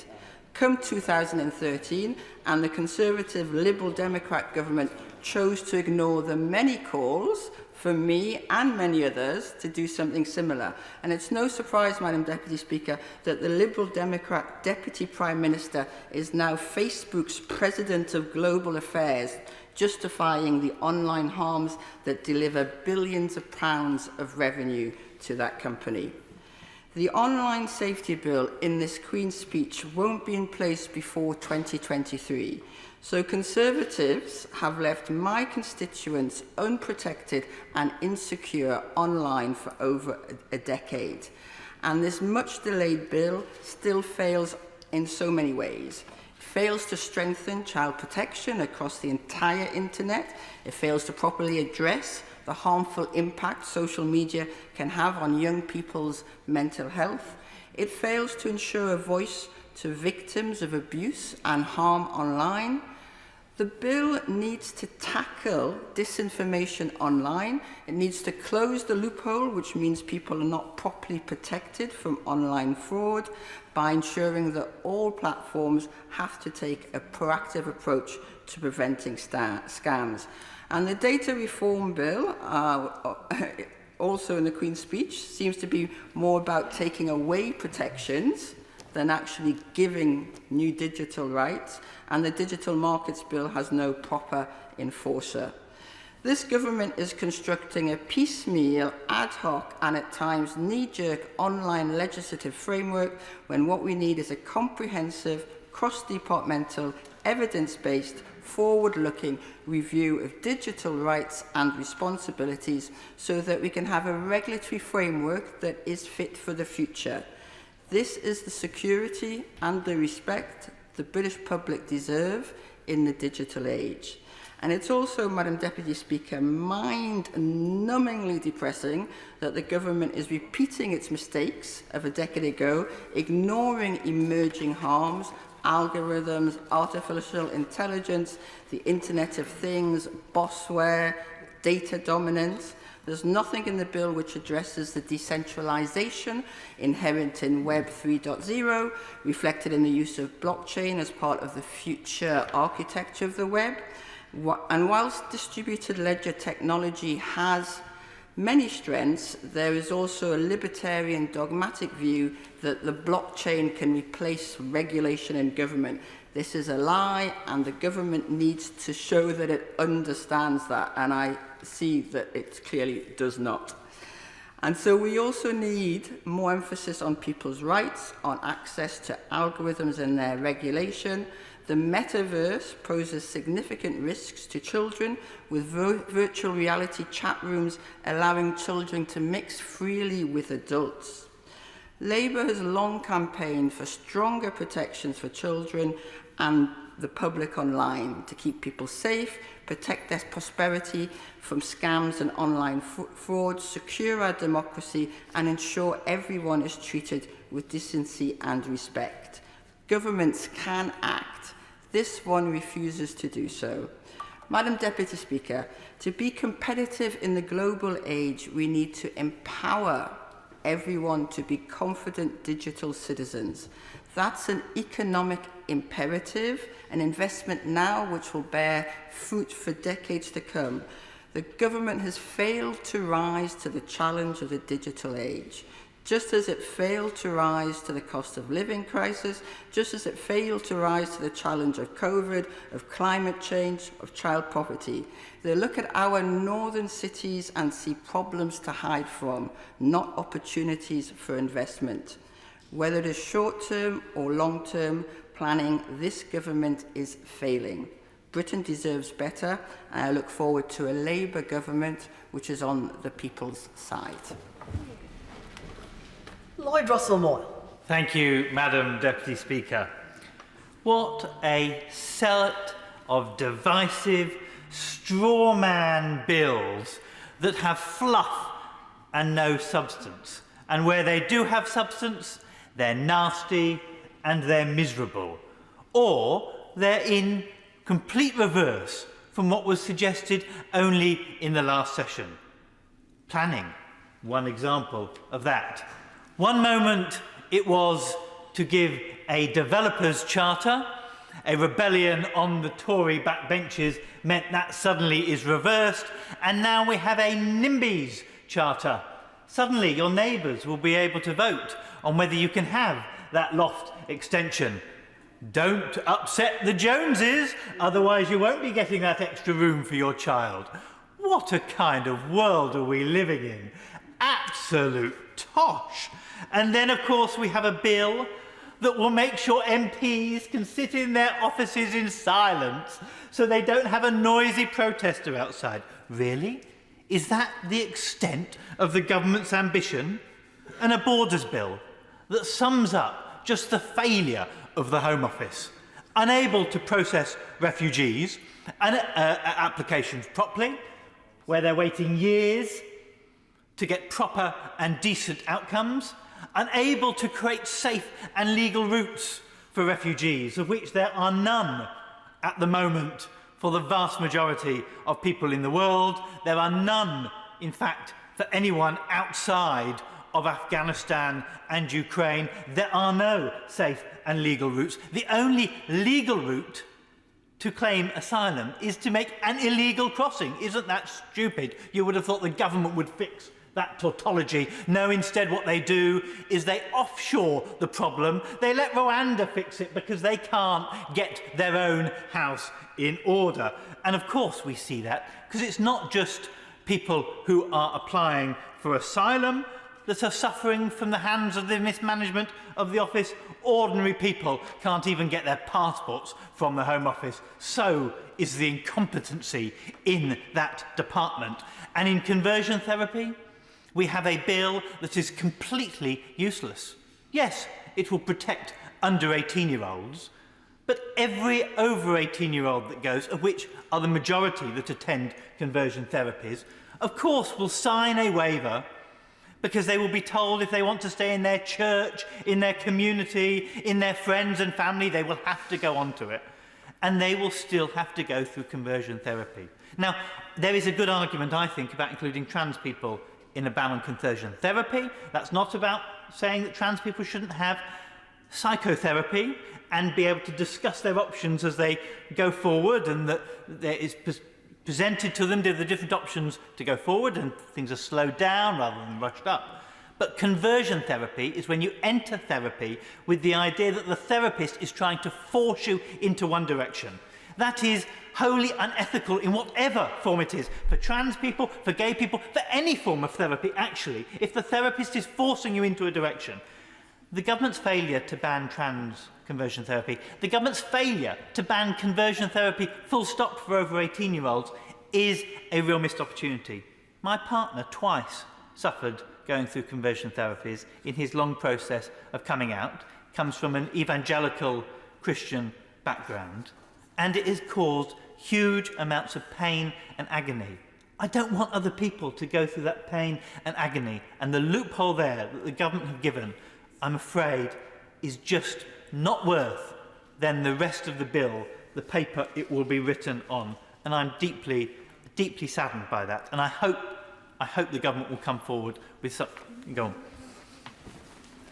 Come 2013, and the Conservative Liberal Democrat government chose to ignore the many calls from me and many others to do something similar. And it's no surprise, Madam Deputy Speaker, that the Liberal Democrat Deputy Prime Minister is now Facebook's President of Global Affairs, justifying the online harms that deliver billions of pounds of revenue to that company. The online safety bill in this Queen's speech won't be in place before 2023. So Conservatives have left my constituents unprotected and insecure online for over a decade. And this much delayed bill still fails in so many ways. It fails to strengthen child protection across the entire internet. It fails to properly address the harmful impact social media can have on young people's mental health. It fails to ensure a voice to victims of abuse and harm online. The bill needs to tackle disinformation online. It needs to close the loophole, which means people are not properly protected from online fraud, by ensuring that all platforms have to take a proactive approach to preventing scams. And the data reform bill, also in the Queen's speech, seems to be more about taking away protections than actually giving new digital rights, and the Digital Markets Bill has no proper enforcer. This government is constructing a piecemeal, ad hoc, and at times knee-jerk online legislative framework when what we need is a comprehensive, cross-departmental, evidence-based, forward-looking review of digital rights and responsibilities so that we can have a regulatory framework that is fit for the future. This is the security and the respect the British public deserve in the digital age. And it's also, Madam Deputy Speaker, mind-numbingly depressing that the government is repeating its mistakes of a decade ago, ignoring emerging harms, algorithms, artificial intelligence, the Internet of Things, bossware, data dominance. There's nothing in the bill which addresses the decentralization inherent in Web 3.0, reflected in the use of blockchain as part of the future architecture of the web. And whilst distributed ledger technology has many strengths, there is also a libertarian dogmatic view that the blockchain can replace regulation in government. This is a lie, and the government needs to show that it understands that, and I see that it clearly does not. And so we also need more emphasis on people's rights, on access to algorithms and their regulation. The metaverse poses significant risks to children, with virtual reality chat rooms allowing children to mix freely with adults. Labour has long campaigned for stronger protections for children and the public online to keep people safe, protect their prosperity from scams and online fraud, secure our democracy, and ensure everyone is treated with decency and respect. Governments can act. This one refuses to do so. Madam Deputy Speaker, to be competitive in the global age, we need to empower everyone to be confident digital citizens. That's an economic imperative, an investment now which will bear fruit for decades to come. The government has failed to rise to the challenge of the digital age, just as it failed to rise to the cost of living crisis, just as it failed to rise to the challenge of COVID, of climate change, of child poverty. They look at our northern cities and see problems to hide from, not opportunities for investment. Whether it is short-term or long-term planning, this government is failing. Britain deserves better, and I look forward to a Labour government which is on the people's side. Lloyd Russell-Moyle. Thank you, Madam Deputy Speaker. What a set of divisive straw man bills that have fluff and no substance. And where they do have substance, they're nasty and they're miserable. Or they're in complete reverse from what was suggested only in the last session. Planning, one example of that. One moment it was to give a developer's charter. A rebellion on the Tory backbenches meant that suddenly is reversed, and now we have a NIMBYs charter. Suddenly your neighbours will be able to vote on whether you can have that loft extension. Don't upset the Joneses, otherwise you won't be getting that extra room for your child. What a kind of world are we living in? Absolute tosh. And then, of course, we have a bill that will make sure MPs can sit in their offices in silence so they don't have a noisy protester outside. Really? Is that the extent of the government's ambition? And a borders bill that sums up just the failure of the Home Office, unable to process refugees and applications properly, where they're waiting years to get proper and decent outcomes, unable to create safe and legal routes for refugees, of which there are none at the moment for the vast majority of people in the world. There are none, in fact, for anyone outside of Afghanistan and Ukraine. There are no safe and legal routes. The only legal route to claim asylum is to make an illegal crossing. Isn't that stupid? You would have thought the government would fix that tautology. No, instead what they do is they offshore the problem. They let Rwanda fix it because they can't get their own house in order. And of course we see that because it's not just people who are applying for asylum that are suffering from the hands of the mismanagement of the office. Ordinary people can't even get their passports from the Home Office. So is the incompetency in that department. And in conversion therapy, we have a bill that is completely useless. Yes, it will protect under 18-year-olds, but every over 18-year-old that goes, of which are the majority that attend conversion therapies, of course will sign a waiver because they will be told if they want to stay in their church, in their community, in their friends and family, they will have to go on to it. And they will still have to go through conversion therapy. Now, there is a good argument, I think, about including trans people in a ban on conversion therapy. That's not about saying that trans people shouldn't have psychotherapy and be able to discuss their options as they go forward, and that there is presented to them the different options to go forward and things are slowed down rather than rushed up. But conversion therapy is when you enter therapy with the idea that the therapist is trying to force you into one direction. That is wholly unethical in whatever form it is, for trans people, for gay people, for any form of therapy actually, if the therapist is forcing you into a direction. The government's failure to ban trans conversion therapy, the government's failure to ban conversion therapy full stop for over 18-year-olds is a real missed opportunity. My partner twice suffered going through conversion therapies in his long process of coming out, comes from an evangelical Christian background, and it has caused huge amounts of pain and agony. I don't want other people to go through that pain and agony, and the loophole there that the government have given, I'm afraid, is just not worth then the rest of the bill, the paper it will be written on. And I'm deeply, deeply saddened by that. And I hope the government will come forward with something. Go on.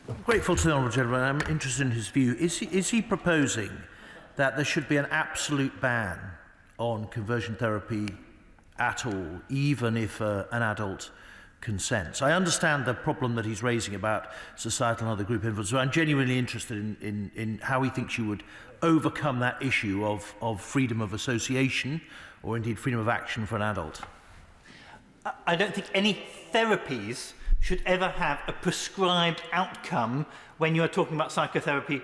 I'm grateful to the honourable gentleman. I'm interested in his view. Is he proposing that there should be an absolute ban on conversion therapy at all, even if an adult consents? I understand the problem that he's raising about societal and other group influence, so I'm genuinely interested in how he thinks you would overcome that issue of freedom of association or indeed freedom of action for an adult. I don't think any therapies should ever have a prescribed outcome when you are talking about psychotherapy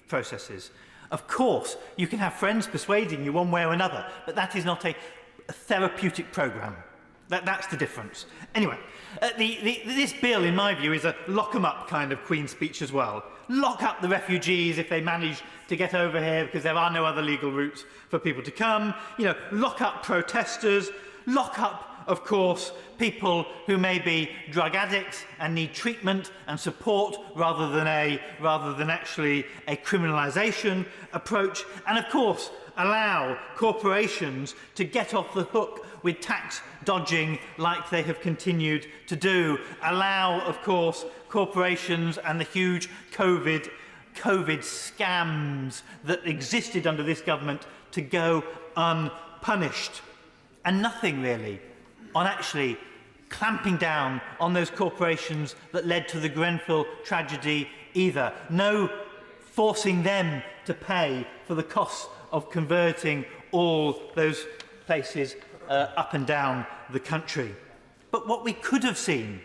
processes. Of course, you can have friends persuading you one way or another, but that is not a therapeutic programme. That's the difference. Anyway, this bill, in my view, is a lock-em-up kind of Queen's speech as well. Lock up the refugees if they manage to get over here because there are no other legal routes for people to come. You know, lock up protesters, lock up, of course, people who may be drug addicts and need treatment and support rather than actually a criminalisation approach, and of course allow corporations to get off the hook with tax dodging like they have continued to do. Allow, of course, corporations and the huge COVID scams that existed under this government to go unpunished. And nothing really on actually clamping down on those corporations that led to the Grenfell tragedy either. No forcing them to pay for the costs of converting all those places up and down the country. But what we could have seen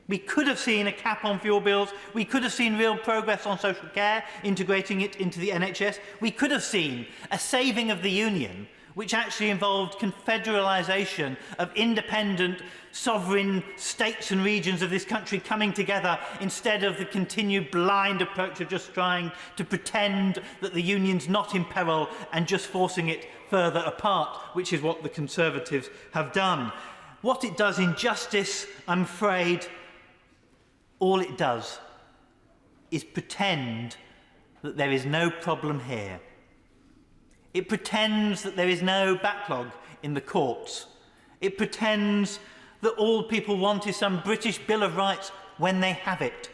a cap on fuel bills, we could have seen real progress on social care, integrating it into the NHS, we could have seen a saving of the union which actually involved confederalisation of independent, sovereign states and regions of this country coming together instead of the continued blind approach of just trying to pretend that the union's not in peril and just forcing it further apart, which is what the Conservatives have done. What it does in justice, I'm afraid, all it does is pretend that there is no problem here. It pretends that there is no backlog in the courts. It pretends that all people want is some British Bill of Rights when they have it.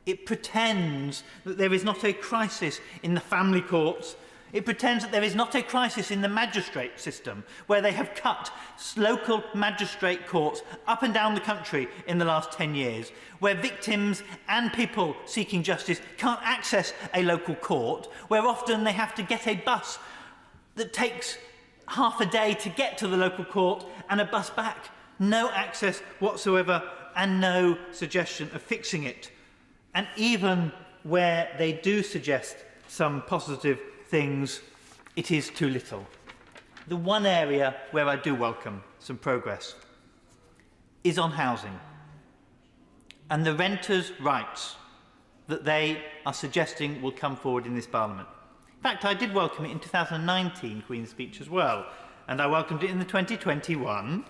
It pretends that there is not a crisis in the family courts. It pretends that there is not a crisis in the magistrate system, where they have cut local magistrate courts up and down the country in the last 10 years, where victims and people seeking justice can't access a local court, where often they have to get a bus that takes half a day to get to the local court and a bus back. No access whatsoever and no suggestion of fixing it. And even where they do suggest some positive things, it is too little. The one area where I do welcome some progress is on housing and the renters' rights that they are suggesting will come forward in this Parliament. In fact, I did welcome it in 2019 Queen's Speech as well, and I welcomed it in the 2021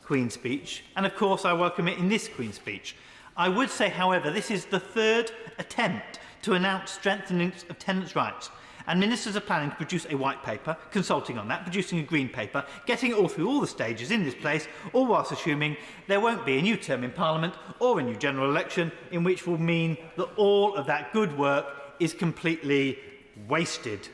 Queen's Speech, and of course I welcome it in this Queen's Speech. I would say, however, this is the third attempt to announce strengthening of tenants' rights, and ministers are planning to produce a white paper, consulting on that, producing a green paper, getting it all through all the stages in this place, all whilst assuming there won't be a new term in Parliament or a new general election, in which will mean that all of that good work is completely wasted.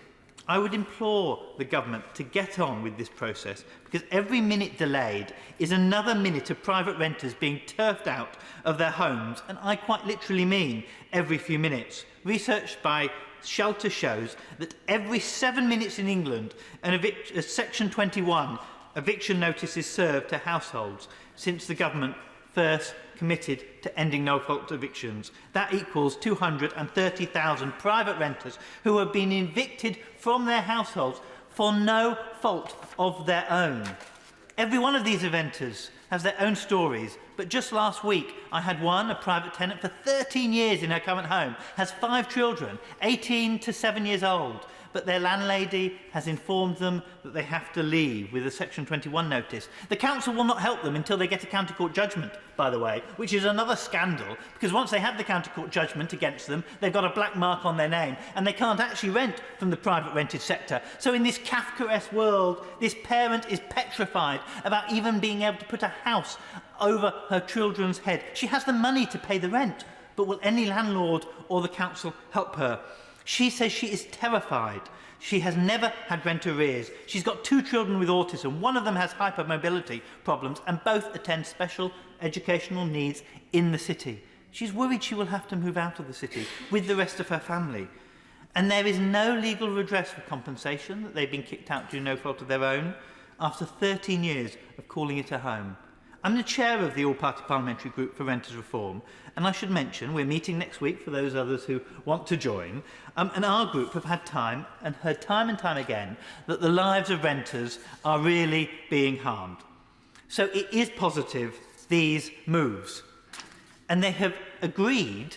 I would implore the government to get on with this process, because every minute delayed is another minute of private renters being turfed out of their homes, and I quite literally mean every few minutes. Research by Shelter shows that every 7 minutes in England a Section 21 eviction notice is served to households since the government first committed to ending no-fault evictions. That equals 230,000 private renters who have been evicted from their households for no fault of their own. Every one of these renters has their own stories, but just last week I had one, a private tenant for 13 years in her current home, has 5 children, 18 to 7 years old, but their landlady has informed them that they have to leave with a Section 21 notice. The council will not help them until they get a county court judgment, by the way, which is another scandal, because once they have the county court judgment against them, they've got a black mark on their name, and they can't actually rent from the private rented sector. So in this Kafkaesque world, this parent is petrified about even being able to put a house over her children's head. She has the money to pay the rent, but will any landlord or the council help her? She says she is terrified. She has never had rent arrears. She's got 2 children with autism. One of them has hypermobility problems, and both attend special educational needs in the city. She's worried she will have to move out of the city with the rest of her family. And there is no legal redress for compensation that they've been kicked out due no fault of their own after 13 years of calling it a home. I'm the chair of the All-Party Parliamentary Group for Renters Reform, and I should mention we're meeting next week for those others who want to join, and our group have had time and heard time and time again that the lives of renters are really being harmed. So it is positive, these moves. And they have agreed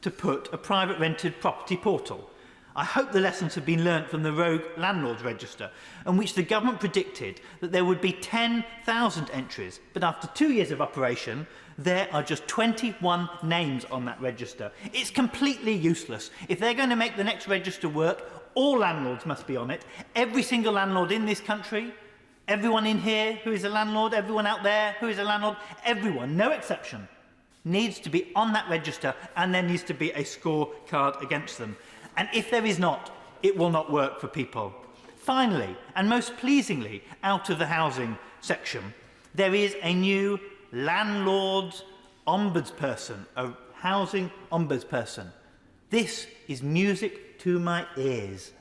to put a private rented property portal. I hope the lessons have been learnt from the rogue landlords register, in which the government predicted that there would be 10,000 entries, but after 2 years of operation, there are just 21 names on that register. It's completely useless. If they're going to make the next register work, all landlords must be on it. Every single landlord in this country, everyone in here who is a landlord, everyone out there who is a landlord, everyone, no exception, needs to be on that register, and there needs to be a scorecard against them. And if there is not, it will not work for people. Finally, and most pleasingly, out of the housing section, there is a new landlord's ombudsperson, a housing ombudsperson. This is music to my ears.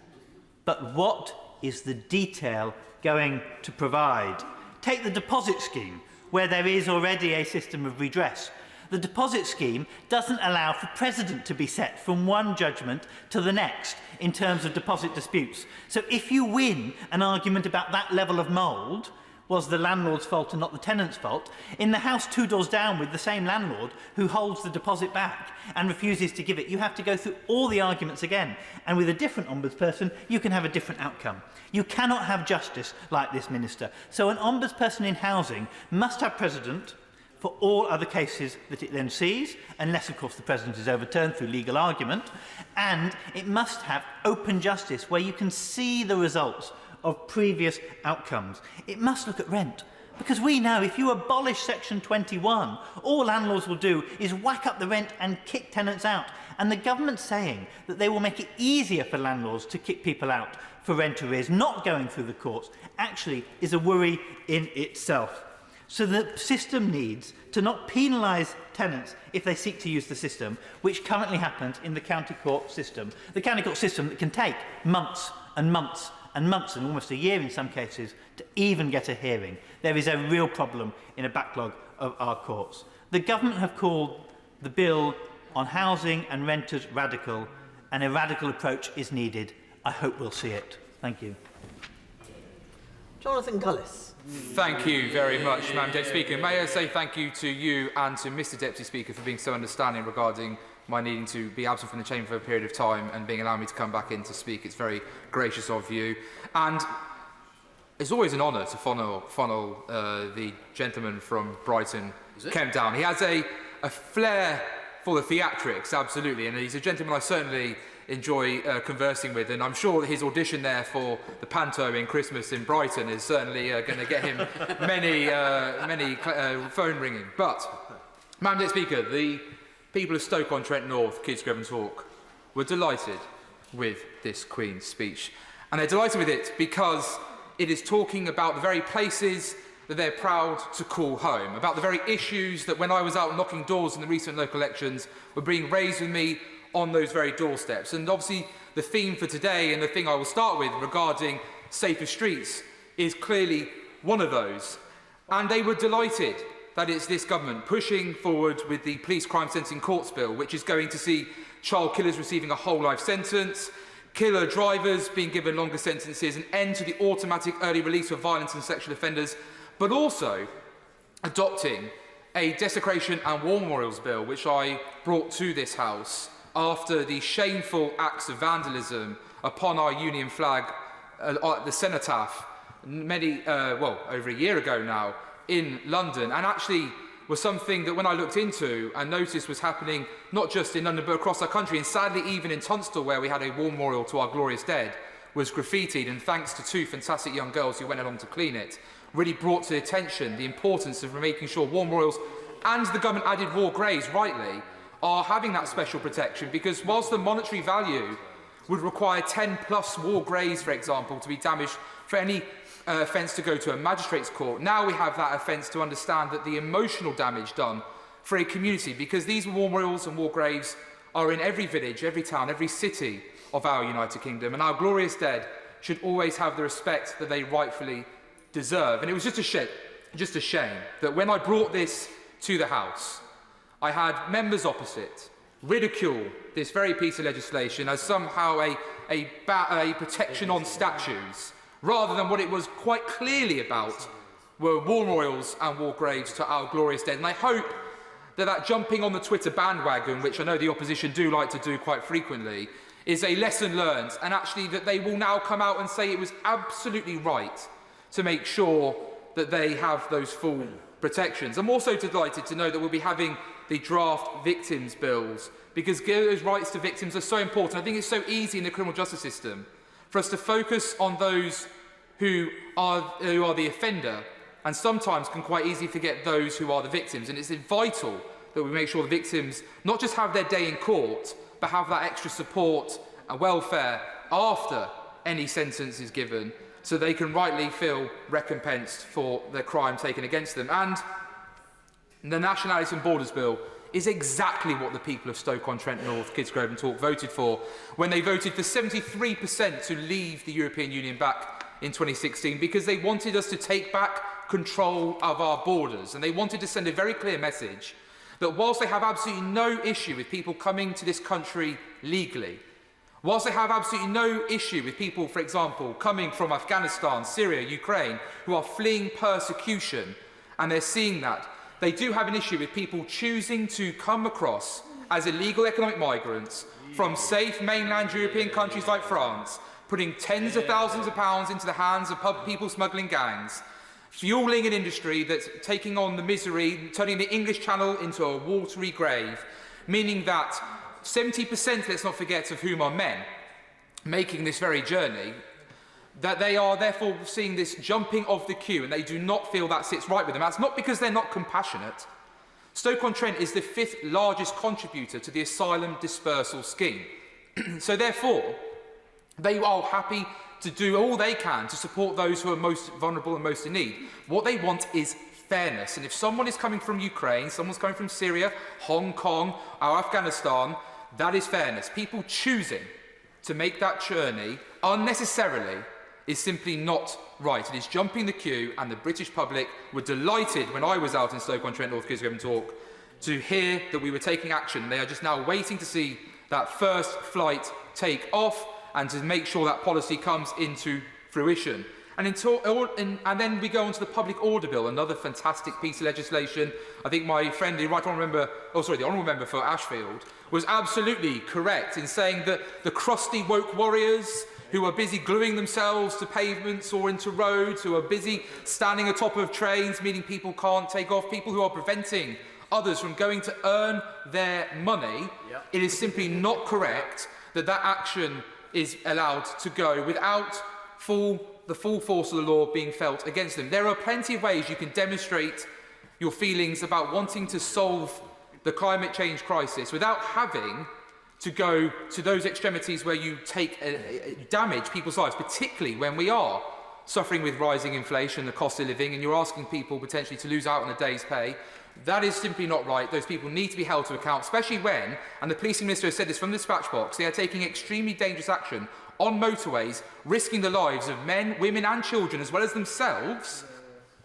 But what is the detail going to provide? Take the deposit scheme, where there is already a system of redress. The deposit scheme doesn't allow for precedent to be set from one judgment to the next in terms of deposit disputes. So if you win an argument about that level of mould, was the landlord's fault and not the tenant's fault, in the house 2 doors down with the same landlord who holds the deposit back and refuses to give it, you have to go through all the arguments again. And with a different ombudsperson, you can have a different outcome. You cannot have justice like this, Minister. So an ombudsperson in housing must have precedent for all other cases that it then sees, unless, of course, the precedent is overturned through legal argument, and it must have open justice where you can see the results of previous outcomes. It must look at rent, because we know if you abolish Section 21, all landlords will do is whack up the rent and kick tenants out. And the government's saying that they will make it easier for landlords to kick people out for rent arrears, not going through the courts, actually is a worry in itself. So the system needs to not penalise tenants if they seek to use the system, which currently happens in the county court system. The county court system that can take months and months and months, and almost a year in some cases, to even get a hearing. There is a real problem in a backlog of our courts. The government have called the bill on housing and renters radical, and a radical approach is needed. I hope we'll see it. Thank you. Jonathan Gullis. Thank you very much, Madam Deputy Speaker. May I say thank you to you and to Mr Deputy Speaker for being so understanding regarding my needing to be absent from the chamber for a period of time and being allowed me to come back in to speak. It's very gracious of you. And it's always an honour to funnel the gentleman from Brighton, Kemp Down. He has a flair for the theatrics, absolutely, and he's a gentleman I certainly enjoy conversing with, and I'm sure that his audition there for the panto in Christmas in Brighton is certainly going to get him many phone ringing. But, Madam Deputy Speaker, the people of Stoke-on-Trent North, Kidsgrove and Talk, were delighted with this Queen's speech. And they're delighted with it because it is talking about the very places that they're proud to call home, about the very issues that when I was out knocking doors in the recent local elections were being raised with me on those very doorsteps. And obviously the theme for today, and the thing I will start with regarding safer streets, is clearly one of those. And they were delighted that it's this government pushing forward with the Police Crime Sentencing Courts Bill, which is going to see child killers receiving a whole life sentence, killer drivers being given longer sentences, an end to the automatic early release of violence and sexual offenders, but also adopting a desecration and war memorials bill, which I brought to this House after the shameful acts of vandalism upon our Union flag at the Cenotaph over a year ago now in London, and actually was something that when I looked into and noticed was happening not just in London but across our country, and sadly even in Tunstall, where we had a war memorial to our glorious dead, was graffitied, and thanks to 2 fantastic young girls who went along to clean it, really brought to attention the importance of making sure war memorials and the government added war graves, rightly, are having that special protection, because whilst the monetary value would require 10+ war graves, for example, to be damaged for any offence to go to a magistrate's court, now we have that offence to understand that the emotional damage done for a community, because these war memorials and war graves are in every village, every town, every city of our United Kingdom, and our glorious dead should always have the respect that they rightfully deserve. And it was just a shame that when I brought this to the House, I had members opposite ridicule this very piece of legislation as somehow a protection on statues, rather than what it was quite clearly about were war memorials and war graves to our glorious dead. And I hope that jumping on the Twitter bandwagon, which I know the opposition do like to do quite frequently, is a lesson learned, and actually that they will now come out and say it was absolutely right to make sure that they have those full protections. I'm also delighted to know that we'll be having the draft victims bills, because those rights to victims are so important. I think it's so easy in the criminal justice system for us to focus on those who are the offender, and sometimes can quite easily forget those who are the victims. And it's vital that we make sure the victims not just have their day in court, but have that extra support and welfare after any sentence is given, so they can rightly feel recompensed for the crime taken against them. And the Nationality and Borders Bill is exactly what the people of Stoke-on-Trent North, Kidsgrove and Talk voted for when they voted for 73% to leave the European Union back in 2016, because they wanted us to take back control of our borders, and they wanted to send a very clear message that whilst they have absolutely no issue with people coming to this country legally, whilst they have absolutely no issue with people, for example, coming from Afghanistan, Syria, Ukraine, who are fleeing persecution, and they're seeing that, they do have an issue with people choosing to come across as illegal economic migrants from safe mainland European countries like France, putting tens of thousands of pounds into the hands of people smuggling gangs, fueling an industry that's taking on the misery, turning the English Channel into a watery grave, meaning that 70%, let's not forget, of whom are men, making this very journey, that they are therefore seeing this jumping of the queue, and they do not feel that sits right with them. That's not because they're not compassionate. Stoke-on-Trent is the 5th largest contributor to the asylum dispersal scheme. So therefore, they are happy to do all they can to support those who are most vulnerable and most in need. What they want is fairness. And if someone is coming from Ukraine, someone's coming from Syria, Hong Kong, or Afghanistan, that is fairness. People choosing to make that journey unnecessarily is simply not right. It is jumping the queue, and the British public were delighted when I was out in Stoke-on-Trent, North Chisholm talk, to hear that we were taking action. They are just now waiting to see that first flight take off and to make sure that policy comes into fruition. And then we go on to the Public Order Bill, another fantastic piece of legislation. I think my friend, the Honourable Member for Ashfield, was absolutely correct in saying that the crusty woke warriors who are busy gluing themselves to pavements or into roads, who are busy standing atop of trains, meaning people can't take off, people who are preventing others from going to earn their money, it is simply not correct that that action is allowed to go without the full force of the law being felt against them. There are plenty of ways you can demonstrate your feelings about wanting to solve the climate change crisis without having to go to those extremities where you damage people's lives, particularly when we are suffering with rising inflation, the cost of living, and you're asking people potentially to lose out on a day's pay. That is simply not right. Those people need to be held to account, especially when, and the policing minister has said this from the dispatch box, they are taking extremely dangerous action on motorways, risking the lives of men, women and children as well as themselves.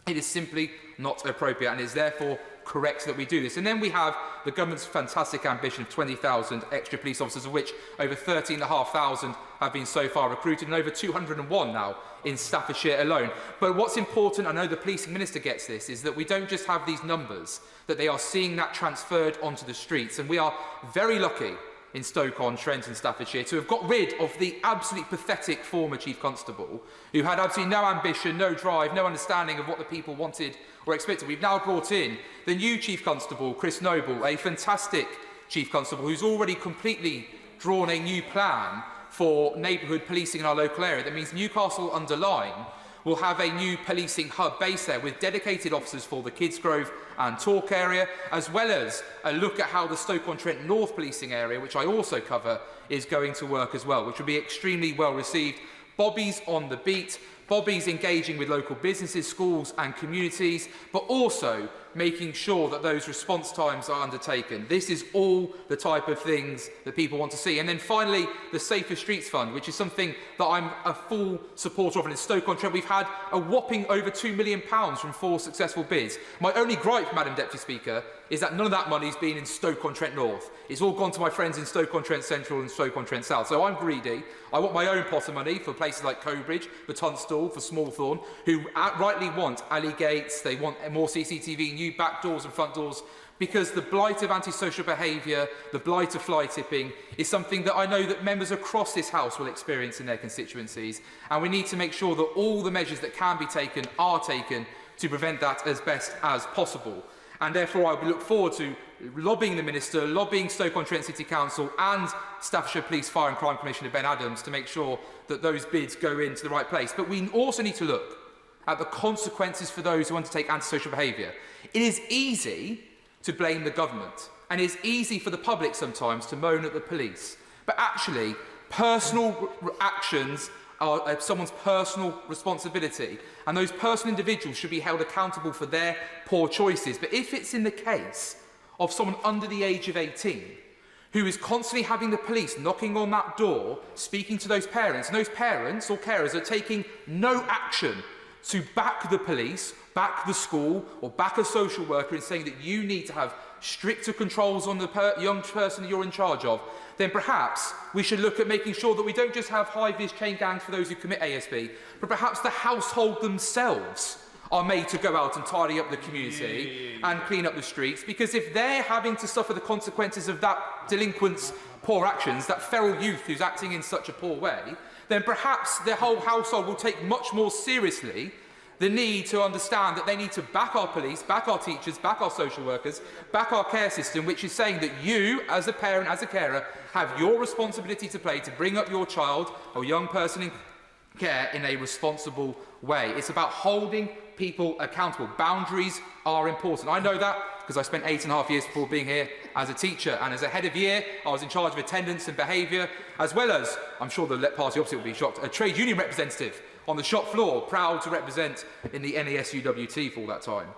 It is simply not appropriate, and it is therefore correct that we do this. And then we have the government's fantastic ambition of 20,000 extra police officers, of which over 13,500 have been so far recruited, and over 201 now in Staffordshire alone. But what's important, I know the policing minister gets this, is that we don't just have these numbers, that they are seeing that transferred onto the streets. And we are very lucky in Stoke-on-Trent and Staffordshire to have got rid of the absolutely pathetic former Chief Constable, who had absolutely no ambition, no drive, no understanding of what the people wanted or expected. We've now brought in the new Chief Constable, Chris Noble, a fantastic Chief Constable who's already completely drawn a new plan for neighbourhood policing in our local area. That means Newcastle under Lyme will have a new policing hub base there with dedicated officers for the Kidsgrove and Torque area, as well as a look at how the Stoke-on-Trent North policing area, which I also cover, is going to work as well, which will be extremely well received. Bobby's on the beat. Bobby's engaging with local businesses, schools and communities, but also making sure that those response times are undertaken. This is all the type of things that people want to see. And then finally, the Safer Streets Fund, which is something that I'm a full supporter of. And in Stoke-on-Trent, we've had a whopping over £2 million from 4 successful bids. My only gripe, Madam Deputy Speaker, is that none of that money's been in Stoke-on-Trent North. It's all gone to my friends in Stoke-on-Trent Central and Stoke-on-Trent South. So I'm greedy. I want my own pot of money for places like Cobridge, for Tunstall, for Smallthorne, who rightly want alley gates, they want more CCTV, new back doors and front doors, because the blight of antisocial behaviour, the blight of fly tipping, is something that I know that members across this House will experience in their constituencies. And we need to make sure that all the measures that can be taken are taken to prevent that as best as possible. And therefore I look forward to lobbying the Minister, lobbying Stoke-on-Trent City Council and Staffordshire Police Fire and Crime Commissioner Ben Adams to make sure that those bids go into the right place. But we also need to look at the consequences for those who undertake antisocial behaviour. It is easy to blame the government, and it is easy for the public sometimes to moan at the police. But actually, personal actions are someone's personal responsibility, and those personal individuals should be held accountable for their poor choices. But if it's in the case of someone under the age of 18 who is constantly having the police knocking on that door, speaking to those parents, and those parents or carers are taking no action to back the police, back the school, or back a social worker in saying that you need to have stricter controls on the young person you're in charge of, then perhaps we should look at making sure that we don't just have high-vis chain gangs for those who commit ASB, but perhaps the household themselves are made to go out and tidy up the community and clean up the streets, because if they're having to suffer the consequences of that delinquent's poor actions, that feral youth who's acting in such a poor way, then perhaps their whole household will take much more seriously the need to understand that they need to back our police, back our teachers, back our social workers, back our care system, which is saying that you, as a parent, as a carer, have your responsibility to play to bring up your child or young person in care in a responsible way. It's about holding people accountable. Boundaries are important. I know that because I spent 8.5 years before being here as a teacher, and as a head of year, I was in charge of attendance and behaviour, as well as, I'm sure the party opposite will be shocked, a trade union representative on the shop floor, proud to represent in the NASUWT for all that time.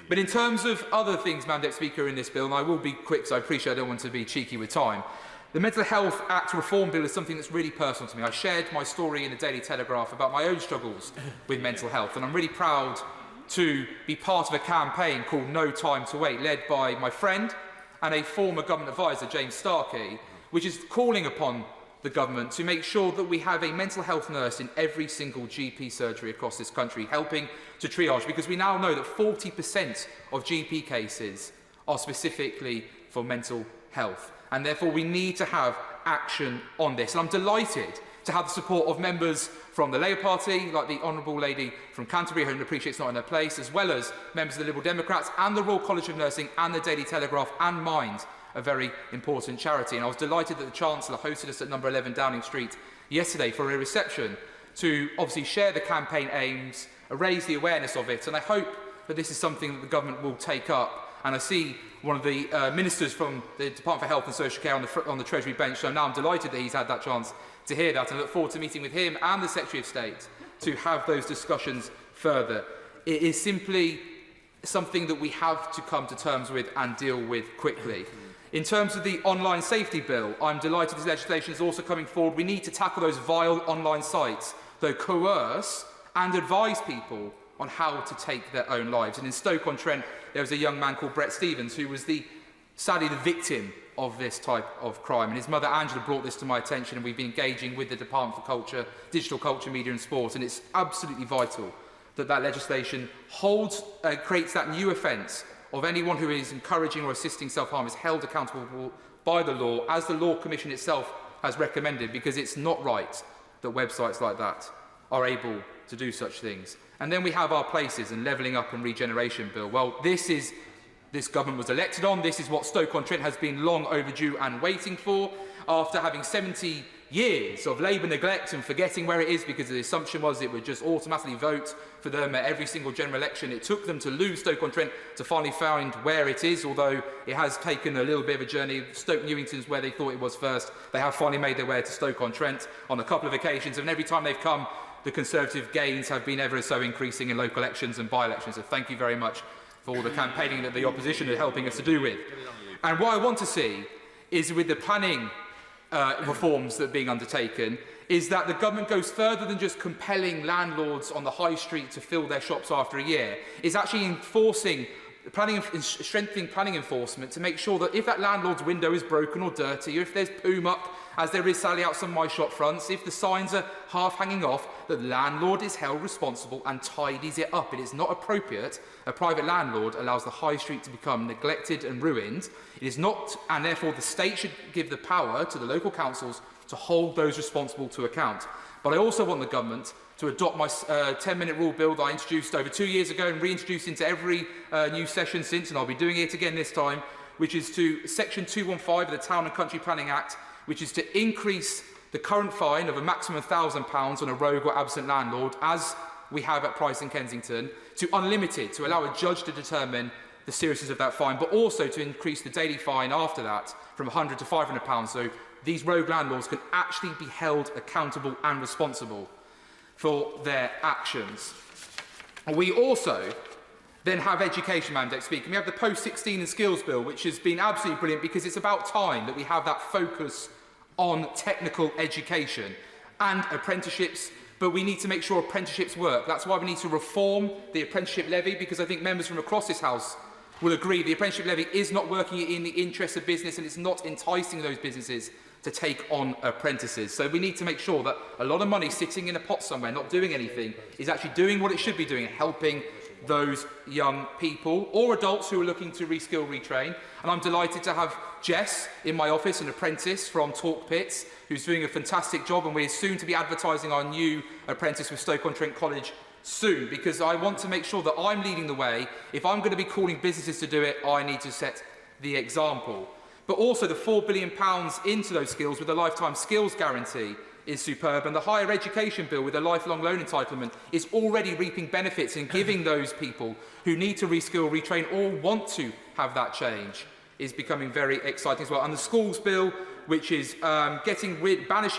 But in terms of other things, Madam Deputy Speaker, in this bill, and I will be quick because I appreciate I don't want to be cheeky with time, the Mental Health Act Reform Bill is something that's really personal to me. I shared my story in the Daily Telegraph about my own struggles with mental health, and I'm really proud to be part of a campaign called No Time to Wait, led by my friend and a former government advisor, James Starkey, which is calling upon the government to make sure that we have a mental health nurse in every single GP surgery across this country, helping to triage, because we now know that 40% of GP cases are specifically for mental health, and therefore we need to have action on this. And I'm delighted to have the support of members from the Labour Party, like the Honourable Lady from Canterbury, who appreciates not in her place, as well as members of the Liberal Democrats and the Royal College of Nursing and the Daily Telegraph and Mind, a very important charity. And I was delighted that the Chancellor hosted us at number 11 Downing Street yesterday for a reception to obviously share the campaign aims, raise the awareness of it, and I hope that this is something that the government will take up. And I see one of the ministers from the Department for Health and Social Care on the Treasury bench, so now I'm delighted that he's had that chance to hear that, and I look forward to meeting with him and the Secretary of State to have those discussions further. It is simply something that we have to come to terms with and deal with quickly. In terms of the online safety bill, I'm delighted this legislation is also coming forward. We need to tackle those vile online sites, though coerce and advise people on how to take their own lives. And in Stoke-on-Trent, there was a young man called Brett Stevens who was sadly the victim of this type of crime. And his mother, Angela, brought this to my attention, and we've been engaging with the Department for Culture, Digital Culture, Media and Sport, and it's absolutely vital that that legislation creates that new offence of anyone who is encouraging or assisting self-harm is held accountable by the law, as the Law Commission itself has recommended, because it's not right that websites like that are able to do such things. And then we have our places and levelling up and regeneration bill. Well, this government was elected on. This is what Stoke-on-Trent has been long overdue and waiting for, after having 70 years of Labour neglect and forgetting where it is, because the assumption was it would just automatically vote for them at every single general election. It took them to lose Stoke-on-Trent to finally find where it is, although it has taken a little bit of a journey. Stoke Newington's where they thought it was first. They have finally made their way to Stoke-on-Trent on a couple of occasions, and every time they've come, the Conservative gains have been ever so increasing in local elections and by-elections. So thank you very much for all the campaigning that the opposition are helping us to do with. And what I want to see is, with the planning reforms that are being undertaken, is that the government goes further than just compelling landlords on the high street to fill their shops after a year. It's actually enforcing planning, strengthening planning enforcement to make sure that if that landlord's window is broken or dirty, or if there's poo muck, as there is sadly out some of my shop fronts, if the signs are half hanging off, the landlord is held responsible and tidies it up. It is not appropriate a private landlord allows the high street to become neglected and ruined. It is not, and therefore the state should give the power to the local councils to hold those responsible to account. But I also want the government to adopt my 10-minute rule bill that I introduced over 2 years ago and reintroduced into every new session since, and I'll be doing it again this time, which is to Section 215 of the Town and Country Planning Act, which is to increase the current fine of a maximum of £1,000 on a rogue or absent landlord, as we have at Price in Kensington, to unlimited, to allow a judge to determine the seriousness of that fine, but also to increase the daily fine after that from £100 to £500, so these rogue landlords can actually be held accountable and responsible for their actions. We also then have education, Madam Speaker. We have the Post-16 and Skills Bill, which has been absolutely brilliant, because it's about time that we have that focus on technical education and apprenticeships But we need to make sure apprenticeships work. That's why we need to reform the apprenticeship levy, because I think members from across this House will agree the apprenticeship levy is not working in the interest of business, and it's not enticing those businesses to take on apprentices. So we need to make sure that a lot of money sitting in a pot somewhere, not doing anything, is actually doing what it should be doing, helping those young people or adults who are looking to reskill, retrain. And I'm delighted to have Jess in my office, an apprentice from Talk Pits, who's doing a fantastic job, and we're soon to be advertising our new apprentice with Stoke-on-Trent College soon, because I want to make sure that I'm leading the way. If I'm going to be calling businesses to do it, I need to set the example. But also the £4 billion into those skills with a lifetime skills guarantee is superb, and the higher education bill with a lifelong loan entitlement is already reaping benefits and giving those people who need to reskill, retrain or want to have that change is becoming very exciting as well. And the schools bill, which is banishing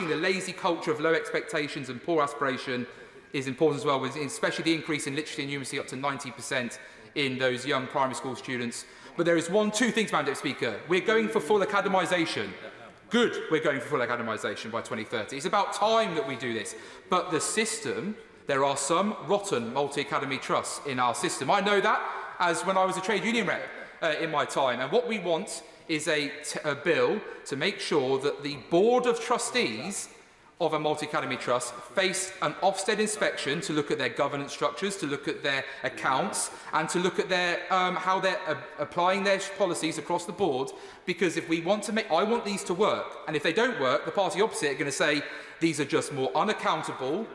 the lazy culture of low expectations and poor aspiration, is important as well, with especially the increase in literacy and numeracy up to 90% in those young primary school students. But there is two things, Madam Deputy Speaker. We're going for full academisation. Good, we're going for full academisation by 2030. It's about time that we do this. But the system, there are some rotten multi-academy trusts in our system. I know that as when I was a trade union rep in my time. And what we want is a bill to make sure that the Board of Trustees of a multi-academy trust face an Ofsted inspection to look at their governance structures, to look at their accounts, and to look at their how they're applying their policies across the board. Because if we want to make, I want these to work, and if they don't work, the party opposite are going to say these are just more unaccountable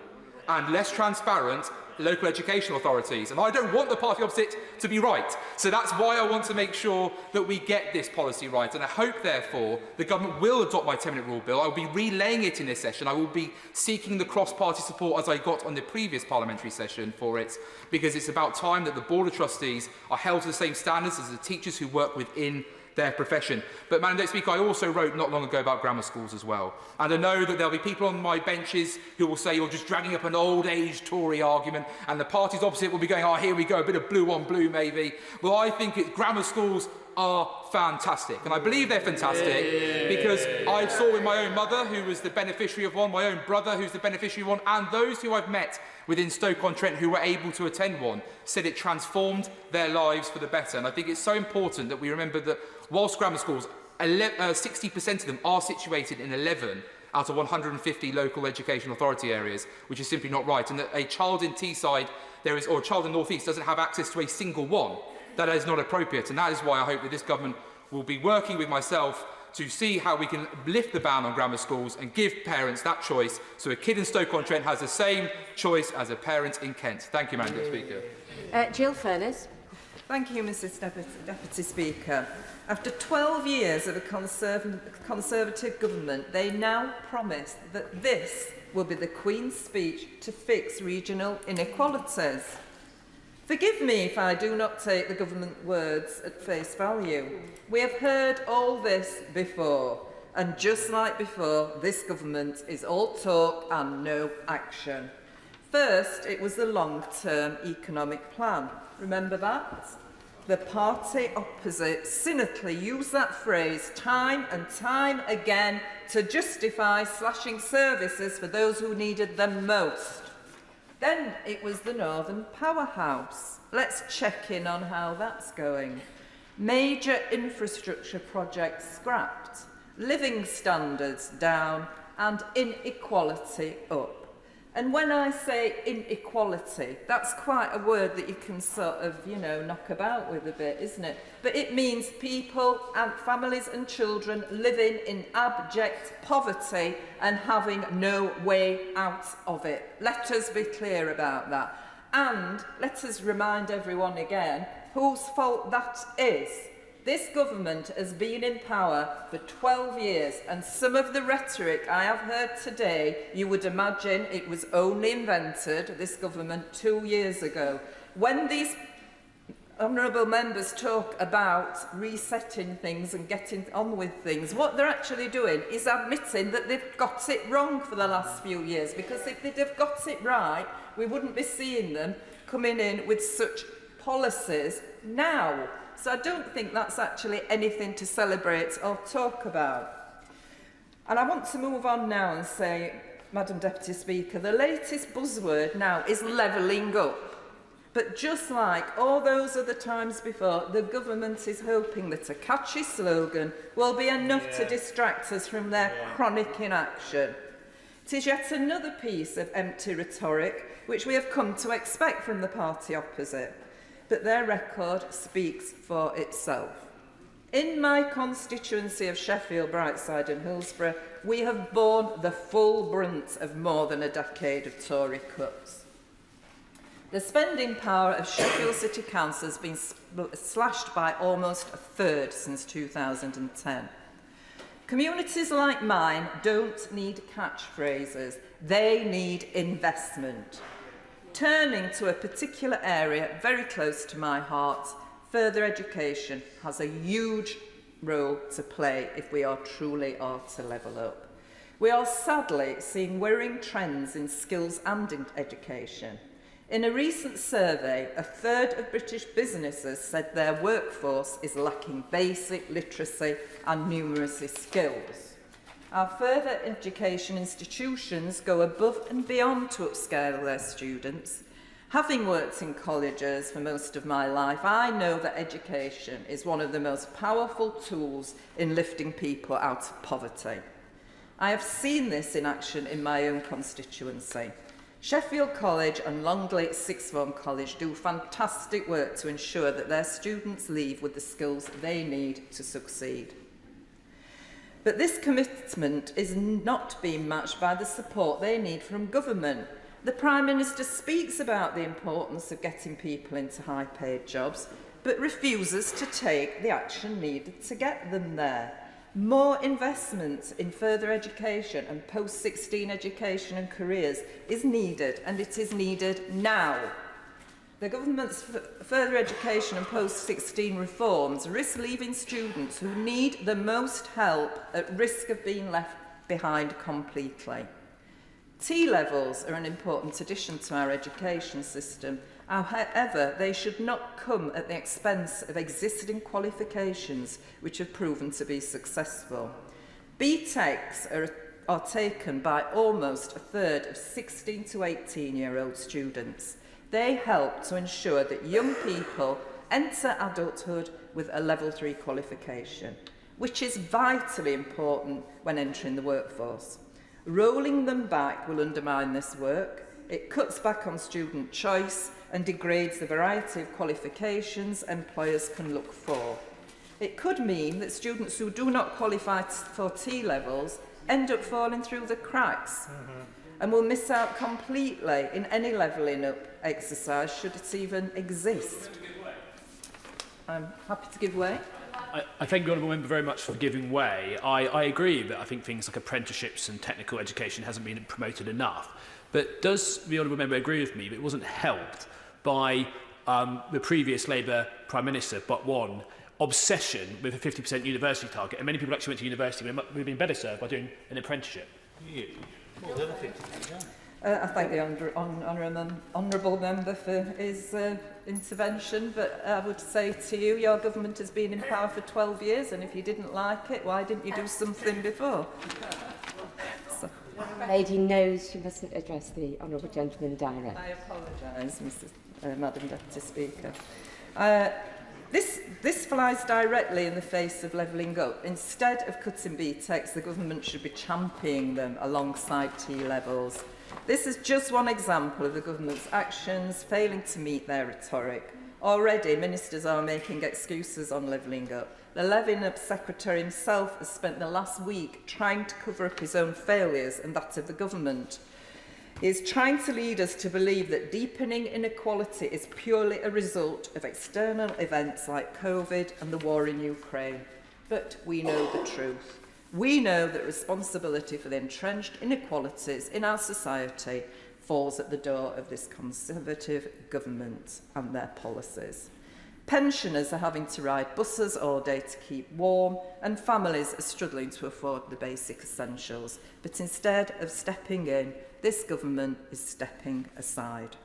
and less transparent local education authorities. And I don't want the party opposite to be right. So that's why I want to make sure that we get this policy right. And I hope, therefore, the government will adopt my 10-minute rule bill. I will be relaying it in this session. I will be seeking the cross-party support as I got on the previous parliamentary session for it, because it's about time that the Board of Trustees are held to the same standards as the teachers who work within their profession. But, Madam Deputy Speaker, I also wrote not long ago about grammar schools as well. And I know that there'll be people on my benches who will say you're just dragging up an old-age Tory argument, and the parties opposite will be going, oh, here we go, a bit of blue on blue maybe. Well, I think grammar schools are fantastic, and I believe they're fantastic because I saw with my own mother, who was the beneficiary of one, my own brother, who's the beneficiary of one, and those who I've met within Stoke-on-Trent who were able to attend one, said it transformed their lives for the better. And I think it's so important that we remember that whilst grammar schools, 60% of them are situated in 11 out of 150 local education authority areas, which is simply not right, and that a child in Teesside or a child in North East doesn't have access to a single one. That is not appropriate, and that is why I hope that this government will be working with myself to see how we can lift the ban on grammar schools and give parents that choice, so a kid in Stoke-on-Trent has the same choice as a parent in Kent. Thank you, Madam Speaker. Jill Furness. Thank you, Mrs Deputy Speaker. After 12 years of a Conservative government, they now promise that this will be the Queen's speech to fix regional inequalities. Forgive me if I do not take the government words at face value. We have heard all this before, and just like before, this government is all talk and no action. First, it was the long-term economic plan. Remember that? The party opposite cynically used that phrase time and time again to justify slashing services for those who needed them most. Then it was the Northern Powerhouse. Let's check in on how that's going. Major infrastructure projects scrapped, living standards down, and inequality up. And when I say inequality, that's quite a word that you can sort of, knock about with a bit, isn't it? But it means people and families and children living in abject poverty and having no way out of it. Let us be clear about that. And let us remind everyone again whose fault that is. This government has been in power for 12 years, and some of the rhetoric I have heard today, you would imagine it was only invented, this government, 2 years ago. When these honourable members talk about resetting things and getting on with things, what they're actually doing is admitting that they've got it wrong for the last few years, because if they'd have got it right, we wouldn't be seeing them coming in with such policies now. So I don't think that's actually anything to celebrate or talk about. And I want to move on now and say, Madam Deputy Speaker, the latest buzzword now is levelling up. But just like all those other times before, the government is hoping that a catchy slogan will be enough to distract us from their chronic inaction. It is yet another piece of empty rhetoric which we have come to expect from the party opposite, but their record speaks for itself. In my constituency of Sheffield, Brightside and Hillsborough, we have borne the full brunt of more than a decade of Tory cuts. The spending power of Sheffield City Council has been slashed by almost a third since 2010. Communities like mine don't need catchphrases, they need investment. Turning to a particular area very close to my heart, further education has a huge role to play if we are truly to level up. We are sadly seeing worrying trends in skills and in education. In a recent survey, a third of British businesses said their workforce is lacking basic literacy and numeracy skills. Our further education institutions go above and beyond to upscale their students. Having worked in colleges for most of my life, I know that education is one of the most powerful tools in lifting people out of poverty. I have seen this in action in my own constituency. Sheffield College and Longley Sixth Form College do fantastic work to ensure that their students leave with the skills they need to succeed. But this commitment is not being matched by the support they need from government. The Prime Minister speaks about the importance of getting people into high-paid jobs, but refuses to take the action needed to get them there. More investment in further education and post-16 education and careers is needed, and it is needed now. The government's further education and post-16 reforms risk leaving students who need the most help at risk of being left behind completely. T-levels are an important addition to our education system. However, they should not come at the expense of existing qualifications which have proven to be successful. BTECs are taken by almost a third of 16 to 18-year-old students. They help to ensure that young people enter adulthood with a level 3 qualification, which is vitally important when entering the workforce. Rolling them back will undermine this work. It cuts back on student choice and degrades the variety of qualifications employers can look for. It could mean that students who do not qualify for T-levels end up falling through the cracks and will miss out completely in any levelling up exercise should it even exist. I'm happy to give way. I thank the Honourable Member very much for giving way. I agree that I think things like apprenticeships and technical education hasn't been promoted enough. But does the Honourable Member agree with me that it wasn't helped by the previous Labour Prime Minister, but one, obsession with a 50% university target? And many people actually went to university and would have been better served by doing an apprenticeship. I thank the honourable member for his intervention, but I would say to you, your government has been in power for 12 years, and if you didn't like it, why didn't you do something before? So. The lady knows she mustn't address the honourable gentleman directly. I apologise, Madam Deputy Speaker. This flies directly in the face of levelling up. Instead of cutting BTECs, the government should be championing them alongside T-levels. This is just one example of the government's actions failing to meet their rhetoric. Already, ministers are making excuses on levelling up. The Levelling Up Secretary himself has spent the last week trying to cover up his own failures and that of the government. He is trying to lead us to believe that deepening inequality is purely a result of external events like COVID and the war in Ukraine. But we know the truth. We know that responsibility for the entrenched inequalities in our society falls at the door of this Conservative government and their policies. Pensioners are having to ride buses all day to keep warm, and families are struggling to afford the basic essentials. But instead of stepping in, this government is stepping aside.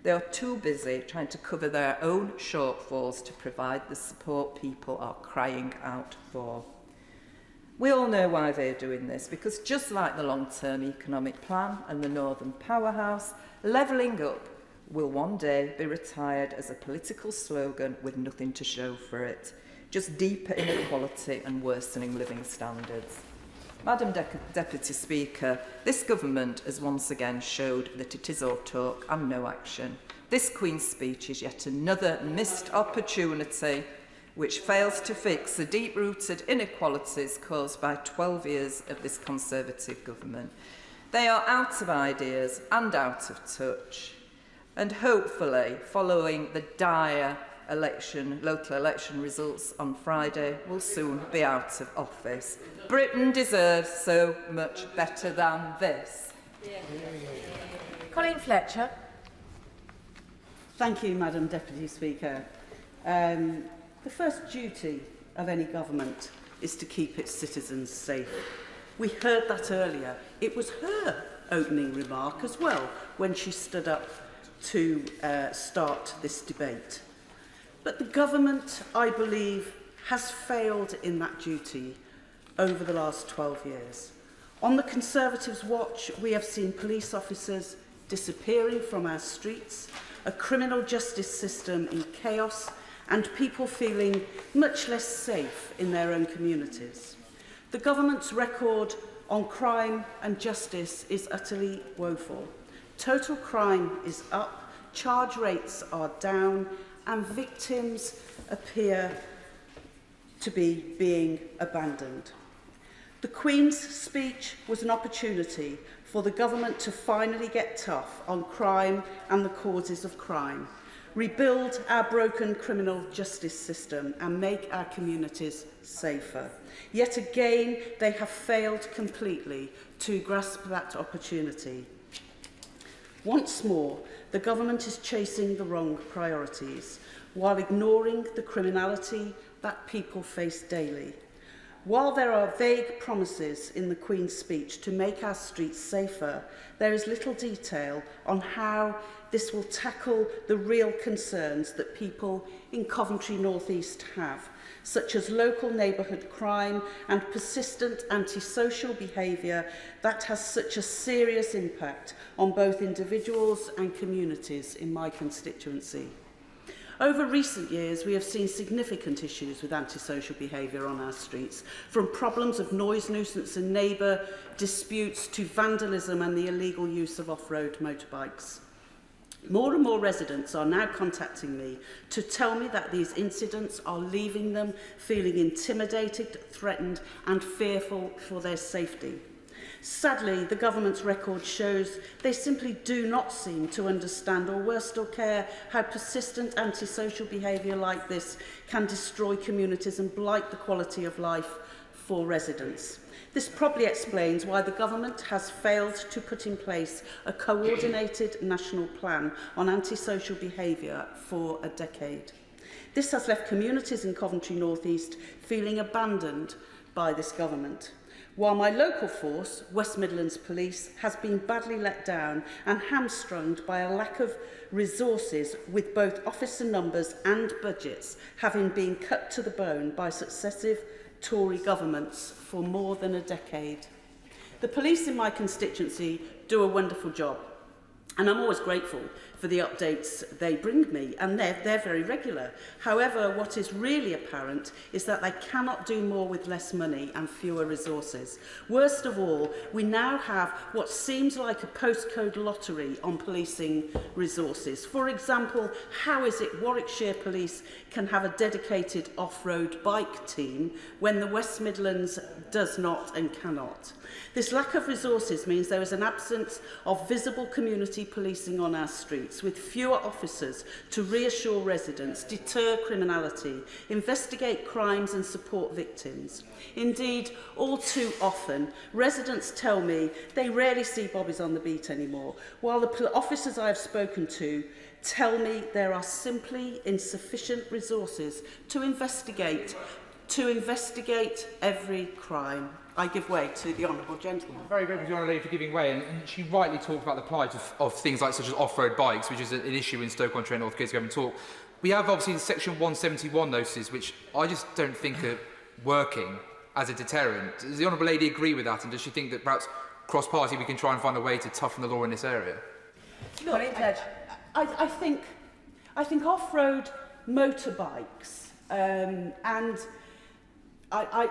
They are too busy trying to cover their own shortfalls to provide the support people are crying out for. We all know why they're doing this, because just like the long-term economic plan and the Northern Powerhouse, levelling up will one day be retired as a political slogan with nothing to show for it. Just deeper inequality and worsening living standards. Madam Deputy Speaker, this government has once again showed that it is all talk and no action. This Queen's speech is yet another missed opportunity which fails to fix the deep-rooted inequalities caused by 12 years of this Conservative government. They are out of ideas and out of touch, and hopefully, following the dire local election results on Friday, will soon be out of office. Britain deserves so much better than this. Colleen Fletcher. Thank you, Madam Deputy Speaker. The first duty of any government is to keep its citizens safe. We heard that earlier. It was her opening remark as well when she stood up to start this debate. But the government, I believe, has failed in that duty over the last 12 years. On the Conservatives' watch, we have seen police officers disappearing from our streets, a criminal justice system in chaos, and people feeling much less safe in their own communities. The government's record on crime and justice is utterly woeful. Total crime is up, charge rates are down, and victims appear to be being abandoned. The Queen's speech was an opportunity for the government to finally get tough on crime and the causes of crime, rebuild our broken criminal justice system and make our communities safer. Yet again, they have failed completely to grasp that opportunity. Once more, the government is chasing the wrong priorities while ignoring the criminality that people face daily. While there are vague promises in the Queen's speech to make our streets safer, there is little detail on how this will tackle the real concerns that people in Coventry North East have, such as local neighbourhood crime and persistent antisocial behaviour that has such a serious impact on both individuals and communities in my constituency. Over recent years, we have seen significant issues with antisocial behaviour on our streets, from problems of noise nuisance and neighbour disputes to vandalism and the illegal use of off-road motorbikes. More and more residents are now contacting me to tell me that these incidents are leaving them feeling intimidated, threatened and fearful for their safety. Sadly, the government's record shows they simply do not seem to understand, or worse still care, how persistent antisocial behaviour like this can destroy communities and blight the quality of life for residents. This probably explains why the government has failed to put in place a coordinated national plan on antisocial behaviour for a decade. This has left communities in Coventry North East feeling abandoned by this government, while my local force, West Midlands Police, has been badly let down and hamstrung by a lack of resources, with both officer numbers and budgets having been cut to the bone by successive Tory governments for more than a decade. The police in my constituency do a wonderful job, and I'm always grateful for the updates they bring me, and they're very regular. However, what is really apparent is that they cannot do more with less money and fewer resources. Worst of all, we now have what seems like a postcode lottery on policing resources. For example, how is it Warwickshire Police can have a dedicated off-road bike team when the West Midlands does not and cannot? This lack of resources means there is an absence of visible community policing on our streets, with fewer officers to reassure residents, deter criminality, investigate crimes and support victims. Indeed, all too often, residents tell me they rarely see bobbies on the beat anymore, while the officers I have spoken to tell me there are simply insufficient resources to investigate every crime. I give way to the honourable gentleman. Very grateful to the Honourable Lady for giving way, and she rightly talked about the plight of things like such as off-road bikes, which is an issue in Stoke-on-Trent, North Case Government talk. We have obviously the Section 171 notices, which I just don't think are working as a deterrent. Does the Honourable Lady agree with that, and does she think that perhaps cross-party we can try and find a way to toughen the law in this area? Look, I think off-road motorbikes and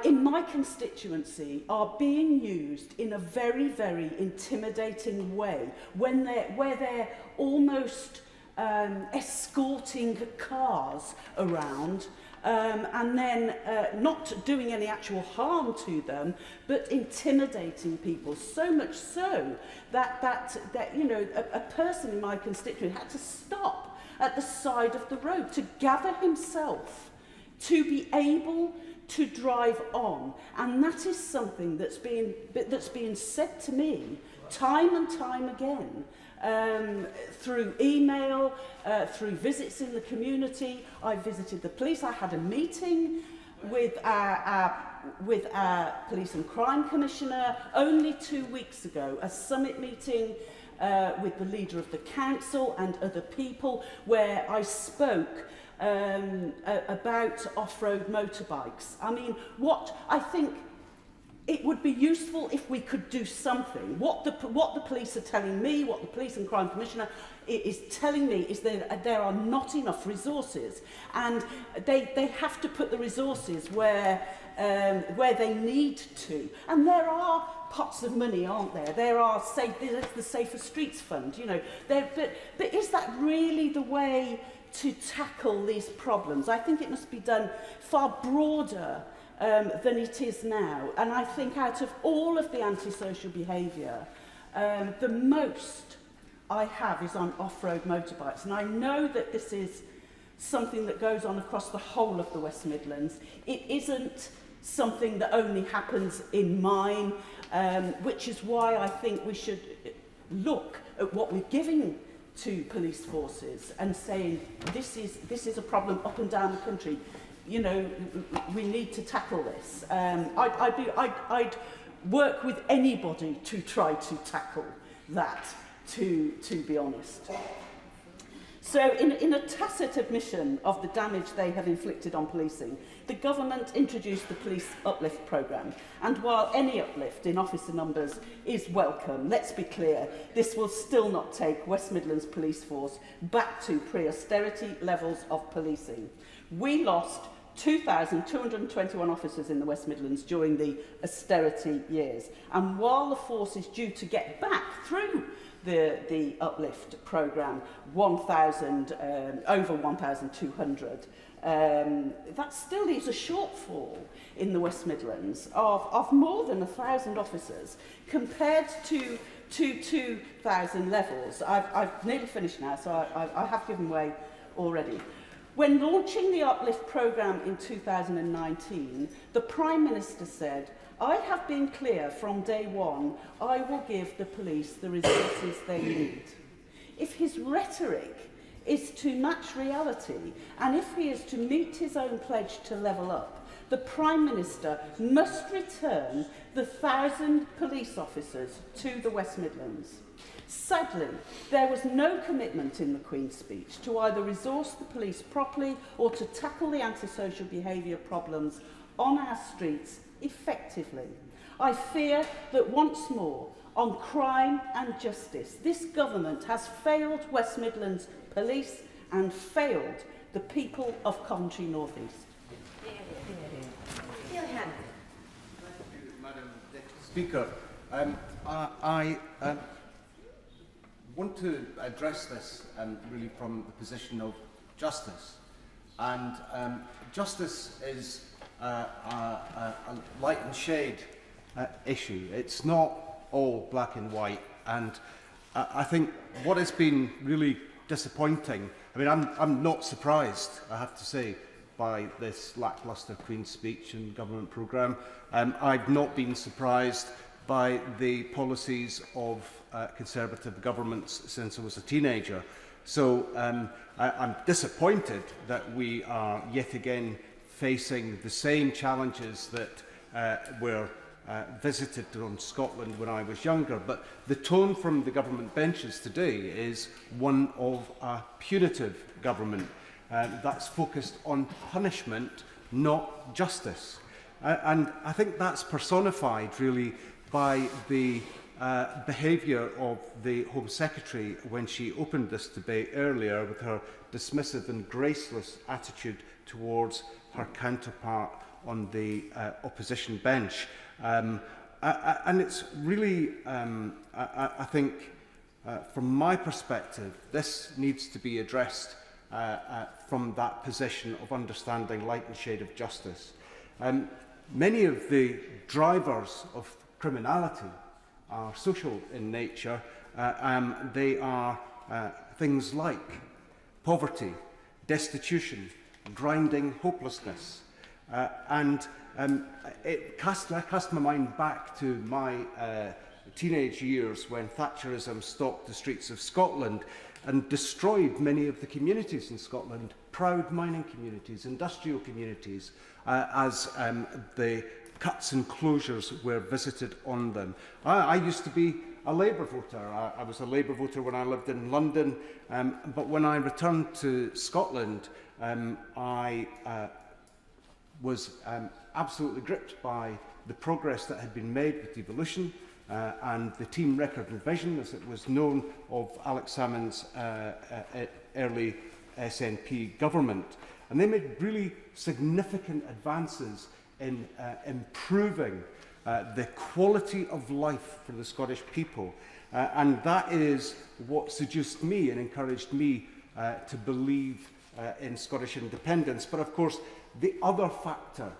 in my constituency are being used in a very, very intimidating way where they're almost escorting cars around and then not doing any actual harm to them, but intimidating people. So much so that you know, a person in my constituency had to stop at the side of the road to gather himself to be able to drive on. And that is something that's being said to me time and time again, through email, through visits in the community. I visited the police. I had a meeting with our Police and Crime Commissioner only 2 weeks ago, a summit meeting with the leader of the council and other people, where I spoke about off-road motorbikes. I mean, what I think it would be useful if we could do something. What the police are telling me, what the Police and Crime Commissioner is telling me, is that there are not enough resources, and they have to put the resources where they need to. And there are pots of money, aren't there? There's the Safer Streets Fund, you know. But is that really the way to tackle these problems? I think it must be done far broader than it is now. And I think out of all of the antisocial behaviour, the most I have is on off-road motorbikes. And I know that this is something that goes on across the whole of the West Midlands. It isn't something that only happens in mine, which is why I think we should look at what we're giving to police forces and saying this is a problem up and down the country. You know, we need to tackle this. I'd work with anybody to try to tackle that, to be honest. So in a tacit admission of the damage they have inflicted on policing, the government introduced the Police Uplift Programme. And while any uplift in officer numbers is welcome, let's be clear, this will still not take West Midlands Police Force back to pre-austerity levels of policing. We lost 2,221 officers in the West Midlands during the austerity years. And while the force is due to get back through the uplift programme, over 1,200, that still leaves a shortfall in the West Midlands of more than 1,000 officers compared to 2,000 levels. I've nearly finished now, so I have given way already. When launching the Uplift programme in 2019, the Prime Minister said, "I have been clear from day one, I will give the police the resources they need." If his rhetoric is to match reality, and if he is to meet his own pledge to level up, the Prime Minister must return the 1,000 police officers to the West Midlands. Sadly, there was no commitment in the Queen's speech to either resource the police properly or to tackle the antisocial behaviour problems on our streets effectively. I fear that once more, on crime and justice, this government has failed West Midlands Police and failed the people of Coventry North East. Madam Deputy Speaker, I want to address this really from the position of justice. And justice is a light and shade issue. It's not all black and white. And I think what has been really disappointing, I mean, I'm not surprised, I have to say, by this lacklustre Queen's speech and government programme. I've not been surprised by the policies of Conservative governments since I was a teenager. So I'm disappointed that we are yet again facing the same challenges that were visited on Scotland when I was younger. But the tone from the government benches today is one of a punitive government that's focused on punishment, not justice. And I think that's personified really by the behaviour of the Home Secretary when she opened this debate earlier with her dismissive and graceless attitude towards her counterpart on the opposition bench. And it's really, I think, from my perspective, this needs to be addressed from that position of understanding light and shade of justice. Many of the drivers of criminality are social in nature. They are things like poverty, destitution, grinding hopelessness. It cast my mind back to my teenage years when Thatcherism stalked the streets of Scotland and destroyed many of the communities in Scotland, proud mining communities, industrial communities, as the cuts and closures were visited on them. I used to be a Labour voter. I was a Labour voter when I lived in London, but when I returned to Scotland, I was absolutely gripped by the progress that had been made with devolution and the team record and vision, as it was known, of Alex Salmond's early SNP government. And they made really significant advances in improving the quality of life for the Scottish people. And that is what seduced me and encouraged me to believe in Scottish independence. But of course, the other factor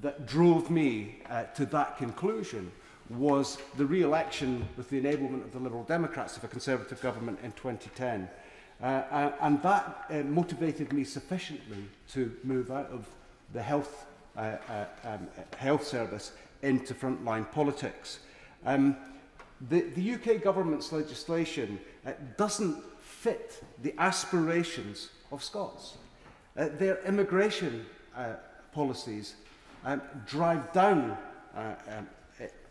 that drove me to that conclusion was the re-election with the enablement of the Liberal Democrats of a Conservative government in 2010. And that motivated me sufficiently to move out of the health service into frontline politics. The UK government's legislation doesn't fit the aspirations of Scots. Their immigration policies drive down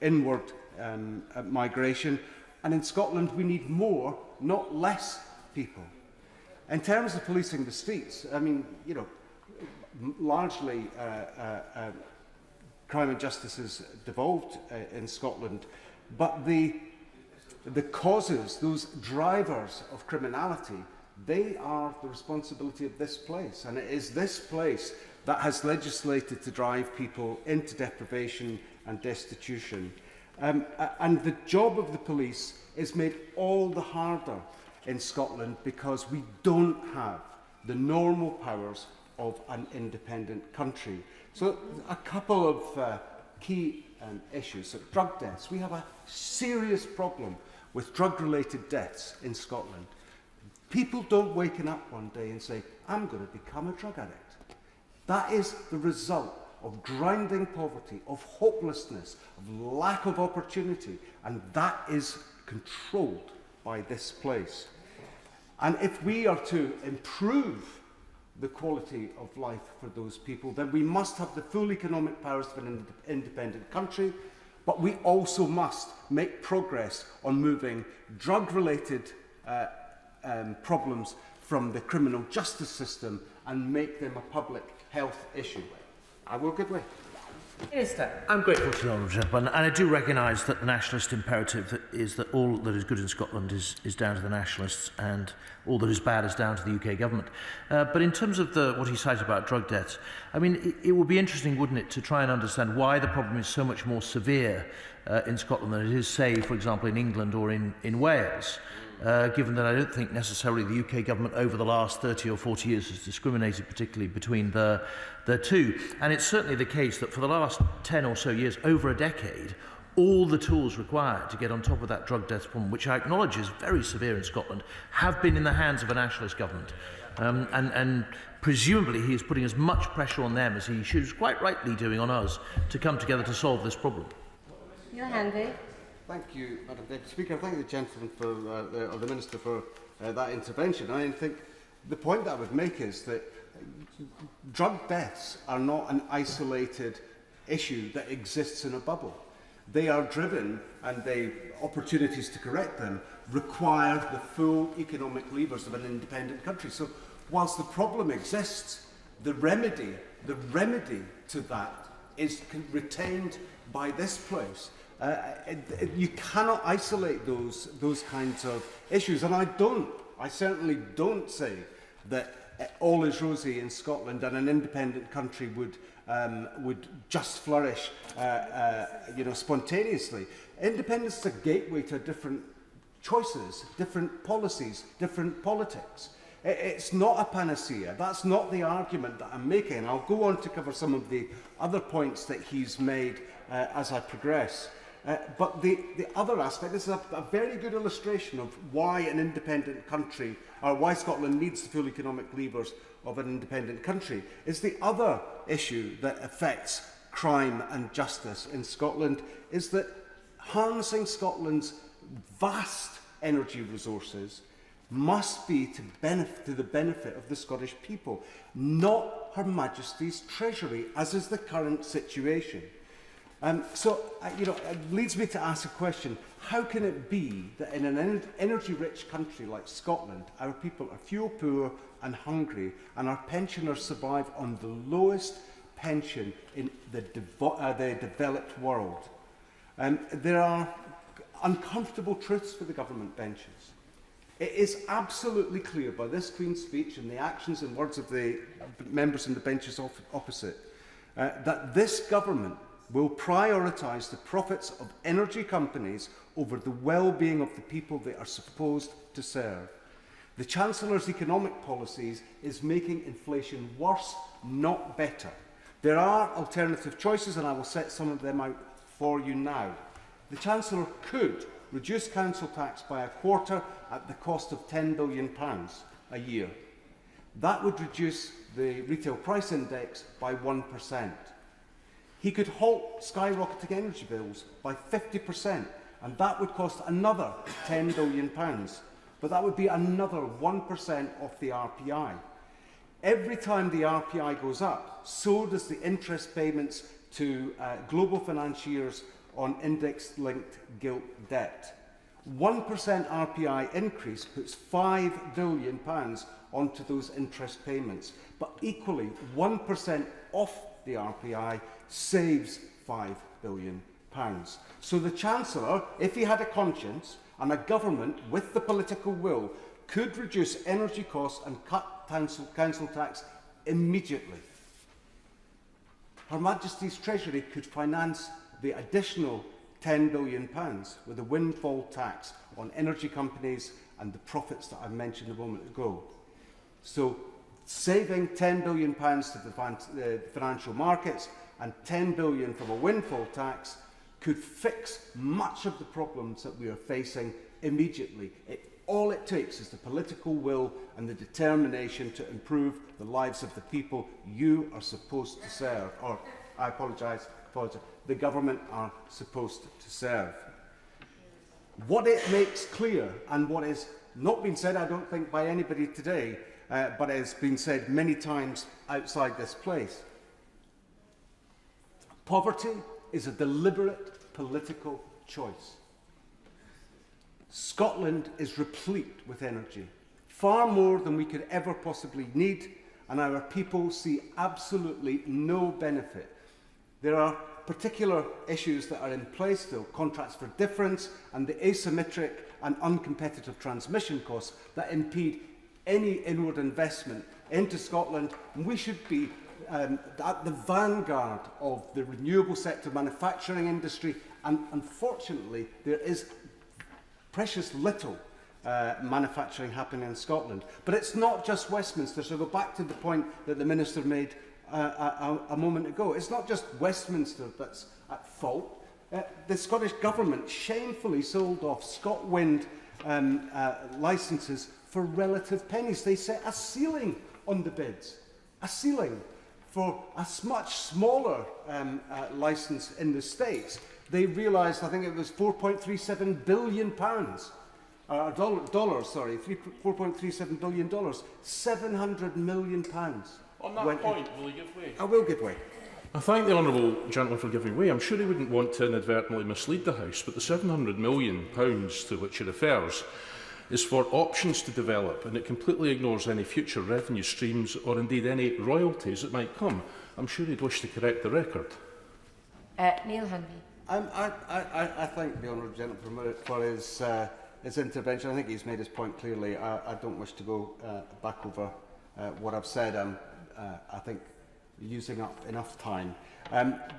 inward migration, and in Scotland we need more, not less people. In terms of policing the streets, I mean, you know, largely crime and justice is devolved in Scotland, but the causes, those drivers of criminality, they are the responsibility of this place, and it is this place that has legislated to drive people into deprivation and destitution. And the job of the police is made all the harder in Scotland because we don't have the normal powers of an independent country. So a couple of key issues. So drug deaths. We have a serious problem with drug-related deaths in Scotland. People don't wake up one day and say, I'm going to become a drug addict. That is the result of grinding poverty, of hopelessness, of lack of opportunity, and that is controlled by this place. And if we are to improve the quality of life for those people, then we must have the full economic powers of an independent country, but we also must make progress on moving drug-related problems from the criminal justice system and make them a public health issue. I will give way. Minister. I'm grateful to the honourable gentleman, and I do recognise that the nationalist imperative is that all that is good in Scotland is down to the nationalists, and all that is bad is down to the UK government. But in terms of what he cited about drug deaths, I mean, it would be interesting, wouldn't it, to try and understand why the problem is so much more severe in Scotland than it is, say, for example, in England or in Wales. Given that I don't think necessarily the UK government over the last 30 or 40 years has discriminated particularly between the two. And it's certainly the case that for the last 10 or so years, over a decade, all the tools required to get on top of that drug death problem, which I acknowledge is very severe in Scotland, have been in the hands of a nationalist government. And presumably he is putting as much pressure on them as he should, quite rightly doing on us, to come together to solve this problem. You're handy. Thank you, Madam Deputy Speaker. Thank the gentleman for, or the Minister for that intervention. I think the point that I would make is that drug deaths are not an isolated issue that exists in a bubble. They are driven, and the opportunities to correct them require the full economic levers of an independent country. So whilst the problem exists, the remedy to that is retained by this place. You cannot isolate those kinds of issues, and I certainly don't say that all is rosy in Scotland and an independent country would just flourish, spontaneously. Independence is a gateway to different choices, different policies, different politics. It's not a panacea. That's not the argument that I'm making. I'll go on to cover some of the other points that he's made as I progress. But the other aspect, this is a very good illustration of why an independent country, or why Scotland needs the full economic levers of an independent country, is the other issue that affects crime and justice in Scotland, is that harnessing Scotland's vast energy resources must be to the benefit of the Scottish people, not Her Majesty's Treasury, as is the current situation. It leads me to ask a question. How can it be that in an energy-rich country like Scotland, our people are fuel poor and hungry, and our pensioners survive on the lowest pension in the developed world? There are uncomfortable truths for the government benches. It is absolutely clear by this Queen's speech and the actions and words of the members in the benches opposite that this government will prioritise the profits of energy companies over the well-being of the people they are supposed to serve. The Chancellor's economic policies is making inflation worse, not better. There are alternative choices, and I will set some of them out for you now. The Chancellor could reduce council tax by a quarter at the cost of £10 billion a year. That would reduce the retail price index by 1%. He could halt skyrocketing energy bills by 50%, and that would cost another £10 billion. But that would be another 1% off the RPI. Every time the RPI goes up, so does the interest payments to global financiers on index-linked gilt debt. 1% RPI increase puts £5 billion onto those interest payments, but equally 1% off the RPI saves £5 billion. So the Chancellor, if he had a conscience and a government with the political will, could reduce energy costs and cut council tax immediately. Her Majesty's Treasury could finance the additional £10 billion with a windfall tax on energy companies and the profits that I mentioned a moment ago. So saving £10 billion to the financial markets and £10 billion from a windfall tax could fix much of the problems that we are facing immediately. All it takes is the political will and the determination to improve the lives of the people you are supposed to serve. Or, I apologise, the government are supposed to serve. What it makes clear, and what has not been said, I don't think, by anybody today, but has been said many times outside this place, poverty is a deliberate political choice. Scotland is replete with energy, far more than we could ever possibly need, and our people see absolutely no benefit. There are particular issues that are in place still, contracts for difference and the asymmetric and uncompetitive transmission costs that impede any inward investment into Scotland. And we should be at the vanguard of the renewable sector manufacturing industry, and unfortunately there is precious little manufacturing happening in Scotland. But it's not just Westminster, so go back to the point that the Minister made a moment ago. It's not just Westminster that's at fault. The Scottish Government shamefully sold off ScotWind licences for relative pennies. They set a ceiling on the bids, a ceiling for a much smaller licence in the States. They realised, I think it was £4.37 billion, $4.37 billion, £700 million. On that point, will you give way? I will give way. I thank the honourable gentleman for giving way. I'm sure he wouldn't want to inadvertently mislead the House, but the £700 million to which he refers is for options to develop, and it completely ignores any future revenue streams or indeed any royalties that might come. I'm sure he'd wish to correct the record. Neil Hanby. I thank the honourable gentleman for his intervention. I think he's made his point clearly. I don't wish to go back over what I've said. I think using up enough time.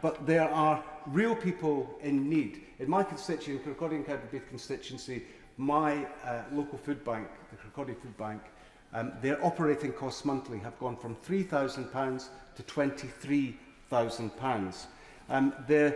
But there are real people in need. In my constituency, Kirkcaldy and Cowdenbeath constituency, my local food bank, the Kirkcaldy Food Bank, their operating costs monthly have gone from £3,000 to £23,000. The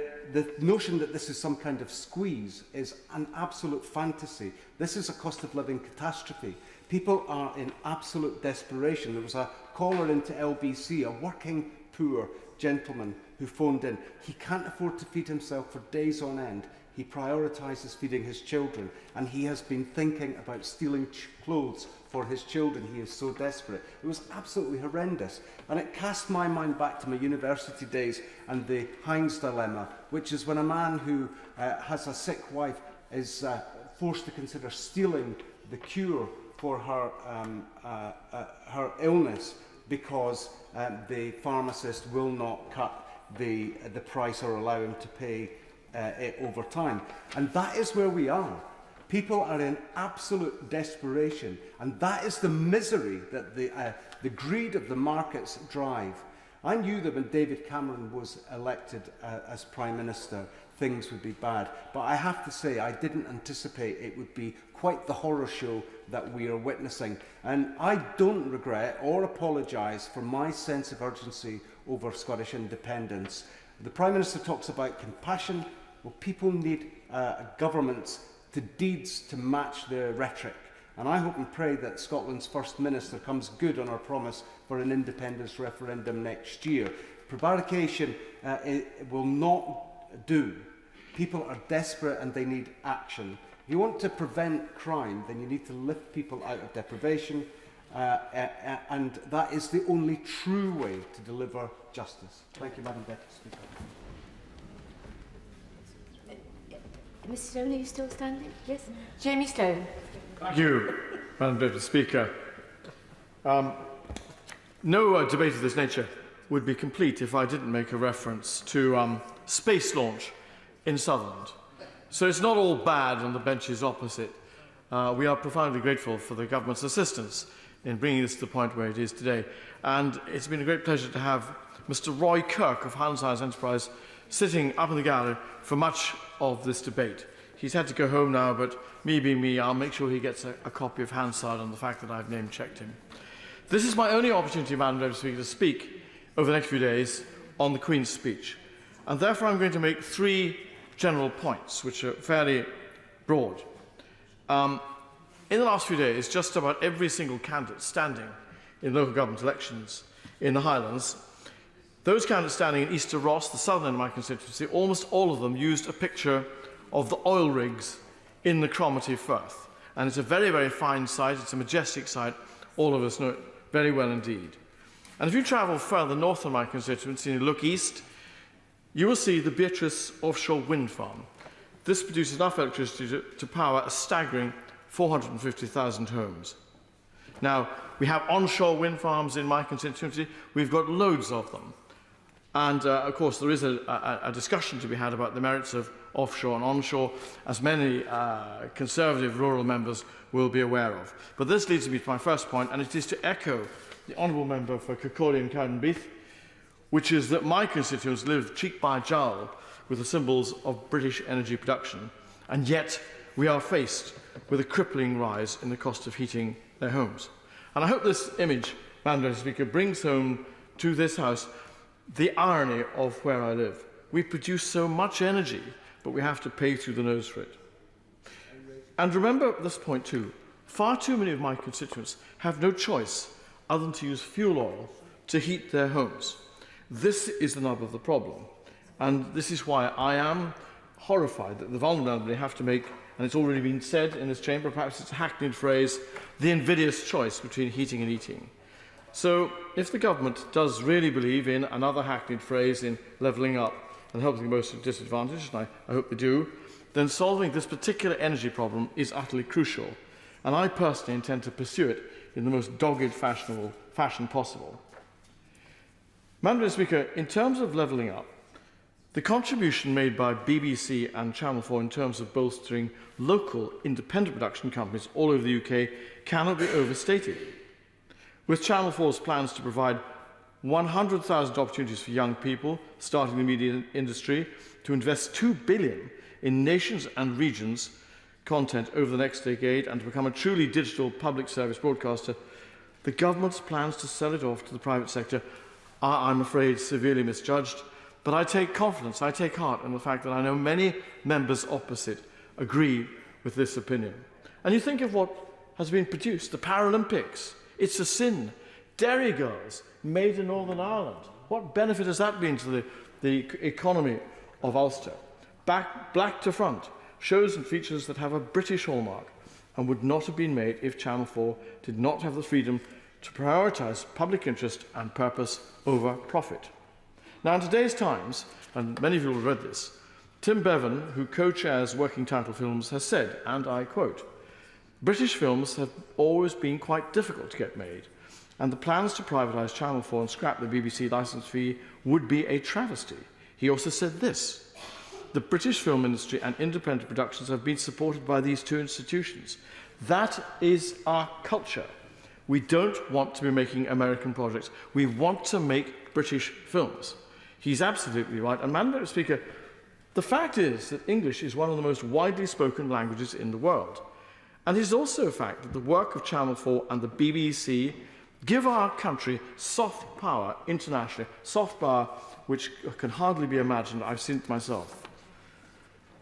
notion that this is some kind of squeeze is an absolute fantasy. This is a cost of living catastrophe. People are in absolute desperation. There was a caller into LBC, a working poor gentleman who phoned in. He can't afford to feed himself for days on end. He prioritises feeding his children, and he has been thinking about stealing clothes for his children. He is so desperate. It was absolutely horrendous. And it cast my mind back to my university days and the Heinz dilemma, which is when a man who has a sick wife is forced to consider stealing the cure for her, her illness because the pharmacist will not cut the price or allow him to pay it over time. And that is where we are. People are in absolute desperation, and that is the misery that the greed of the markets drive. I knew that when David Cameron was elected as Prime Minister, things would be bad. But I have to say, I didn't anticipate it would be quite the horror show that we are witnessing. And I don't regret or apologise for my sense of urgency over Scottish independence. The Prime Minister talks about compassion. Well, people need governments to deeds to match their rhetoric. And I hope and pray that Scotland's First Minister comes good on our promise for an independence referendum next year. Prevarication will not do. People are desperate and they need action. If you want to prevent crime, then you need to lift people out of deprivation, and that is the only true way to deliver justice. Thank you, Madam Deputy Speaker. Mr. Stone, are you still standing? Yes. Jamie Stone. Thank you, Madam Deputy Speaker. No debate of this nature would be complete if I didn't make a reference to space launch in Sutherland. So it's not all bad on the benches opposite. We are profoundly grateful for the government's assistance in bringing this to the point where it is today. And it's been a great pleasure to have Mr. Roy Kirk of Highland Science Enterprise sitting up in the gallery for much of this debate. He's had to go home now, but me being me, I'll make sure he gets a copy of Hansard on the fact that I've name-checked him. This is my only opportunity, Madam Deputy Speaker, to speak over the next few days on the Queen's speech. And therefore I'm going to make three general points, which are fairly broad. In the last few days, just about every single candidate standing in local government elections in the Highlands, those candidates standing in Easter Ross, the southern end of my constituency, almost all of them used a picture of the oil rigs in the Cromarty Firth. And it's a very, very fine site. It's a majestic site. All of us know it very well indeed. And if you travel further north in my constituency and you look east, you will see the Beatrice offshore wind farm. This produces enough electricity to power a staggering 450,000 homes. Now, we have onshore wind farms in my constituency. We've got loads of them. And, of course, there is a discussion to be had about the merits of offshore and onshore, as many Conservative rural members will be aware of. But this leads me to my first point, and it is to echo the Honourable Member for Kirkcaldy and Cowdenbeath, which is that my constituents live cheek by jowl with the symbols of British energy production, and yet we are faced with a crippling rise in the cost of heating their homes. And I hope this image, Madam Deputy Speaker, brings home to this House the irony of where I live. We produce so much energy, but we have to pay through the nose for it. And remember this point too, far too many of my constituents have no choice other than to use fuel oil to heat their homes. This is the nub of the problem. And this is why I am horrified that the vulnerable have to make, and it's already been said in this chamber, perhaps it's a hackneyed phrase, the invidious choice between heating and eating. So if the government does really believe in another hackneyed phrase in levelling up and helping the most disadvantaged, and I hope they do, then solving this particular energy problem is utterly crucial. And I personally intend to pursue it in the most dogged fashion possible. Madam Speaker, in terms of levelling up, The contribution made by BBC and Channel 4 in terms of bolstering local independent production companies all over the UK cannot be overstated. With Channel 4's plans to provide 100,000 opportunities for young people starting the media industry, to invest £2 billion in nations and regions content over the next decade, and to become a truly digital public service broadcaster, the government's plans to sell it off to the private sector are, I'm afraid, severely misjudged. But I take confidence, I take heart in the fact that I know many members opposite agree with this opinion. And you think of what has been produced, the Paralympics, It's a Sin, Dairy Girls, Made in Northern Ireland. What benefit has that been to the economy of Ulster? Black to Front, shows and features that have a British hallmark and would not have been made if Channel 4 did not have the freedom to prioritise public interest and purpose over profit. Now, in today's Times, and many of you will have read this, Tim Bevan, who co-chairs Working Title Films, has said, and I quote, "British films have always been quite difficult to get made, and the plans to privatise Channel 4 and scrap the BBC licence fee would be a travesty." He also said this, "The British film industry and independent productions have been supported by these two institutions. That is our culture. We don't want to be making American projects. We want to make British films." He's absolutely right. And, Madam Speaker, the fact is that English is one of the most widely spoken languages in the world. And it is also a fact that the work of Channel 4 and the BBC give our country soft power internationally, soft power which can hardly be imagined. I've seen it myself.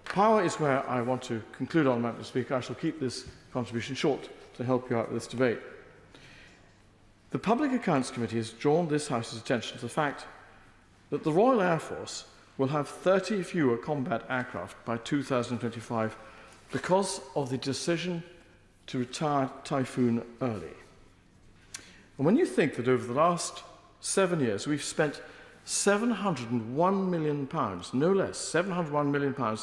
Power is where I want to conclude on, Madam Speaker. I shall keep this contribution short to help you out with this debate. The Public Accounts Committee has drawn this House's attention to the fact that the Royal Air Force will have 30 fewer combat aircraft by 2025 because of the decision to retire Typhoon early. And when you think that over the last 7 years we've spent £701 million, no less, £701 million,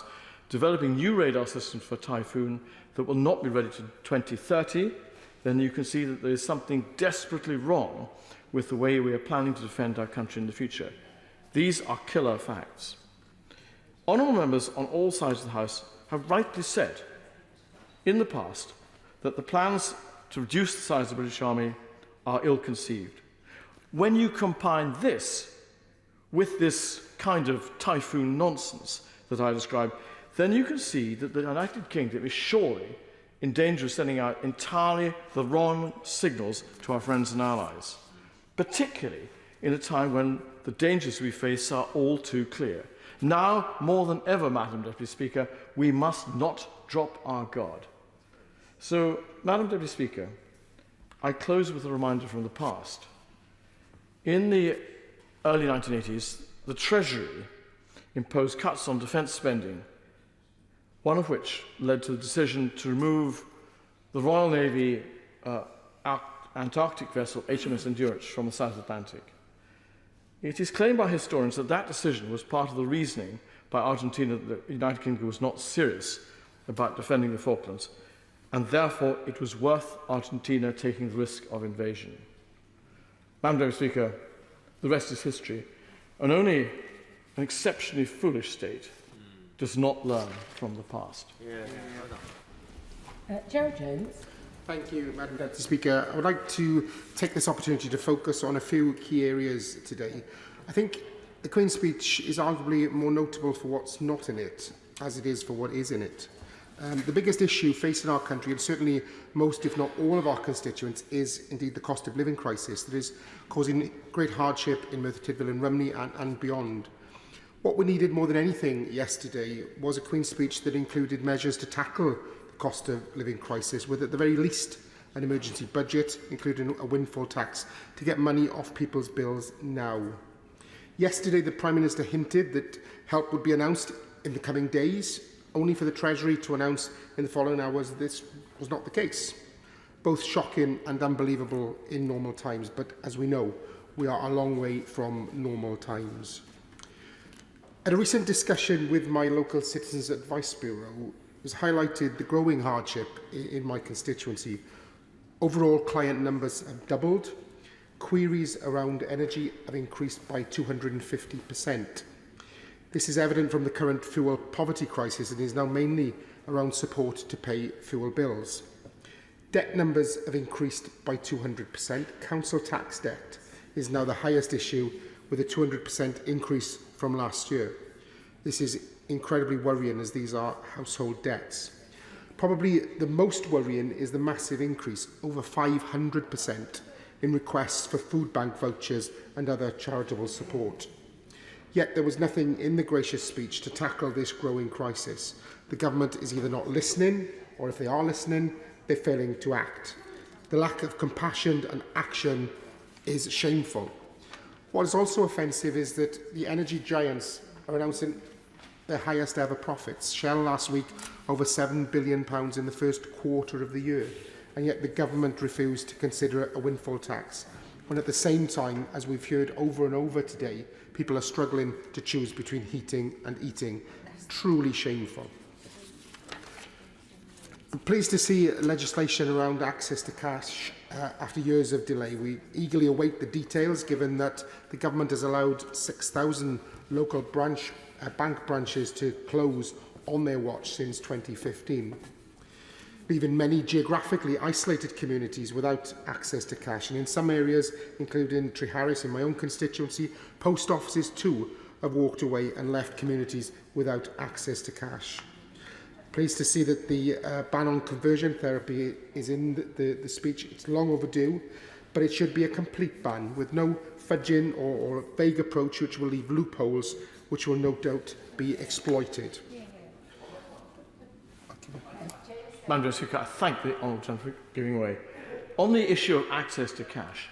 developing new radar systems for Typhoon that will not be ready to 2030, then you can see that there is something desperately wrong with the way we are planning to defend our country in the future. These are killer facts. Honourable members on all sides of the House have rightly said in the past that the plans to reduce the size of the British Army are ill-conceived. When you combine this with this kind of Typhoon nonsense that I described, then you can see that the United Kingdom is surely in danger of sending out entirely the wrong signals to our friends and allies, particularly in a time when the dangers we face are all too clear. Now, more than ever, Madam Deputy Speaker, we must not drop our guard. So, Madam Deputy Speaker, I close with a reminder from the past. In the early 1980s, the Treasury imposed cuts on defence spending, one of which led to the decision to remove the Royal Navy Antarctic vessel HMS Endurance from the South Atlantic. It is claimed by historians that that decision was part of the reasoning by Argentina that the United Kingdom was not serious about defending the Falklands, and therefore it was worth Argentina taking the risk of invasion. Madam Deputy Speaker, the rest is history, and only an exceptionally foolish state does not learn from the past. Gerald Jones. Thank you, Madam Deputy Speaker. I would like to take this opportunity to focus on a few key areas today. I think the Queen's speech is arguably more notable for what's not in it, as it is for what is in it. The biggest issue facing our country, and certainly most, if not all, of our constituents, is indeed the cost of living crisis that is causing great hardship in Merthyr Tydfil and Rumney and beyond. What we needed more than anything yesterday was a Queen's speech that included measures to tackle the cost of living crisis, with at the very least an emergency budget, including a windfall tax, to get money off people's bills now. Yesterday, the Prime Minister hinted that help would be announced in the coming days, only for the Treasury to announce in the following hours that this was not the case. Both shocking and unbelievable in normal times, but as we know, we are a long way from normal times. At a recent discussion with my local Citizens Advice Bureau, it was highlighted the growing hardship in my constituency. Overall, client numbers have doubled. Queries around energy have increased by 250%. This is evident from the current fuel poverty crisis and is now mainly around support to pay fuel bills. Debt numbers have increased by 200%. Council tax debt is now the highest issue, with a 200% increase from last year. This is incredibly worrying, as these are household debts. Probably the most worrying is the massive increase, over 500%, in requests for food bank vouchers and other charitable support. Yet there was nothing in the gracious speech to tackle this growing crisis. The government is either not listening, or if they are listening, they're failing to act. The lack of compassion and action is shameful. What is also offensive is that the energy giants are announcing their highest ever profits. Shell last week over £7 billion in the first quarter of the year, and yet the government refused to consider it a windfall tax, when at the same time, as we've heard over and over today, people are struggling to choose between heating and eating. Truly shameful. I'm pleased to see legislation around access to cash after years of delay. We eagerly await the details, given that the government has allowed 6,000 local bank branches to close on their watch since 2015, leaving many geographically isolated communities without access to cash. And in some areas, including Treharris in my own constituency, post offices too have walked away and left communities without access to cash. Pleased to see that the ban on conversion therapy is in the speech. It's long overdue, but it should be a complete ban with no fudging or vague approach which will leave loopholes which will no doubt be exploited. Madam Speaker, I thank the Honourable Gentleman for giving way. On the issue of access to cash,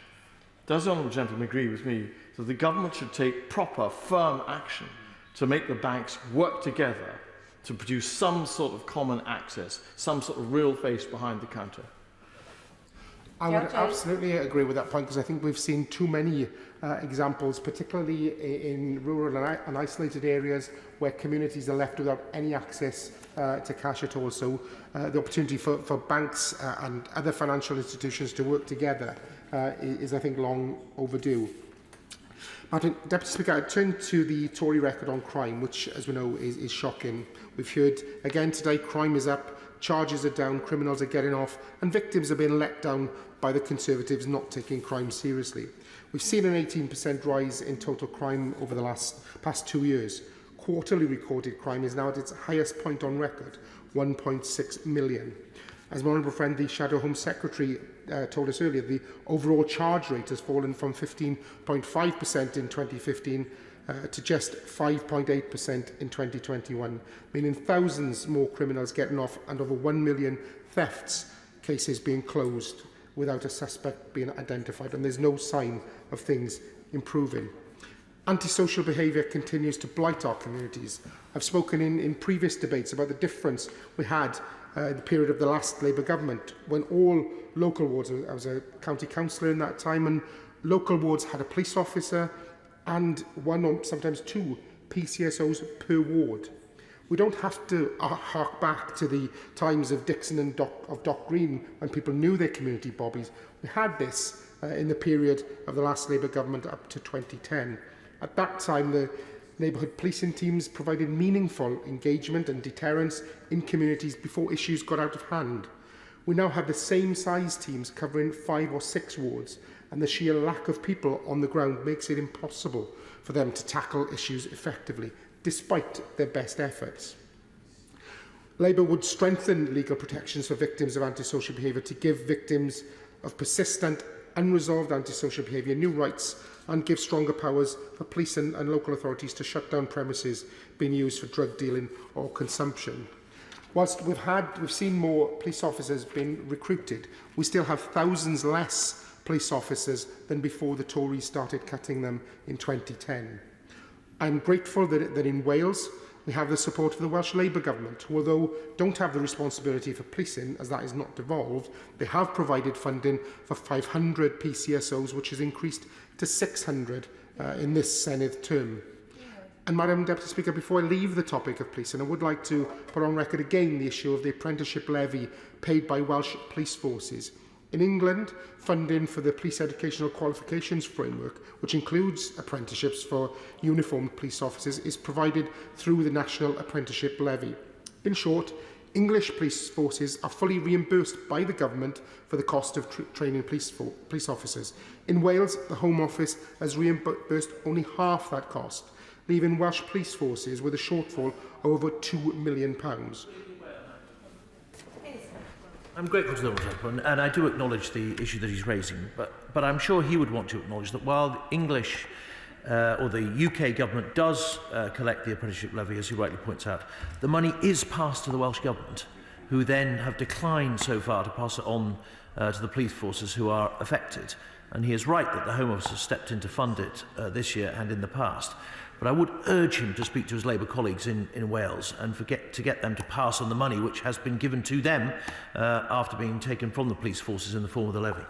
does the Honourable Gentleman agree with me that the government should take proper, firm action to make the banks work together to produce some sort of common access, some sort of real face behind the counter? I would absolutely agree with that point, because I think we've seen too many examples, particularly in rural and isolated areas where communities are left without any access to cash at all. So the opportunity for banks and other financial institutions to work together is, I think, long overdue. Madam Deputy Speaker, I turn to the Tory record on crime, which, as we know, is shocking. We've heard again today, crime is up, charges are down, criminals are getting off, and victims are being let down by the Conservatives not taking crime seriously. We've seen an 18% rise in total crime over the past 2 years. Quarterly recorded crime is now at its highest point on record, 1.6 million. As my honourable friend, the Shadow Home Secretary, told us earlier, the overall charge rate has fallen from 15.5% in 2015 to just 5.8% in 2021, meaning thousands more criminals getting off and over 1 million thefts cases being closed without a suspect being identified, and there's no sign of things improving. Antisocial behaviour continues to blight our communities. I've spoken in previous debates about the difference we had in the period of the last Labour government, when all local wards, I was a county councillor in that time, and local wards had a police officer and one or sometimes two PCSOs per ward. We don't have to hark back to the times of Dixon and Dock Green, when people knew their community bobbies. We had this in the period of the last Labour government up to 2010. At that time, the neighbourhood policing teams provided meaningful engagement and deterrence in communities before issues got out of hand. We now have the same size teams covering 5 or 6 wards, and the sheer lack of people on the ground makes it impossible for them to tackle issues effectively, despite their best efforts. Labour would strengthen legal protections for victims of antisocial behaviour to give victims of persistent, unresolved antisocial behaviour new rights, and give stronger powers for police and local authorities to shut down premises being used for drug dealing or consumption. Whilst we've seen more police officers being recruited, we still have thousands less police officers than before the Tories started cutting them in 2010. I'm grateful that in Wales we have the support of the Welsh Labour government, who, although don't have the responsibility for policing, as that is not devolved, they have provided funding for 500 PCSOs, which has increased to 600 in this Senedd term. And Madam Deputy Speaker, before I leave the topic of policing, I would like to put on record again the issue of the apprenticeship levy paid by Welsh police forces. In England, funding for the Police Educational Qualifications Framework, which includes apprenticeships for uniformed police officers, is provided through the National Apprenticeship Levy. In short, English police forces are fully reimbursed by the government for the cost of training police officers. In Wales, the Home Office has reimbursed only half that cost, leaving Welsh police forces with a shortfall of over £2 million. I'm grateful to the Honourable, and I do acknowledge the issue that he's raising, but I'm sure he would want to acknowledge that while the English or the UK government does collect the apprenticeship levy, as he rightly points out, the money is passed to the Welsh government, who then have declined so far to pass it on to the police forces who are affected. And he is right that the Home Office has stepped in to fund it this year and in the past. But I would urge him to speak to his Labour colleagues in Wales and to get them to pass on the money which has been given to them after being taken from the police forces in the form of the levy.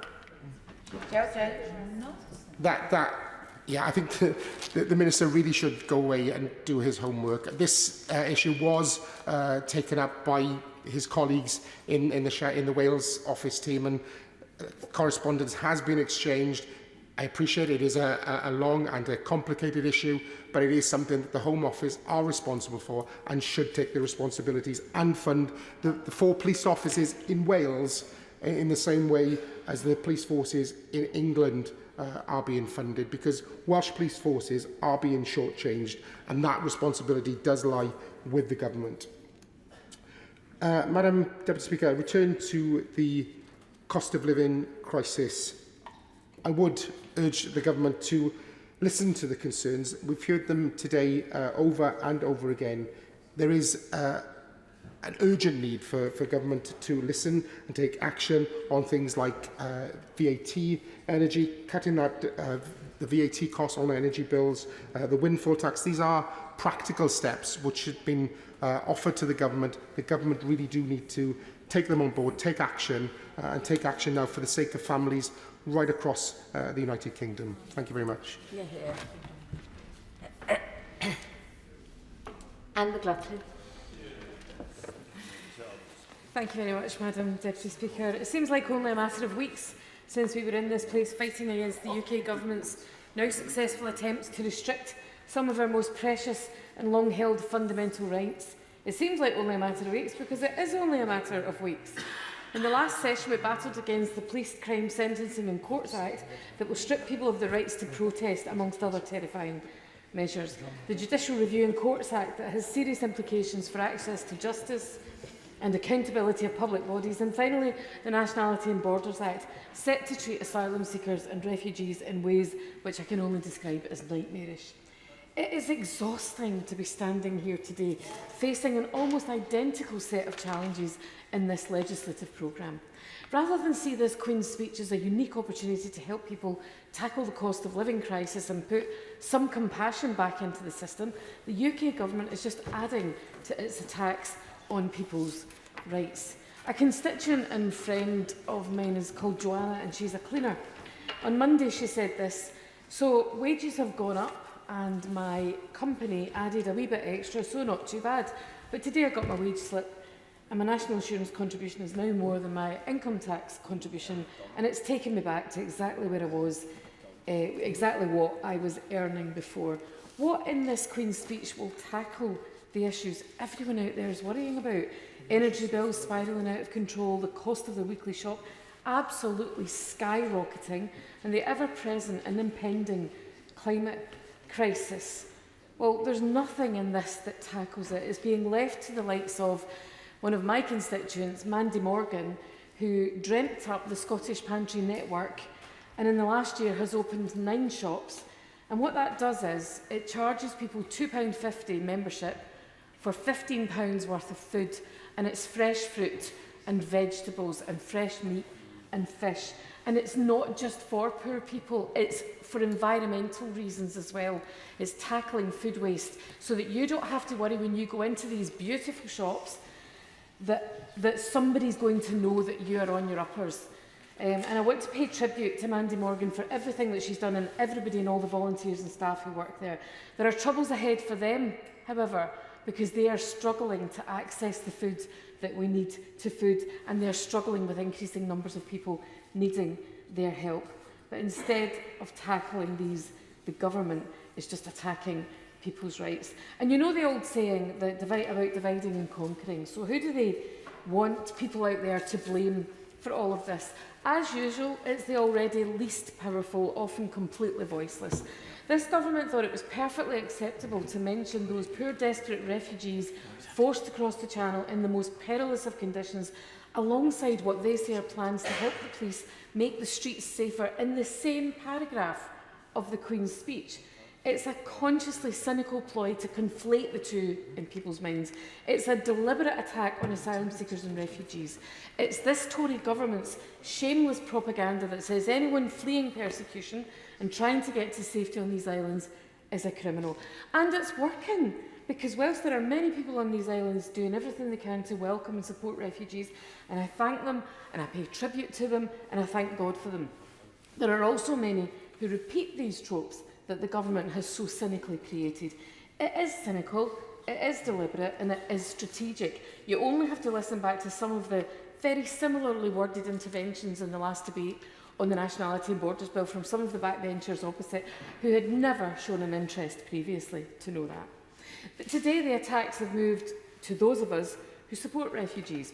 Yeah, I think the Minister really should go away and do his homework. This issue was taken up by his colleagues in the Wales office team, and correspondence has been exchanged. I appreciate it is a long and a complicated issue, but it is something that the Home Office are responsible for and should take the responsibilities and fund the 4 police officers in Wales in the same way as the police forces in England are being funded, because Welsh police forces are being shortchanged, and that responsibility does lie with the government. Madam Deputy Speaker, I return to the cost of living crisis. I would urge the government to listen to the concerns. We've heard them today over and over again. There is an urgent need for government to listen and take action on things like VAT, energy, cutting that the VAT costs on energy bills, the windfall tax. These are practical steps which have been offered to the government. The government really do need to take them on board, take action, and take action now for the sake of families right across the United Kingdom. Thank you very much. Anne McLaughlin. Thank you very much, Madam Deputy Speaker. It seems like only a matter of weeks since we were in this place fighting against the UK Government's now successful attempts to restrict some of our most precious and long-held fundamental rights. It seems like only a matter of weeks because it is only a matter of weeks. In the last session, we battled against the Police Crime Sentencing and Courts Act that will strip people of the rights to protest, amongst other terrifying measures. The Judicial Review and Courts Act that has serious implications for access to justice and accountability of public bodies, and finally the Nationality and Borders Act, set to treat asylum seekers and refugees in ways which I can only describe as nightmarish. It is exhausting to be standing here today, facing an almost identical set of challenges in this legislative programme. Rather than see this Queen's speech as a unique opportunity to help people tackle the cost of living crisis and put some compassion back into the system, the UK Government is just adding to its attacks on people's rights. A constituent and friend of mine is called Joanna, and she's a cleaner. On Monday she said this: "So wages have gone up and my company added a wee bit extra, so not too bad. But today I got my wage slip and my national insurance contribution is now more than my income tax contribution, and it's taken me back to exactly where I was, exactly what I was earning before." What in this Queen's speech will tackle the issues everyone out there is worrying about? Energy bills spiralling out of control, the cost of the weekly shop absolutely skyrocketing, and the ever-present and impending climate crisis. Well, there's nothing in this that tackles it. It's being left to the likes of one of my constituents, Mandy Morgan, who dreamt up the Scottish Pantry Network and in the last year has opened 9 shops. And what that does is it charges people £2.50 membership for £15 worth of food, and it's fresh fruit and vegetables and fresh meat and fish. And it's not just for poor people, it's for environmental reasons as well. It's tackling food waste so that you don't have to worry when you go into these beautiful shops that somebody's going to know that you are on your uppers. And I want to pay tribute to Mandy Morgan for everything that she's done, and everybody and all the volunteers and staff who work there. There are troubles ahead for them, however, because they are struggling to access the food that we need to food, and they're struggling with increasing numbers of people needing their help. But instead of tackling these, the government is just attacking people's rights. And you know the old saying that about dividing and conquering. So who do they want people out there to blame for all of this? As usual, it's the already least powerful, often completely voiceless. This government thought it was perfectly acceptable to mention those poor, desperate refugees forced across the Channel in the most perilous of conditions, alongside what they say are plans to help the police make the streets safer in the same paragraph of the Queen's speech. It's a consciously cynical ploy to conflate the two in people's minds. It's a deliberate attack on asylum seekers and refugees. It's this Tory government's shameless propaganda that says anyone fleeing persecution and trying to get to safety on these islands is a criminal. And it's working, because whilst there are many people on these islands doing everything they can to welcome and support refugees, and I thank them, and I pay tribute to them, and I thank God for them, there are also many who repeat these tropes that the government has so cynically created. It is cynical, it is deliberate, and it is strategic. You only have to listen back to some of the very similarly worded interventions in the last debate on the Nationality and Borders Bill from some of the backbenchers opposite who had never shown an interest previously to know that. But today the attacks have moved to those of us who support refugees.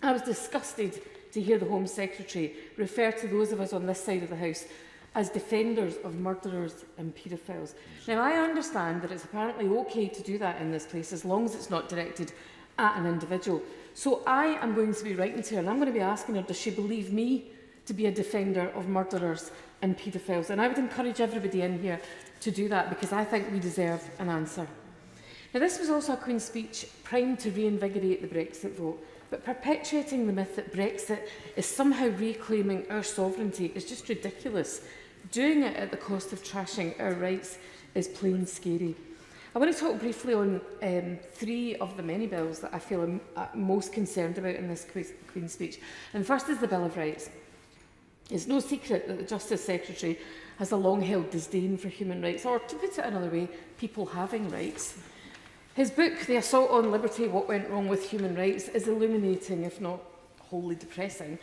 I was disgusted to hear the Home Secretary refer to those of us on this side of the House as defenders of murderers and paedophiles. Now, I understand that it's apparently okay to do that in this place as long as it's not directed at an individual. So I am going to be writing to her and I'm going to be asking her, does she believe me to be a defender of murderers and paedophiles? And I would encourage everybody in here to do that, because I think we deserve an answer. Now, this was also a Queen's speech primed to reinvigorate the Brexit vote, but perpetuating the myth that Brexit is somehow reclaiming our sovereignty is just ridiculous. Doing it at the cost of trashing our rights is plain scary. I want to talk briefly on three of the many bills that I feel I'm most concerned about in this Queen's speech. And the first is the Bill of Rights. It's no secret that the Justice Secretary has a long-held disdain for human rights, or to put it another way, people having rights. His book, The Assault on Liberty, What Went Wrong with Human Rights, is illuminating, if not wholly depressing.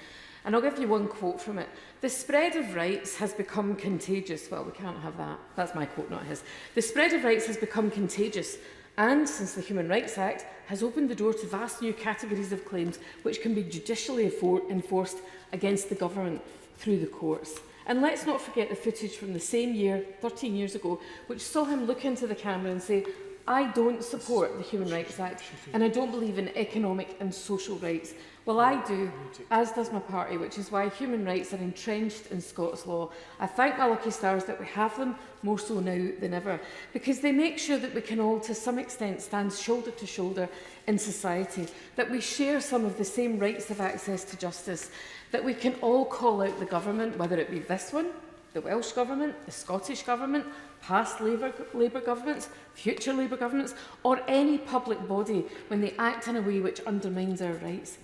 And I'll give you one quote from it. The spread of rights has become contagious. Well, we can't have that. That's my quote, not his. The spread of rights has become contagious, and since the Human Rights Act has opened the door to vast new categories of claims which can be judicially enforced against the government through the courts. And let's not forget the footage from the same year, 13 years ago, which saw him look into the camera and say, I don't support the Human Rights Act, and I don't believe in economic and social rights. Well, I do, as does my party, which is why human rights are entrenched in Scots law. I thank my lucky stars that we have them, more so now than ever, because they make sure that we can all, to some extent, stand shoulder to shoulder in society, that we share some of the same rights of access to justice, that we can all call out the government, whether it be this one, the Welsh Government, the Scottish Government, past Labour governments, future Labour governments, or any public body when they act in a way which undermines our rights.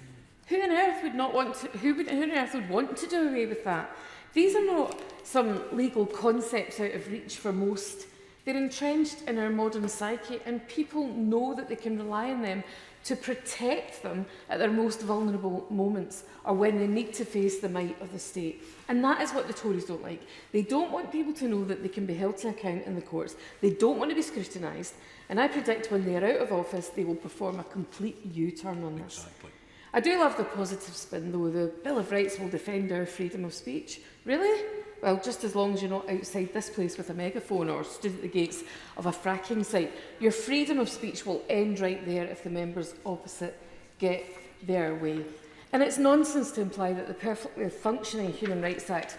Who on earth would not want to? Who on earth would want to do away with that? These are not some legal concepts out of reach for most. They're entrenched in our modern psyche, and people know that they can rely on them to protect them at their most vulnerable moments, or when they need to face the might of the state. And that is what the Tories don't like. They don't want people to know that they can be held to account in the courts. They don't want to be scrutinised. And I predict when they are out of office, they will perform a complete U-turn on this. Exactly. I do love the positive spin, though. The Bill of Rights will defend our freedom of speech. Really? Well, just as long as you're not outside this place with a megaphone or stood at the gates of a fracking site. Your freedom of speech will end right there if the members opposite get their way. And it's nonsense to imply that the perfectly functioning Human Rights Act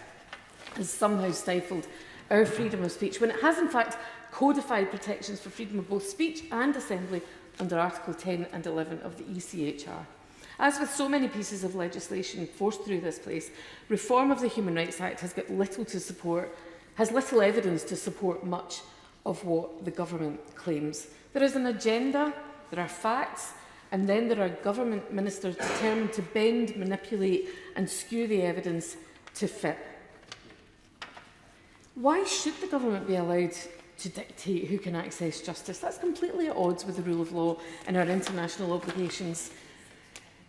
has somehow stifled our freedom of speech, when it has in fact codified protections for freedom of both speech and assembly under Article 10 and 11 of the ECHR. As with so many pieces of legislation forced through this place, reform of the Human Rights Act has got little evidence to support much of what the government claims. There is an agenda, there are facts, and then there are government ministers determined to bend, manipulate and skew the evidence to fit. Why should the government be allowed to dictate who can access justice. That's completely at odds with the rule of law and our international obligations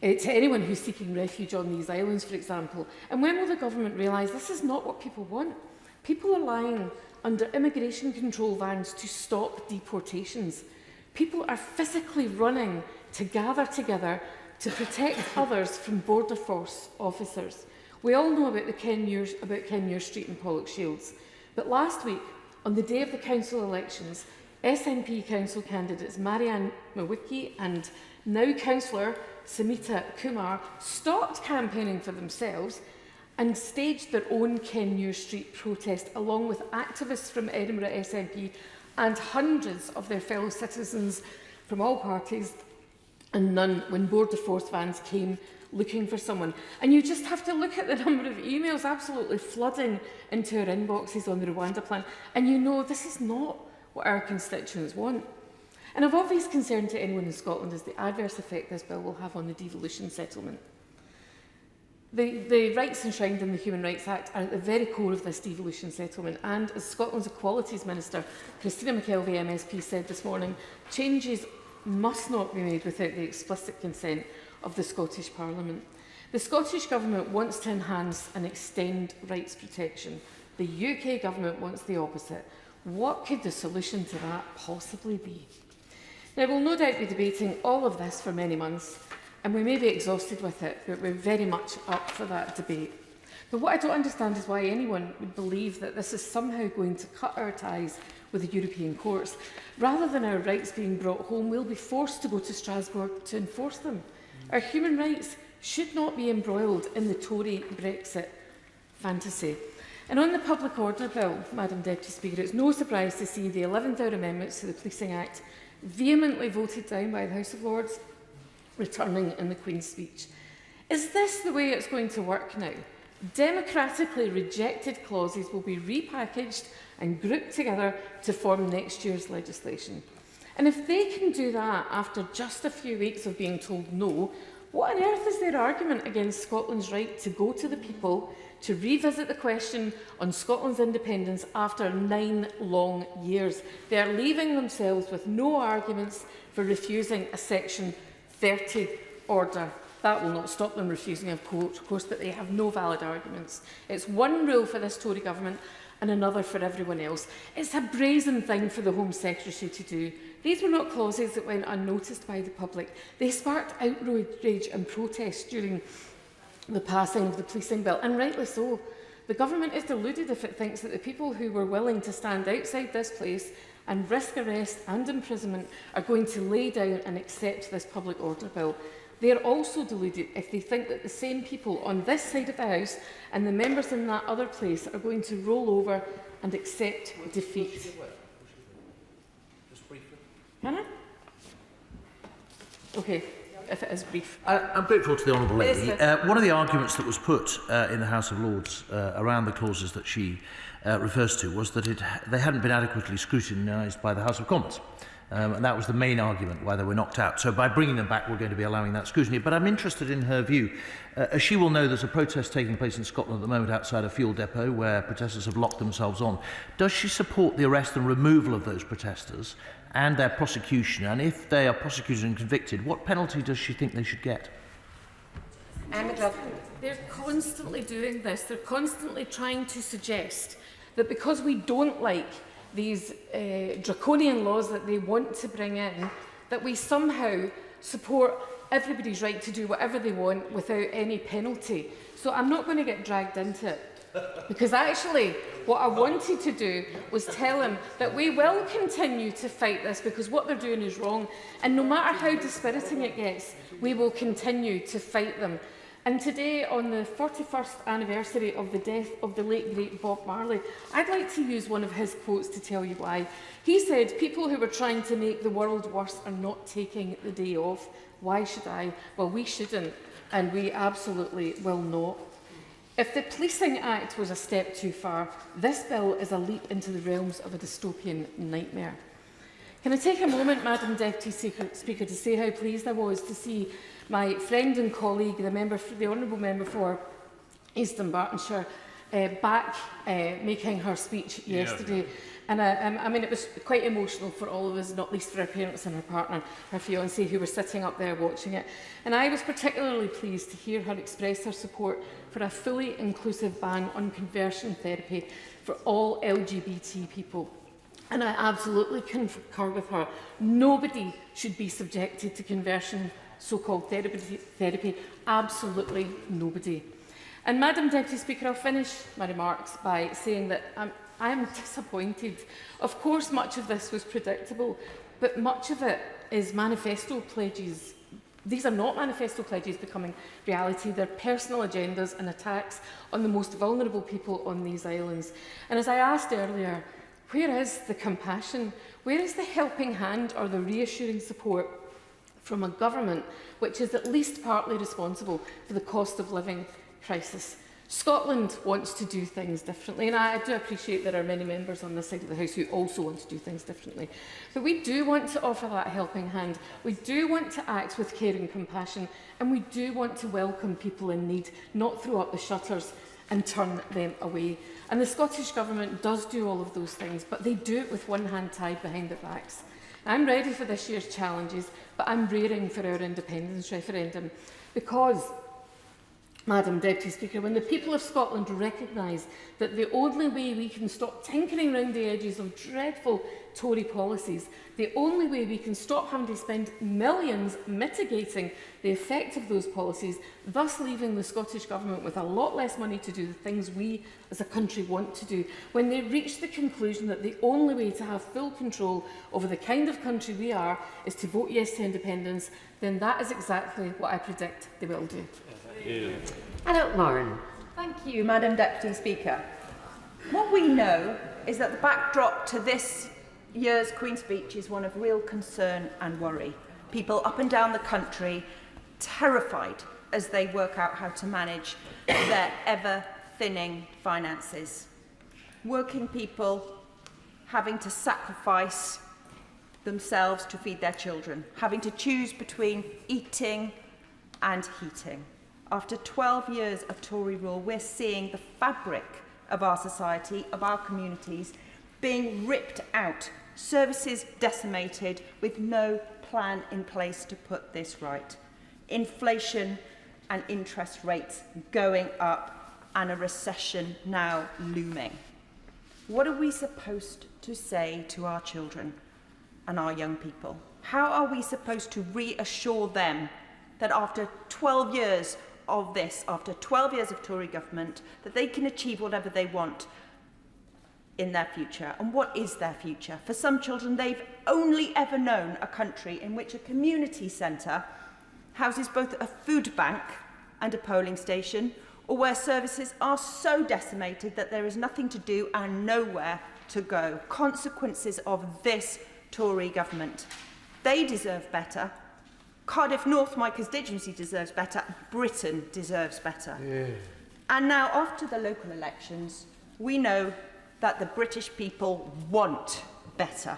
to anyone who's seeking refuge on these islands, for example. And when will the government realise this is not what people want? People are lying under immigration control vans to stop deportations. People are physically running to gather together to protect others from border force officers. We all know about Ken Muir Street and Pollock Shields. But last week, on the day of the council elections, SNP council candidates Marianne Mawicki and now councillor Samita Kumar stopped campaigning for themselves and staged their own Ken Muir Street protest along with activists from Edinburgh SNP and hundreds of their fellow citizens from all parties and none when border force vans came looking for someone. And you just have to look at the number of emails absolutely flooding into our inboxes on the Rwanda plan, and you know this is not what our constituents want. And of obvious concern to anyone in Scotland is the adverse effect this bill will have on the devolution settlement. The rights enshrined in the Human Rights Act are at the very core of this devolution settlement, and as Scotland's Equalities Minister, Christina McKelvey MSP, said this morning, changes must not be made without the explicit consent of the Scottish Parliament. The Scottish Government wants to enhance and extend rights protection. The UK Government wants the opposite. What could the solution to that possibly be? Now, we'll no doubt be debating all of this for many months, and we may be exhausted with it, but we're very much up for that debate. But what I don't understand is why anyone would believe that this is somehow going to cut our ties with the European courts. Rather than our rights being brought home, we'll be forced to go to Strasbourg to enforce them. Our human rights should not be embroiled in the Tory Brexit fantasy. And on the Public Order Bill, Madam Deputy Speaker, it's no surprise to see the 11th hour amendments to the Policing Act vehemently voted down by the House of Lords, returning in the Queen's speech. Is this the way it's going to work now? Democratically rejected clauses will be repackaged and grouped together to form next year's legislation. And if they can do that after just a few weeks of being told no, what on earth is their argument against Scotland's right to go to the people to revisit the question on Scotland's independence after 9 long years? They are leaving themselves with no arguments for refusing a Section 30 order. That will not stop them refusing, of course, but they have no valid arguments. It's one rule for this Tory government and another for everyone else. It's a brazen thing for the Home Secretary to do. These were not clauses that went unnoticed by the public. They sparked outrage and protest during the passing of the policing bill, and rightly so. The government is deluded if it thinks that the people who were willing to stand outside this place and risk arrest and imprisonment are going to lay down and accept this public order bill. They are also deluded if they think that the same people on this side of the House and the members in that other place are going to roll over and accept defeat. Can I? Okay, if it is brief. I'm grateful to the Honourable Lady. One of the arguments that was put in the House of Lords around the clauses that she refers to was that they hadn't been adequately scrutinised by the House of Commons. And that was the main argument why they were knocked out. So by bringing them back, we're going to be allowing that scrutiny. But I'm interested in her view. As she will know, there's a protest taking place in Scotland at the moment outside a fuel depot where protesters have locked themselves on. Does she support the arrest and removal of those protesters and their prosecution? And if they are prosecuted and convicted, what penalty does she think they should get? They're constantly doing this. They're constantly trying to suggest that because we don't like these draconian laws that they want to bring in, that we somehow support everybody's right to do whatever they want without any penalty. So I'm not going to get dragged into it. Because actually, what I wanted to do was tell him that we will continue to fight this because what they're doing is wrong. And no matter how dispiriting it gets, we will continue to fight them. And today, on the 41st anniversary of the death of the late, great Bob Marley, I'd like to use one of his quotes to tell you why. He said, "People who were trying to make the world worse are not taking the day off. Why should I?" Well, we shouldn't, and we absolutely will not. If the Policing Act was a step too far, this bill is a leap into the realms of a dystopian nightmare. Can I take a moment, Madam Deputy Speaker, to say how pleased I was to see my friend and colleague, the Honourable Member for East Dunbartonshire, back making her speech yesterday. And I mean, it was quite emotional for all of us, not least for our parents and her partner, her fiancé, who were sitting up there watching it. And I was particularly pleased to hear her express her support for a fully inclusive ban on conversion therapy for all LGBT people. And I absolutely concur with her. Nobody should be subjected to conversion, so-called therapy. Absolutely nobody. And Madam Deputy Speaker, I'll finish my remarks by saying that I am disappointed. Of course, much of this was predictable, but much of it is manifesto pledges. These are not manifesto pledges becoming reality. They're personal agendas and attacks on the most vulnerable people on these islands. And as I asked earlier, where is the compassion? Where is the helping hand or the reassuring support from a government which is at least partly responsible for the cost of living crisis? Scotland wants to do things differently, and I do appreciate there are many members on this side of the House who also want to do things differently. But we do want to offer that helping hand. We do want to act with care and compassion, and we do want to welcome people in need, not throw up the shutters and turn them away. And the Scottish Government does do all of those things, but they do it with one hand tied behind their backs. I'm ready for this year's challenges, but I'm raring for our independence referendum because, Madam Deputy Speaker, when the people of Scotland recognise that the only way we can stop tinkering around the edges of dreadful Tory policies, the only way we can stop having to spend millions mitigating the effect of those policies, thus leaving the Scottish Government with a lot less money to do the things we as a country want to do, when they reach the conclusion that the only way to have full control over the kind of country we are is to vote yes to independence, then that is exactly what I predict they will do. Adult Lauren. Thank you, Madam Deputy Speaker. What we know is that the backdrop to this year's Queen's Speech is one of real concern and worry. People up and down the country terrified as they work out how to manage their ever-thinning finances. Working people having to sacrifice themselves to feed their children, having to choose between eating and heating. After 12 years of Tory rule, we're seeing the fabric of our society, of our communities, being ripped out, services decimated with no plan in place to put this right. Inflation and interest rates going up and a recession now looming. What are we supposed to say to our children and our young people? How are we supposed to reassure them that after 12 years of this, after 12 years of Tory government, that they can achieve whatever they want in their future? And what is their future? For some children, they've only ever known a country in which a community centre houses both a food bank and a polling station, or where services are so decimated that there is nothing to do and nowhere to go. Consequences of this Tory government. They deserve better. Cardiff North, my constituency, deserves better. Britain deserves better. Yeah. And now, after the local elections, we know that the British people want better.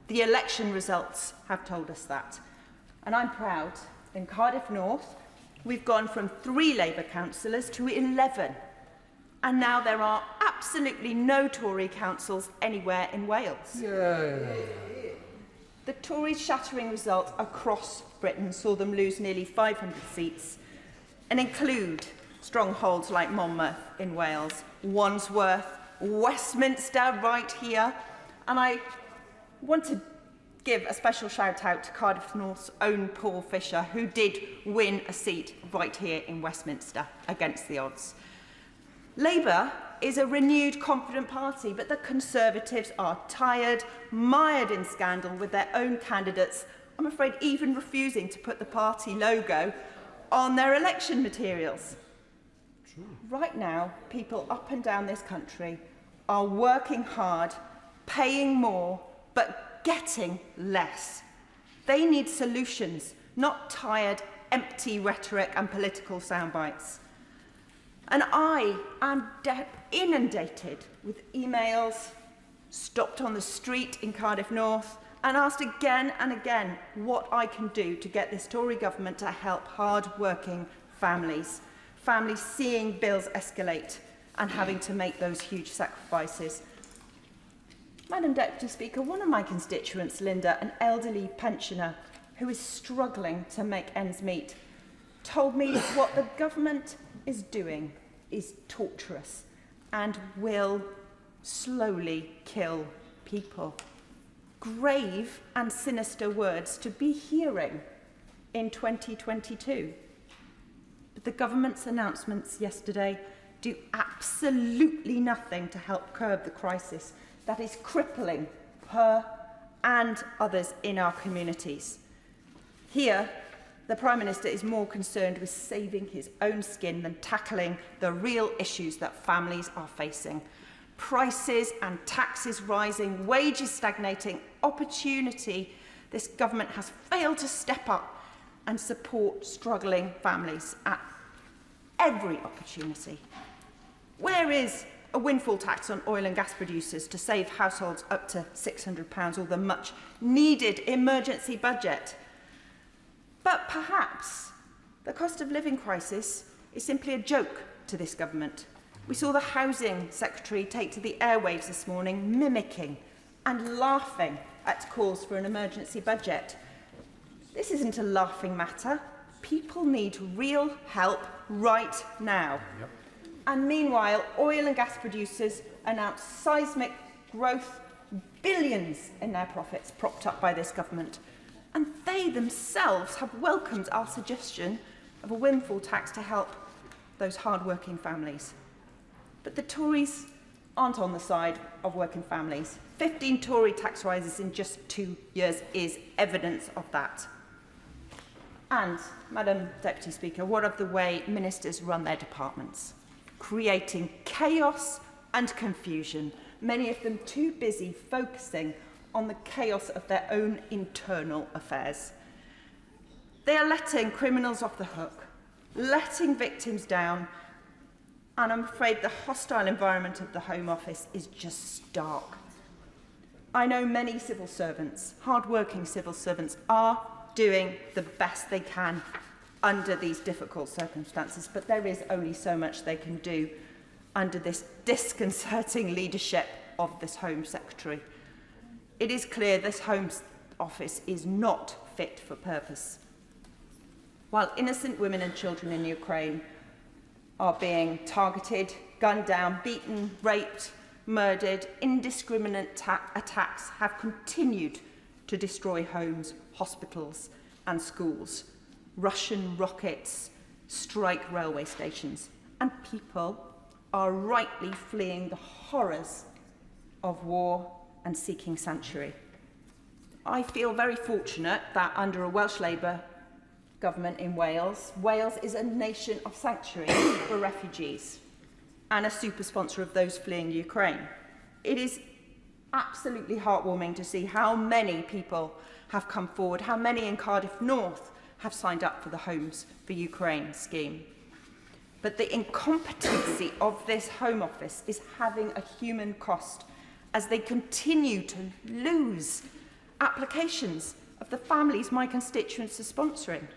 The election results have told us that. And I'm proud, in Cardiff North, we've gone from 3 Labour councillors to 11. And now there are absolutely no Tory councils anywhere in Wales. Yeah. The Tories' shattering results across Britain saw them lose nearly 500 seats and include strongholds like Monmouth in Wales, Wandsworth, Westminster right here. And I want to give a special shout out to Cardiff North's own Paul Fisher, who did win a seat right here in Westminster against the odds. Labour is a renewed, confident party, but the Conservatives are tired, mired in scandal with their own candidates, I'm afraid even refusing to put the party logo on their election materials. True. Right now, people up and down this country are working hard, paying more, but getting less. They need solutions, not tired, empty rhetoric and political soundbites. And I am inundated with emails, stopped on the street in Cardiff North, and asked again and again what I can do to get this Tory government to help hard-working families, families seeing bills escalate and having to make those huge sacrifices. Madam Deputy Speaker, one of my constituents, Linda, an elderly pensioner who is struggling to make ends meet, told me what the government is doing is torturous and will slowly kill people. Grave and sinister words to be hearing in 2022. But the government's announcements yesterday do absolutely nothing to help curb the crisis that is crippling her and others in our communities. Here, the Prime Minister is more concerned with saving his own skin than tackling the real issues that families are facing. Prices and taxes rising, wages stagnating, opportunity. This government has failed to step up and support struggling families at every opportunity. Where is a windfall tax on oil and gas producers to save households up to £600 or the much needed emergency budget? But perhaps the cost of living crisis is simply a joke to this government. We saw the Housing Secretary take to the airwaves this morning, mimicking and laughing at calls for an emergency budget. This isn't a laughing matter. People need real help right now. Yep. And meanwhile, oil and gas producers announce seismic growth, billions in their profits propped up by this government. And they themselves have welcomed our suggestion of a windfall tax to help those hard-working families. But the Tories aren't on the side of working families. 15 Tory tax rises in just 2 years is evidence of that. And, Madam Deputy Speaker, what of the way ministers run their departments? Creating chaos and confusion, many of them too busy focusing on the chaos of their own internal affairs. They are letting criminals off the hook, letting victims down, and I'm afraid the hostile environment of the Home Office is just stark. I know many civil servants, hard-working civil servants, are doing the best they can under these difficult circumstances, but there is only so much they can do under this disconcerting leadership of this Home Secretary. It is clear this Home Office is not fit for purpose. While innocent women and children in Ukraine are being targeted, gunned down, beaten, raped, murdered, indiscriminate attacks have continued to destroy homes, hospitals and schools. Russian rockets strike railway stations, and people are rightly fleeing the horrors of war and seeking sanctuary. I feel very fortunate that under a Welsh Labour government in Wales, Wales is a nation of sanctuary for refugees and a super sponsor of those fleeing Ukraine. It is absolutely heartwarming to see how many people have come forward, how many in Cardiff North have signed up for the Homes for Ukraine scheme. But the incompetency of this Home Office is having a human cost as they continue to lose applications of the families my constituents are sponsoring.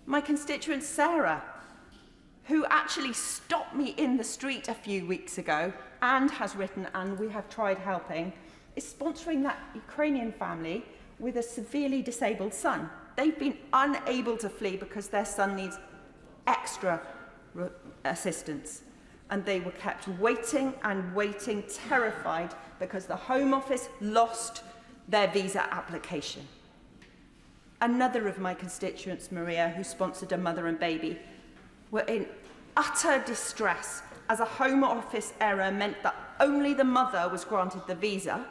My constituent Sarah, who actually stopped me in the street a few weeks ago and has written, and we have tried helping, is sponsoring that Ukrainian family with a severely disabled son. They've been unable to flee because their son needs extra assistance. And they were kept waiting and waiting, terrified, because the Home Office lost their visa application. Another of my constituents, Maria, who sponsored a mother and baby, were in utter distress as a Home Office error meant that only the mother was granted the visa,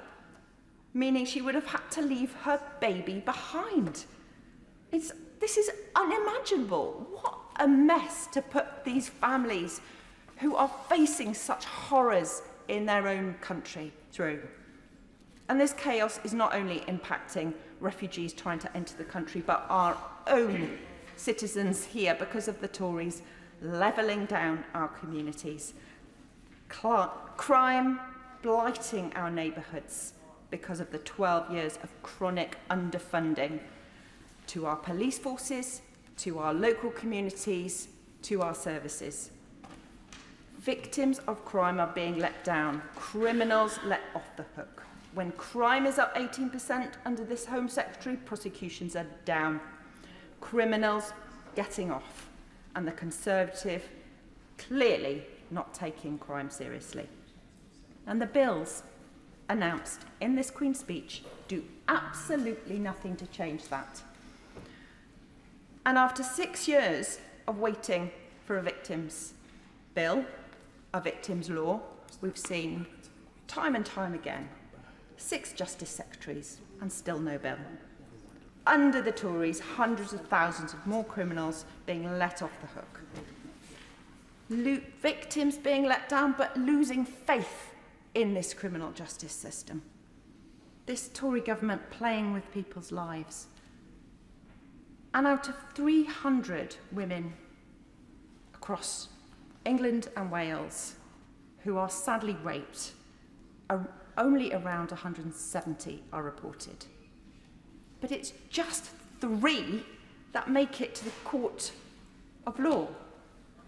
meaning she would have had to leave her baby behind. This is unimaginable. What a mess to put these families who are facing such horrors in their own country through. And this chaos is not only impacting refugees trying to enter the country, but our own citizens here because of the Tories levelling down our communities. Crime blighting our neighbourhoods because of the 12 years of chronic underfunding to our police forces, to our local communities, to our services. Victims of crime are being let down, criminals let off the hook. When crime is up 18% under this Home Secretary, prosecutions are down. Criminals getting off, and the Conservative clearly not taking crime seriously. And the bills announced in this Queen's speech do absolutely nothing to change that. And after 6 years of waiting for a victims bill, a victims law, we've seen time and time again 6 Justice Secretaries and still no bill. Under the Tories, hundreds of thousands of more criminals being let off the hook. Victims being let down, but losing faith in this criminal justice system. This Tory government playing with people's lives. And out of 300 women across England and Wales who are sadly raped, only around 170 are reported. But it's just 3 that make it to the court of law.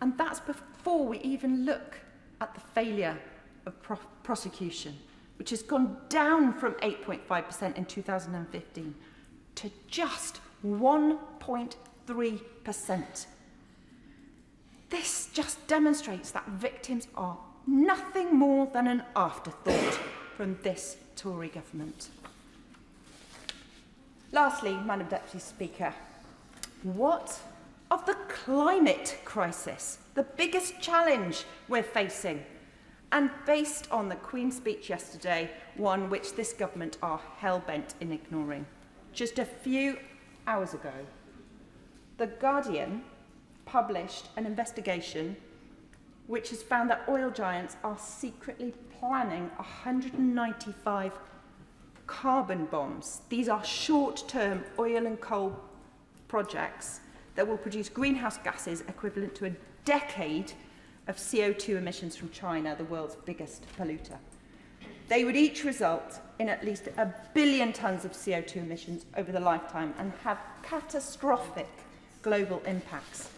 And that's before we even look at the failure of prosecution, which has gone down from 8.5% in 2015 to just 1.3%. This just demonstrates that victims are nothing more than an afterthought from this Tory government. Lastly, Madam Deputy Speaker, what of the climate crisis, the biggest challenge we're facing, and based on the Queen's speech yesterday, one which this government are hell-bent in ignoring? Just a few hours ago, The Guardian published an investigation which has found that oil giants are secretly planning 195 carbon bombs. These are short-term oil and coal projects that will produce greenhouse gases equivalent to a decade of CO2 emissions from China, the world's biggest polluter. They would each result in at least 1 billion tonnes of CO2 emissions over the lifetime and have catastrophic global impacts.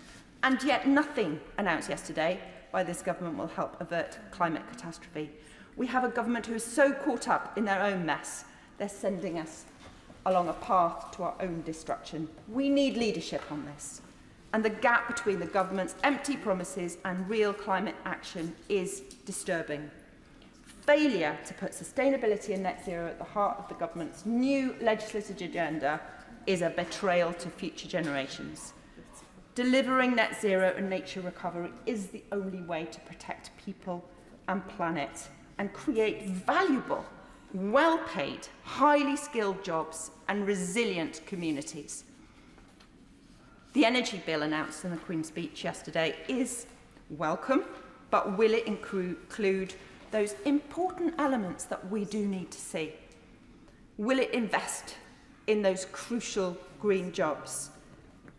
And yet nothing announced yesterday by this government will help avert climate catastrophe. We have a government who is so caught up in their own mess, they're sending us along a path to our own destruction. We need leadership on this. And the gap between the government's empty promises and real climate action is disturbing. Failure to put sustainability and net zero at the heart of the government's new legislative agenda is a betrayal to future generations. Delivering net zero and nature recovery is the only way to protect people and planet and create valuable, well-paid, highly skilled jobs and resilient communities. The energy bill announced in the Queen's speech yesterday is welcome, but will it include those important elements that we do need to see? Will it invest in those crucial green jobs?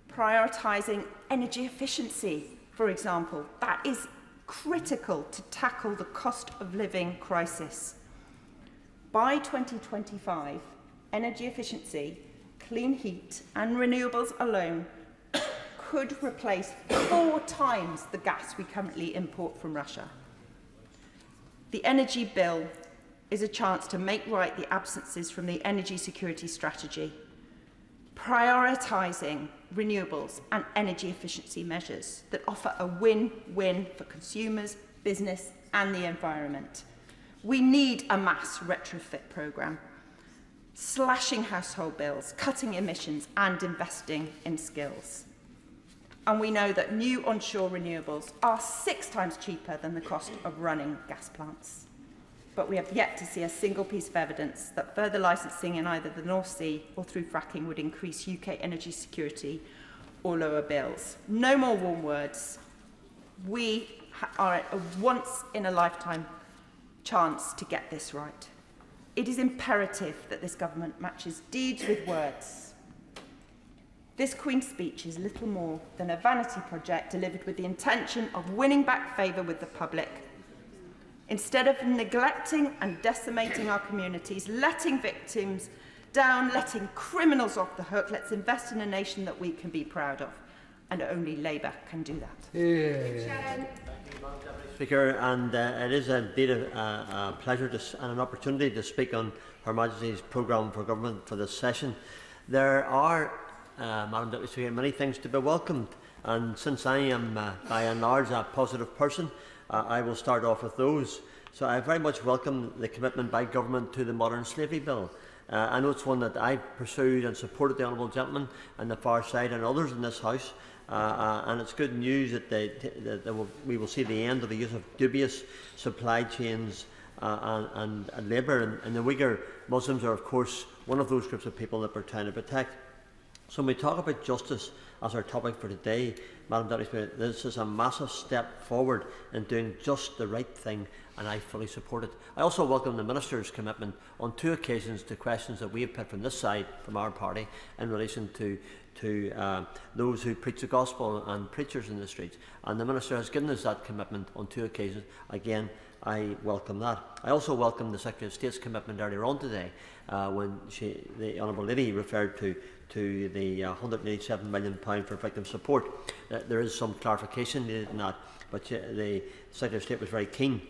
Prioritising energy efficiency, for example, that is critical to tackle the cost of living crisis. By 2025, energy efficiency, clean heat and renewables alone could replace 4 times the gas we currently import from Russia. The energy bill is a chance to make right the absences from the energy security strategy, prioritising renewables and energy efficiency measures that offer a win-win for consumers, business and the environment. We need a mass retrofit programme, slashing household bills, cutting emissions and investing in skills. And we know that new onshore renewables are 6 times cheaper than the cost of running gas plants. But we have yet to see a single piece of evidence that further licensing in either the North Sea or through fracking would increase UK energy security or lower bills. No more warm words. We are at a once-in-a-lifetime chance to get this right. It is imperative that this government matches deeds with words. This Queen's speech is little more than a vanity project delivered with the intention of winning back favour with the public. Instead of neglecting and decimating our communities, letting victims down, letting criminals off the hook, let's invest in a nation that we can be proud of. And only Labour can do that. Yeah. Speaker, and it is indeed a pleasure and an opportunity to speak on Her Majesty's programme for government for this session. There are, Madam Deputy Speaker, many things to be welcomed, and since I am by and large a positive person, I will start off with those. So I very much welcome the commitment by government to the Modern Slavery Bill. I know it's one that I pursued and supported the Honourable Gentleman and the far side and others in this House. And it's good news that we will see the end of the use of dubious supply chains and labour. And the Uyghur Muslims are, of course, one of those groups of people that we're trying to protect. So when we talk about justice as our topic for today, Madam Deputy Speaker, this is a massive step forward in doing just the right thing, and I fully support it. I also welcome the Minister's commitment on 2 occasions to questions that we have put from this side, from our party, in relation to those who preach the gospel and preachers in the streets. And the Minister has given us that commitment on 2 occasions. Again, I welcome that. I also welcome the Secretary of State's commitment earlier on today when the Honourable Lady referred to the £187 million for victim support. There is some clarification needed in that, but the Secretary of State was very keen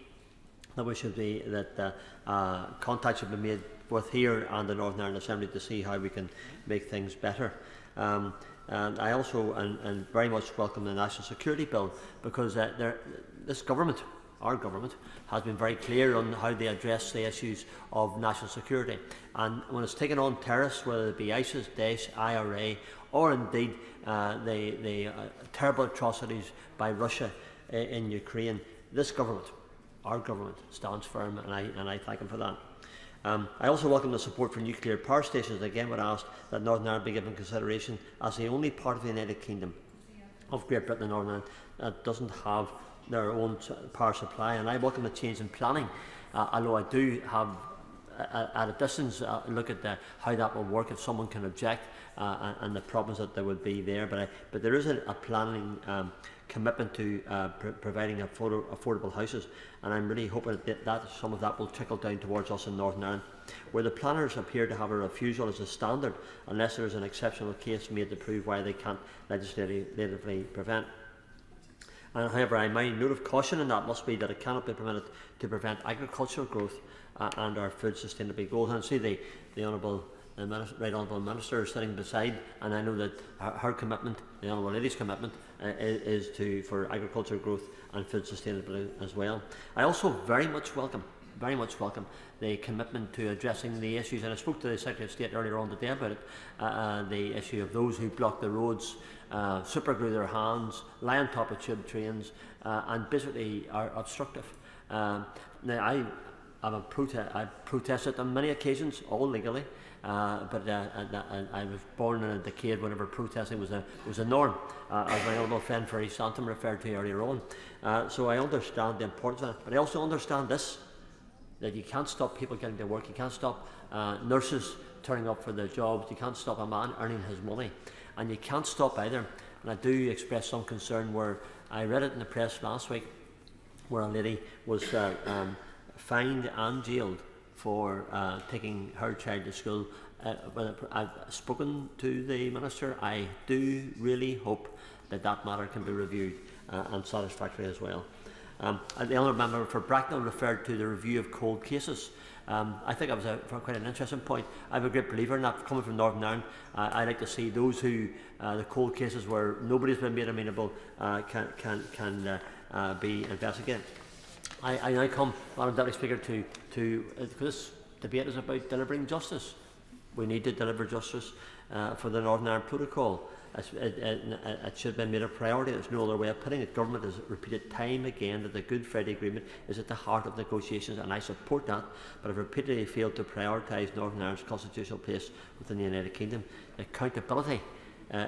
that contact should be made both here and the Northern Ireland Assembly to see how we can make things better. And I also and very much welcome the National Security Bill, because this government, our government, has been very clear on how they address the issues of national security. And when it's taken on terrorists, whether it be ISIS, Daesh, IRA, or indeed the terrible atrocities by Russia in Ukraine, this government, our government, stands firm, and I thank them for that. I also welcome the support for nuclear power stations. Again, would ask that Northern Ireland be given consideration as the only part of the United Kingdom of Great Britain and Northern Ireland that doesn't have their own power supply. And I welcome the change in planning, although I do have, at a distance, look at how that will work if someone can object and the problems that there would be there. But there is a planning commitment to providing affordable houses, and I'm really hoping that some of that will trickle down towards us in Northern Ireland, where the planners appear to have a refusal as a standard unless there is an exceptional case made to prove why they can't legislatively prevent. And however, my note of caution in that must be that it cannot be permitted to prevent agricultural growth and our food sustainability goals. And I see the Right Honourable Minister sitting beside, and I know that her commitment, the Honourable Lady's commitment, is for agricultural growth and food sustainability as well. I also very much welcome the commitment to addressing the issues, and I spoke to the Secretary of State earlier on today about it, the issue of those who block the roads, super glue their hands, lie on top of tube trains, and basically are obstructive. Now, I've protested on many occasions, all legally, but I was born in a decade whenever protesting was a norm, as my honourable friend Ferry Santom referred to earlier on. So I understand the importance of it, but I also understand this, that you can't stop people getting to work, you can't stop nurses turning up for their jobs, you can't stop a man earning his money, and you can't stop either. And I do express some concern where I read it in the press last week, where a lady was fined and jailed for taking her child to school. I've spoken to the Minister. I do really hope that matter can be reviewed and satisfactory as well. The Honourable Member for Bracknell referred to the review of cold cases. I think that was quite an interesting point. I'm a great believer in that. Coming from Northern Ireland, I like to see those who the cold cases where nobody's been made amenable can be investigated. I now come, Madam Deputy Speaker, to this debate is about delivering justice. We need to deliver justice for the Northern Ireland Protocol. It should be made a priority. There's no other way of putting it. Government has repeated time again that the Good Friday Agreement is at the heart of negotiations, and I support that, but have repeatedly failed to prioritise Northern Ireland's constitutional place within the United Kingdom. Accountability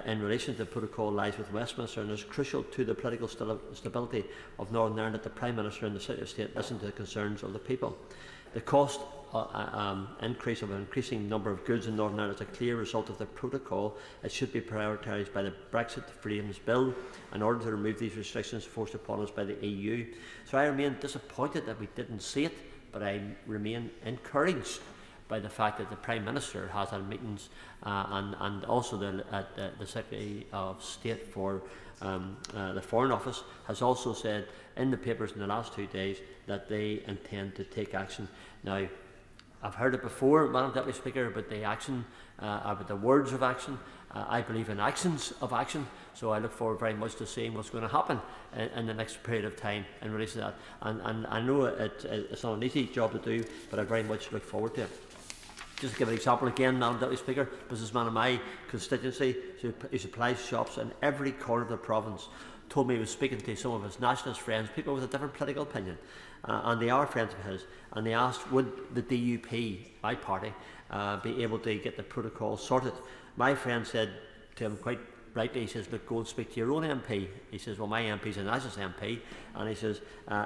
in relation to the protocol lies with Westminster, and is crucial to the political stability of Northern Ireland that the Prime Minister and the Secretary of State listen to the concerns of the people. The cost increase of an increasing number of goods in Northern Ireland is a clear result of the protocol. It should be prioritised by the Brexit Freedoms Bill in order to remove these restrictions forced upon us by the EU. So I remain disappointed that we didn't see it, but I remain encouraged by the fact that the Prime Minister has had meetings and also the Secretary of State for the Foreign Office has also said in the papers in the last 2 days that they intend to take action. Now, I've heard it before, Madam Deputy Speaker, about the action, about the words of action. I believe in actions of action, so I look forward very much to seeing what's going to happen in the next period of time in relation to that. And I know it's not an easy job to do, but I very much look forward to it. Just to give an example again, Madam Deputy Speaker, a businessman in my constituency who supplies shops in every corner of the province told me he was speaking to some of his nationalist friends, people with a different political opinion, and they are friends of his, and they asked would the DUP, my party, be able to get the protocol sorted. My friend said to him quite rightly, he says, look, go and speak to your own MP. He says, well, my MP is a nationalist MP, and he says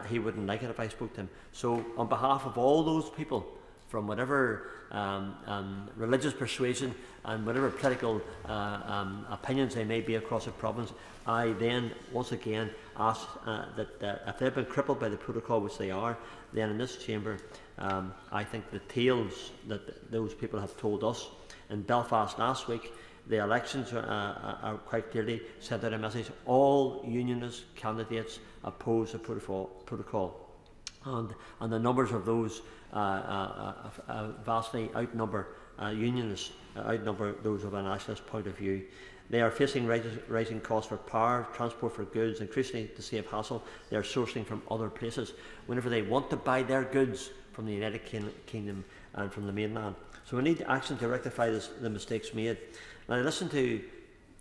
he wouldn't like it if I spoke to him. So on behalf of all those people, from whatever religious persuasion and whatever political opinions they may be across the province, I then once again ask that if they've been crippled by the protocol, which they are, then in this chamber, I think the tales that those people have told us in Belfast last week, the elections are quite clearly sent out a message. All unionist candidates oppose the protocol, and the numbers of those vastly outnumber unionists, outnumber those of a nationalist point of view. They are facing rising costs for power, transport for goods, increasingly to save hassle. They are sourcing from other places whenever they want to buy their goods from the United Kingdom and from the mainland. So we need action to rectify the mistakes made. And I listened to,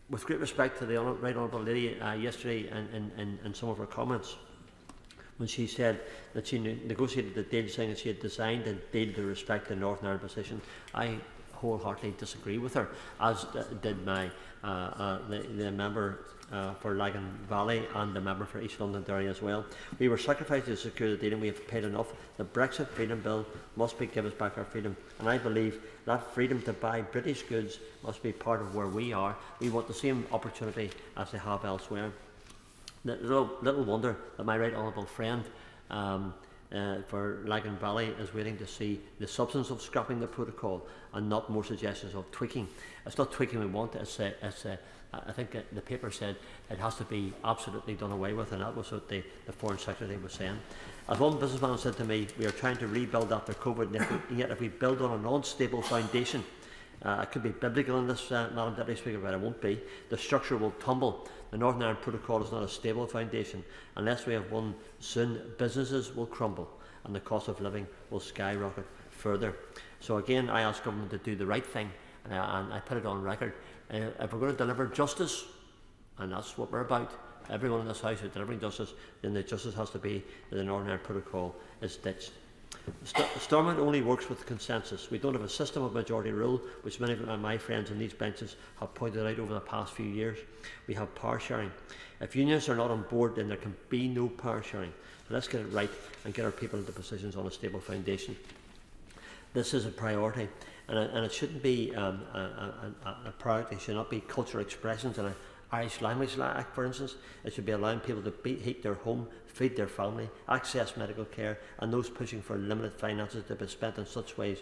with great respect to the Right Honourable Lady yesterday in some of her comments, when she said that she negotiated the deal saying that she had designed a deal to respect the Northern Ireland position. I wholeheartedly disagree with her, as did my the member for Lagan Valley and the member for East Londonderry as well. We were sacrificed to secure the deal and we have paid enough. The Brexit Freedom Bill must give us back our freedom, and I believe that freedom to buy British goods must be part of where we are. We want the same opportunity as they have elsewhere. Little wonder that my right honourable friend for Lagan Valley is waiting to see the substance of scrapping the protocol and not more suggestions of tweaking. It's not tweaking we want, I think the paper said it has to be absolutely done away with, and that was what the Foreign Secretary was saying. As one businessman said to me, we are trying to rebuild after COVID, and yet if we build on an unstable foundation, it could be biblical in this, Madam Deputy Speaker, but it won't be. The structure will tumble. The Northern Ireland Protocol is not a stable foundation. Unless we have one soon, businesses will crumble and the cost of living will skyrocket further. So again, I ask government to do the right thing, and I put it on record. If we're going to deliver justice, and that's what we're about, everyone in this House is delivering justice, then the justice has to be that the Northern Ireland Protocol is ditched. Stormont only works with consensus. We don't have a system of majority rule, which many of my friends on these benches have pointed out over the past few years. We have power sharing. If unions are not on board, then there can be no power sharing. So let's get it right and get our people into positions on a stable foundation. This is a priority, and it shouldn't be a priority. It should not be cultural expressions in an Irish Language Act, for instance. It should be allowing people to heat their home, feed their family, access medical care, and those pushing for limited finances to be spent in such ways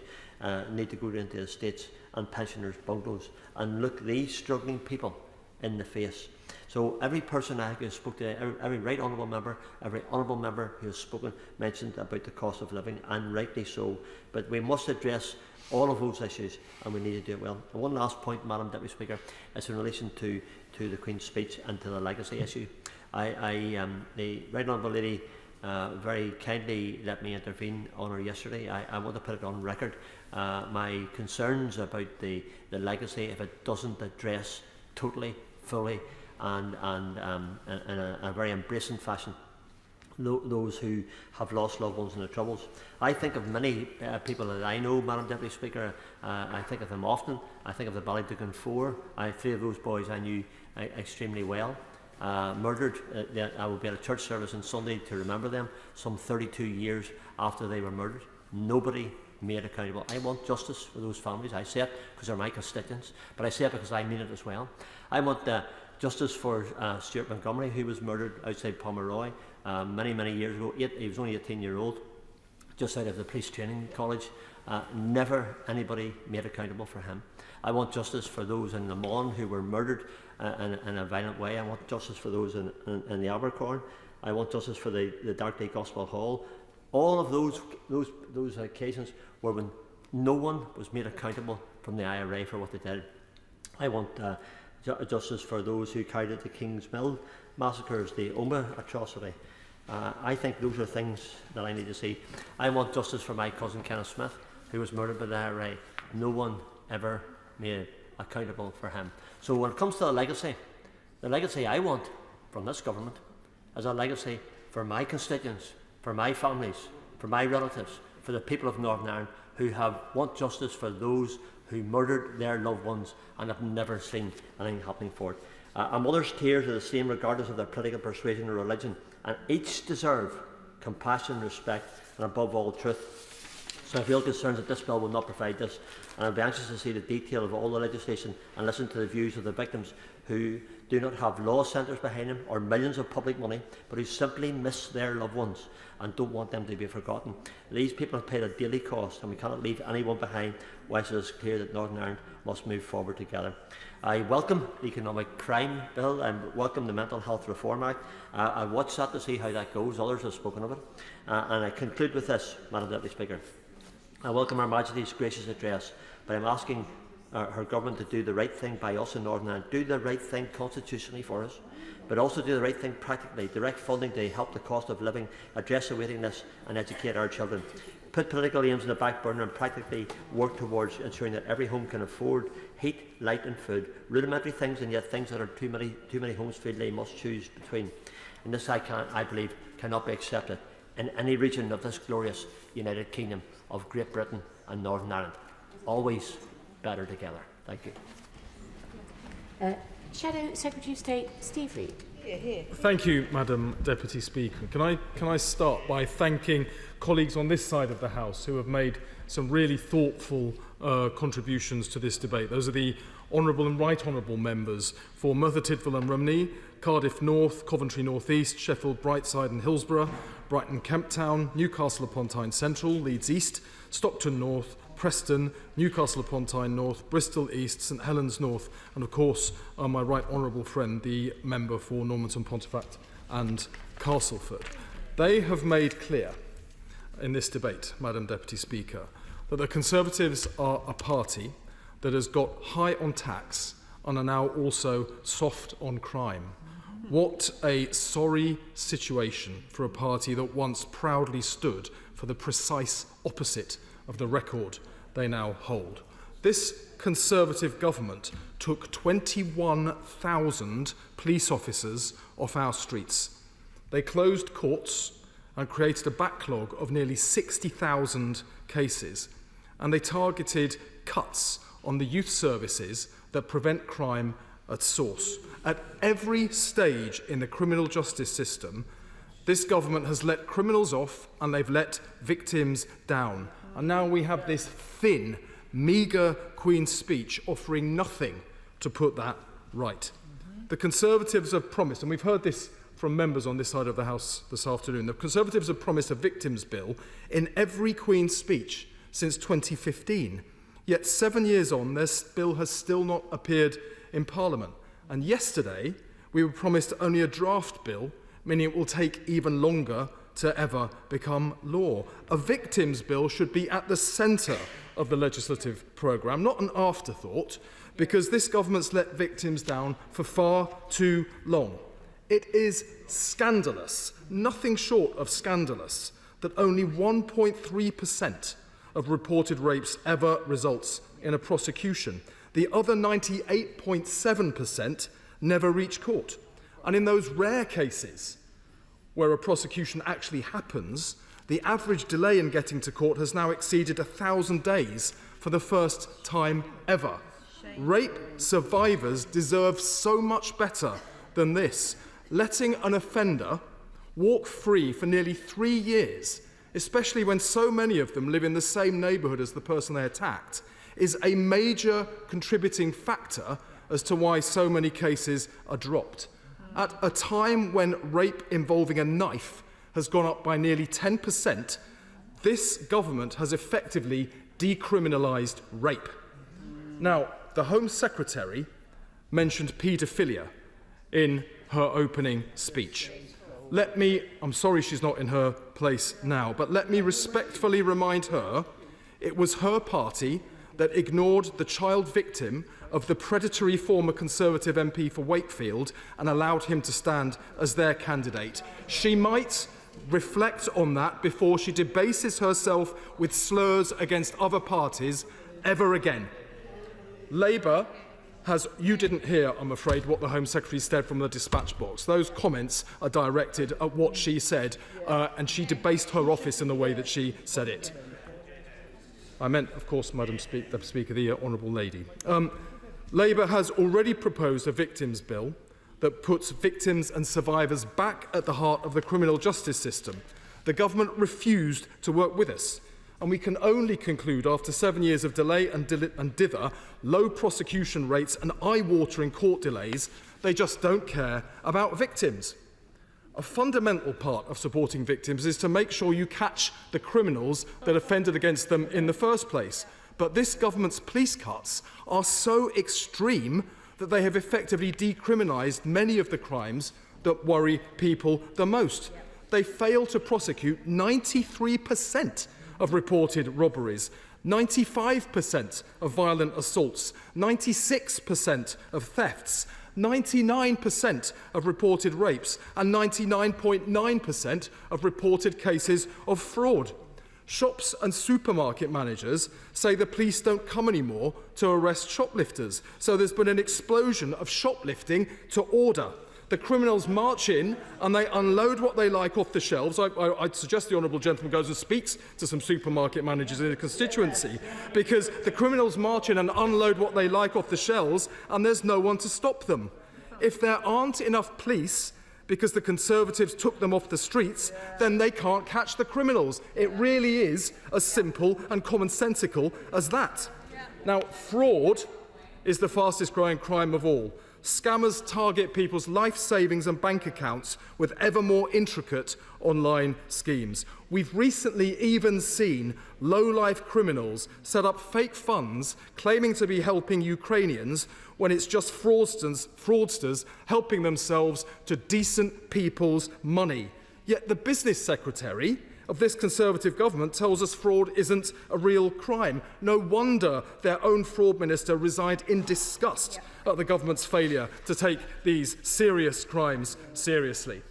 need to go into estates and pensioners' bungalows and look these struggling people in the face. So every person I have spoken to, every right honourable member, every honourable member who has spoken mentioned about the cost of living, and rightly so. But we must address all of those issues, and we need to do it well. And one last point, Madam Deputy Speaker, is in relation to the Queen's speech and to the legacy issue. The Right Honourable Lady very kindly let me intervene on her yesterday. I want to put it on record. My concerns about the legacy, if it doesn't address totally, fully, and in a very embracing fashion those who have lost loved ones in their troubles. I think of many people that I know, Madam Deputy Speaker. I think of them often. I think of the Ballydugan Four. Three of those boys I knew extremely well. Murdered. I will be at a church service on Sunday to remember them, some 32 years after they were murdered. Nobody made accountable. I want justice for those families. I say it because they're my constituents, but I say it because I mean it as well. I want justice for Stuart Montgomery, who was murdered outside Pomeroy many years ago. He was only 18 years old. just out of the police training college. Never anybody made accountable for him. I want justice for those in Le Mans who were murdered in a violent way. I want justice for those in the Abercorn. I want justice for the Darkley Gospel Hall. All of those occasions were when no one was made accountable from the IRA for what they did. I want justice for those who carried out the King's Mill massacres, the Oma atrocity. I think those are things that I need to see. I want justice for my cousin Kenneth Smith, who was murdered by the IRA. No one ever made accountable for him. So when it comes to the legacy I want from this government is a legacy for my constituents, for my families, for my relatives, for the people of Northern Ireland who want justice for those who murdered their loved ones and have never seen anything happening for it. A mother's tears are the same regardless of their political persuasion or religion, and each deserve compassion, respect, and above all, truth. So I feel concerned that this bill will not provide this, and I'll be anxious to see the detail of all the legislation and listen to the views of the victims who do not have law centres behind them or millions of public money, but who simply miss their loved ones and don't want them to be forgotten. These people have paid a daily cost, and we cannot leave anyone behind whilst it is clear that Northern Ireland must move forward together. I welcome the Economic Crime Bill and welcome the Mental Health Reform Act. I watch that to see how that goes. Others have spoken of it. And I conclude with this, Madam Deputy Speaker. I welcome Her Majesty's gracious address, but I'm asking her government to do the right thing by us in Northern Ireland, do the right thing constitutionally for us, but also do the right thing practically, direct funding to help the cost of living, address the waiting list and educate our children. Put political aims in the back burner and practically work towards ensuring that every home can afford heat, light and food, rudimentary things, and yet things that are too many homes feel they must choose between. And this, I believe, cannot be accepted in any region of this glorious United Kingdom of Great Britain and Northern Ireland. Always better together. Thank you. Shadow Secretary of State Steve Reid. Thank you, Madam Deputy Speaker. Can I start by thanking colleagues on this side of the House who have made some really thoughtful contributions to this debate. Those are the Honourable and Right Honourable members for Merthyr Tydfil and Rumney, Cardiff North, Coventry North East, Sheffield Brightside and Hillsborough, Brighton Kemp Town, Newcastle upon Tyne Central, Leeds East, Stockton North, Preston, Newcastle upon Tyne North, Bristol East, St Helens North, and of course my right honourable friend, the member for Normanton Pontefract and Castleford. They have made clear in this debate, Madam Deputy Speaker, that the Conservatives are a party that has got high on tax and are now also soft on crime. What a sorry situation for a party that once proudly stood for the precise opposite of the record they now hold. This Conservative government took 21,000 police officers off our streets. They closed courts and created a backlog of nearly 60,000 cases. And they targeted cuts on the youth services that prevent crime at source. At every stage in the criminal justice system, this government has let criminals off and they've let victims down. And now we have this thin, meagre Queen's speech offering nothing to put that right. The Conservatives have promised, and we've heard this from members on this side of the House this afternoon, the Conservatives have promised a victims bill in every Queen's speech since 2015. Yet 7 years on, this bill has still not appeared in Parliament. And yesterday, we were promised only a draft bill, meaning it will take even longer to ever become law. A victims bill should be at the centre of the legislative programme, not an afterthought, because this government's let victims down for far too long. It is scandalous, nothing short of scandalous, that only 1.3% of reported rapes ever results in a prosecution. The other 98.7% never reach court. And in those rare cases where a prosecution actually happens, the average delay in getting to court has now exceeded 1,000 days for the first time ever. Rape survivors deserve so much better than this. Letting an offender walk free for nearly 3 years, especially when so many of them live in the same neighbourhood as the person they attacked, is a major contributing factor as to why so many cases are dropped. At a time when rape involving a knife has gone up by nearly 10%, this government has effectively decriminalised rape. Now, the Home Secretary mentioned paedophilia in her opening speech. I'm sorry she's not in her place now, but let me respectfully remind her it was her party that ignored the child victim of the predatory former Conservative MP for Wakefield and allowed him to stand as their candidate. She might reflect on that before she debases herself with slurs against other parties ever again. Labour you didn't hear, I'm afraid, what the Home Secretary said from the dispatch box. Those comments are directed at what she said, and she debased her office in the way that she said it. I meant, of course, Madam Speaker, the Honourable Lady. Labour has already proposed a victims bill that puts victims and survivors back at the heart of the criminal justice system. The government refused to work with us, and we can only conclude after 7 years of delay and dither, low prosecution rates and eye-watering court delays, they just don't care about victims. A fundamental part of supporting victims is to make sure you catch the criminals that offended against them in the first place. But this government's police cuts are so extreme that they have effectively decriminalised many of the crimes that worry people the most. They fail to prosecute 93% of reported robberies, 95% of violent assaults, 96% of thefts, 99% of reported rapes, and 99.9% of reported cases of fraud. Shops and supermarket managers say the police don't come anymore to arrest shoplifters, so there's been an explosion of shoplifting to order. The criminals march in and they unload what they like off the shelves. I'd suggest the honourable gentleman goes and speaks to some supermarket managers in a constituency, because the criminals march in and unload what they like off the shelves and there's no one to stop them. If there aren't enough police because the Conservatives took them off the streets, then they can't catch the criminals. It really is as simple and commonsensical as that. Now, fraud is the fastest growing crime of all. Scammers target people's life savings and bank accounts with ever more intricate online schemes. We've recently even seen low-life criminals set up fake funds claiming to be helping Ukrainians when it's just fraudsters helping themselves to decent people's money. Yet the business secretary of this Conservative government tells us fraud isn't a real crime. No wonder their own fraud minister resigned in disgust at the government's failure to take these serious crimes seriously.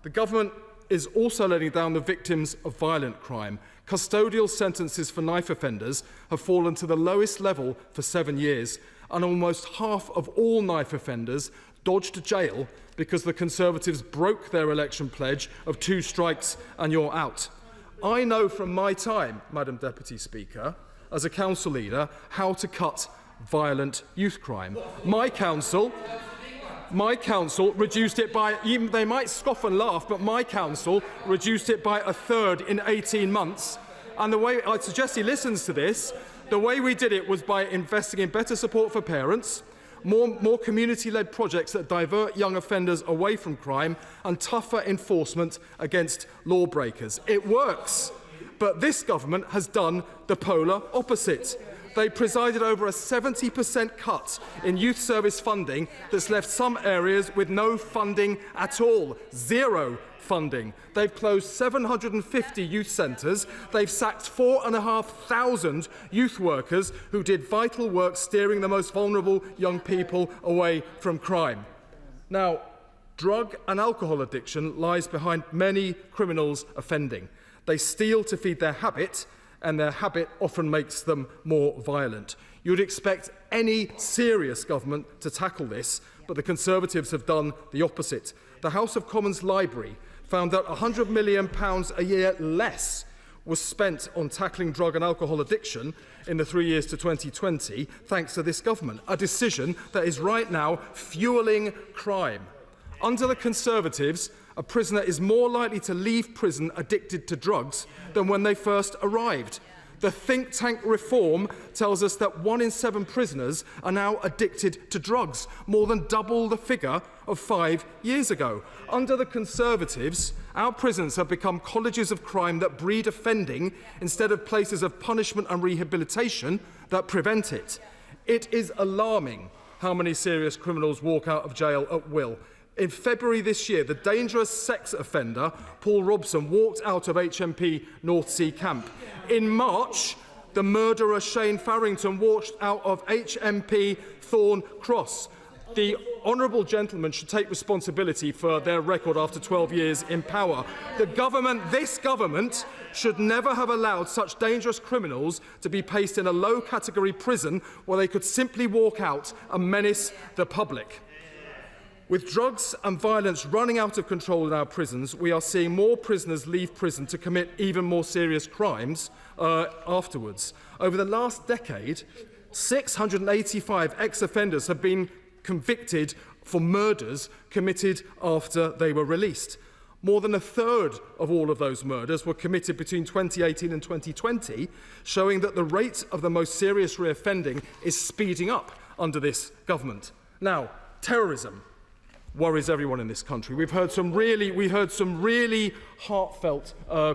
The government is also letting down the victims of violent crime. Custodial sentences for knife offenders have fallen to the lowest level for 7 years, and almost half of all knife offenders dodged jail because the Conservatives broke their election pledge of 2 strikes and you're out. I know from my time, Madam Deputy Speaker, as a council leader, how to cut violent youth crime. My council reduced it by, they might scoff and laugh, but my council reduced it by 1/3 in 18 months. And the way, I'd suggest he listens to this, the way we did it was by investing in better support for parents, more community-led projects that divert young offenders away from crime, and tougher enforcement against lawbreakers. It works, but this government has done the polar opposite. They presided over a 70% cut in youth service funding that's left some areas with no funding at all, 0 funding. They've closed 750 youth centres. They've sacked 4,500 youth workers who did vital work steering the most vulnerable young people away from crime. Now, drug and alcohol addiction lies behind many criminals offending. They steal to feed their habit, and their habit often makes them more violent. You'd expect any serious government to tackle this, but the Conservatives have done the opposite. The House of Commons Library found that £100 million a year less was spent on tackling drug and alcohol addiction in the 3 years to 2020, thanks to this government, a decision that is right now fuelling crime. Under the Conservatives, a prisoner is more likely to leave prison addicted to drugs than when they first arrived. The think tank Reform tells us that 1 in 7 prisoners are now addicted to drugs, more than double the figure of 5 years ago. Under the Conservatives, our prisons have become colleges of crime that breed offending instead of places of punishment and rehabilitation that prevent it. It is alarming how many serious criminals walk out of jail at will. In February this year, the dangerous sex offender Paul Robson walked out of HMP North Sea Camp. In March, the murderer Shane Farrington walked out of HMP Thorn Cross. The honourable gentleman should take responsibility for their record after 12 years in power. This government, should never have allowed such dangerous criminals to be placed in a low-category prison where they could simply walk out and menace the public. With drugs and violence running out of control in our prisons, we are seeing more prisoners leave prison to commit even more serious crimes afterwards. Over the last decade, 685 ex-offenders have been convicted for murders committed after they were released. More than a third of all of those murders were committed between 2018 and 2020, showing that the rate of the most serious reoffending is speeding up under this government. Now, terrorism worries everyone in this country. We heard some really heartfelt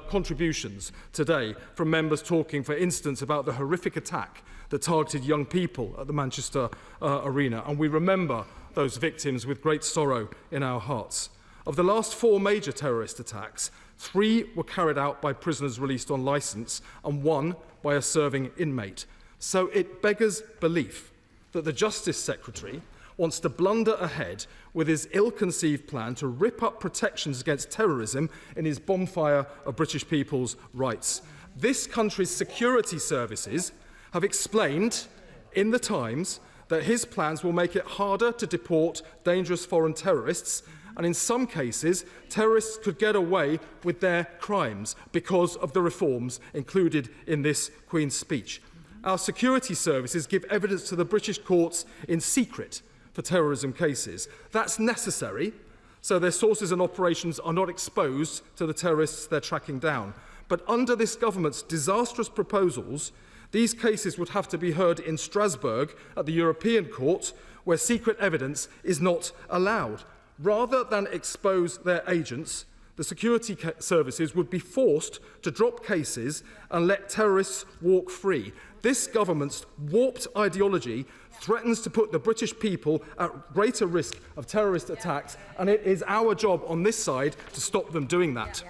contributions today from members talking, for instance, about the horrific attack that targeted young people at the Manchester Arena, and we remember those victims with great sorrow in our hearts. Of the last 4 major terrorist attacks, 3 were carried out by prisoners released on licence and 1 by a serving inmate. So it beggars belief that the Justice Secretary wants to blunder ahead with his ill-conceived plan to rip up protections against terrorism in his bonfire of British people's rights. This country's security services have explained in the Times that his plans will make it harder to deport dangerous foreign terrorists, and in some cases, terrorists could get away with their crimes because of the reforms included in this Queen's speech. Our security services give evidence to the British courts in secret for terrorism cases. That's necessary, so their sources and operations are not exposed to the terrorists they're tracking down. But under this government's disastrous proposals, these cases would have to be heard in Strasbourg at the European Court, where secret evidence is not allowed. Rather than expose their agents, the security services would be forced to drop cases and let terrorists walk free. This government's warped ideology threatens to put the British people at greater risk of terrorist attacks, and it is our job on this side to stop them doing that.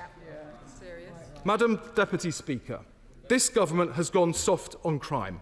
Madam Deputy Speaker, this government has gone soft on crime.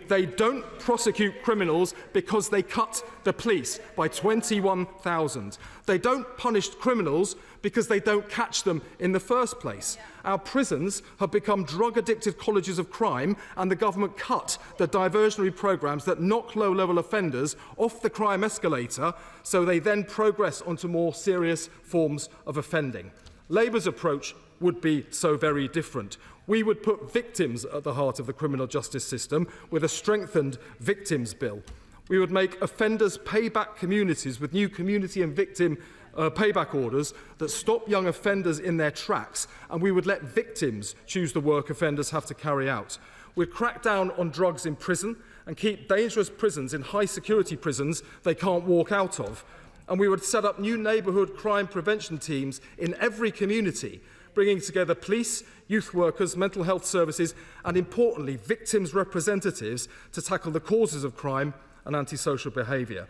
They don't prosecute criminals because they cut the police by 21,000. They don't punish criminals because they don't catch them in the first place. Our prisons have become drug-addicted colleges of crime, and the government cut the diversionary programmes that knock low-level offenders off the crime escalator so they then progress onto more serious forms of offending. Labour's approach would be so very different. We would put victims at the heart of the criminal justice system with a strengthened victims bill. We would make offenders pay back communities with new community and victim payback orders that stop young offenders in their tracks, and we would let victims choose the work offenders have to carry out. We'd crack down on drugs in prison and keep dangerous prisons in high-security prisons they can't walk out of. And we would set up new neighbourhood crime prevention teams in every community, bringing together police, youth workers, mental health services, and importantly, victims' representatives to tackle the causes of crime and antisocial behaviour.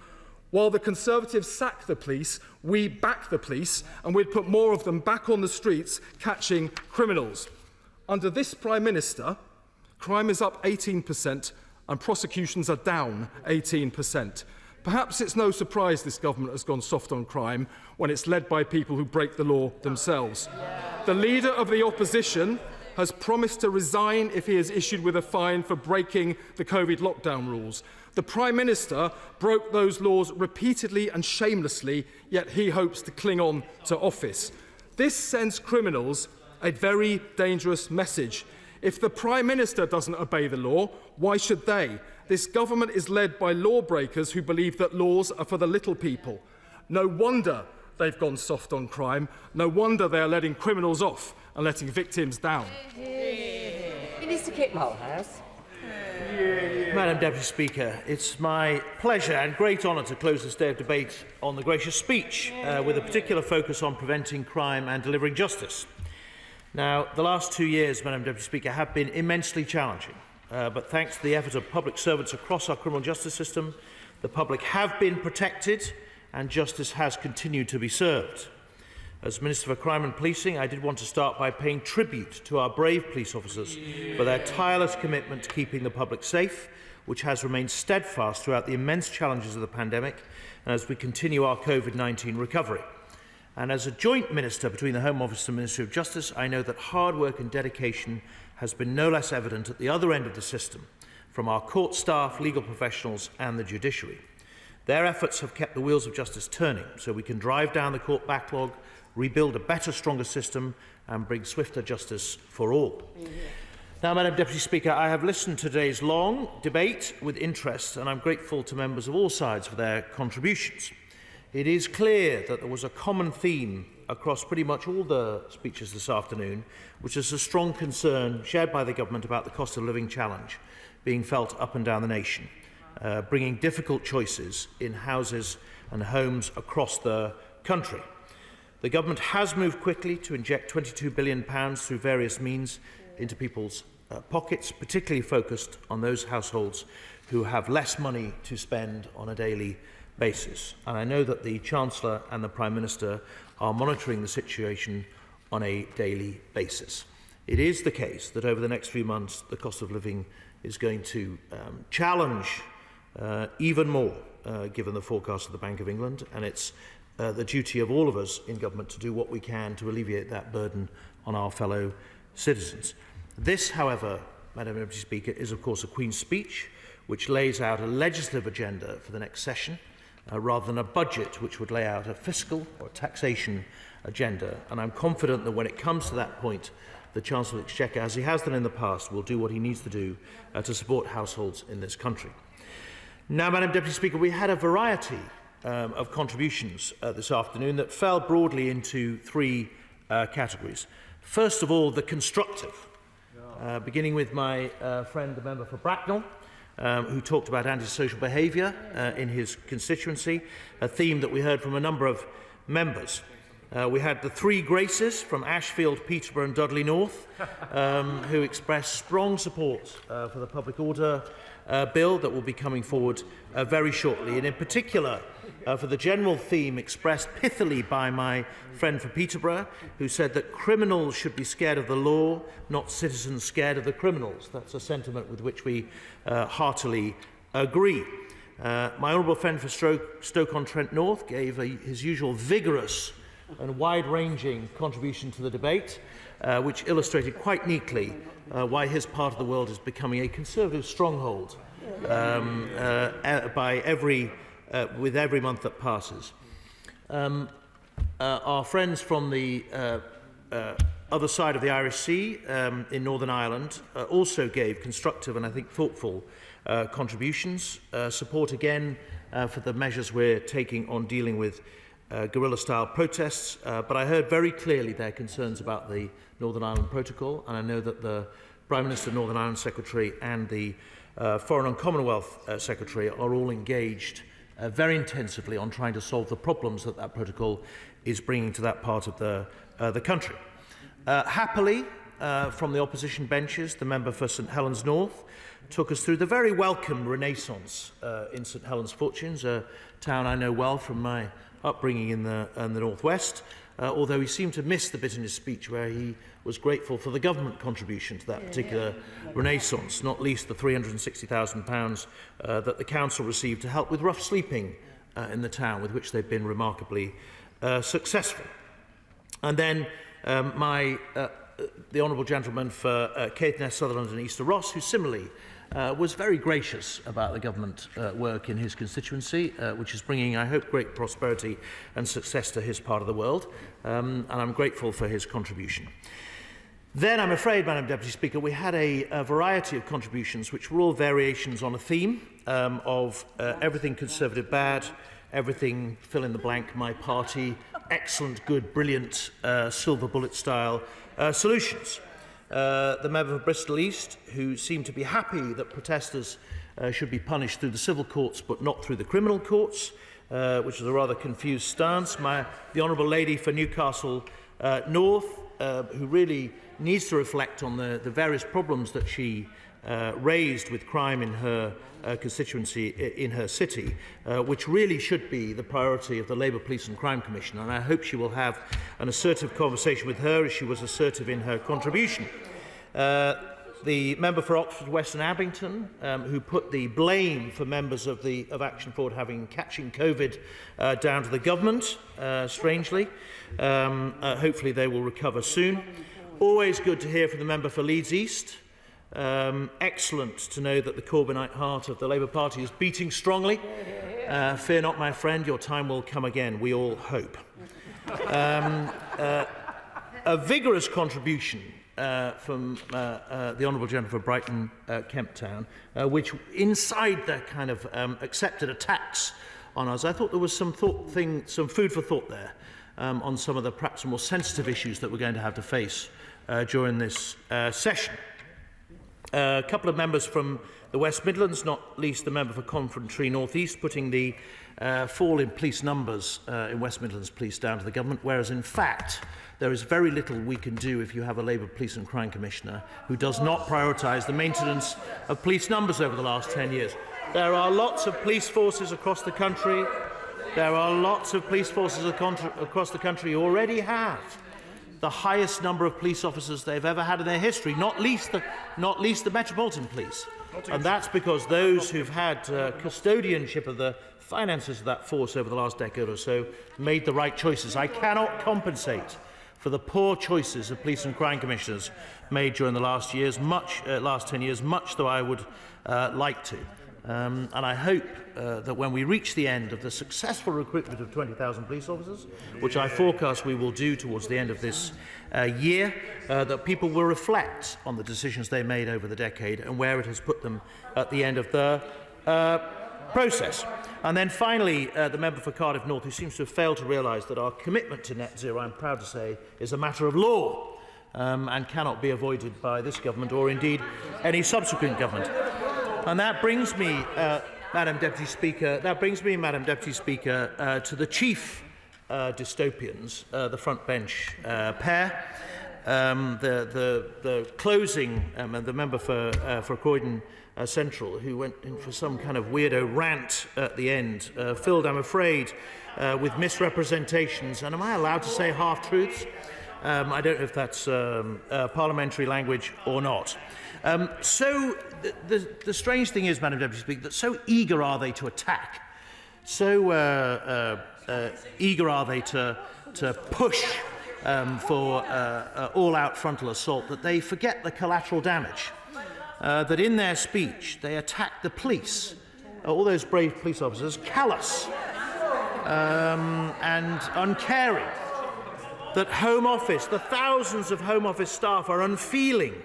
While the Conservatives sack the police, we back the police, and we'd put more of them back on the streets catching criminals. Under this Prime Minister, crime is up 18% and prosecutions are down 18%. Perhaps it's no surprise this government has gone soft on crime when it's led by people who break the law themselves. The Leader of the Opposition has promised to resign if he is issued with a fine for breaking the COVID lockdown rules. The Prime Minister broke those laws repeatedly and shamelessly, yet he hopes to cling on to office. This sends criminals a very dangerous message. If the Prime Minister doesn't obey the law, why should they? This government is led by lawbreakers who believe that laws are for the little people. No wonder they've gone soft on crime. No wonder they are letting criminals off and letting victims down. Minister Kit Mulhouse. Madam Deputy Speaker, it's my pleasure and great honour to close this day of debate on the gracious speech with a particular focus on preventing crime and delivering justice. Now, the last 2 years, Madam Deputy Speaker, have been immensely challenging, but thanks to the effort of public servants across our criminal justice system, the public have been protected and justice has continued to be served. As Minister for Crime and Policing, I did want to start by paying tribute to our brave police officers for their tireless commitment to keeping the public safe, which has remained steadfast throughout the immense challenges of the pandemic and as we continue our COVID-19 recovery. And as a joint minister between the Home Office and the Ministry of Justice, I know that hard work and dedication has been no less evident at the other end of the system, from our court staff, legal professionals and the judiciary. Their efforts have kept the wheels of justice turning so we can drive down the court backlog, rebuild a better, stronger system and bring swifter justice for all. Now, Madam Deputy Speaker, I have listened to today's long debate with interest and I'm grateful to members of all sides for their contributions. It is clear that there was a common theme across pretty much all the speeches this afternoon, which is a strong concern shared by the government about the cost of living challenge being felt up and down the nation, bringing difficult choices in houses and homes across the country. The government has moved quickly to inject £22 billion through various means into people's pockets, particularly focused on those households who have less money to spend on a daily basis. And I know that the Chancellor and the Prime Minister are monitoring the situation on a daily basis. It is the case that over the next few months the cost of living is going to challenge even more given the forecast of the Bank of England, and it's the duty of all of us in government to do what we can to alleviate that burden on our fellow citizens. This, however, Madam Deputy Speaker, is of course a Queen's speech which lays out a legislative agenda for the next session rather than a budget which would lay out a fiscal or taxation agenda. And I'm confident that when it comes to that point, the Chancellor of the Exchequer, as he has done in the past, will do what he needs to do to support households in this country. Now, Madam Deputy Speaker, we had a variety of contributions this afternoon that fell broadly into three categories. First of all, the constructive, beginning with my friend, the member for Bracknell, who talked about antisocial behaviour in his constituency, a theme that we heard from a number of members. We had the three Graces from Ashfield, Peterborough and Dudley North, who expressed strong support for the public order bill that will be coming forward very shortly, and in particular for the general theme expressed pithily by my friend for Peterborough, who said that criminals should be scared of the law, not citizens scared of the criminals. That's a sentiment with which we heartily agree. My honourable friend for Stoke-on-Trent North gave his usual vigorous and wide-ranging contribution to the debate, which illustrated quite neatly why his part of the world is becoming a conservative stronghold with every month that passes. Our friends from the other side of the Irish Sea in Northern Ireland also gave constructive and I think thoughtful contributions, support again for the measures we're taking on dealing with guerrilla-style protests, but I heard very clearly their concerns about the Northern Ireland Protocol, and I know that the Prime Minister, Northern Ireland Secretary and the Foreign and Commonwealth Secretary are all engaged very intensively on trying to solve the problems that that protocol is bringing to that part of the country. Happily, from the opposition benches, the member for St Helens North took us through the very welcome renaissance in St Helens Fortunes, a town I know well from my upbringing in the northwest, although he seemed to miss the bit in his speech where he was grateful for the government contribution to that particular renaissance, not least the £360,000 that the council received to help with rough sleeping in the town, with which they've been remarkably successful. And then the honourable gentleman for Caithness, Sutherland and Easter Ross, who similarly was very gracious about the government work in his constituency, which is bringing, I hope, great prosperity and success to his part of the world, and I'm grateful for his contribution. Then, I'm afraid, Madam Deputy Speaker, we had a variety of contributions which were all variations on a theme of everything Conservative bad, everything fill in the blank my party, excellent, good, brilliant, silver bullet style solutions. the member for Bristol East, who seemed to be happy that protesters should be punished through the civil courts but not through the criminal courts, which is a rather confused stance. The Honourable Lady for Newcastle North, who really needs to reflect on the various problems that she raised with crime in her constituency, in her city, which really should be the priority of the Labour Police and Crime Commission. And I hope she will have an assertive conversation with her, as she was assertive in her contribution. The member for Oxford Western Abington, who put the blame for members of Action Forward catching COVID down to the government, strangely. Hopefully they will recover soon. Always good to hear from the member for Leeds East. Excellent to know that the Corbynite heart of the Labour Party is beating strongly. Fear not, my friend, your time will come again, we all hope. A vigorous contribution from the Honourable Gentleman for Brighton Kemp Town, which inside the kind of accepted attacks on us, I thought there was some food for thought there on some of the perhaps more sensitive issues that we're going to have to face during this session. A couple of members from the West Midlands, not least the member for Coventry North East, putting the fall in police numbers in West Midlands Police down to the government, whereas in fact there is very little we can do if you have a Labour Police and Crime Commissioner who does not prioritise the maintenance of police numbers over the last 10 years. There are lots of police forces across the country. There are lots of police forces across the country who already have the highest number of police officers they've ever had in their history, not least the Metropolitan Police. And that's because those who've had custodianship of the finances of that force over the last decade or so made the right choices. I cannot compensate for the poor choices of police and crime commissioners made during the last 10 years, much though I would like to. And I hope that when we reach the end of the successful recruitment of 20,000 police officers, which I forecast we will do towards the end of this year, that people will reflect on the decisions they made over the decade and where it has put them at the end of the process. And then finally, the member for Cardiff North, who seems to have failed to realise that our commitment to net zero, I'm proud to say, is a matter of law and cannot be avoided by this government or indeed any subsequent government. And that brings me, Madam Deputy Speaker, to the chief dystopians, the front bench pair, the closing, the member for Croydon Central, who went in for some kind of weirdo rant at the end, filled, I'm afraid, with misrepresentations. And am I allowed to say half-truths? I don't know if that's parliamentary language or not. So the strange thing is, Madam Deputy Speaker, that so eager are they to attack, so eager are they to push for all-out frontal assault, that they forget the collateral damage. That in their speech they attack the police, all those brave police officers, callous and uncaring. That Home Office, the thousands of Home Office staff are unfeeling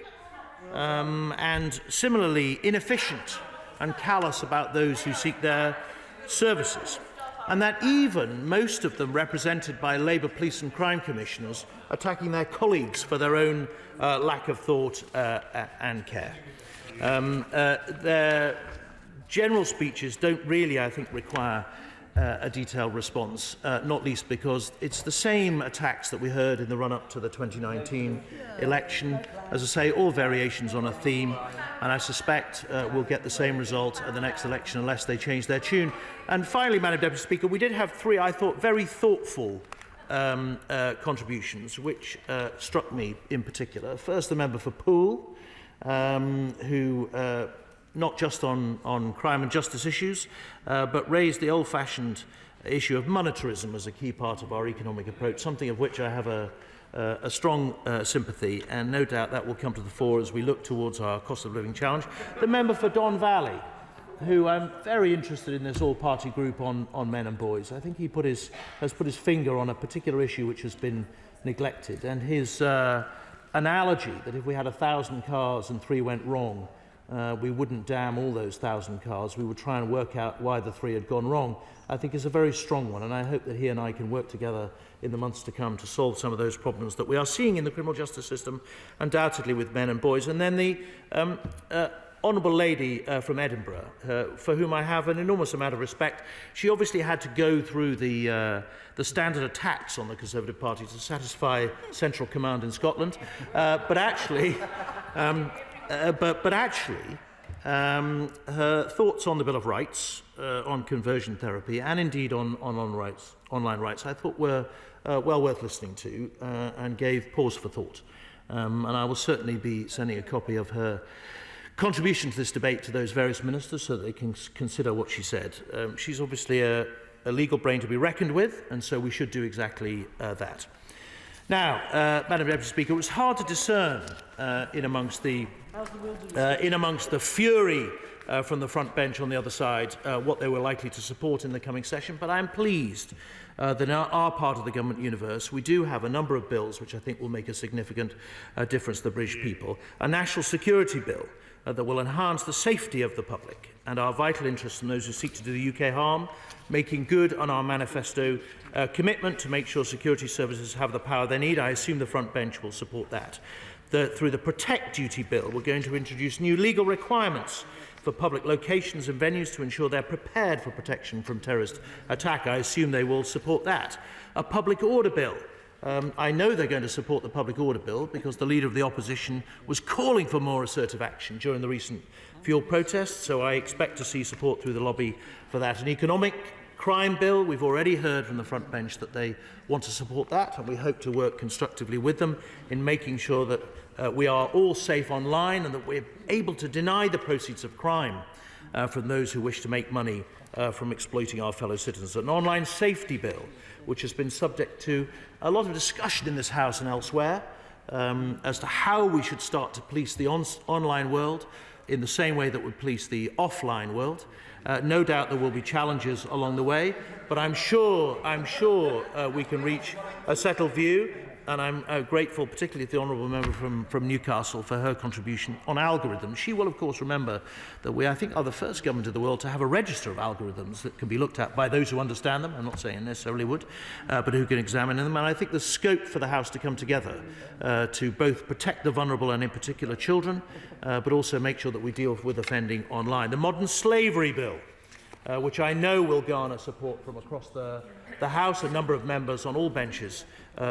and similarly inefficient and callous about those who seek their services. And that even most of them represented by Labour Police and Crime Commissioners attacking their colleagues for their own lack of thought and care. Their general speeches don't really, I think, require a detailed response, not least because it's the same attacks that we heard in the run-up to the 2019 election. As I say, all variations on a theme, and I suspect we'll get the same result at the next election unless they change their tune. And finally, Madam Deputy Speaker, we did have three, I thought, very thoughtful contributions, which struck me in particular. First, the member for Poole, who not just on crime and justice issues, but raised the old-fashioned issue of monetarism as a key part of our economic approach, something of which I have a strong sympathy, and no doubt that will come to the fore as we look towards our cost of living challenge. The member for Don Valley, who I'm very interested in this all-party group on men and boys. I think he has put his finger on a particular issue which has been neglected, and his analogy that if we had 1,000 cars and 3 went wrong, we wouldn't damn all those 1,000 cars. We would try and work out why the 3 had gone wrong, I think is a very strong one. And I hope that he and I can work together in the months to come to solve some of those problems that we are seeing in the criminal justice system, undoubtedly with men and boys. And then the honourable lady from Edinburgh, for whom I have an enormous amount of respect. She obviously had to go through the standard attacks on the Conservative Party to satisfy Central Command in Scotland, but actually, her thoughts on the Bill of Rights, on conversion therapy, and indeed on online rights, I thought were well worth listening to and gave pause for thought. And I will certainly be sending a copy of her contribution to this debate to those various ministers so that they can consider what she said. She's obviously a legal brain to be reckoned with, and so we should do exactly that. Now, Madam Deputy Speaker, it was hard to discern in amongst the fury from the front bench on the other side what they were likely to support in the coming session, but I'm pleased that in our part of the government universe we do have a number of bills which I think will make a significant difference to the British people. A national security bill that will enhance the safety of the public and our vital interests in those who seek to do the UK harm, making good on our manifesto commitment to make sure security services have the power they need. I assume the front bench will support that. Through the Protect Duty Bill, we're going to introduce new legal requirements for public locations and venues to ensure they're prepared for protection from terrorist attack. I assume they will support that. A public order bill. I know they're going to support the public order bill because the Leader of the Opposition was calling for more assertive action during the recent fuel protests, so I expect to see support through the lobby for that. An economic crime bill, we've already heard from the front bench that they want to support that, and we hope to work constructively with them in making sure that we are all safe online and that we're able to deny the proceeds of crime from those who wish to make money from exploiting our fellow citizens. An online safety bill, which has been subject to a lot of discussion in this House and elsewhere as to how we should start to police the online world in the same way that we police the offline world. No doubt there will be challenges along the way, but I'm sure we can reach a settled view, and I'm grateful particularly to the honourable member from Newcastle for her contribution on algorithms. She will of course remember that we, I think, are the first government in the world to have a register of algorithms that can be looked at by those who understand them. I'm not saying necessarily would, but who can examine them. And I think there's scope for the House to come together to both protect the vulnerable and in particular children, but also make sure that we deal with offending online. The Modern Slavery Bill, which I know will garner support from across the House. A number of members on all benches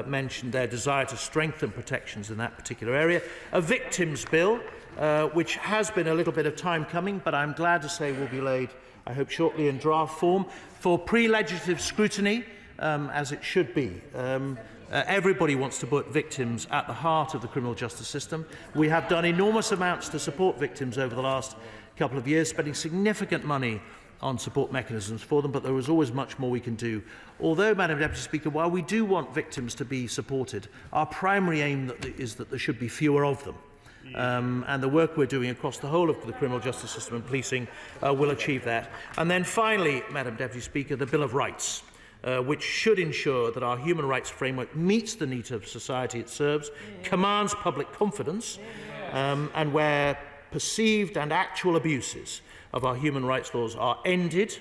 mentioned their desire to strengthen protections in that particular area. A Victims Bill, which has been a little bit of time coming, but I'm glad to say will be laid, I hope, shortly in draft form for pre-legislative scrutiny, as it should be. Everybody wants to put victims at the heart of the criminal justice system. We have done enormous amounts to support victims over the last couple of years, spending significant money on support mechanisms for them, but there is always much more we can do. Although, Madam Deputy Speaker, while we do want victims to be supported, our primary aim is that there should be fewer of them. And the work we're doing across the whole of the criminal justice system and policing will achieve that. And then finally, Madam Deputy Speaker, the Bill of Rights, which should ensure that our human rights framework meets the needs of society it serves, commands public confidence, and where perceived and actual abuses of our human rights laws are ended,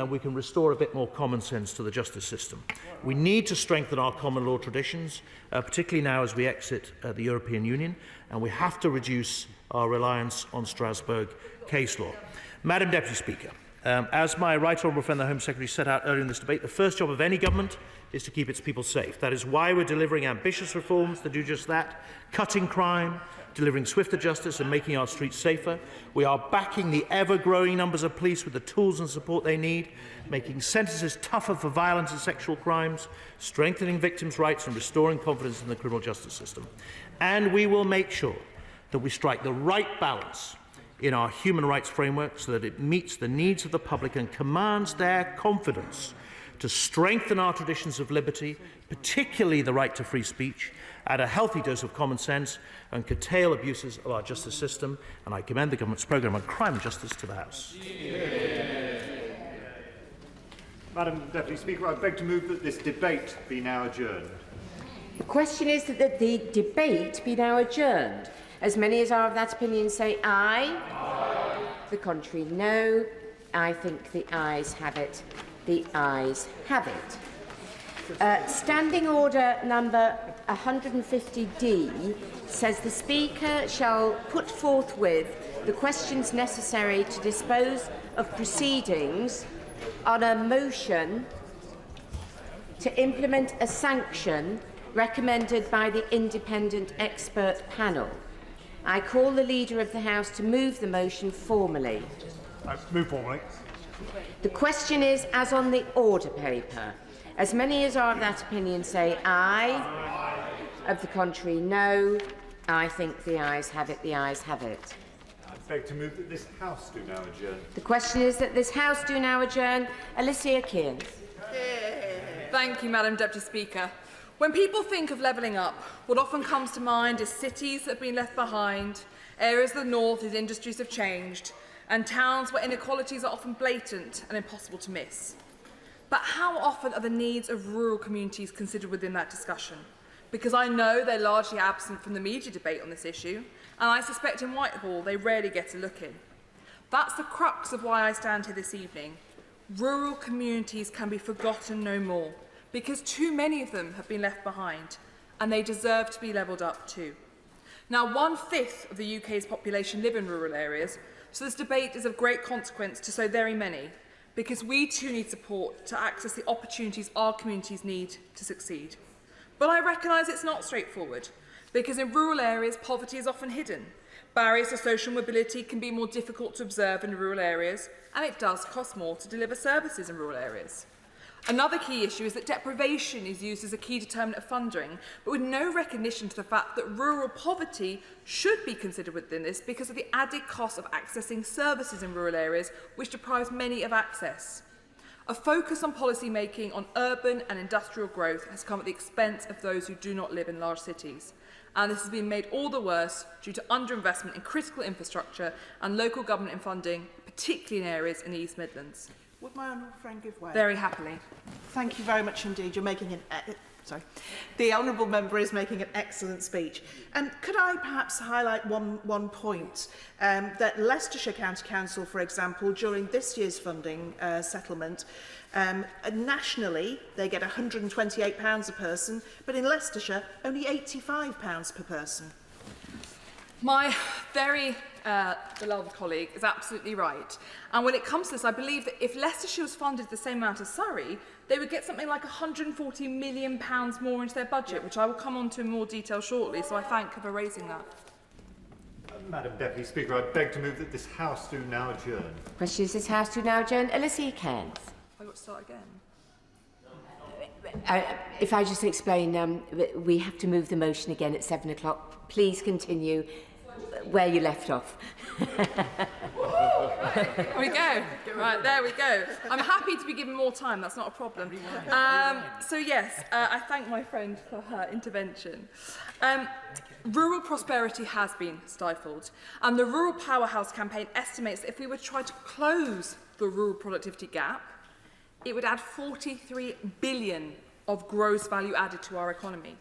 we can restore a bit more common sense to the justice system. We need to strengthen our common law traditions, particularly now as we exit the European Union, and we have to reduce our reliance on Strasbourg case law. Madam Deputy Speaker, as my right honourable friend the Home Secretary set out earlier in this debate, the first job of any government is to keep its people safe. That is why we're delivering ambitious reforms to do just that, cutting crime, delivering swifter justice and making our streets safer. We are backing the ever-growing numbers of police with the tools and support they need, making sentences tougher for violence and sexual crimes, strengthening victims' rights and restoring confidence in the criminal justice system. And we will make sure that we strike the right balance in our human rights framework so that it meets the needs of the public and commands their confidence to strengthen our traditions of liberty, particularly the right to free speech, add a healthy dose of common sense and curtail abuses of our justice system. And I commend the government's programme on crime and justice to the House. Madam Deputy Speaker, I beg to move that this debate be now adjourned. The question is that the debate be now adjourned. As many as are of that opinion say aye. Aye. the contrary, no. I think the ayes have it. The ayes have it. Standing Order number 150D says the Speaker shall put forthwith the questions necessary to dispose of proceedings on a motion to implement a sanction recommended by the independent expert panel. I call the Leader of the House to move the motion formally. Move formally. The question is as on the order paper. As many as are of that opinion say aye. Of the contrary, no. I think the ayes have it. The ayes have it. I beg to move that this House do now adjourn. The question is that this House do now adjourn. Alicia Kearns. Thank you, Madam Deputy Speaker. When people think of levelling up, what often comes to mind is cities that have been left behind, areas of the north whose industries have changed, and towns where inequalities are often blatant and impossible to miss. But how often are the needs of rural communities considered within that discussion? Because I know they're largely absent from the media debate on this issue, and I suspect in Whitehall they rarely get a look in. That's the crux of why I stand here this evening. Rural communities can be forgotten no more, because too many of them have been left behind, and they deserve to be levelled up too. Now, 1/5 of the UK's population live in rural areas, so this debate is of great consequence to so very many, because we too need support to access the opportunities our communities need to succeed. But I recognise it's not straightforward, because in rural areas poverty is often hidden. Barriers to social mobility can be more difficult to observe in rural areas, and it does cost more to deliver services in rural areas. Another key issue is that deprivation is used as a key determinant of funding, but with no recognition to the fact that rural poverty should be considered within this because of the added cost of accessing services in rural areas, which deprives many of access. A focus on policy making on urban and industrial growth has come at the expense of those who do not live in large cities. And this has been made all the worse due to underinvestment in critical infrastructure and local government funding, particularly in areas in the East Midlands. Would my honourable friend give way? Very happily. Thank you very much indeed. You're making an... The honourable member is making an excellent speech. Could I perhaps highlight one point? That Leicestershire County Council, for example, during this year's funding settlement, nationally they get £128 a person, but in Leicestershire only £85 per person. My very beloved colleague is absolutely right. And when it comes to this, I believe that if Leicestershire was funded the same amount as Surrey, they would get something like £140 million more into their budget, which I will come on to in more detail shortly, so I thank her for raising that. Madam Deputy Speaker, I beg to move that this House do now adjourn. Question is this House do now adjourn. Alicia Kearns. I've got to start again. If I just explain, we have to move the motion again at 7 o'clock. Please continue where you left off. There we go. Right, there we go. I'm happy to be given more time. That's not a problem. So yes, I thank my friend for her intervention. Rural prosperity has been stifled, and the Rural Powerhouse campaign estimates that if we were to try to close the rural productivity gap, it would add 43 billion of gross value added to our economy.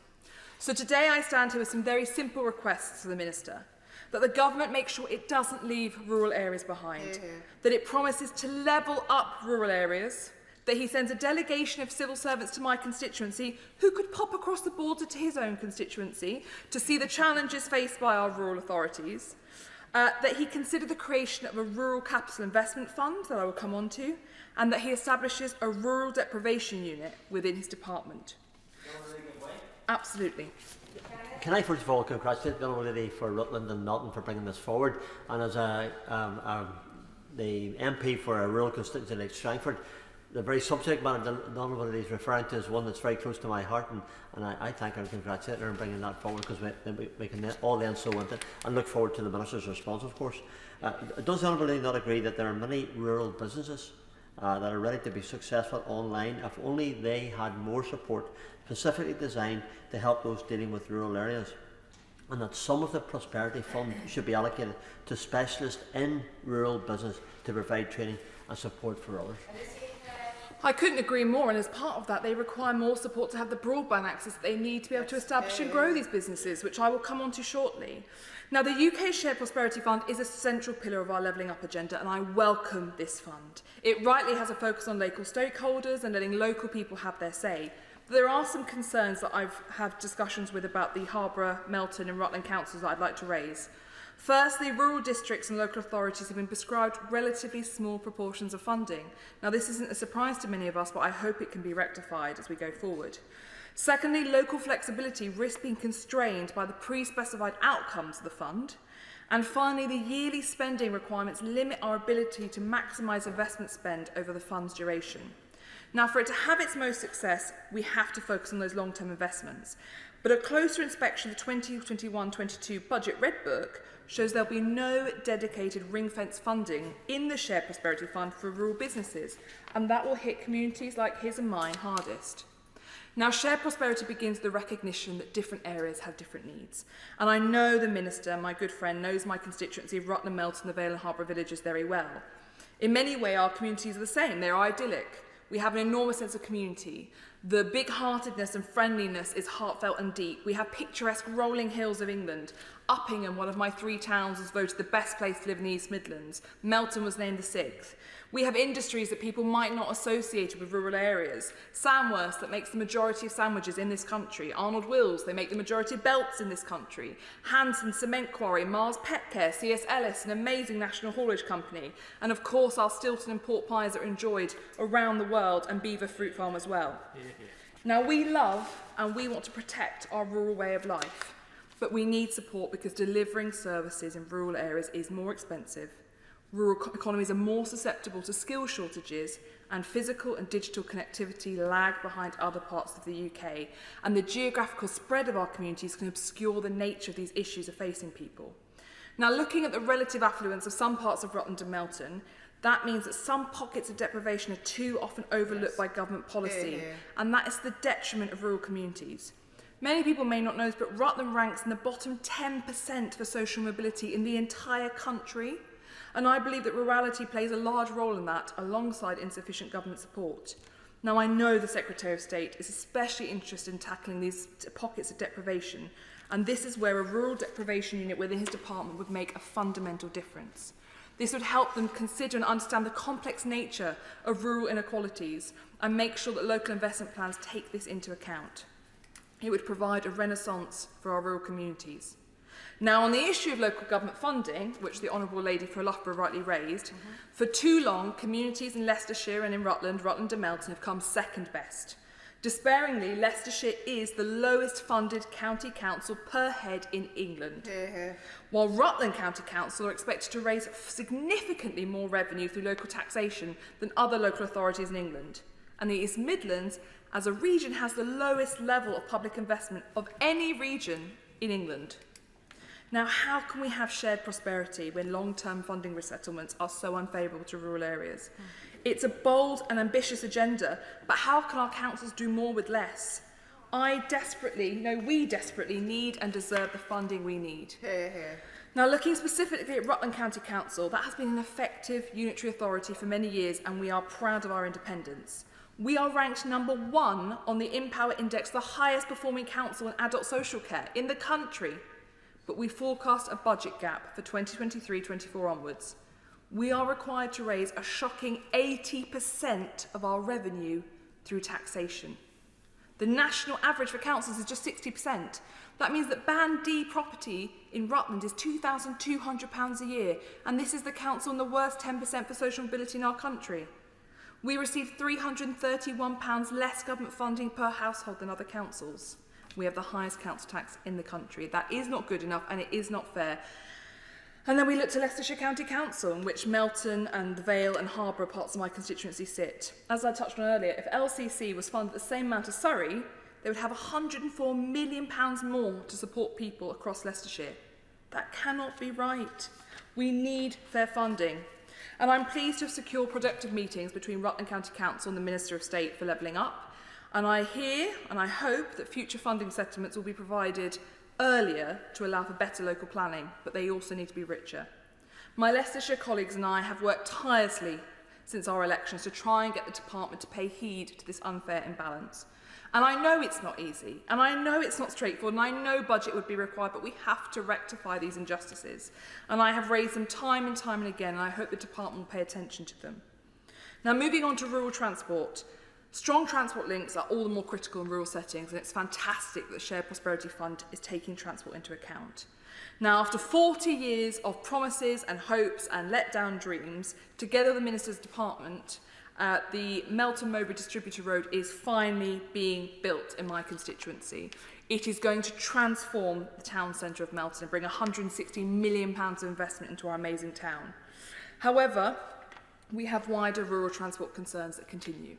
So today I stand here with some very simple requests to the Minister. That the government makes sure it doesn't leave rural areas behind, that it promises to level up rural areas, that he sends a delegation of civil servants to my constituency who could pop across the border to his own constituency to see the challenges faced by our rural authorities, that he consider the creation of a rural capital investment fund that I will come on to, and that he establishes a rural deprivation unit within his department. Absolutely. Can I first of all congratulate the Honourable Lady for Rutland and Naughton for bringing this forward, and as the MP for a rural constituency like Strangford, the very subject matter the Honourable Lady is referring to is one that's very close to my heart, and I thank her and congratulate her on bringing that forward, because we can all then so into it, and look forward to the Minister's response, of course. Does the Honourable Lady not agree that there are many rural businesses that are ready to be successful online if only they had more support specifically designed to help those dealing with rural areas, and that some of the Prosperity Fund should be allocated to specialists in rural business to provide training and support for others? I couldn't agree more, and as part of that, they require more support to have the broadband access that they need to be able to establish and grow these businesses, which I will come on to shortly. Now, the UK Shared Prosperity Fund is a central pillar of our levelling up agenda, and I welcome this fund. It rightly has a focus on local stakeholders and letting local people have their say. But there are some concerns that I've had discussions with about the Harborough, Melton and Rutland councils that I'd like to raise. Firstly, rural districts and local authorities have been prescribed relatively small proportions of funding. Now, this isn't a surprise to many of us, but I hope it can be rectified as we go forward. Secondly, local flexibility risks being constrained by the pre-specified outcomes of the fund. And finally, the yearly spending requirements limit our ability to maximise investment spend over the fund's duration. Now, for it to have its most success, we have to focus on those long-term investments. But a closer inspection of the 2021-22 Budget Red Book shows there'll be no dedicated ring-fence funding in the Shared Prosperity Fund for rural businesses, and that will hit communities like his and mine hardest. Now, shared prosperity begins with the recognition that different areas have different needs. And I know the Minister, my good friend, knows my constituency of Rutland, Melton, the Vale and Harborough villages very well. In many ways, our communities are the same. They're idyllic. We have an enormous sense of community. The big-heartedness and friendliness is heartfelt and deep. We have picturesque rolling hills of England. Uppingham, one of my 3 towns, was voted the best place to live in the East Midlands. Melton was named the 6th. We have industries that people might not associate with rural areas. Samworth, that makes the majority of sandwiches in this country. Arnold Wills, they make the majority of belts in this country. Hanson Cement Quarry, Mars Pet Care, C.S. Ellis, an amazing national haulage company. And of course our Stilton and pork pies that are enjoyed around the world, and Beaver Fruit Farm as well. Now, we love and we want to protect our rural way of life, but we need support because delivering services in rural areas is more expensive. Rural economies are more susceptible to skill shortages, and physical and digital connectivity lag behind other parts of the UK, and the geographical spread of our communities can obscure the nature of these issues facing people. Now, looking at the relative affluence of some parts of Rutland and Melton, that means that some pockets of deprivation are too often overlooked by government policy, and that is the detriment of rural communities. Many people may not know this, but Rutland ranks in the bottom 10% for social mobility in the entire country. And I believe that rurality plays a large role in that, alongside insufficient government support. Now, I know the Secretary of State is especially interested in tackling these pockets of deprivation, and this is where a rural deprivation unit within his department would make a fundamental difference. This would help them consider and understand the complex nature of rural inequalities and make sure that local investment plans take this into account. It would provide a renaissance for our rural communities. Now, on the issue of local government funding, which the Honourable Lady for Loughborough rightly raised, for too long, communities in Leicestershire and in Rutland and Melton have come second best. Despairingly, Leicestershire is the lowest funded county council per head in England, while Rutland County Council are expected to raise significantly more revenue through local taxation than other local authorities in England. And the East Midlands, as a region, has the lowest level of public investment of any region in England. Now, how can we have shared prosperity when long-term funding resettlements are so unfavourable to rural areas? It's a bold and ambitious agenda, but how can our councils do more with less? We desperately need and deserve the funding we need. Now, looking specifically at Rutland County Council, that has been an effective unitary authority for many years, and we are proud of our independence. We are ranked number 1 on the Empower Index, the highest performing council in adult social care in the country. But we forecast a budget gap for 2023-24 onwards. We are required to raise a shocking 80% of our revenue through taxation. The national average for councils is just 60%. That means that Band D property in Rutland is £2,200 a year, and this is the council in the worst 10% for social mobility in our country. We receive £331 less government funding per household than other councils. We have the highest council tax in the country. That is not good enough, and it is not fair. And then we look to Leicestershire County Council, in which Melton and the Vale and Harborough parts of my constituency sit. As I touched on earlier, if LCC was funded the same amount as Surrey, they would have £104 million more to support people across Leicestershire. That cannot be right. We need fair funding. And I'm pleased to have secured productive meetings between Rutland County Council and the Minister of State for levelling up. And I hear and I hope that future funding settlements will be provided earlier to allow for better local planning, but they also need to be richer. My Leicestershire colleagues and I have worked tirelessly since our elections to try and get the department to pay heed to this unfair imbalance. And I know it's not easy, and I know it's not straightforward, and I know budget would be required, but we have to rectify these injustices. And I have raised them time and time and again, and I hope the department will pay attention to them. Now, moving on to rural transport. Strong transport links are all the more critical in rural settings, and it's fantastic that the Shared Prosperity Fund is taking transport into account. Now, after 40 years of promises and hopes and let-down dreams, together with the Minister's Department, the Melton-Mowbray Distributor Road is finally being built in my constituency. It is going to transform the town centre of Melton and bring £160 million of investment into our amazing town. However, we have wider rural transport concerns that continue.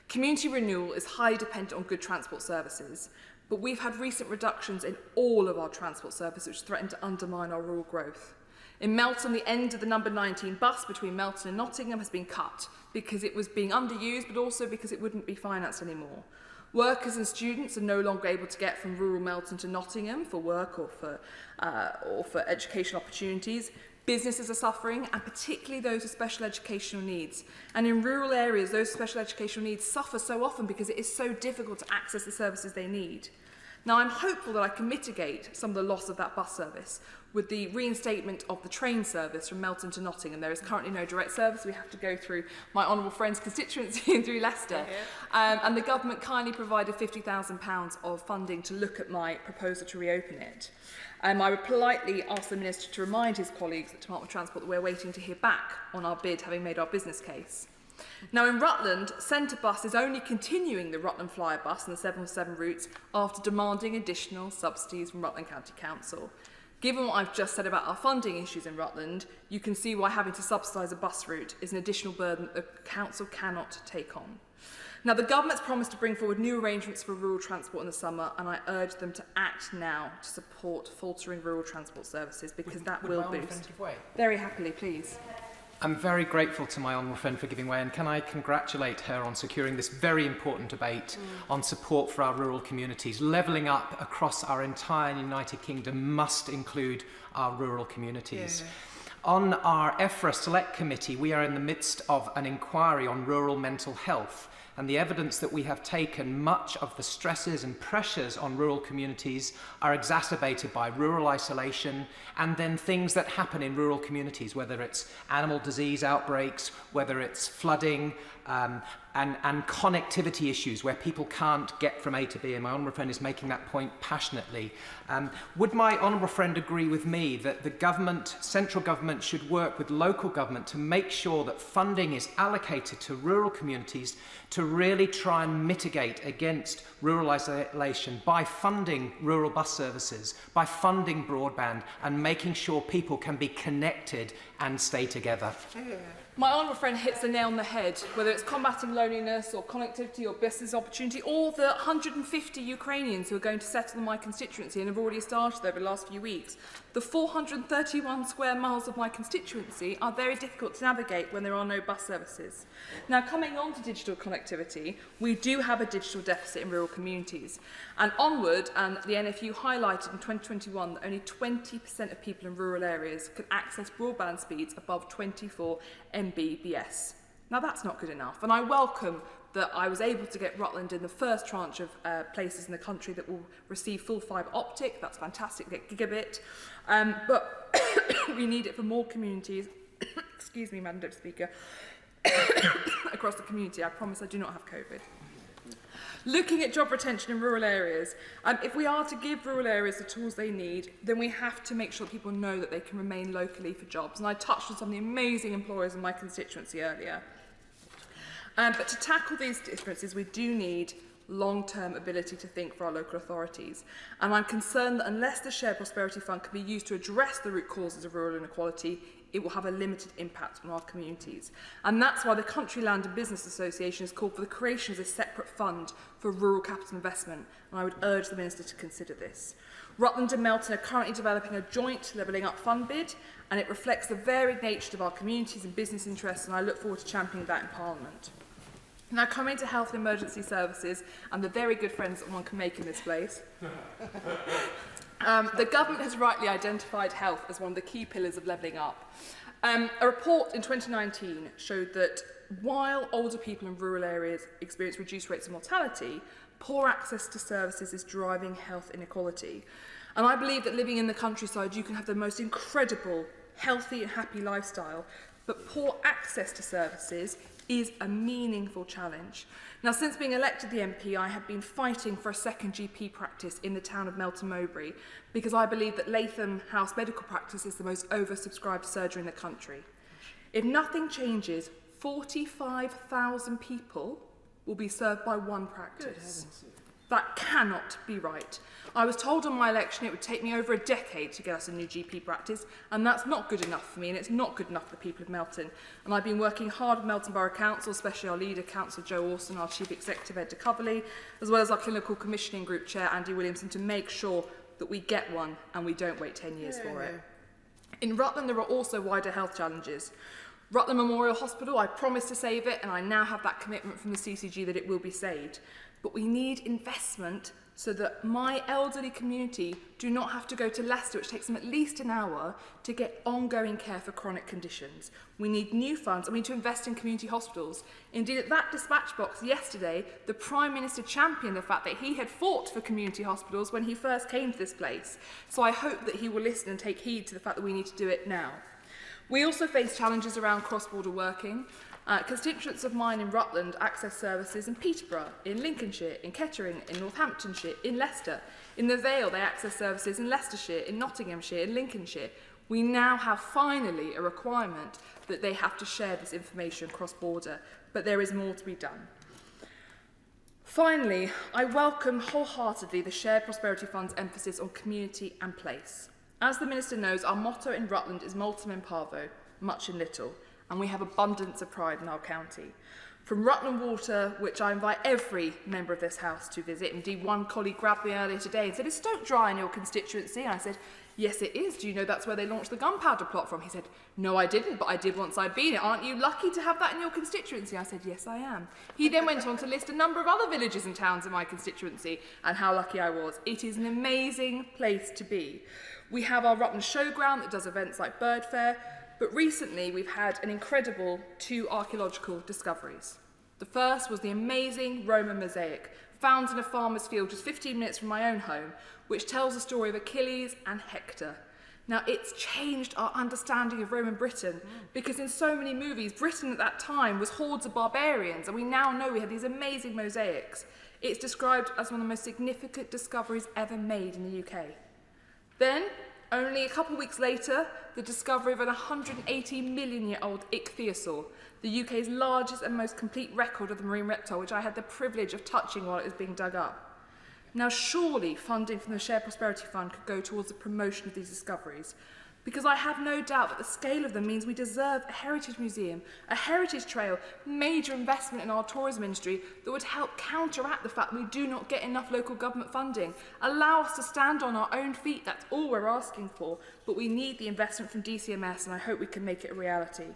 Community renewal is highly dependent on good transport services, but we've had recent reductions in all of our transport services which threaten to undermine our rural growth. In Melton, the end of the number 19 bus between Melton and Nottingham has been cut because it was being underused, but also because it wouldn't be financed anymore. Workers and students are no longer able to get from rural Melton to Nottingham for work or for educational opportunities. Businesses are suffering, and particularly those with special educational needs. And in rural areas, those special educational needs suffer so often because it is so difficult to access the services they need. Now, I'm hopeful that I can mitigate some of the loss of that bus service with the reinstatement of the train service from Melton to Nottingham. There is currently no direct service. We have to go through my honourable friend's constituency and through Leicester. And the government kindly provided £50,000 of funding to look at my proposal to reopen it. I would politely ask the Minister to remind his colleagues at the Department of Transport that we're waiting to hear back on our bid, having made our business case. Now, in Rutland, Centre Bus is only continuing the Rutland Flyer bus and the 747 routes after demanding additional subsidies from Rutland County Council. Given what I've just said about our funding issues in Rutland, you can see why having to subsidise a bus route is an additional burden that the Council cannot take on. Now, the government's promised to bring forward new arrangements for rural transport in the summer, and I urge them to act now to support faltering rural transport services, because that will boost. Very happily, please. I'm very grateful to my honourable friend for giving way, and can I congratulate her on securing this very important debate on support for our rural communities. Levelling up across our entire United Kingdom must include our rural communities. On our EFRA Select Committee, we are in the midst of an inquiry on rural mental health. And the evidence that we have taken, much of the stresses and pressures on rural communities are exacerbated by rural isolation and then things that happen in rural communities, whether it's animal disease outbreaks, whether it's flooding, and connectivity issues where people can't get from A to B, and my honourable friend is making that point passionately. Would my honourable friend agree with me that the government, central government, should work with local government to make sure that funding is allocated to rural communities to really try and mitigate against rural isolation by funding rural bus services, by funding broadband, and making sure people can be connected and stay together? My honourable friend hits the nail on the head, whether it's combating loneliness or connectivity or business opportunity, or the 150 Ukrainians who are going to settle in my constituency and have already started over the last few weeks. The 431 square miles of my constituency are very difficult to navigate when there are no bus services. Now, coming on to digital connectivity, we do have a digital deficit in rural communities. And Onward and the NFU highlighted in 2021 that only 20% of people in rural areas could access broadband speeds above 24 Mbps. Now, that's not good enough, and I welcome that I was able to get Rutland in the first tranche of places in the country that will receive full fibre optic. That's fantastic, get gigabit, but we need it for more communities, excuse me, Madam Deputy Speaker, across the community. I promise I do not have COVID. Looking at job retention in rural areas, if we are to give rural areas the tools they need, then we have to make sure people know that they can remain locally for jobs. And I touched on some of the amazing employers in my constituency earlier. But to tackle these differences, we do need long-term ability to think for our local authorities. And I'm concerned that unless the Shared Prosperity Fund can be used to address the root causes of rural inequality, it will have a limited impact on our communities. And that's why the Country Land and Business Association has called for the creation of a separate fund for rural capital investment, and I would urge the Minister to consider this. Rutland and Melton are currently developing a joint Levelling Up Fund bid, and it reflects the varied nature of our communities and business interests, and I look forward to championing that in Parliament. Now, coming to health and emergency services and the very good friends that one can make in this place, the government has rightly identified health as one of the key pillars of levelling up. A report in 2019 showed that while older people in rural areas experience reduced rates of mortality, poor access to services is driving health inequality. And I believe that living in the countryside, you can have the most incredible, healthy and happy lifestyle, but poor access to services is a meaningful challenge. Now, since being elected the MP, I have been fighting for a second GP practice in the town of Melton Mowbray because I believe that Latham House Medical Practice is the most oversubscribed surgery in the country. If nothing changes, 45,000 people will be served by one practice. That cannot be right. I was told on my election it would take me over a decade to get us a new GP practice, and that's not good enough for me, and it's not good enough for the people of Melton. And I've been working hard with Melton Borough Council, especially our leader, Councillor Joe Orson, our Chief Executive, Ed de Coverley, as well as our Clinical Commissioning Group Chair, Andy Williamson, to make sure that we get one and we don't wait 10 years for it. In Rutland, there are also wider health challenges. Rutland Memorial Hospital, I promised to save it, and I now have that commitment from the CCG that it will be saved. But we need investment so that my elderly community do not have to go to Leicester, which takes them at least an hour, to get ongoing care for chronic conditions. We need new funds, and we need to invest in community hospitals. Indeed, at that dispatch box yesterday, the Prime Minister championed the fact that he had fought for community hospitals when he first came to this place. So I hope that he will listen and take heed to the fact that we need to do it now. We also face challenges around cross-border working. Constituents of mine in Rutland access services in Peterborough, in Lincolnshire, in Kettering, in Northamptonshire, in Leicester. In the Vale, they access services in Leicestershire, in Nottinghamshire, in Lincolnshire. We now have finally a requirement that they have to share this information cross-border, but there is more to be done. Finally, I welcome wholeheartedly the Shared Prosperity Fund's emphasis on community and place. As the Minister knows, our motto in Rutland is multum in parvo, much in little, and we have abundance of pride in our county. From Rutland Water, which I invite every member of this House to visit. Indeed, one colleague grabbed me earlier today and said, "Is Stoke dry in your constituency?" And I said, "Yes, it is. Do you know that's where they launched the gunpowder plot from?" He said, "No, I didn't, but I did once I'd been it. Aren't you lucky to have that in your constituency?" I said, "Yes, I am." He then went on to list a number of other villages and towns in my constituency and how lucky I was. It is an amazing place to be. We have our Rutland Showground that does events like Bird Fair, but recently we've had an incredible 2 archaeological discoveries. The first was the amazing Roman mosaic, found in a farmer's field just 15 minutes from my own home, which tells the story of Achilles and Hector. Now, it's changed our understanding of Roman Britain, because in so many movies, Britain at that time was hordes of barbarians, and we now know we have these amazing mosaics. It's described as one of the most significant discoveries ever made in the UK. Then, only a couple of weeks later, the discovery of an 180-million-year-old ichthyosaur, the UK's largest and most complete record of the marine reptile, which I had the privilege of touching while it was being dug up. Now, surely funding from the Shared Prosperity Fund could go towards the promotion of these discoveries, because I have no doubt that the scale of them means we deserve a heritage museum, a heritage trail, major investment in our tourism industry that would help counteract the fact we do not get enough local government funding, allow us to stand on our own feet. That's all we're asking for, but we need the investment from DCMS, and I hope we can make it a reality.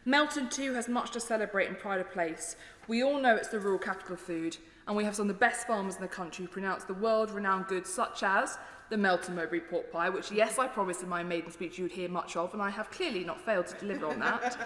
Melton too has much to celebrate in pride of place. We all know it's the rural capital of food, and we have some of the best farmers in the country who pronounce the world-renowned goods such as the Melton Mowbray pork pie, which, yes, I promised in my maiden speech you would hear much of, and I have clearly not failed to deliver on that.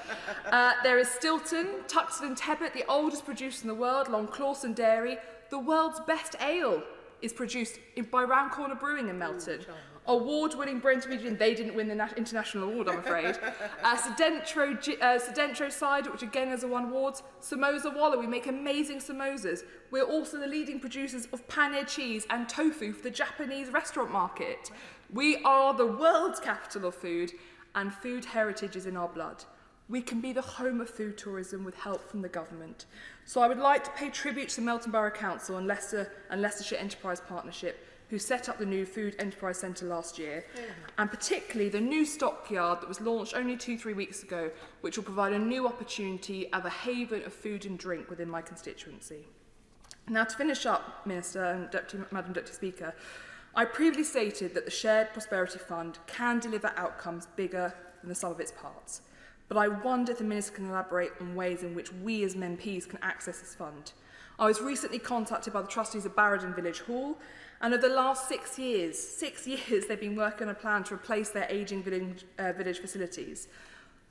There is Stilton, Tuxford and Tebbet, the oldest producer in the world, Long Clawson Dairy. The world's best ale is produced by Round Corner Brewing in Melton. Award-winning Brent region, they didn't win the international award, I'm afraid. Sedentro cider, which again has won awards. Samosa Walla, we make amazing samosas. We're also the leading producers of paneer cheese and tofu for the Japanese restaurant market. We are the world's capital of food, and food heritage is in our blood. We can be the home of food tourism with help from the government. So I would like to pay tribute to the Melton Borough Council and Leicestershire Enterprise Partnership, who set up the new Food Enterprise Centre last year, and particularly the new stockyard that was launched only 2-3 weeks ago, which will provide a new opportunity as a haven of food and drink within my constituency. Now, to finish up, Minister and Madam Deputy Speaker, I previously stated that the Shared Prosperity Fund can deliver outcomes bigger than the sum of its parts. But I wonder if the Minister can elaborate on ways in which we as MPs can access this fund. I was recently contacted by the trustees of Barradon Village Hall, and over the last 6 years, they've been working on a plan to replace their ageing village facilities.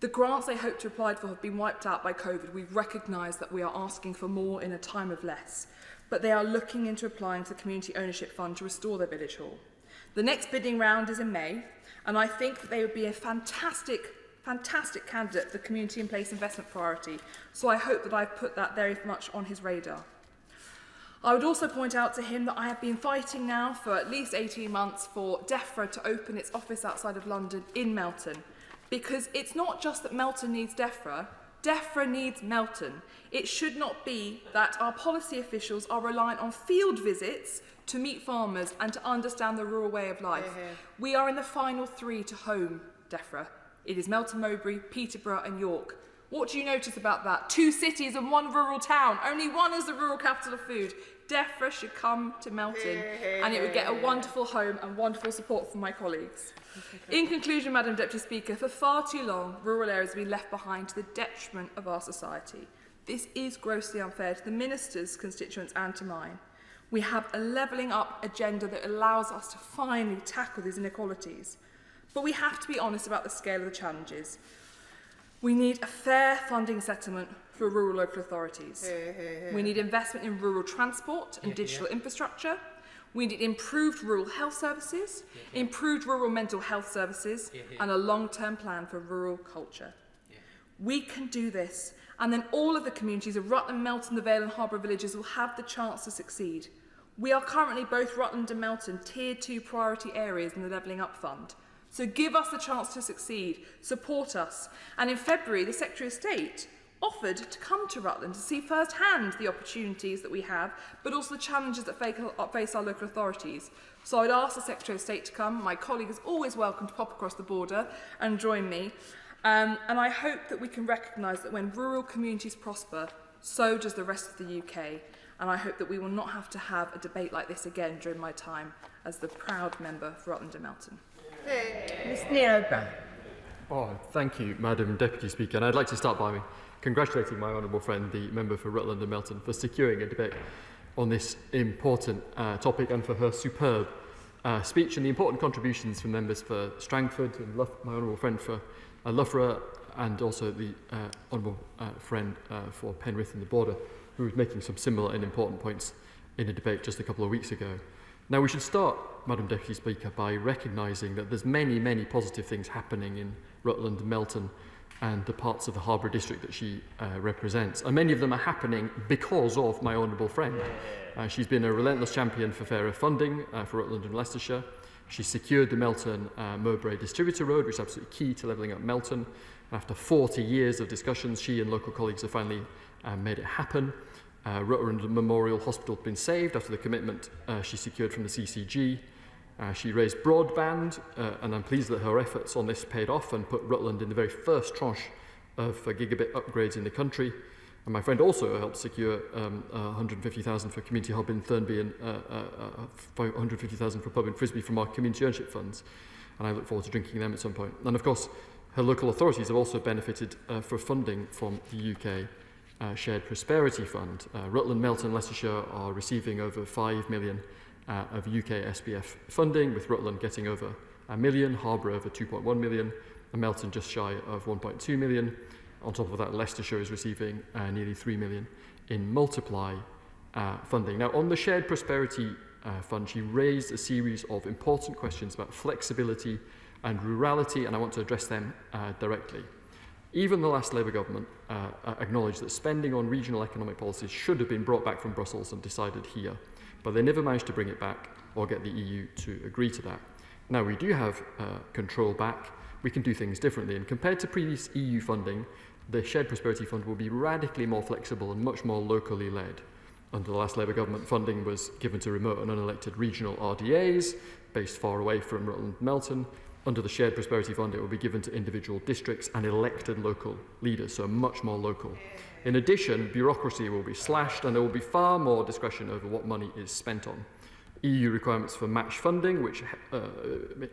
The grants they hope to apply for have been wiped out by COVID. We recognise that we are asking for more in a time of less, but they are looking into applying to the Community Ownership Fund to restore their village hall. The next bidding round is in May, and I think that they would be a fantastic candidate for the Community and Place Investment Priority, so I hope that I've put that very much on his radar. I would also point out to him that I have been fighting now for at least 18 months for DEFRA to open its office outside of London in Melton, because it's not just that Melton needs DEFRA, DEFRA needs Melton. It should not be that our policy officials are reliant on field visits to meet farmers and to understand the rural way of life. We are in the final 3 to home DEFRA. It is Melton Mowbray, Peterborough and York. What do you notice about that? 2 cities and 1 rural town. Only one is the rural capital of food. DEFRA should come to Melton and it would get a wonderful home and wonderful support from my colleagues. In conclusion, Madam Deputy Speaker, for far too long, rural areas have been left behind to the detriment of our society. This is grossly unfair to the Minister's constituents and to mine. We have a levelling up agenda that allows us to finally tackle these inequalities. But we have to be honest about the scale of the challenges. We need a fair funding settlement for rural local authorities. We need investment in rural transport and digital infrastructure. We need improved rural health services, improved rural mental health services, and a long-term plan for rural culture. We can do this, and then all of the communities of Rutland, Melton, the Vale and Harbour villages will have the chance to succeed. We are currently, both Rutland and Melton, Tier 2 priority areas in the Levelling Up Fund. So give us the chance to succeed, support us. And in February, the Secretary of State offered to come to Rutland to see firsthand the opportunities that we have, but also the challenges that face our local authorities. So I'd ask the Secretary of State to come. My colleague is always welcome to pop across the border and join me. And I hope that we can recognise that when rural communities prosper, so does the rest of the UK. And I hope that we will not have to have a debate like this again during my time as the proud member for Rutland and Melton. Ms Neil Brown. Oh, thank you, Madam Deputy Speaker. And I'd like to start by congratulating my honourable friend, the member for Rutland and Melton, for securing a debate on this important topic and for her superb speech and the important contributions from members for Strangford and my honourable friend for Loughborough and also the honourable friend for Penrith and the Border, who was making some similar and important points in a debate just a couple of weeks ago. Now, we should start, Madam Deputy Speaker, by recognising that there's many positive things happening in Rutland and Melton and the parts of the Harbour District that she represents. And many of them are happening because of my honourable friend. She's been a relentless champion for fairer funding for Rutland and Leicestershire. She secured the Melton Mowbray Distributor Road, which is absolutely key to levelling up Melton. After 40 years of discussions, she and local colleagues have finally made it happen. Rutland Memorial Hospital has been saved after the commitment she secured from the CCG. She raised broadband, and I'm pleased that her efforts on this paid off and put Rutland in the very first tranche of gigabit upgrades in the country. And my friend also helped secure 150,000 for Community Hub in Thurnby and 150,000 for Pub in Frisbee from our community ownership funds. And I look forward to drinking them at some point. And of course, her local authorities have also benefited for funding from the UK Shared Prosperity Fund. Rutland, Melton, Leicestershire are receiving over 5 million of UK SPF funding, with Rutland getting over $1 million, Harbour over 2.1 million, and Melton just shy of 1.2 million. On top of that, Leicestershire is receiving nearly 3 million in multiply funding. Now, on the Shared Prosperity Fund, she raised a series of important questions about flexibility and rurality, and I want to address them directly. Even the last Labour government acknowledged that spending on regional economic policies should have been brought back from Brussels and decided here, but they never managed to bring it back or get the EU to agree to that. Now we do have control back. We can do things differently, and compared to previous EU funding, the Shared Prosperity Fund will be radically more flexible and much more locally led. Under the last Labour government, funding was given to remote and unelected regional RDAs based far away from Rutland and Melton. Under the Shared Prosperity Fund, it will be given to individual districts and elected local leaders, so much more local. In addition, bureaucracy will be slashed and there will be far more discretion over what money is spent on. EU requirements for match funding, which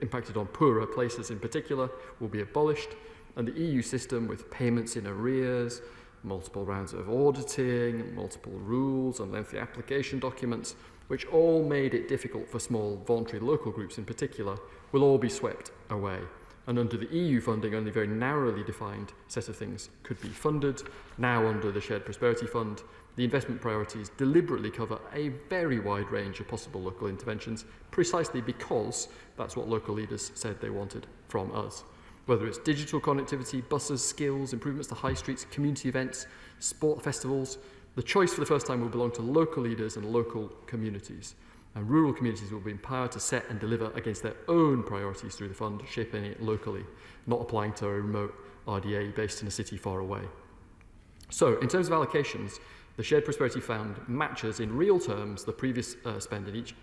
impacted on poorer places in particular, will be abolished, and the EU system with payments in arrears, multiple rounds of auditing, multiple rules and lengthy application documents, which all made it difficult for small voluntary local groups in particular, will all be swept away. And under the EU funding, only a very narrowly defined set of things could be funded. Now, under the Shared Prosperity Fund, the investment priorities deliberately cover a very wide range of possible local interventions, precisely because that's what local leaders said they wanted from us. Whether it's digital connectivity, buses, skills, improvements to high streets, community events, sport festivals, the choice for the first time will belong to local leaders and local communities. And rural communities will be empowered to set and deliver against their own priorities through the fund, shaping it locally, not applying to a remote RDA based in a city far away. So, in terms of allocations, the Shared Prosperity Fund matches in real terms the previous spend in each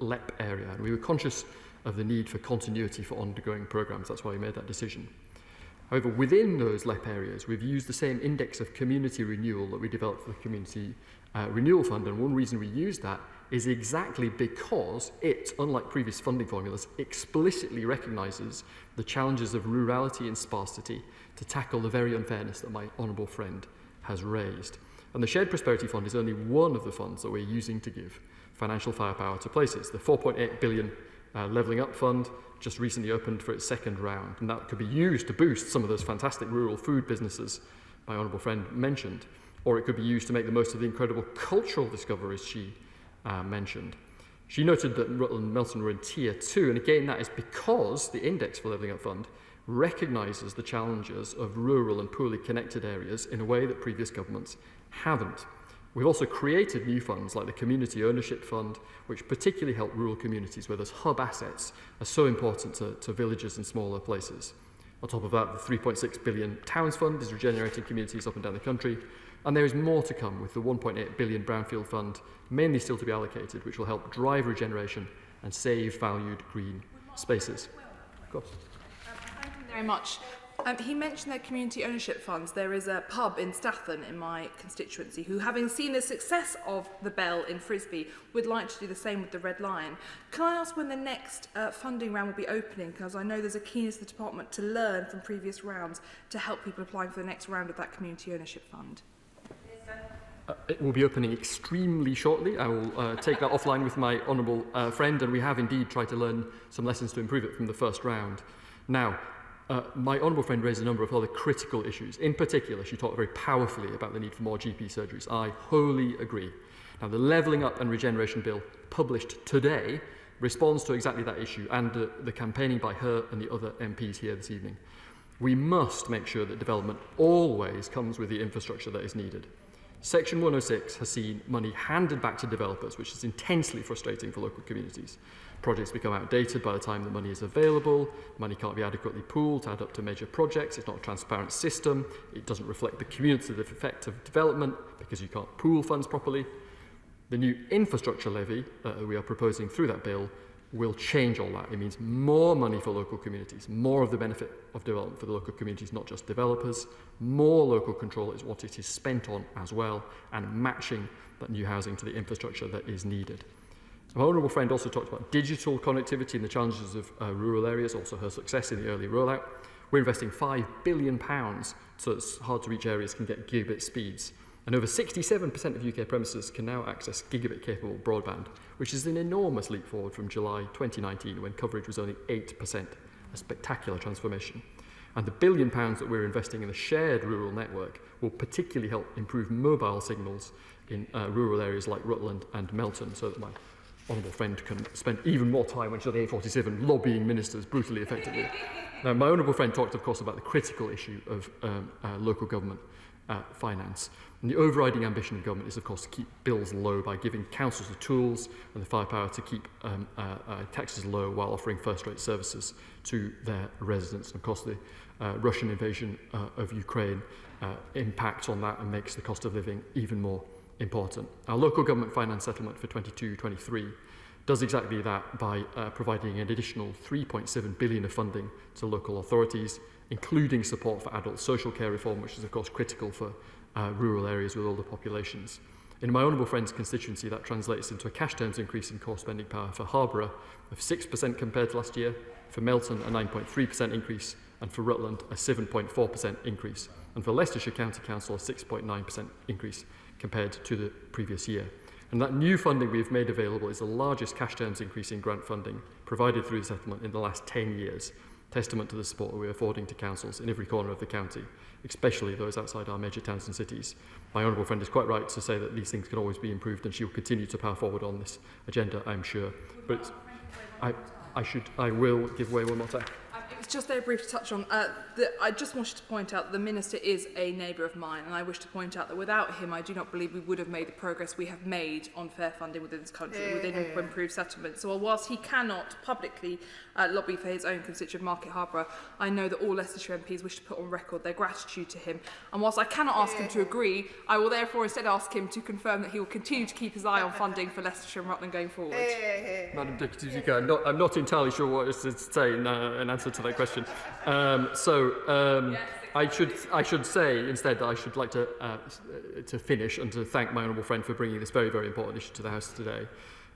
LEP area, and we were conscious of the need for continuity for ongoing programmes. That's why we made that decision. However, within those LEP areas, we've used the same index of community renewal that we developed for the Community Renewal Fund, and one reason we used that is exactly because it, unlike previous funding formulas, explicitly recognises the challenges of rurality and sparsity to tackle the very unfairness that my honourable friend has raised. And the Shared Prosperity Fund is only one of the funds that we're using to give financial firepower to places. The 4.8 billion Levelling Up Fund just recently opened for its second round, and that could be used to boost some of those fantastic rural food businesses my honourable friend mentioned, or it could be used to make the most of the incredible cultural discoveries she mentioned. She noted that Rutland and Melton were in Tier 2, and again that is because the Index for Levelling Up Fund recognises the challenges of rural and poorly connected areas in a way that previous governments haven't. We've also created new funds like the Community Ownership Fund, which particularly help rural communities where those hub assets are so important to villages and smaller places. On top of that, the 3.6 billion Towns Fund is regenerating communities up and down the country, and there is more to come with the 1.8 billion Brownfield Fund, mainly still to be allocated, which will help drive regeneration and save valued green spaces. Of course. Thank you very much. He mentioned their community ownership funds. There is a pub in Statham in my constituency who, having seen the success of the Bell in Frisbee, would like to do the same with the Red Lion. Can I ask when the next funding round will be opening? Because I know there's a keenness of the department to learn from previous rounds to help people applying for the next round of that community ownership fund. It will be opening extremely shortly. I will take that offline with my honourable friend, and we have indeed tried to learn some lessons to improve it from the first round. Now, my honourable friend raised a number of other critical issues. In particular, she talked very powerfully about the need for more GP surgeries. I wholly agree. Now, the Levelling Up and Regeneration Bill published today responds to exactly that issue and the campaigning by her and the other MPs here this evening. We must make sure that development always comes with the infrastructure that is needed. Section 106 has seen money handed back to developers, which is intensely frustrating for local communities. Projects become outdated by the time the money is available, money can't be adequately pooled to add up to major projects, it's not a transparent system, it doesn't reflect the cumulative effect of development because you can't pool funds properly. The new infrastructure levy that we are proposing through that bill will change all that. It means more money for local communities, more of the benefit of development for the local communities, not just developers, more local control is what it is spent on as well, and matching that new housing to the infrastructure that is needed. My honourable friend also talked about digital connectivity and the challenges of rural areas, also her success in the early rollout. We're investing £5 billion so that hard-to-reach areas can get gigabit speeds. And over 67% of UK premises can now access gigabit-capable broadband, which is an enormous leap forward from July 2019, when coverage was only 8%, a spectacular transformation. And the £1 billion that we're investing in the shared rural network will particularly help improve mobile signals in rural areas like Rutland and Melton, so that my honourable friend can spend even more time when she's on the A47 lobbying ministers brutally effectively. Now, my honourable friend talked, of course, about the critical issue of local government finance. And the overriding ambition of government is, of course, to keep bills low by giving councils the tools and the firepower to keep taxes low while offering first-rate services to their residents. And, of course, the Russian invasion of Ukraine impacts on that and makes the cost of living even more important. Our local government finance settlement for 22-23 does exactly that by providing an additional £3.7 billion of funding to local authorities, including support for adult social care reform, which is of course critical for rural areas with older populations. In my honourable friend's constituency, that translates into a cash terms increase in core spending power for Harborough of 6% compared to last year, for Melton a 9.3% increase, and for Rutland a 7.4% increase, and for Leicestershire County Council a 6.9% increase compared to the previous year. And that new funding we've made available is the largest cash terms increase in grant funding provided through the settlement in the last 10 years. testament to the support we're affording to councils in every corner of the county, especially those outside our major towns and cities. My honourable friend is quite right to say that these things can always be improved, and she will continue to power forward on this agenda, I'm sure. But I will give way one more time. It's just very brief to touch on. I just wanted to point out that the Minister is a neighbour of mine, and I wish to point out that without him, I do not believe we would have made the progress we have made on fair funding within this country, within improved settlements. So whilst he cannot publicly lobby for his own constituent Market Harborough, I know that all Leicestershire MPs wish to put on record their gratitude to him. And whilst I cannot ask him to agree, I will therefore instead ask him to confirm that he will continue to keep his eye on funding for Leicestershire and Rutland going forward. Madam Deputy Speaker, I'm not entirely sure what to say in answer to that question. I should say instead that I should like to finish and to thank my honourable friend for bringing this very, very important issue to the House today.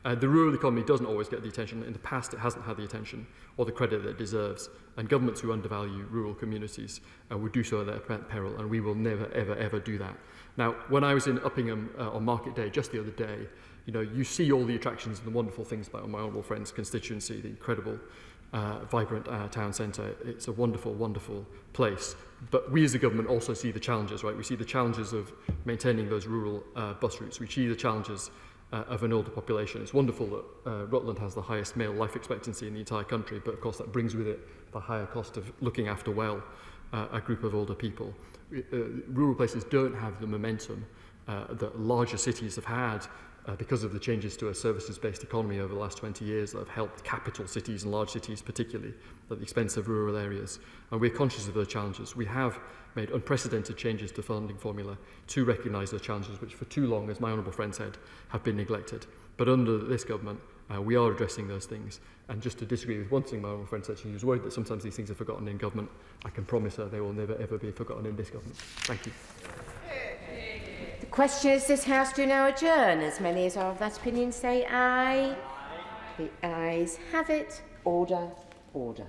The rural economy doesn't always get the attention. In the past, it hasn't had the attention or the credit that it deserves. And governments who undervalue rural communities will do so at their peril, and we will never, ever, ever do that. Now, when I was in Uppingham on Market Day just the other day, you see all the attractions and the wonderful things about my honourable friend's constituency, the incredible vibrant town centre. It's a wonderful, wonderful place. But we as a government also see the challenges, right? We see the challenges of maintaining those rural bus routes. We see the challenges of an older population. It's wonderful that Rutland has the highest male life expectancy in the entire country, but of course that brings with it the higher cost of looking after well a group of older people. Rural places don't have the momentum that larger cities have had because of the changes to a services-based economy over the last 20 years that have helped capital cities and large cities particularly at the expense of rural areas. And we're conscious of those challenges. We have made unprecedented changes to funding formula to recognise those challenges, which for too long, as my honourable friend said, have been neglected. But under this government, we are addressing those things. And just to disagree with one thing my honourable friend said, she was worried that sometimes these things are forgotten in government. I can promise her they will never ever be forgotten in this government. Thank you. The question is, this House do now adjourn. As many as are of that opinion say aye. The ayes have it. Order, order.